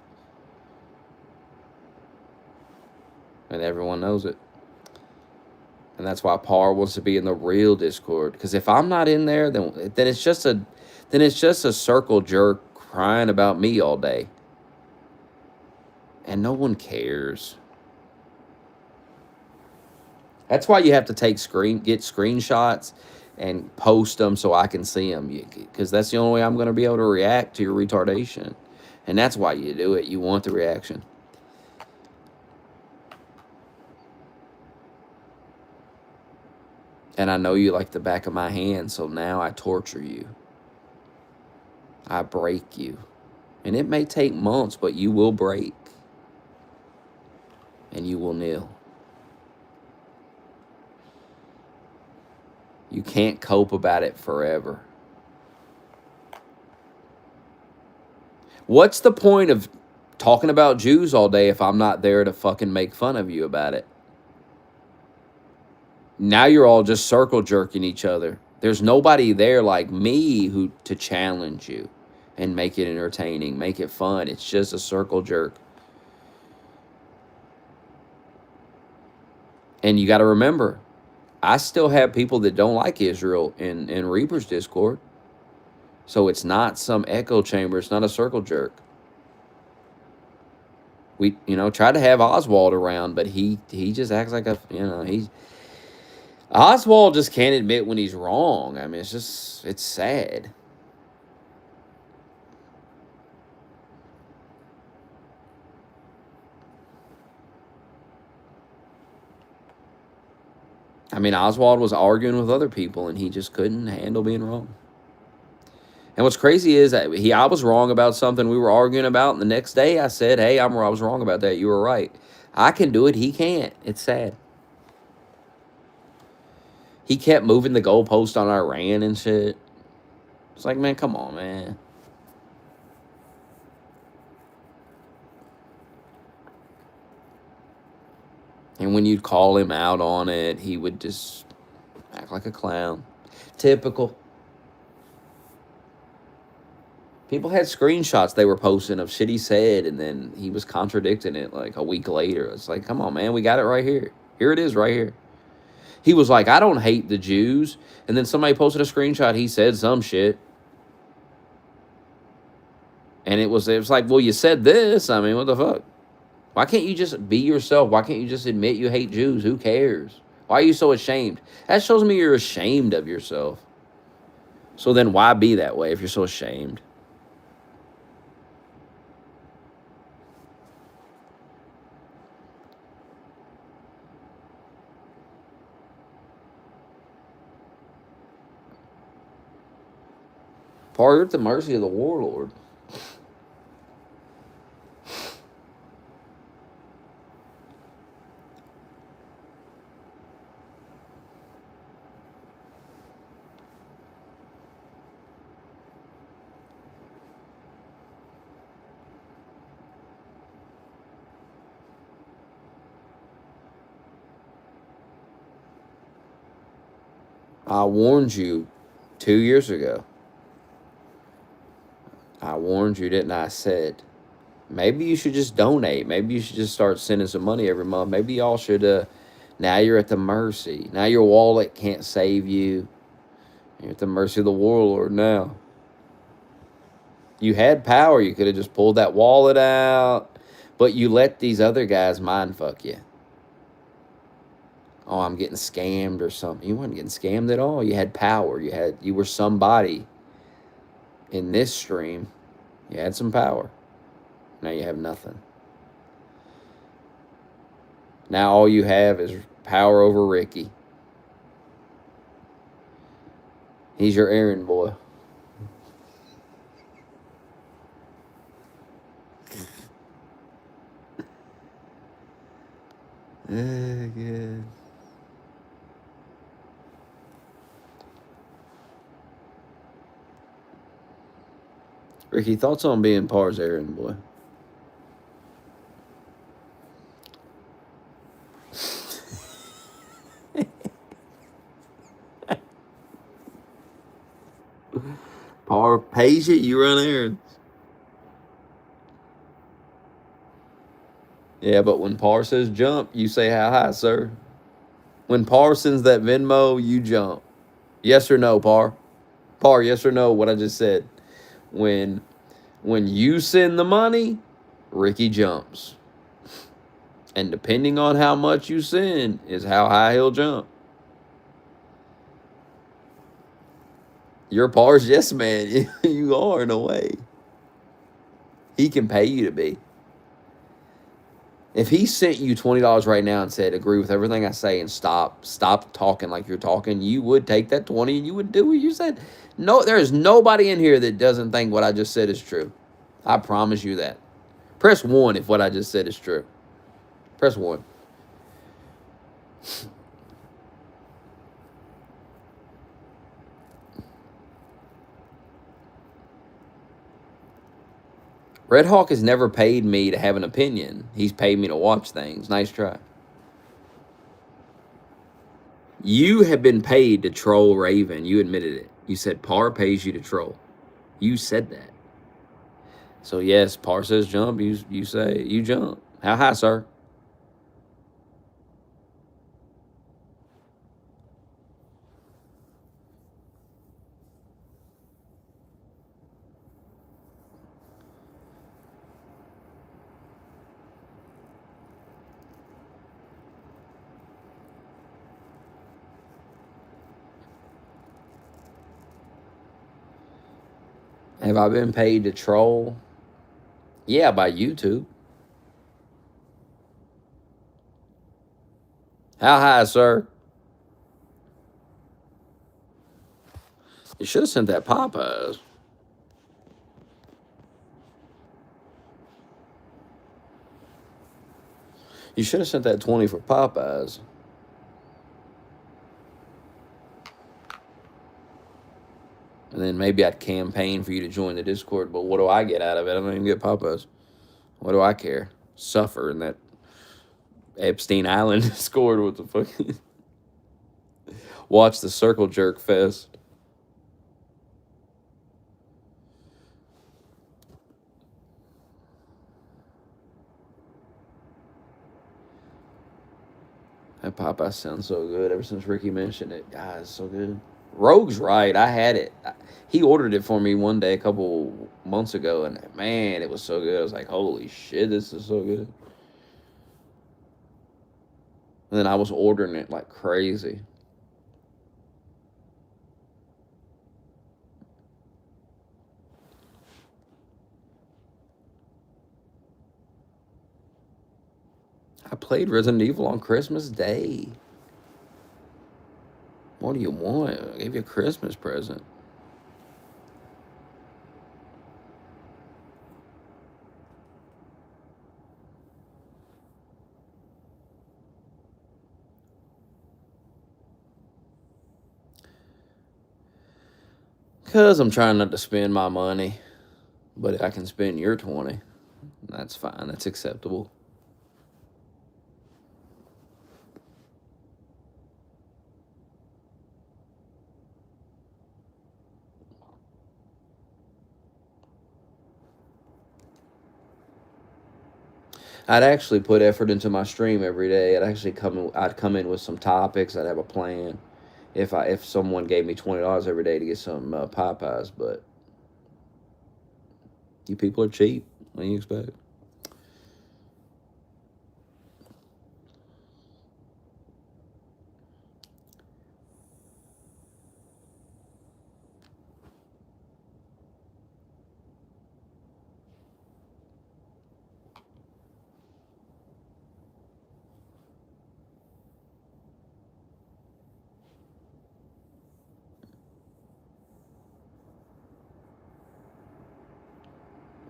and everyone knows it. And that's why Parr wants to be in the real Discord. Because if I'm not in there, then it's just a circle jerk crying about me all day, and no one cares. That's why you have to get screenshots and post them so I can see them, because that's the only way I'm going to be able to react to your retardation. And that's why you do it. You want the reaction. And I know you like the back of my hand, so now I torture you. I break you. And it may take months, but you will break. And you will kneel. You can't cope about it forever. What's the point of talking about Jews all day if I'm not there to fucking make fun of you about it? Now you're all just circle jerking each other. There's nobody there like me to challenge you and make it entertaining, make it fun. It's just a circle jerk. And you got to remember, I still have people that don't like Israel in Reaper's Discord. So it's not some echo chamber. It's not a circle jerk. We, try to have Oswald around, but he just acts like Oswald just can't admit when he's wrong. I mean, it's sad. I mean, Oswald was arguing with other people, and he just couldn't handle being wrong. And what's crazy is that I was wrong about something we were arguing about, and the next day I said, hey, I was wrong about that. You were right. I can do it. He can't. It's sad. He kept moving the goalpost on Iran and shit. It's like, man, come on, man. And when you'd call him out on it, he would just act like a clown. Typical. People had screenshots they were posting of shit he said, and then he was contradicting it like a week later. It's like, come on, man, we got it right here. Here it is, right here. He was like, I don't hate the Jews, and then somebody posted a screenshot. He said some shit, and it was like, well, you said this. I mean, what the fuck? Why can't you just be yourself? Why can't you just admit you hate Jews? Who cares? Why are you so ashamed? That shows me you're ashamed of yourself. So then why be that way if you're so ashamed? Paul, you're at the mercy of the warlord. I warned you 2 years ago. I warned you, didn't I? Said, maybe you should just donate. Maybe you should just start sending some money every month. Maybe y'all should, now you're at the mercy. Now your wallet can't save you. You're at the mercy of the warlord now. You had power. You could have just pulled that wallet out. But you let these other guys mind fuck you. Oh, I'm getting scammed or something. You weren't getting scammed at all. You had power. You were somebody in this stream. You had some power. Now you have nothing. Now all you have is power over Ricky. He's your errand boy. Good. Ricky, thoughts on being Par's errand boy? Par pays you, you run errands. Yeah, but when Par says jump, you say how high, sir? When Par sends that Venmo, you jump. Yes or no, Par? Par, yes or no, what I just said. When you send the money, Ricky jumps. And depending on how much you send is how high he'll jump. You're Par's yes man. You are in a way. He can pay you to be. If he sent you $20 right now and said, agree with everything I say and stop talking like you're talking, you would take that 20 and you would do what you said. No, there is nobody in here that doesn't think what I just said is true. I promise you that. Press 1 if what I just said is true. Press 1. Red Hawk has never paid me to have an opinion. He's paid me to watch things. Nice try. You have been paid to troll Raven. You admitted it. You said Par pays you to troll. You said that. So yes, Par says jump. You say you jump. How high, sir? Have I been paid to troll? Yeah, by YouTube. How high, sir? You should have sent that Popeyes. You should have sent that 20 for Popeyes. And then maybe I'd campaign for you to join the Discord. But what do I get out of it? I don't even get Popeyes. What do I care? Suffer in that Epstein Island Discord. What the fuck? Watch the circle jerk fest. That Popeye sounds so good. Ever since Ricky mentioned it, God, it's so good. Rogue's right. I had it. He ordered it for me one day a couple months ago, and man, it was so good. I was like, holy shit, this is so good. And then I was ordering it like crazy. I played Resident Evil on Christmas Day. What do you want? I gave you a Christmas present. Because I'm trying not to spend my money, but I can spend your 20. That's fine. That's acceptable. I'd actually put effort into my stream every day. I'd come in with some topics. I'd have a plan. If someone gave me $20 every day to get some Popeyes, but you people are cheap. What do you expect?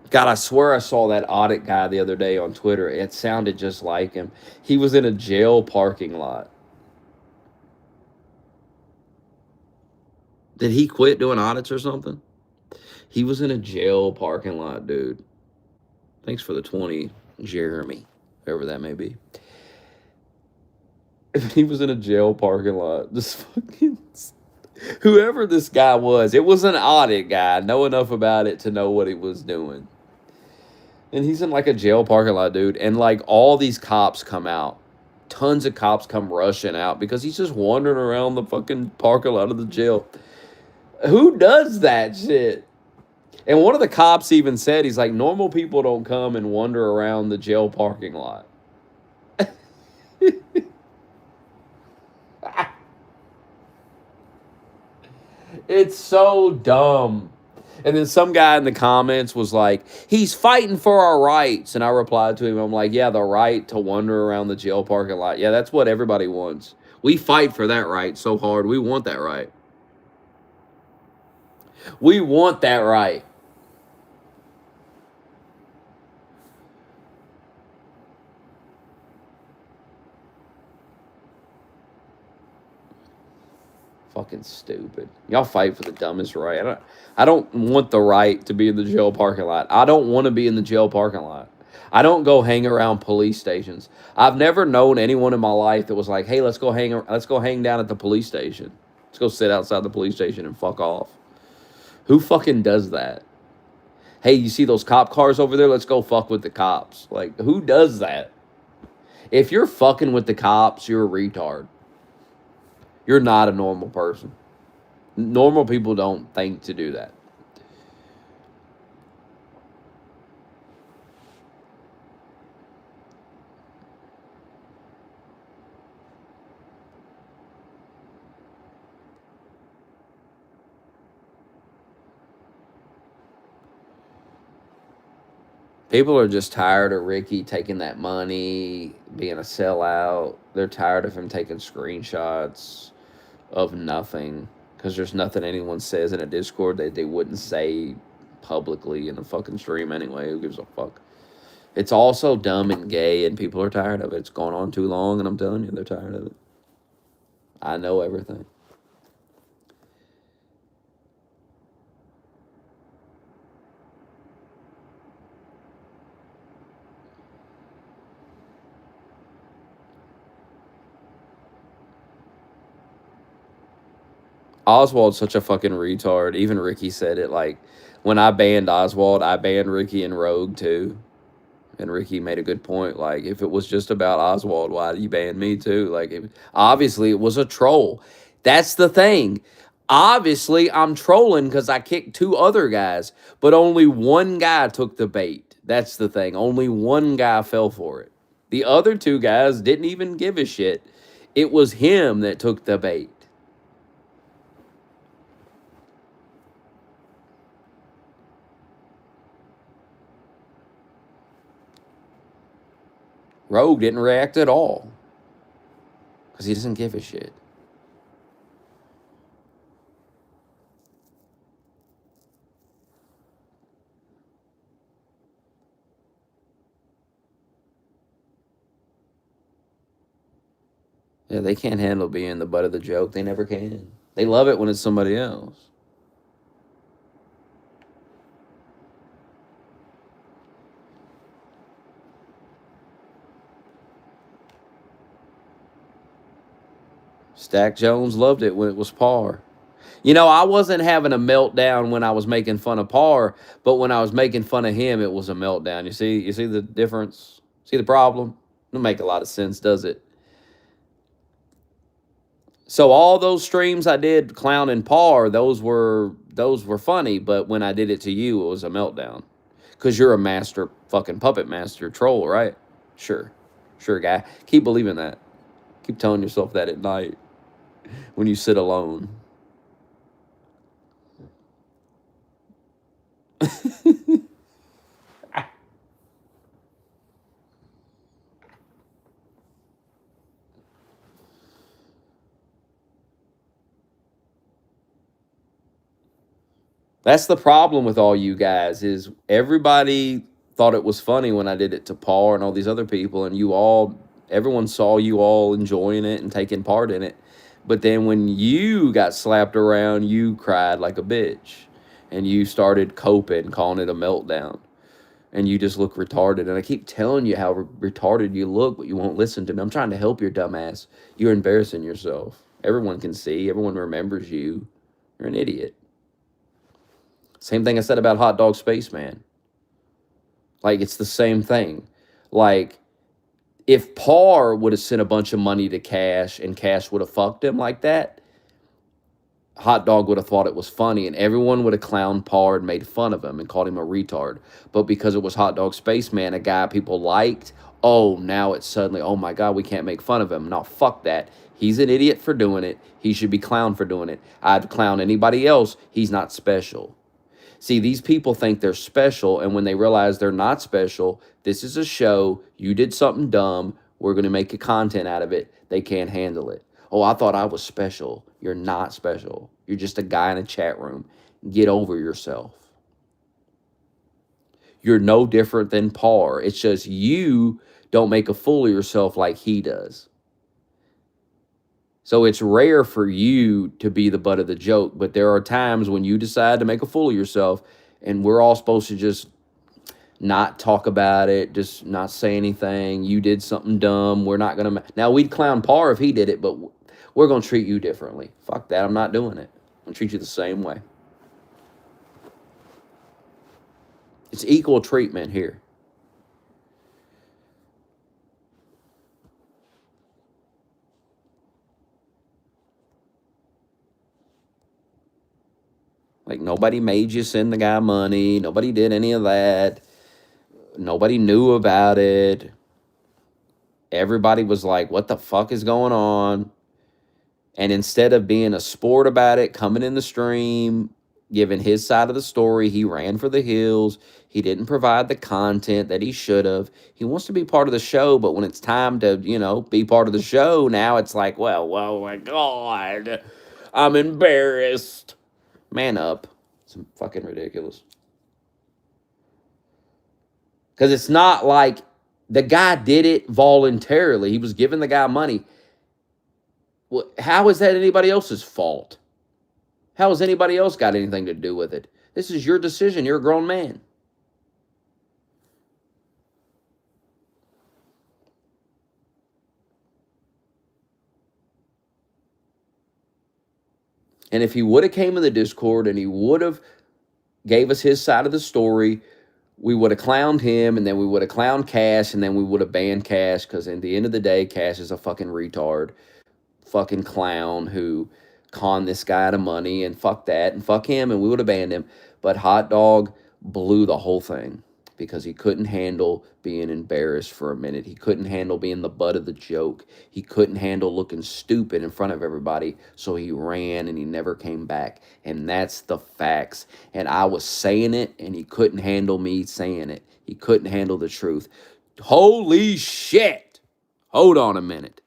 God, I swear I saw that audit guy the other day on Twitter. It sounded just like him. He was in a jail parking lot. Did he quit doing audits or something? He was in a jail parking lot, dude. Thanks for the 20, Jeremy, whoever that may be. He was in a jail parking lot. Just fucking. Whoever this guy was, it was an audit guy. Know enough about it to know what he was doing. And he's in like a jail parking lot, dude. And like all these cops come out. Tons of cops come rushing out because he's just wandering around the fucking parking lot of the jail. Who does that shit? And one of the cops even said, he's like, normal people don't come and wander around the jail parking lot. It's so dumb. And then some guy in the comments was like, he's fighting for our rights. And I replied to him, I'm like, yeah, the right to wander around the jail parking lot. Yeah, that's what everybody wants. We fight for that right so hard. We want that right. We want that right. Fucking stupid. Y'all fight for the dumbest right. I don't want the right to be in the jail parking lot. I don't want to be in the jail parking lot. I don't go hang around police stations. I've never known anyone in my life that was like, "Hey, let's go hang down at the police station. Let's go sit outside the police station and fuck off." Who fucking does that? Hey, you see those cop cars over there? Let's go fuck with the cops. Like, who does that? If you're fucking with the cops, you're a retard. You're not a normal person. Normal people don't think to do that. People are just tired of Ricky taking that money, being a sellout. They're tired of him taking screenshots of nothing because there's nothing anyone says in a Discord that they wouldn't say publicly in a fucking stream anyway. Who gives a fuck? It's also dumb and gay, and people are tired of it. It's gone on too long, and I'm telling you, they're tired of it. I know everything. Oswald's such a fucking retard. Even Ricky said it. Like, when I banned Oswald, I banned Ricky and Rogue too. And Ricky made a good point. Like, if it was just about Oswald, why did you ban me too? Like, obviously, it was a troll. That's the thing. Obviously, I'm trolling because I kicked two other guys, but only one guy took the bait. That's the thing. Only one guy fell for it. The other two guys didn't even give a shit. It was him that took the bait. Rogue didn't react at all because he doesn't give a shit. Yeah, they can't handle being the butt of the joke. They never can. They love it when it's somebody else. Stack Jones loved it when it was par. You know, I wasn't having a meltdown when I was making fun of Par, but when I was making fun of him, it was a meltdown. You see the difference? See the problem? Doesn't make a lot of sense, does it? So all those streams I did clowning Par, those were funny, but when I did it to you, it was a meltdown. Cause you're a master fucking puppet master troll, right? Sure. Sure, guy. Keep believing that. Keep telling yourself that at night when you sit alone. That's the problem with all you guys is everybody thought it was funny when I did it to Paul and all these other people, and everyone saw you all enjoying it and taking part in it. But then when you got slapped around, you cried like a bitch, and you started coping, calling it a meltdown, and you just look retarded. And I keep telling you how retarded you look, but you won't listen to me. I'm trying to help your dumbass. You're embarrassing yourself. Everyone can see. Everyone remembers you. You're an idiot. Same thing I said about Hot Dog Spaceman. Like, it's the same thing. Like, if Parr would have sent a bunch of money to Cash and Cash would have fucked him like that, Hot Dog would have thought it was funny and everyone would have clowned Parr and made fun of him and called him a retard. But because it was Hot Dog Spaceman, a guy people liked, oh, now it's suddenly, oh my God, we can't make fun of him. No, fuck that. He's an idiot for doing it. He should be clowned for doing it. I'd clown anybody else. He's not special. See, these people think they're special, and when they realize they're not special, this is a show, you did something dumb, we're going to make a content out of it, they can't handle it. Oh, I thought I was special. You're not special. You're just a guy in a chat room. Get over yourself. You're no different than Par. It's just you don't make a fool of yourself like he does. So it's rare for you to be the butt of the joke, but there are times when you decide to make a fool of yourself, and we're all supposed to just not talk about it, just not say anything. You did something dumb. We're not going to. Now, we'd clown Par if he did it, but we're going to treat you differently. Fuck that. I'm not doing it. I'm going to treat you the same way. It's equal treatment here. Like, nobody made you send the guy money. Nobody did any of that. Nobody knew about it. Everybody was like, what the fuck is going on? And instead of being a sport about it, coming in the stream, giving his side of the story, he ran for the hills. He didn't provide the content that he should have. He wants to be part of the show, but when it's time to, be part of the show, now it's like, well, oh my God, I'm embarrassed. Man up. It's fucking ridiculous. Because it's not like the guy did it voluntarily. He was giving the guy money. Well, how is that anybody else's fault? How has anybody else got anything to do with it? This is your decision. You're a grown man. And if he would have came in the Discord and he would have gave us his side of the story, we would have clowned him, and then we would have clowned Cash, and then we would have banned Cash, because at the end of the day, Cash is a fucking retard, fucking clown who conned this guy out of money, and fuck that, and fuck him, and we would have banned him. But Hot Dog blew the whole thing because he couldn't handle being embarrassed for a minute. He couldn't handle being the butt of the joke. He couldn't handle looking stupid in front of everybody, so he ran and he never came back. And that's the facts. And I was saying it, and he couldn't handle me saying it. He couldn't handle the truth. Holy shit. Hold on a minute.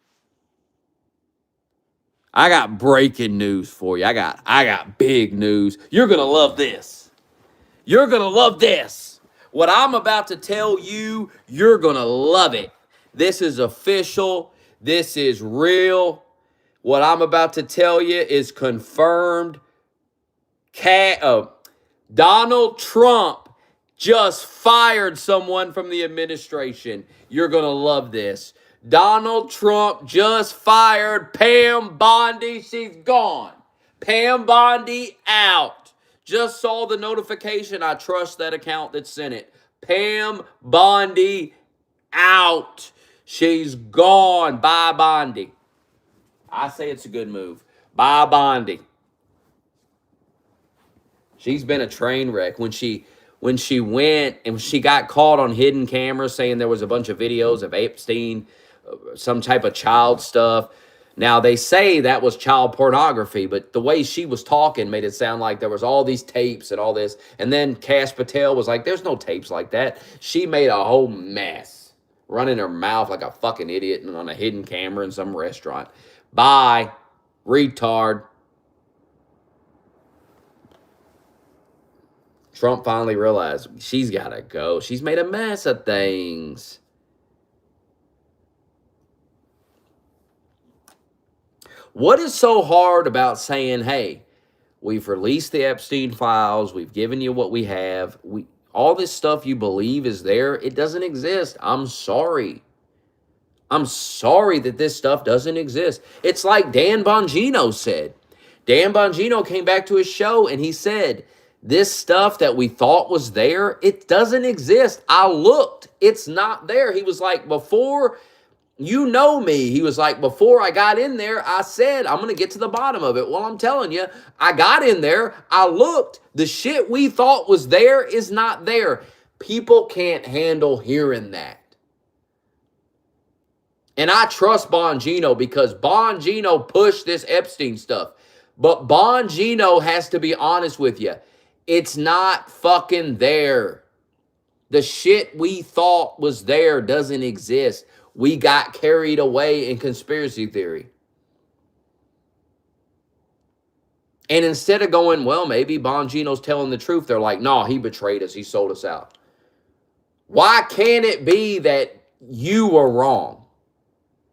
I got breaking news for you. I got big news. You're going to love this. You're going to love this. What I'm about to tell you, you're going to love it. This is official. This is real. What I'm about to tell you is confirmed. Donald Trump just fired someone from the administration. You're going to love this. Donald Trump just fired Pam Bondi. She's gone. Pam Bondi out. Just saw the notification. I trust that account that sent it. Pam Bondi out. She's gone. Bye, Bondi. I say it's a good move. Bye, Bondi. She's been a train wreck. When she went and she got caught on hidden cameras saying there was a bunch of videos of Epstein, some type of child stuff. Now, they say that was child pornography, but the way she was talking made it sound like there was all these tapes and all this. And then Cash Patel was like, there's no tapes like that. She made a whole mess, running her mouth like a fucking idiot and on a hidden camera in some restaurant. Bye, retard. Trump finally realized she's got to go. She's made a mess of things. What is so hard about saying, hey, we've released the Epstein files, we've given you what we have, all this stuff you believe is there, it doesn't exist. I'm sorry. I'm sorry that this stuff doesn't exist. It's like Dan Bongino said. Dan Bongino came back to his show and he said, this stuff that we thought was there, it doesn't exist. I looked. It's not there. He was like, before, you know me. He was like, before I got in there, I said, I'm going to get to the bottom of it. Well, I'm telling you, I got in there. I looked. The shit we thought was there is not there. People can't handle hearing that. And I trust Bongino because Bongino pushed this Epstein stuff. But Bongino has to be honest with you. It's not fucking there. The shit we thought was there doesn't exist. We got carried away in conspiracy theory. And instead of going, well, maybe Bongino's telling the truth, they're like, no, he betrayed us. He sold us out. Why can't it be that you were wrong?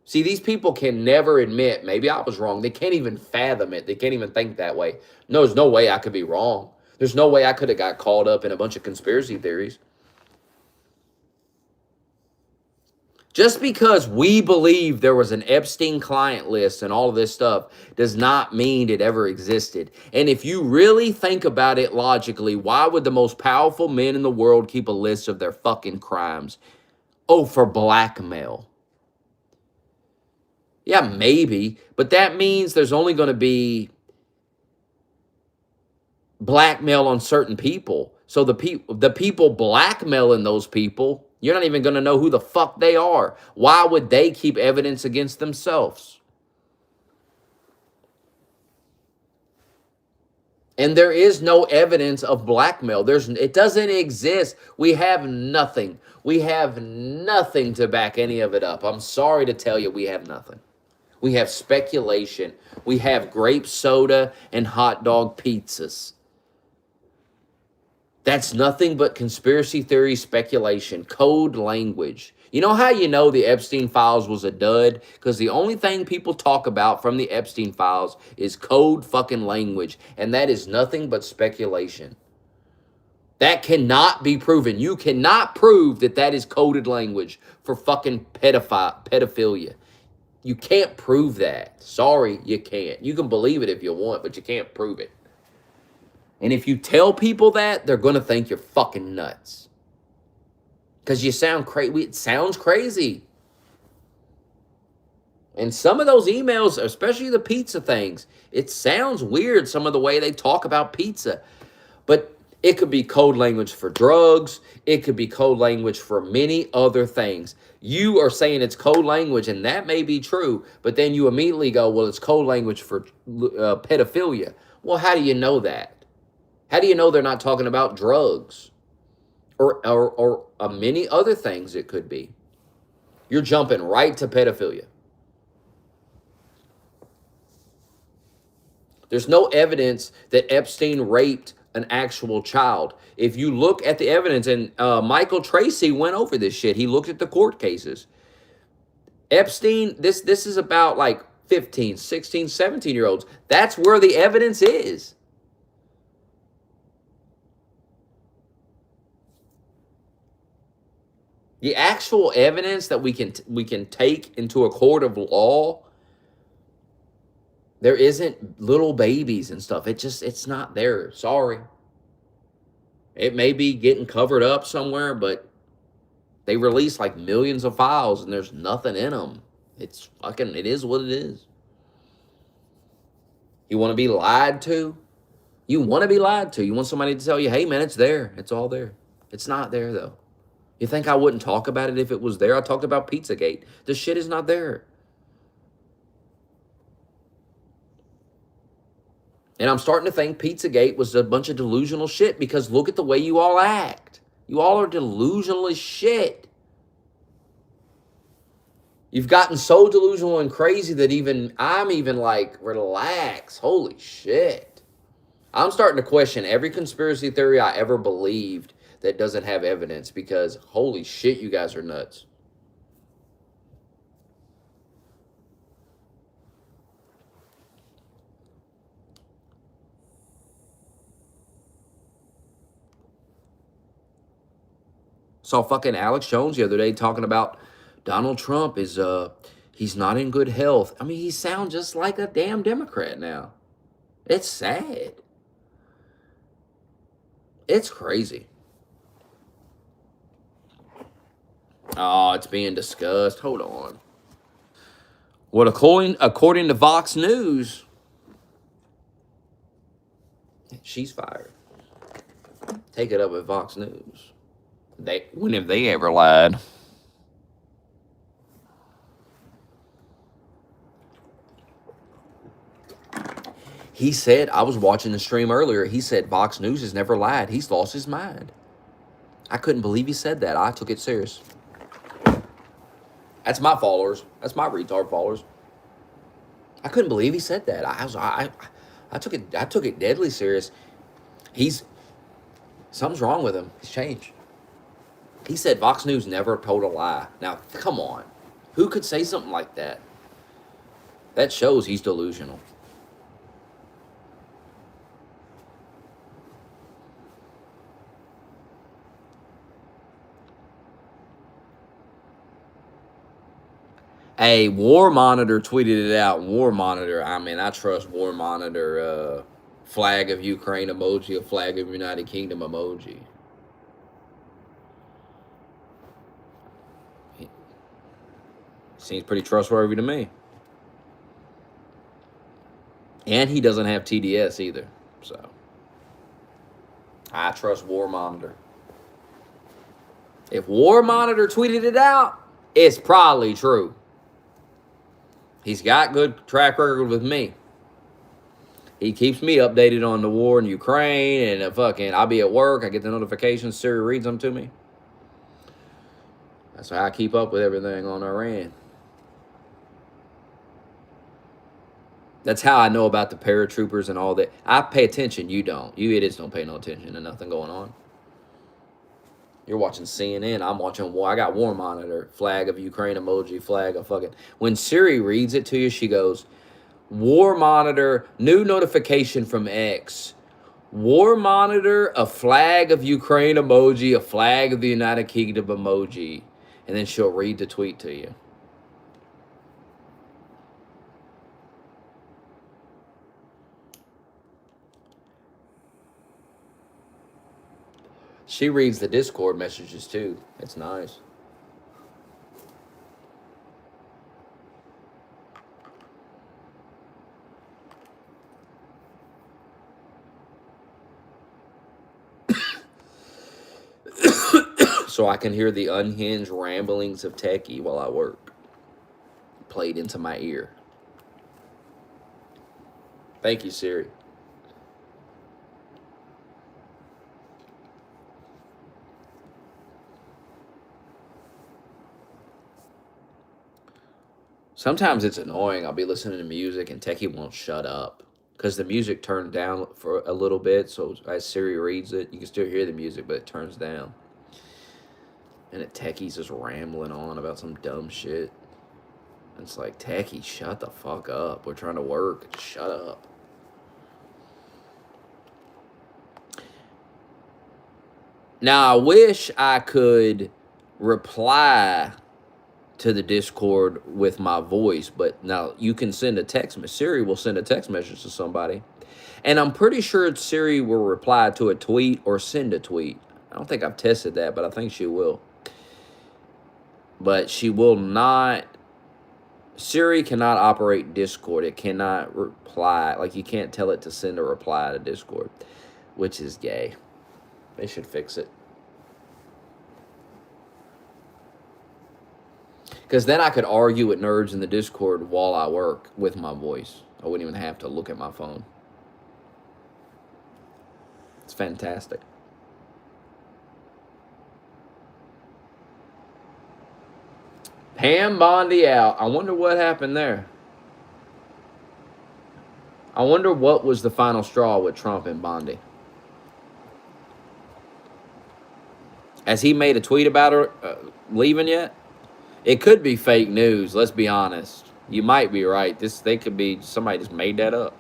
See, these people can never admit, maybe I was wrong. They can't even fathom it. They can't even think that way. No, there's no way I could be wrong. There's no way I could have got caught up in a bunch of conspiracy theories. Just because we believe there was an Epstein client list and all of this stuff does not mean it ever existed. And if you really think about it logically, why would the most powerful men in the world keep a list of their fucking crimes? Oh, for blackmail. Yeah, maybe, but that means there's only going to be blackmail on certain people. So the people blackmailing those people, you're not even going to know who the fuck they are. Why would they keep evidence against themselves? And there is no evidence of blackmail. It doesn't exist. We have nothing. We have nothing to back any of it up. I'm sorry to tell you, we have nothing. We have speculation. We have grape soda and hot dog pizzas. That's nothing but conspiracy theory speculation, code language. You know how you know the Epstein files was a dud? Because the only thing people talk about from the Epstein files is code fucking language. And that is nothing but speculation. That cannot be proven. You cannot prove that that is coded language for fucking pedophilia. You can't prove that. Sorry, you can't. You can believe it if you want, but you can't prove it. And if you tell people that, they're going to think you're fucking nuts. because you sound crazy. It sounds crazy. And some of those emails, especially the pizza things, it sounds weird, some of the way they talk about pizza. But it could be code language for drugs. It could be code language for many other things. You are saying it's code language, and that may be true, but then you immediately go, well, it's code language for pedophilia. Well, how do you know that? How do you know they're not talking about drugs or many other things it could be? You're jumping right to pedophilia. There's no evidence that Epstein raped an actual child. If you look at the evidence, and Michael Tracy went over this shit, he looked at the court cases. Epstein, this is about like 15, 16, 17-year-olds. That's where the evidence is. The actual evidence that we can take into a court of law, there isn't little babies and stuff. It's not there. Sorry. It may be getting covered up somewhere, but they release like millions of files and there's nothing in them. It is what it is. You want to be lied to? You want to be lied to. You want somebody to tell you, hey man, it's there. It's all there. It's not there though. You think I wouldn't talk about it if it was there? I talked about Pizzagate. The shit is not there. And I'm starting to think Pizzagate was a bunch of delusional shit because look at the way you all act. You all are delusional as shit. You've gotten so delusional and crazy that I'm even like, relax. Holy shit. I'm starting to question every conspiracy theory I ever believed that doesn't have evidence because holy shit, you guys are nuts. Saw fucking Alex Jones the other day talking about Donald Trump he's not in good health. I mean, he sounds just like a damn Democrat now. It's sad. It's crazy. Oh, it's being discussed. Hold on. Well, according to Vox News, she's fired. Take it up with Vox News. When have they ever lied? He said, I was watching the stream earlier, he said Vox News has never lied. He's lost his mind. I couldn't believe he said that. I took it serious. That's my followers. That's my retard followers. I couldn't believe he said that. I took it deadly serious. Something's wrong with him. He's changed. He said Vox News never told a lie. Now, come on. Who could say something like that? That shows he's delusional. Hey, War Monitor tweeted it out. War Monitor, I mean, I trust War Monitor. Flag of Ukraine emoji, a flag of United Kingdom emoji. Seems pretty trustworthy to me. And he doesn't have TDS either. So, I trust War Monitor. If War Monitor tweeted it out, it's probably true. He's got good track record with me. He keeps me updated on the war in Ukraine, and I'll be at work, I get the notifications, Siri reads them to me. That's how I keep up with everything on Iran. That's how I know about the paratroopers and all that. I pay attention, you don't. You idiots don't pay no attention to nothing going on. You're watching CNN, I'm watching War. I got War Monitor, flag of Ukraine emoji, flag of fucking. When Siri reads it to you, she goes, War Monitor, new notification from X. War Monitor, a flag of Ukraine emoji, a flag of the United Kingdom emoji. And then she'll read the tweet to you. She reads the Discord messages too. It's nice. So I can hear the unhinged ramblings of Techie while I work, played into my ear. Thank you, Siri. Sometimes it's annoying. I'll be listening to music and Techie won't shut up because the music turned down for a little bit. So as Siri reads it, you can still hear the music, but it turns down. And Techie's just rambling on about some dumb shit. It's like, Techie, shut the fuck up. We're trying to work. Shut up. Now, I wish I could reply to the Discord with my voice, but now you can send a text message. Siri will send a text message to somebody. And I'm pretty sure Siri will reply to a tweet or send a tweet. I don't think I've tested that, but I think she will. But she will not. Siri cannot operate Discord. It cannot reply. Like, you can't tell it to send a reply to Discord, which is gay. They should fix it. Because then I could argue with nerds in the Discord while I work with my voice. I wouldn't even have to look at my phone. It's fantastic. Pam Bondi out. I wonder what happened there. I wonder what was the final straw with Trump and Bondi. Has he made a tweet about her leaving yet? It could be fake news. Let's be honest. You might be right. They could be somebody just made that up.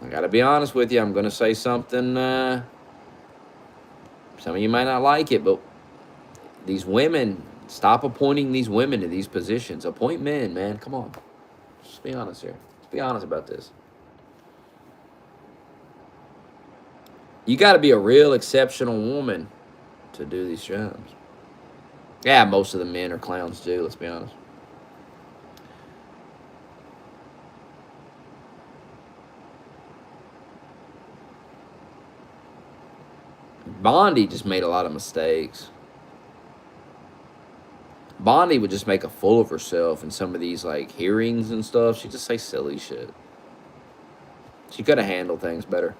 I gotta be honest with you. I'm gonna say something. Some of you might not like it, but these women, stop appointing these women to these positions. Appoint men, man. Come on. Just be honest here. Let's be honest about this. You got to be a real exceptional woman to do these jobs. Yeah, most of the men are clowns too, let's be honest. Bondi just made a lot of mistakes. Bondi would just make a fool of herself in some of these like hearings and stuff. She'd just say silly shit. She could have handled things better.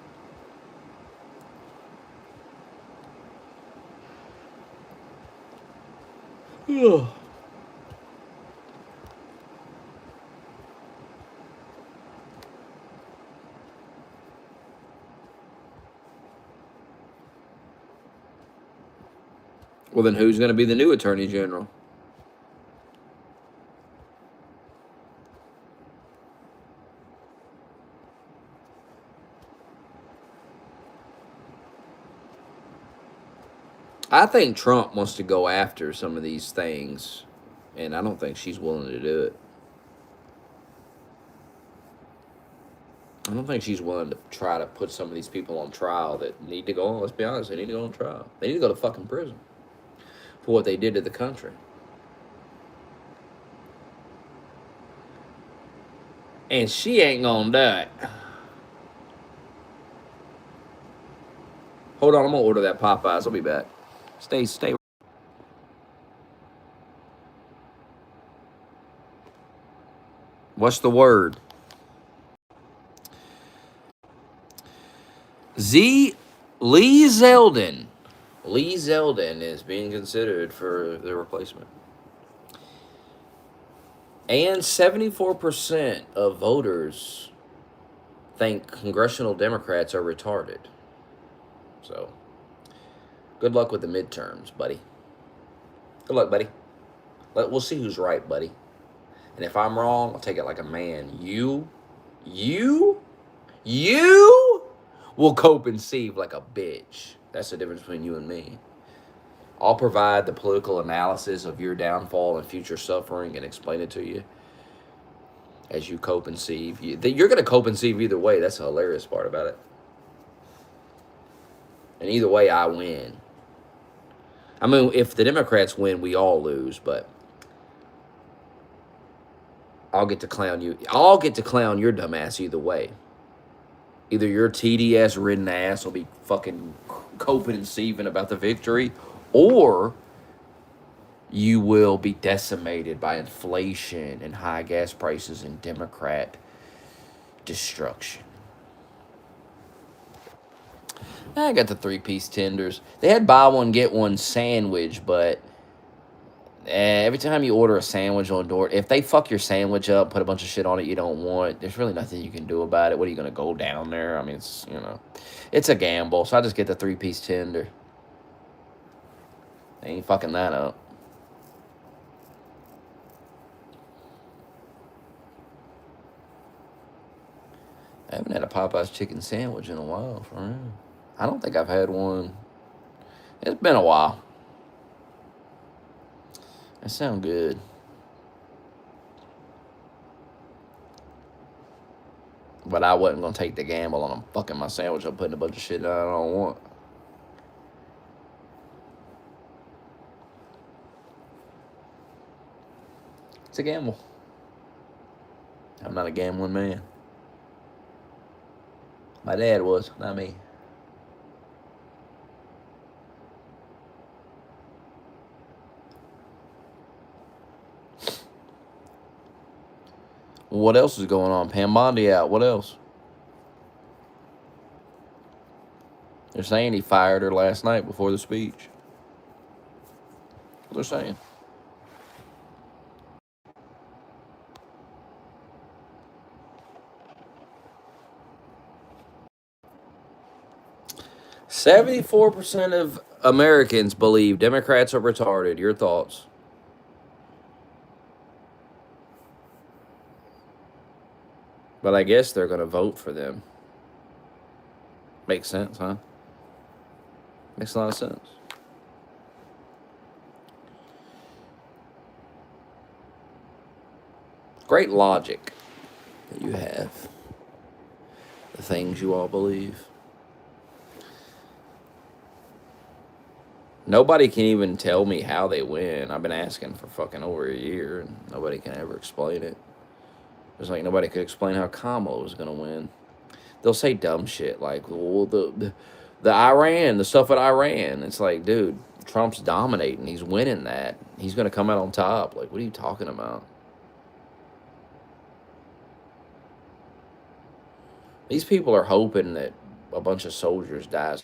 Ugh. Well, then who's going to be the new attorney general? I think Trump wants to go after some of these things, and I don't think she's willing to do it. I don't think she's willing to try to put some of these people on trial that need to go on. Let's be honest, they need to go on trial. They need to go to fucking prison for what they did to the country. And she ain't gonna do it. Hold on, I'm gonna order that Popeyes. I'll be back. Stay. What's the word? Lee Zeldin. Lee Zeldin is being considered for the replacement. And 74% of voters think congressional Democrats are retarded. So, good luck with the midterms, buddy. Good luck, buddy. We'll see who's right, buddy. And if I'm wrong, I'll take it like a man. You will cope and seethe like a bitch. That's the difference between you and me. I'll provide the political analysis of your downfall and future suffering and explain it to you. as you cope and see. You're going to cope and see either way. That's the hilarious part about it. And either way, I win. I mean, if the Democrats win, we all lose, but I'll get to clown you. I'll get to clown your dumb ass either way. Either your TDS ridden ass will be fucking coping and seething about the victory, or you will be decimated by inflation and high gas prices and Democrat destruction. I got the 3-piece tenders. They had buy one get one sandwich, but every time you order a sandwich on Door, if they fuck your sandwich up, put a bunch of shit on it you don't want, there's really nothing you can do about it. What are you gonna go down there? I mean, it's a gamble. So I just get the 3-piece tender. They ain't fucking that up. I haven't had a Popeye's chicken sandwich in a while, for real. I don't think I've had one. It's been a while. That sound good. But I wasn't going to take the gamble on fucking my sandwich. I'm putting a bunch of shit that I don't want. It's a gamble. I'm not a gambling man. My dad was, not me. What else is going on? Pam Bondi out. What else? They're saying he fired her last night before the speech. What they're saying. "74% of Americans believe Democrats are retarded." Your thoughts? But I guess they're going to vote for them. Makes sense, huh? Makes a lot of sense. Great logic that you have. The things you all believe. Nobody can even tell me how they win. I've been asking for fucking over a year, and nobody can ever explain it. It's like nobody could explain how Kamala was going to win. They'll say dumb shit like, well, the Iran, the stuff at Iran. It's like, dude, Trump's dominating. He's winning that. He's going to come out on top. Like, what are you talking about? These people are hoping that a bunch of soldiers die